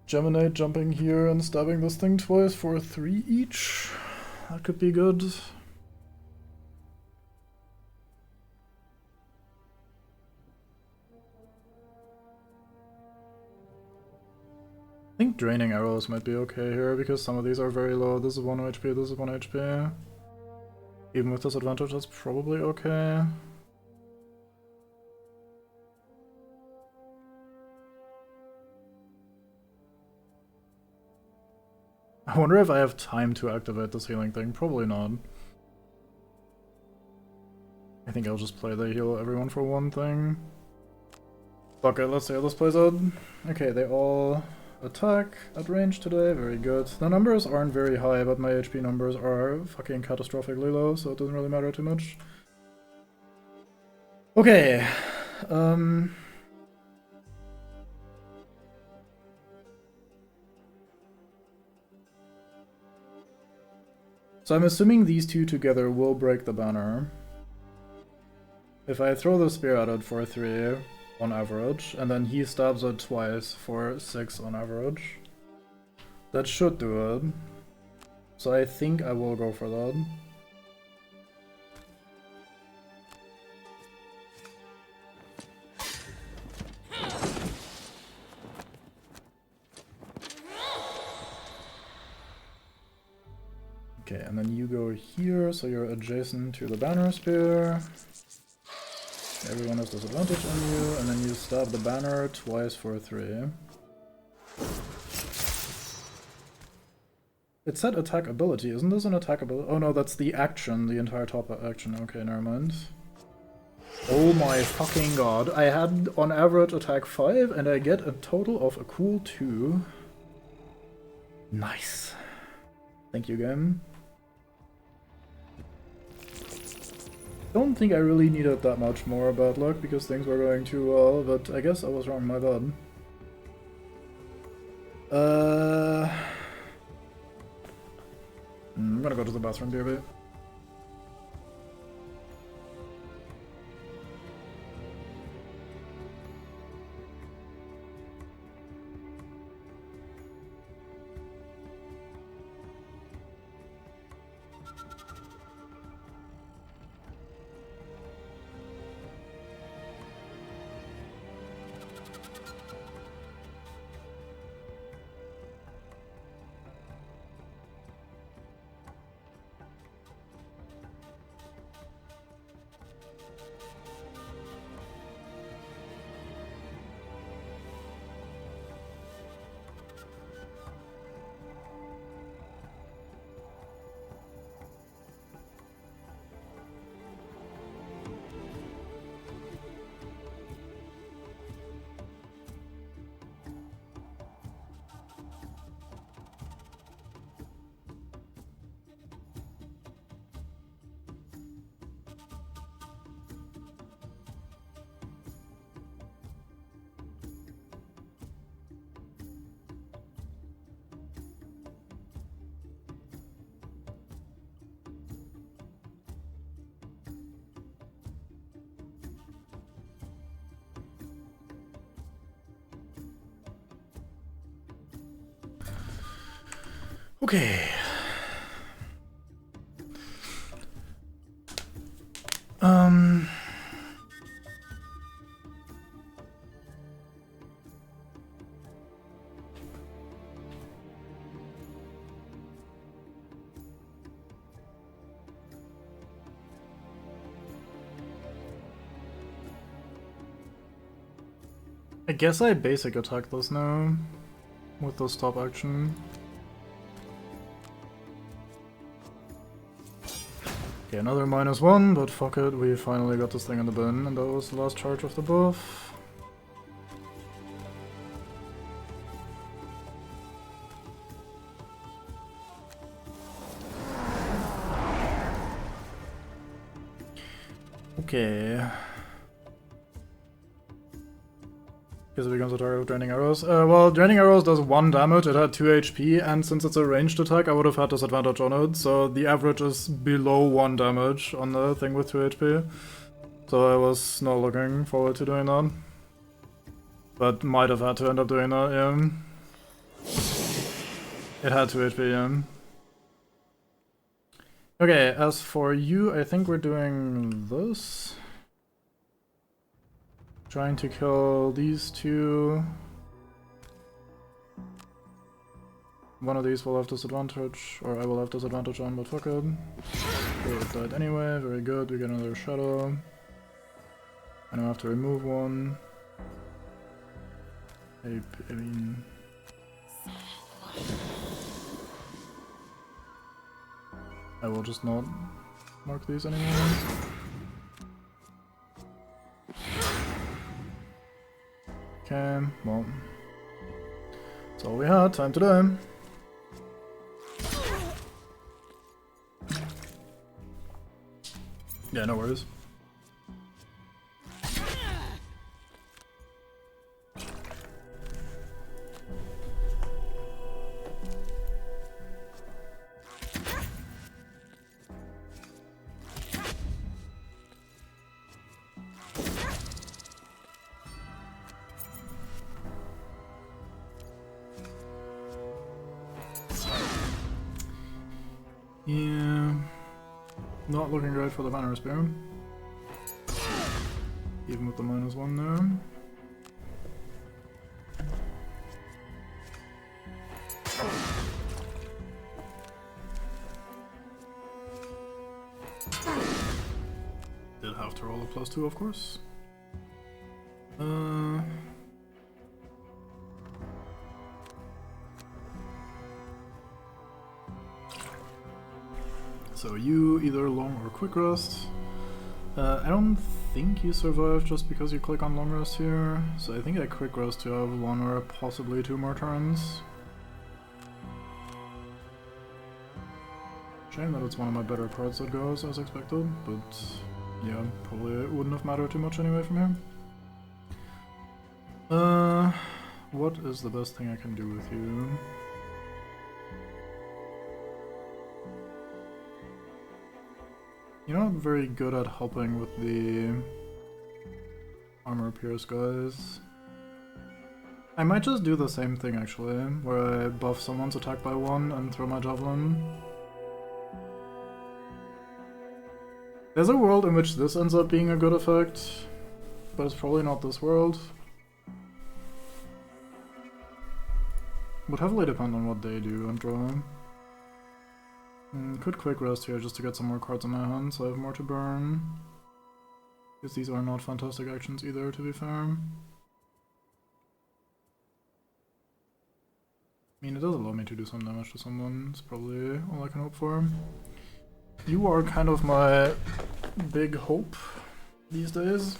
Geminate jumping here and stabbing this thing twice for 3 each. That could be good. I think draining arrows might be okay here, because some of these are very low. This is 1 HP, this is 1 HP. Even with disadvantage, that's probably okay. I wonder if I have time to activate this healing thing. Probably not. I think I'll just play the heal everyone for one thing. Okay, let's see how this plays out. Okay, they all attack at range today, very good. The numbers aren't very high, but my HP numbers are fucking catastrophically low, so it doesn't really matter too much. Okay, so I'm assuming these two together will break the banner. If I throw the spear at it for 3 on average, and then he stabs it twice for 6 on average, that should do it. So I think I will go for that. Okay, and then you go here, so you're adjacent to the banner spear. Everyone has disadvantage on you, and then you stab the banner twice for 3. It said attack ability, isn't this an attack ability? Oh no, that's the action, the entire top action. Okay, never mind. Oh my fucking god, I had on average attack 5, and I get a total of a cool 2. Nice. Thank you, game. Don't think I really needed that much more bad luck because things were going too well, but I guess I was wrong, my bad. I'm gonna go to the bathroom, BRB. Okay. I guess I basic attack this now with the stop action. Okay, another -1, but fuck it, we finally got this thing in the bin, and that was the last charge of the buff. Okay. Guess it becomes a target of Draining Arrows. Well, Draining Arrows does 1 damage, it had 2 HP, and since it's a ranged attack, I would have had disadvantage on it, so the average is below 1 damage on the thing with 2 HP. So I was not looking forward to doing that. But might have had to end up doing that, yeah. It had 2 HP, yeah. Okay, as for you, I think we're doing this. Trying to kill these two. One of these will have disadvantage, or I will have disadvantage on, but fuck it. Okay, it died anyway, very good, we get another shadow. I now have to remove one. I mean... I will just not mark these anymore. Okay, well, that's all we had. Time to die. Yeah, no worries. Yeah, not looking great for the banner spear. Even with the -1 there. Did have to roll a +2, of course. So you either long or quick rest. I don't think you survive just because you click on long rest here, so I think I quick rest to have 1 or possibly 2 more turns. Shame that it's one of my better cards that goes as expected, but yeah, probably it wouldn't have mattered too much anyway from here. What is the best thing I can do with you? You're not very good at helping with the armor pierce guys. I might just do the same thing actually, where I buff someone's attack by 1 and throw my javelin. There's a world in which this ends up being a good effect, but it's probably not this world. Would heavily depend on what they do and draw. Could quick rest here just to get some more cards in my hand, so I have more to burn. Because these are not fantastic actions either, to be fair. I mean, it does allow me to do some damage to someone, it's probably all I can hope for. You are kind of my big hope these days.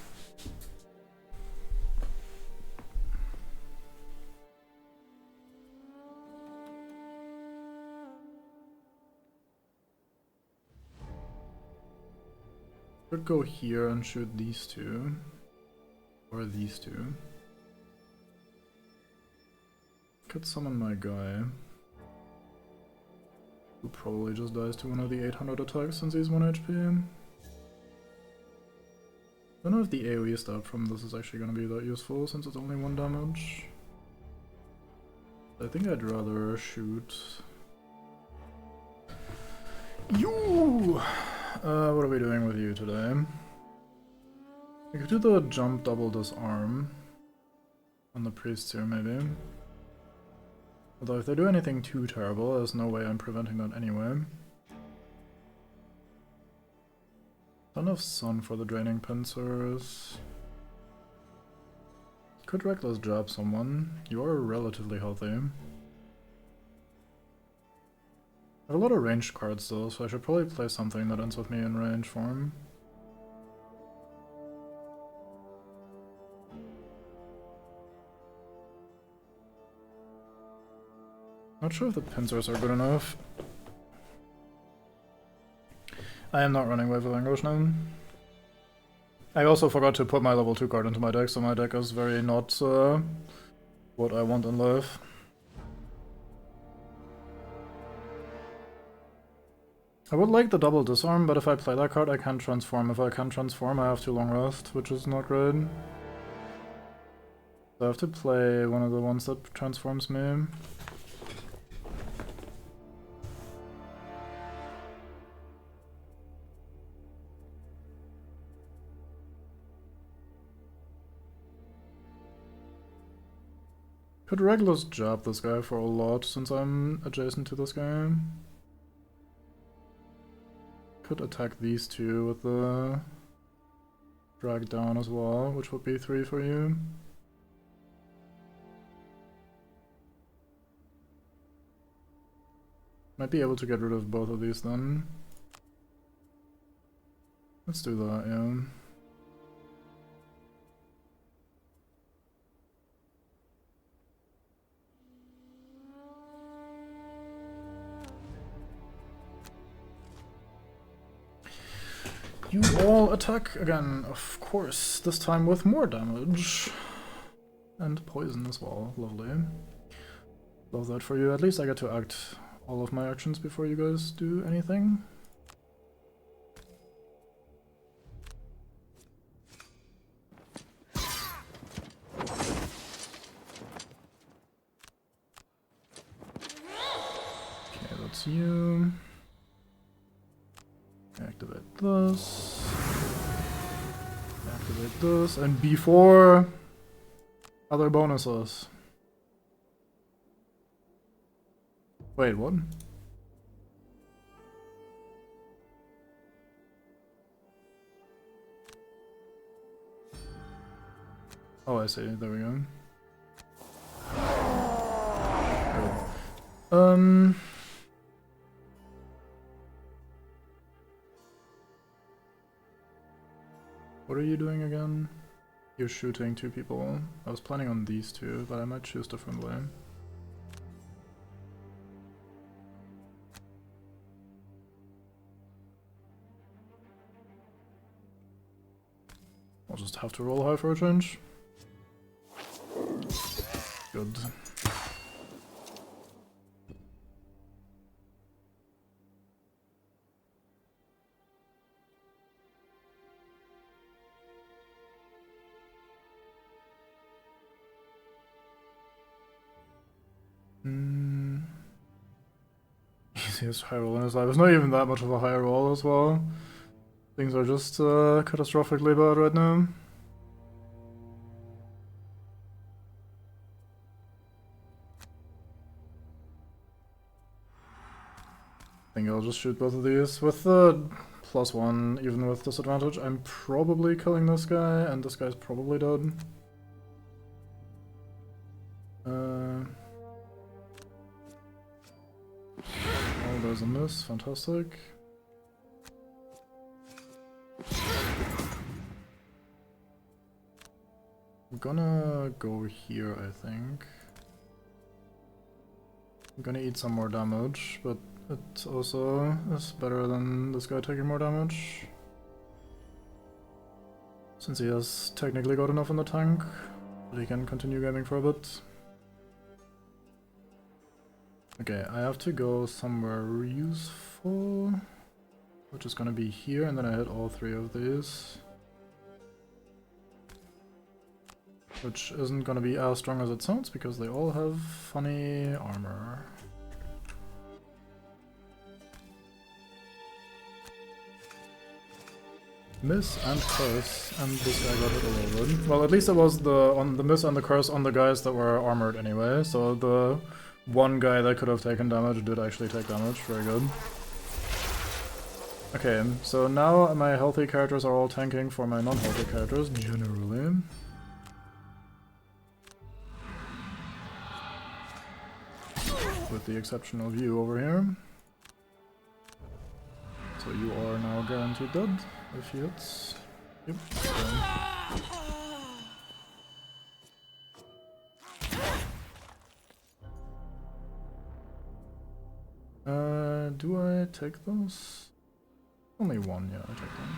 Could go here and shoot these two. Or these two. Could summon my guy. Who probably just dies to one of the 800 attacks since he's 1 HP. Don't know if the AoE stab from this is actually gonna be that useful since it's only 1 damage. I think I'd rather shoot you! What are we doing with you today? We could do the jump double disarm on the priests here, maybe. Although if they do anything too terrible, there's no way I'm preventing that anyway. Ton of sun for the draining pincers. Could reckless jab someone. You are relatively healthy. I have a lot of ranged cards though, so I should probably play something that ends with me in range form. Not sure if the pincers are good enough. I am not running Wave of Anguish now. I also forgot to put my level 2 card into my deck, so my deck is very not what I want in life. I would like the double disarm, but if I play that card I can't transform. If I can't transform I have to long rest, which is not great. So I have to play one of the ones that transforms me. Could reckless jab this guy for a lot since I'm adjacent to this guy. Could attack these two with the drag down as well, which would be 3 for you. Might be able to get rid of both of these then. Let's do that, yeah. You all attack again, of course, this time with more damage. And poison as well, lovely. Love that for you. At least I get to act all of my actions before you guys do anything. Okay, that's you. Activate this. Activate this. And before other bonuses. Wait, what? Oh, I see. There we go. Good. What are you doing again? You're shooting 2 people. I was planning on these 2, but I might choose differently. I'll just have to roll high for a change. Good. Easiest high roll in his life. It's not even that much of a high roll as well. Things are just catastrophically bad right now. I think I'll just shoot both of these with the +1, even with disadvantage. I'm probably killing this guy, and this guy's probably dead. Oh, there's a miss. Fantastic. I'm gonna go here, I think. I'm gonna eat some more damage, but it also is better than this guy taking more damage. Since he has technically got enough in the tank, but he can continue gaming for a bit. Okay, I have to go somewhere useful, which is gonna be here, and then I hit all 3 of these. Which isn't gonna be as strong as it sounds, because they all have funny armor. Miss and curse, and this guy got hit a little bit. Well, at least it was the miss and the curse on the guys that were armored anyway, so the one guy that could have taken damage did actually take damage. Very good. Okay, so now my healthy characters are all tanking for my non-healthy characters, generally. With the exception of you over here. So you are now guaranteed dead if he hits. Yep. Do I take those? Only one, yeah, I take them.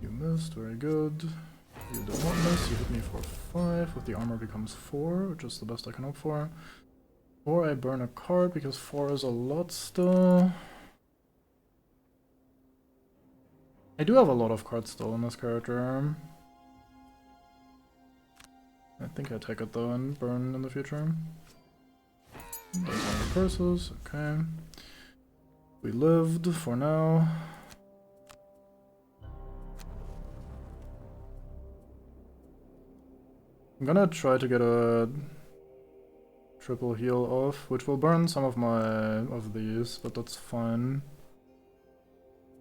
You missed, very good. You did not miss, you hit me for 5, with the armor becomes 4, which is the best I can hope for. Or I burn a card, because 4 is a lot still. I do have a lot of cards still in this character. I think I take it though and burn in the future. There's one of the curses, okay. We lived for now. I'm gonna try to get a triple heal off, which will burn some of these, but that's fine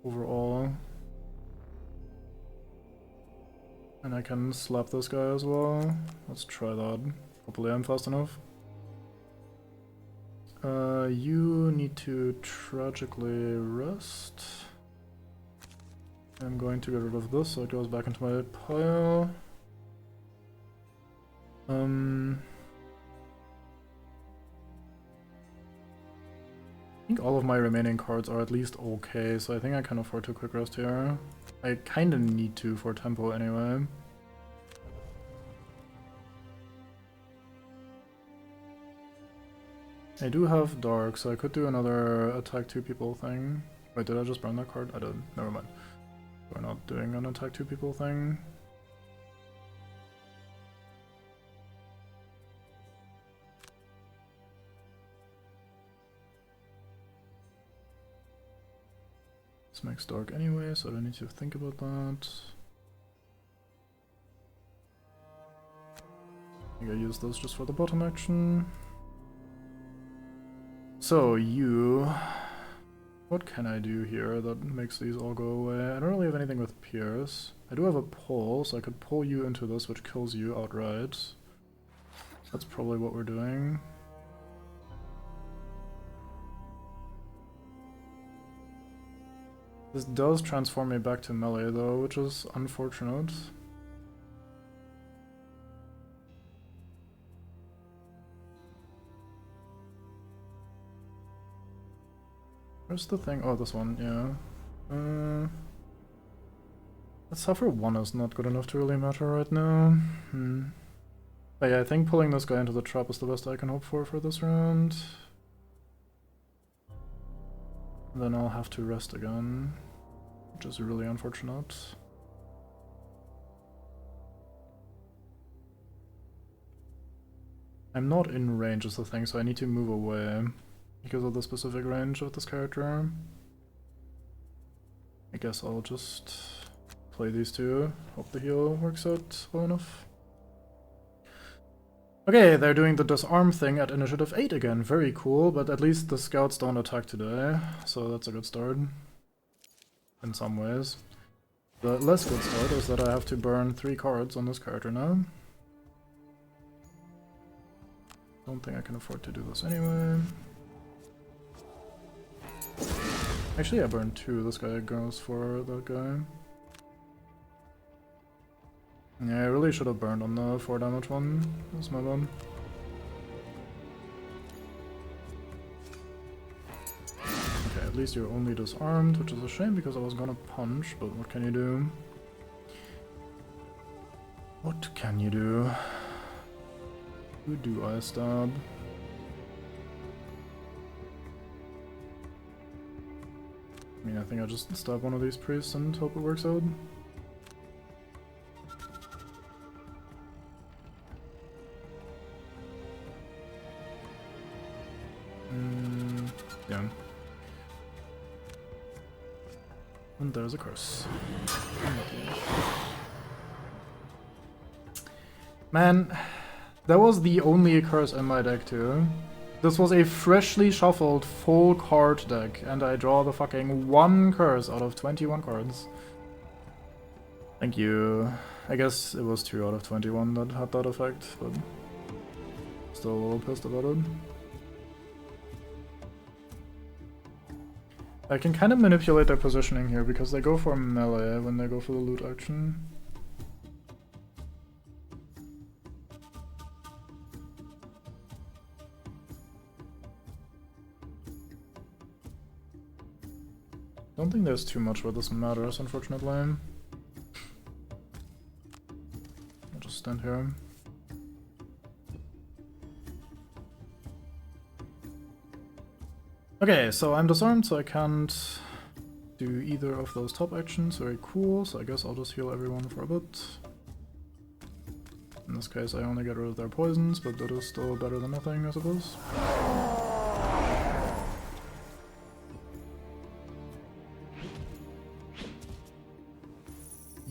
overall. And I can slap this guy as well. Let's try that. Hopefully I'm fast enough. You need to tragically rest. I'm going to get rid of this so it goes back into my pile. I think all of my remaining cards are at least okay, so I think I can afford to quick rest here. I kinda need to for tempo anyway. I do have dark, so I could do another attack 2 people thing. Wait, did I just burn that card? I did. Never mind. We're not doing an attack 2 people thing. This makes dark anyway, so I don't need to think about that. I think I use those just for the bottom action. So you... What can I do here that makes these all go away? I don't really have anything with Pierce. I do have a pull, so I could pull you into this, which kills you outright. That's probably what we're doing. This does transform me back to melee though, which is unfortunate. Where's the thing? Oh, this one, yeah. That suffer 1 is not good enough to really matter right now. But yeah, I think pulling this guy into the trap is the best I can hope for this round. Then I'll have to rest again, which is really unfortunate. I'm not in range is the thing, so I need to move away because of the specific range of this character. I guess I'll just play these two, hope the heal works out well enough. Okay, they're doing the disarm thing at initiative 8 again, very cool, but at least the scouts don't attack today, so that's a good start. In some ways. The less good start is that I have to burn 3 cards on this character now. Don't think I can afford to do this anyway. Actually, I burned 2, this guy goes for that guy. Yeah, I really should have burned on the 4 damage one. That's my bad. Okay, at least you're only disarmed, which is a shame because I was gonna punch, but what can you do? What can you do? Who do I stab? I mean, I think I just stab one of these priests and hope it works out. Yeah. And there's a curse. Man, that was the only curse in my deck too. This was a freshly shuffled full card deck, and I draw the fucking 1 curse out of 21 cards. Thank you. I guess it was 2 out of 21 that had that effect, but still a little pissed about it. I can kind of manipulate their positioning here because they go for melee when they go for the loot action. Don't think there's too much where this matters, unfortunately. I'll just stand here. Okay, so I'm disarmed, so I can't do either of those top actions. Very cool, so I guess I'll just heal everyone for a bit. In this case, I only get rid of their poisons, but that is still better than nothing, I suppose.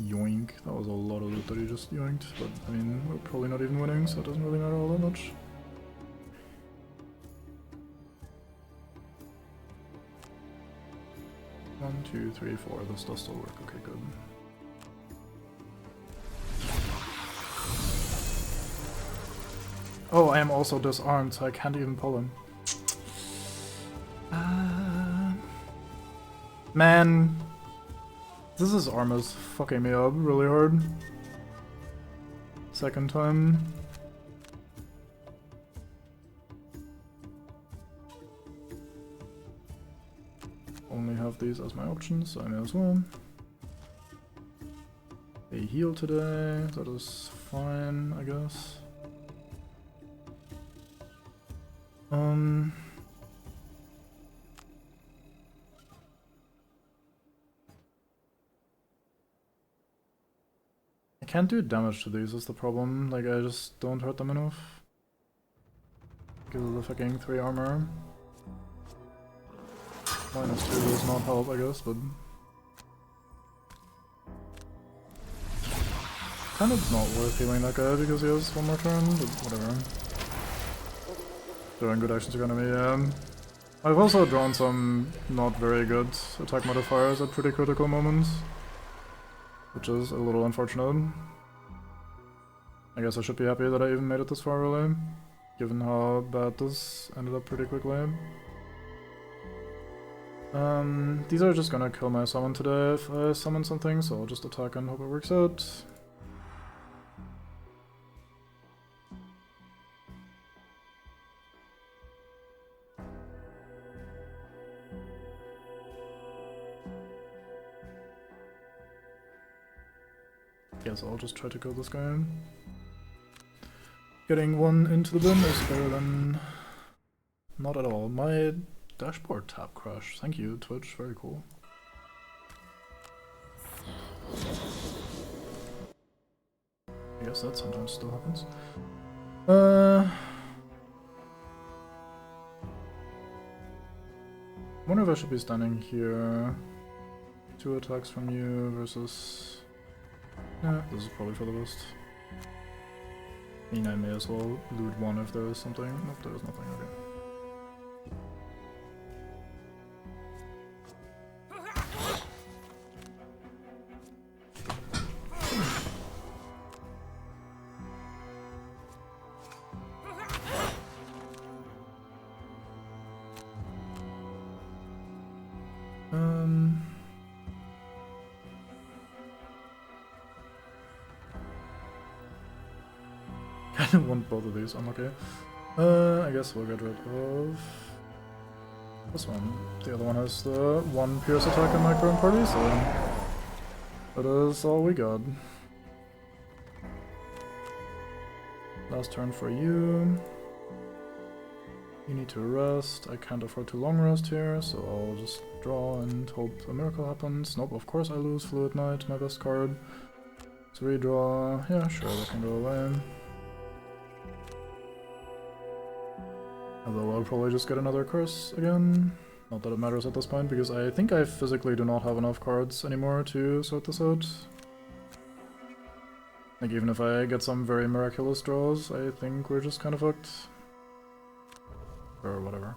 Yoink. That was a lot of loot that he just yoinked, but I mean, we're probably not even winning, so it doesn't really matter all that much. One, 2, 3, 4. This does still work. Okay, good. Oh, I am also disarmed, so I can't even pull him. Man, this armor's fucking me up really hard. Second time. Only have these as my options, so I may as well. They heal today, that is fine, I guess. I can't do damage to these, is the problem. Like, I just don't hurt them enough. Because of the fucking 3 armor. -2 does not help, I guess, but... kind of not worth healing that guy because he has 1 more turn, but whatever. Doing good actions against me, yeah. I've also drawn some not very good attack modifiers at pretty critical moments. Which is a little unfortunate. I guess I should be happy that I even made it this far, really. Given how bad this ended up pretty quickly. These are just gonna kill my summon today if I summon something, so I'll just attack and hope it works out. Guess I'll just try to kill this guy. Getting 1 into the bin is better than not at all. My dashboard tab crashed. Thank you, Twitch. Very cool. I guess that sometimes still happens. Wonder if I should be standing here. 2 attacks from you versus... yeah, this is probably for the best. I mean, I may as well loot 1 if there is something. Nope, there is nothing, okay. I don't want both of these, I'm okay. I guess we'll get rid of this one. The other one has the 1 pierce attack in my current party, so that is all we got. Last turn for you. You need to rest. I can't afford to long rest here, so I'll just draw and hope a miracle happens. Nope, of course I lose Fluid Knight, my best card. So redraw. Yeah, sure, that can go away. Although I'll probably just get another curse again. Not that it matters at this point, because I think I physically do not have enough cards anymore to sort this out. Like, even if I get some very miraculous draws, I think we're just kind of fucked. Or whatever.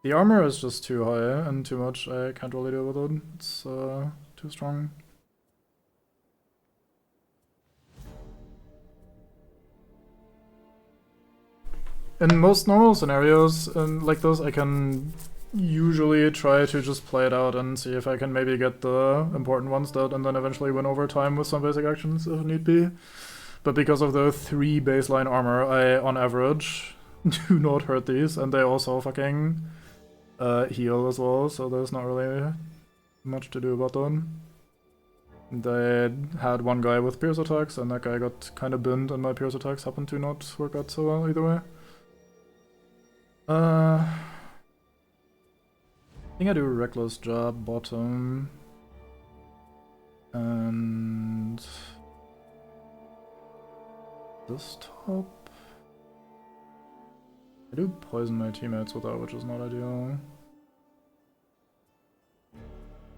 The armor is just too high and too much. I can't really deal with it. It's too strong. In most normal scenarios like this, I can usually try to just play it out and see if I can maybe get the important ones that, and then eventually win over time with some basic actions if need be. But because of the 3 baseline armor, I, on average, do not hurt these, and they also fucking heal as well, so there's not really much to do about them. They had 1 guy with pierce attacks, and that guy got kind of binned, and my pierce attacks happened to not work out so well either way. I think I do Reckless Jab bottom, and this top. I do poison my teammates with that, which is not ideal.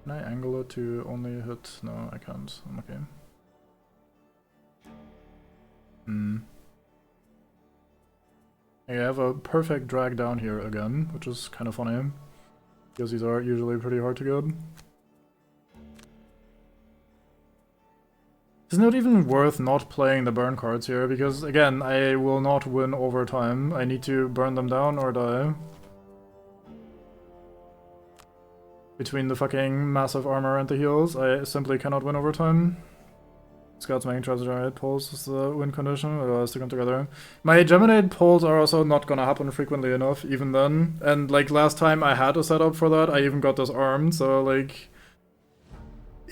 Can I angle it to only hit? No, I can't. I'm okay. I have a perfect drag down here again, which is kind of funny, because these are usually pretty hard to get. It's not even worth not playing the burn cards here, because again, I will not win over time. I need to burn them down or die. Between the fucking massive armor and the heals, I simply cannot win over time. Scouts making tries to generate pulls is the win condition, otherwise to come together. My Geminate pulls are also not gonna happen frequently enough, even then. And like last time I had a setup for that, I even got this armed, so like...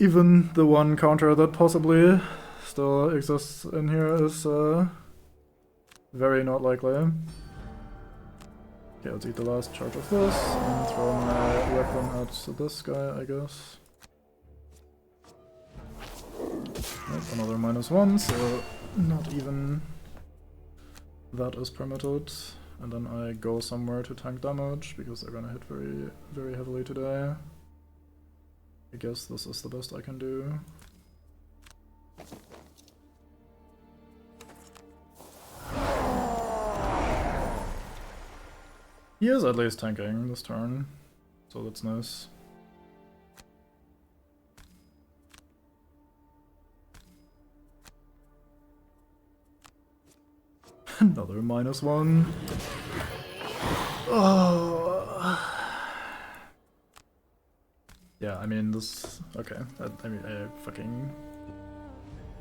Even the one counter that possibly still exists in here is very not likely. Okay, let's eat the last charge of this and throw my weapon at this guy, I guess. Nope, another -1, so not even that is permitted. And then I go somewhere to tank damage, because they're gonna hit very, very heavily today. I guess this is the best I can do. He is at least tanking this turn, so that's nice. Another -1. Oh. Yeah, I mean, this... Okay, I mean, fucking...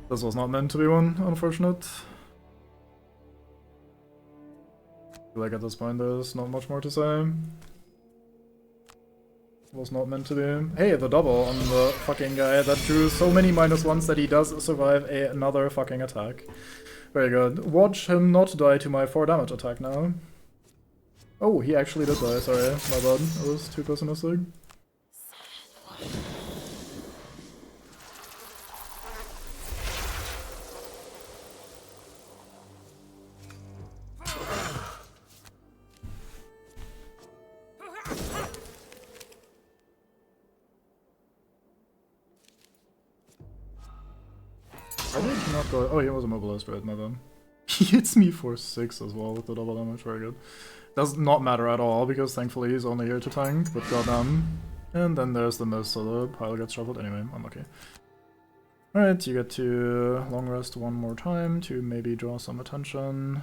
This was not meant to be one, unfortunate. I feel like at this point there's not much more to say. Was not meant to be. Hey, the double on the fucking guy that drew so many -1s that he does survive another fucking attack. Very good. Watch him not die to my 4 damage attack now. Oh, he actually did die, sorry, my bad. I was too pessimistic. I did not go. Oh, he was immobilized, right? My bad. He hits me for 6 as well with the double damage. Very good. Does not matter at all because thankfully he's only here to tank. But goddamn. And then there's the miss, so the pile gets shuffled. Anyway, I'm okay. Alright, you get to long rest one more time to maybe draw some attention.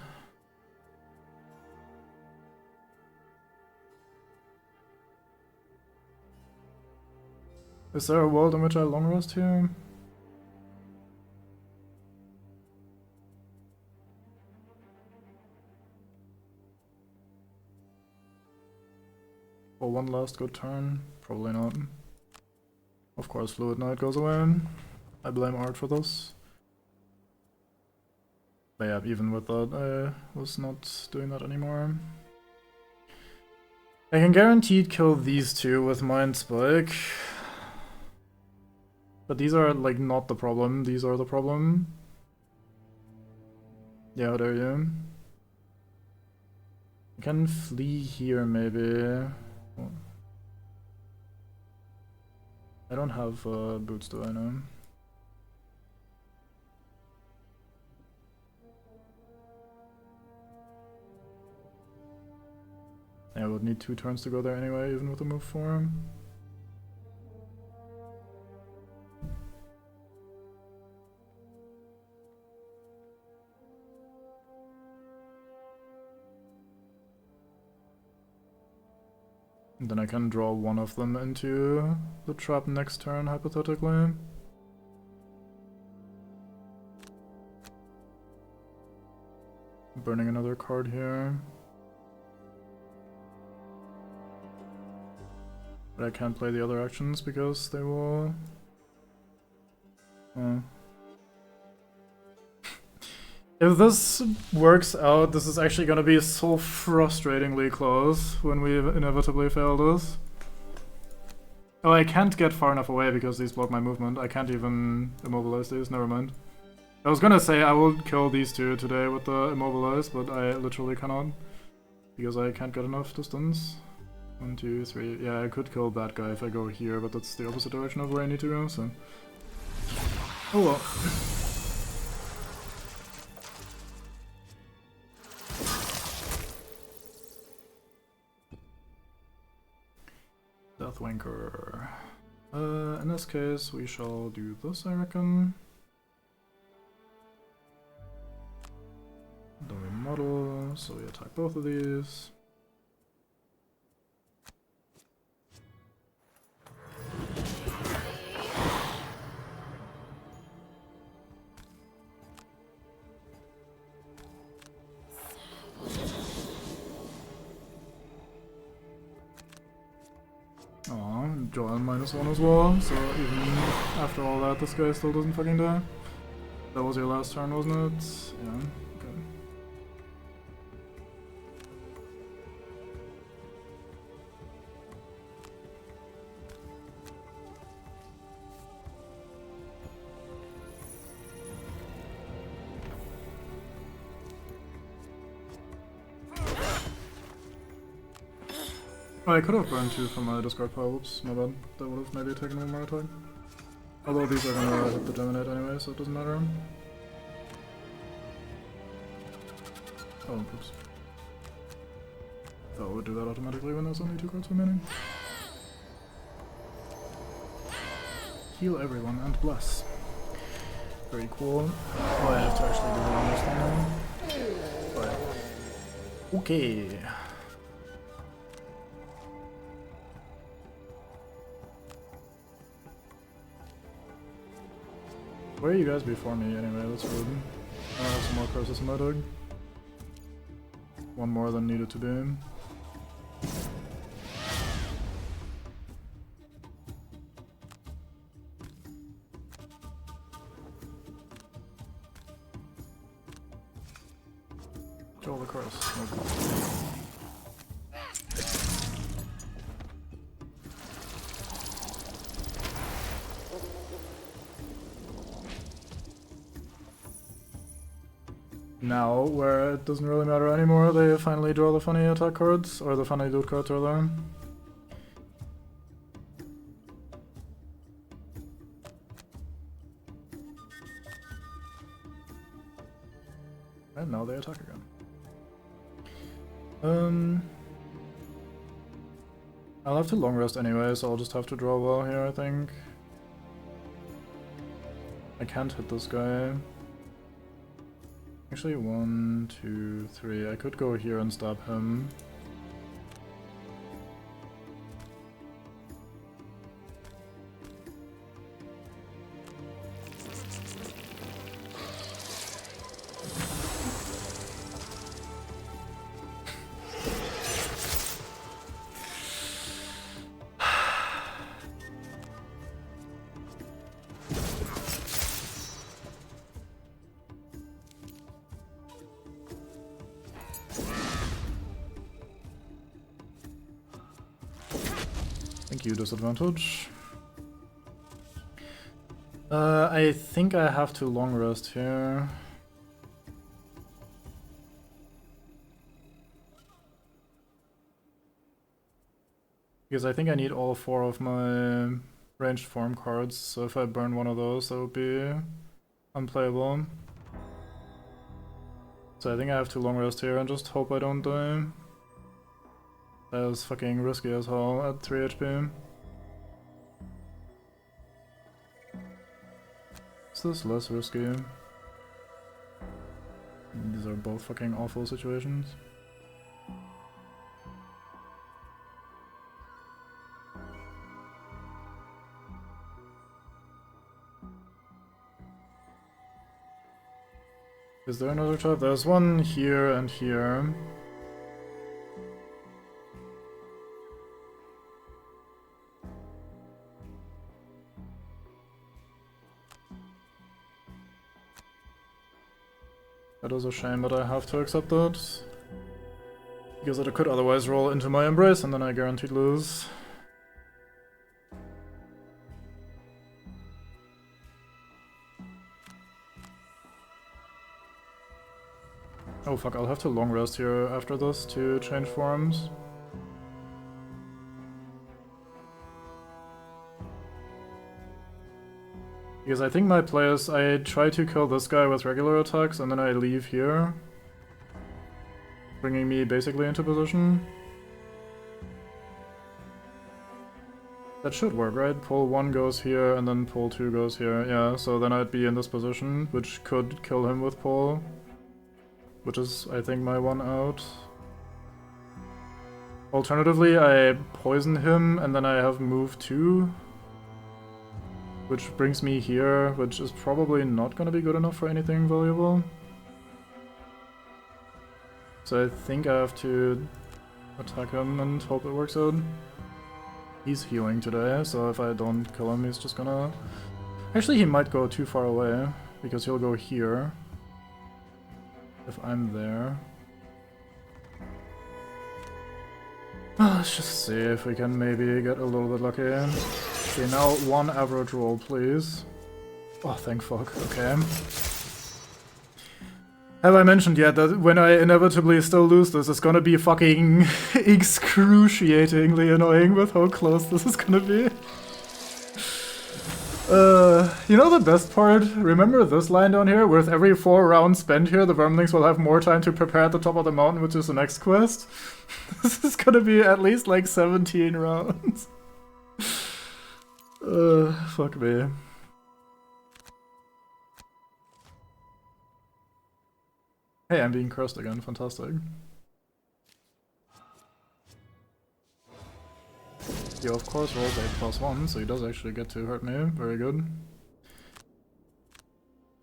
Is there a world in which I long rest here? For one last good turn? Probably not. Of course, Fluid Knight goes away. I blame Art for this. But yeah, even with that, I was not doing that anymore. I can guaranteed kill these two with Mind Spike. But these are, like, not the problem. These are the problem. Yeah, how dare you. I can flee here, maybe. I don't have boots, do I know? I would need 2 turns to go there anyway, even with a move 4. And then I can draw one of them into the trap next turn, hypothetically. Burning another card here. But I can't play the other actions because they will... If this works out, this is actually gonna be so frustratingly close when we inevitably fail this. Oh, I can't get far enough away because these block my movement. I can't even immobilize these, never mind. I was gonna say I will kill these two today with the immobilize, but I literally cannot. Because I can't get enough distance. 1, 2, 3. Yeah, I could kill that guy if I go here, but that's the opposite direction of where I need to go, so... Oh well. Deathwinker. In this case, we shall do this, I reckon. go, so we attack both of these. Aw, Joel -1 as well, so even after all that, this guy still doesn't fucking die. That was your last turn, wasn't it? Yeah, okay. Oh, I could have burned 2 from my discard pile, oops, my bad. That would have maybe taken one more attack. Although these are gonna hit the Geminate anyway, so it doesn't matter. Oh, oops. That would do that automatically when there's only 2 cards remaining. Heal everyone and bless. Very cool. Oh, I have to actually do the longest one now. But okay. Where are you guys before me anyway? That's rude. I have some more curses in my deck. One more than needed to be. Kill the curse. Nope. Now, where it doesn't really matter anymore, they finally draw the funny attack cards, or the funny loot cards rather. And now they attack again. I'll have to long rest anyway, so I'll just have to draw well here, I think. I can't hit this guy. Actually, 1, 2, 3. I could go here and stab him. Thank you, disadvantage. I think I have to long rest here. Because I think I need all 4 of my ranged form cards, so if I burn one of those, that would be unplayable. So I think I have to long rest here and just hope I don't die. That was fucking risky as hell at 3 HP. Is this less risky? These are both fucking awful situations. Is there another trap? There's one here and here. That is a shame, but I have to accept that. Because I could otherwise roll into my embrace and then I guaranteed lose. Oh fuck, I'll have to long rest here after this to change forms. Because I think my play is I try to kill this guy with regular attacks and then I leave here. Bringing me basically into position. That should work, right? Pull 1 goes here and then pull 2 goes here. Yeah, so then I'd be in this position, which could kill him with pull. which is, I think, my one out. Alternatively, I poison him, and then I have move 2. Which brings me here, which is probably not gonna be good enough for anything valuable. So I think I have to attack him and hope it works out. He's healing today, so if I don't kill him, he's just gonna... Actually, he might go too far away, because he'll go here. If I'm there. Let's just see if we can maybe get a little bit lucky. Okay, now 1 average roll, please. Oh, thank fuck. Okay. Have I mentioned yet that when I inevitably still lose this, it's gonna be fucking excruciatingly annoying with how close this is gonna be? You know the best part? Remember this line down here? With every 4 rounds spent here, the Vermlings will have more time to prepare at the top of the mountain, which is the next quest. This is gonna be at least like 17 rounds. Fuck me. Hey, I'm being cursed again, fantastic. Yo, of course rolls a +1, so he does actually get to hurt me, very good.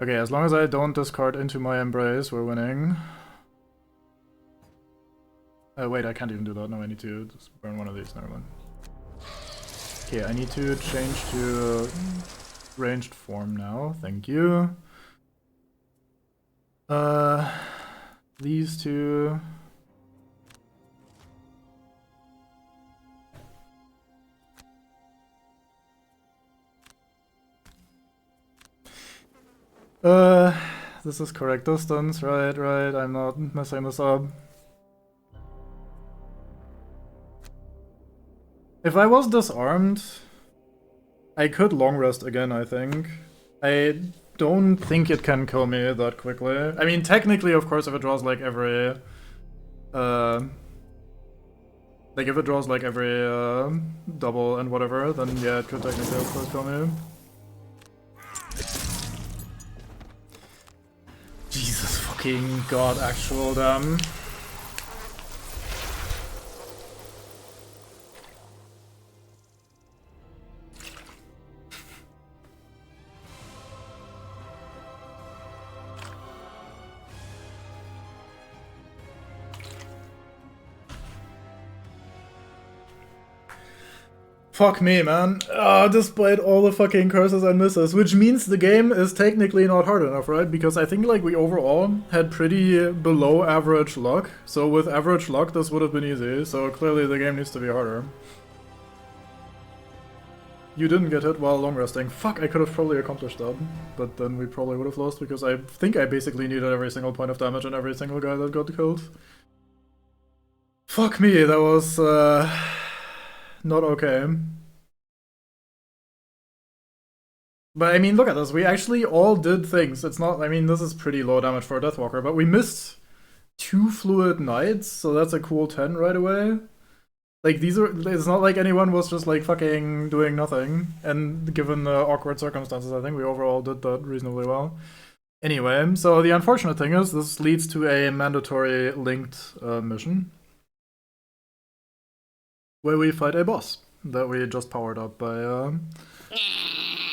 Okay, as long as I don't discard into my embrace, we're winning. Wait, I can't even do that, no, I need to just burn one of these, never mind. Okay, I need to change to ranged form now, thank you. These two... this is correct distance, right, I'm not messing this up. If I was disarmed, I could long rest again, I think. I don't think it can kill me that quickly. I mean, technically, of course, if it draws like every... if it draws like every double and whatever, then yeah, it could technically, of course, kill me. Jesus fucking god, actual damn. Fuck me, man. Despite all the fucking curses and misses, which means the game is technically not hard enough, right? Because I think like we overall had pretty below average luck. So with average luck, this would have been easy. So clearly the game needs to be harder. You didn't get hit while long resting. Fuck, I could have probably accomplished that. But then we probably would have lost because I think I basically needed every single point of damage on every single guy that got killed. Fuck me, that was not okay. But I mean, look at this. We actually all did things. It's not, I mean, this is pretty low damage for a Deathwalker, but we missed 2 Fluid Knights, so that's a cool 10 right away. Like, these are, it's not like anyone was just like fucking doing nothing. And given the awkward circumstances, I think we overall did that reasonably well. Anyway, so the unfortunate thing is this leads to a mandatory linked mission. Where we fight a boss that we just powered up by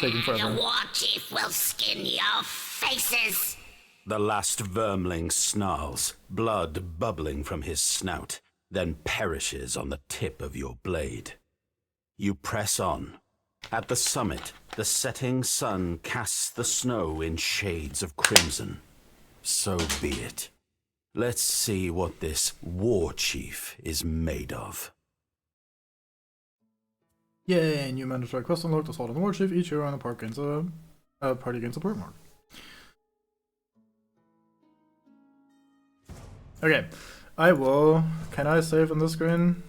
taking forever. The war chief will skin your faces! The last vermling snarls, blood bubbling from his snout, then perishes on the tip of your blade. You press on. At the summit, the setting sun casts the snow in shades of crimson. So be it. Let's see what this war chief is made of. Yay, new mandatory quest unlocked, Assault on the War Chief. Each hero on the party gains a port mark. Okay, I will... Can I save on this screen?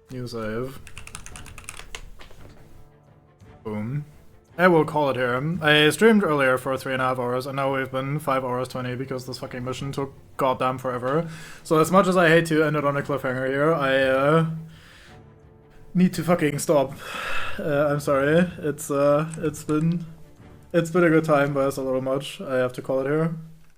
New save. Boom. I will call it here. I streamed earlier for 3.5 hours, and now we've been 5 hours 20 because this fucking mission took goddamn forever. So as much as I hate to end it on a cliffhanger here, I need to fucking stop. I'm sorry. It's been a good time, but it's a little much. I have to call it here.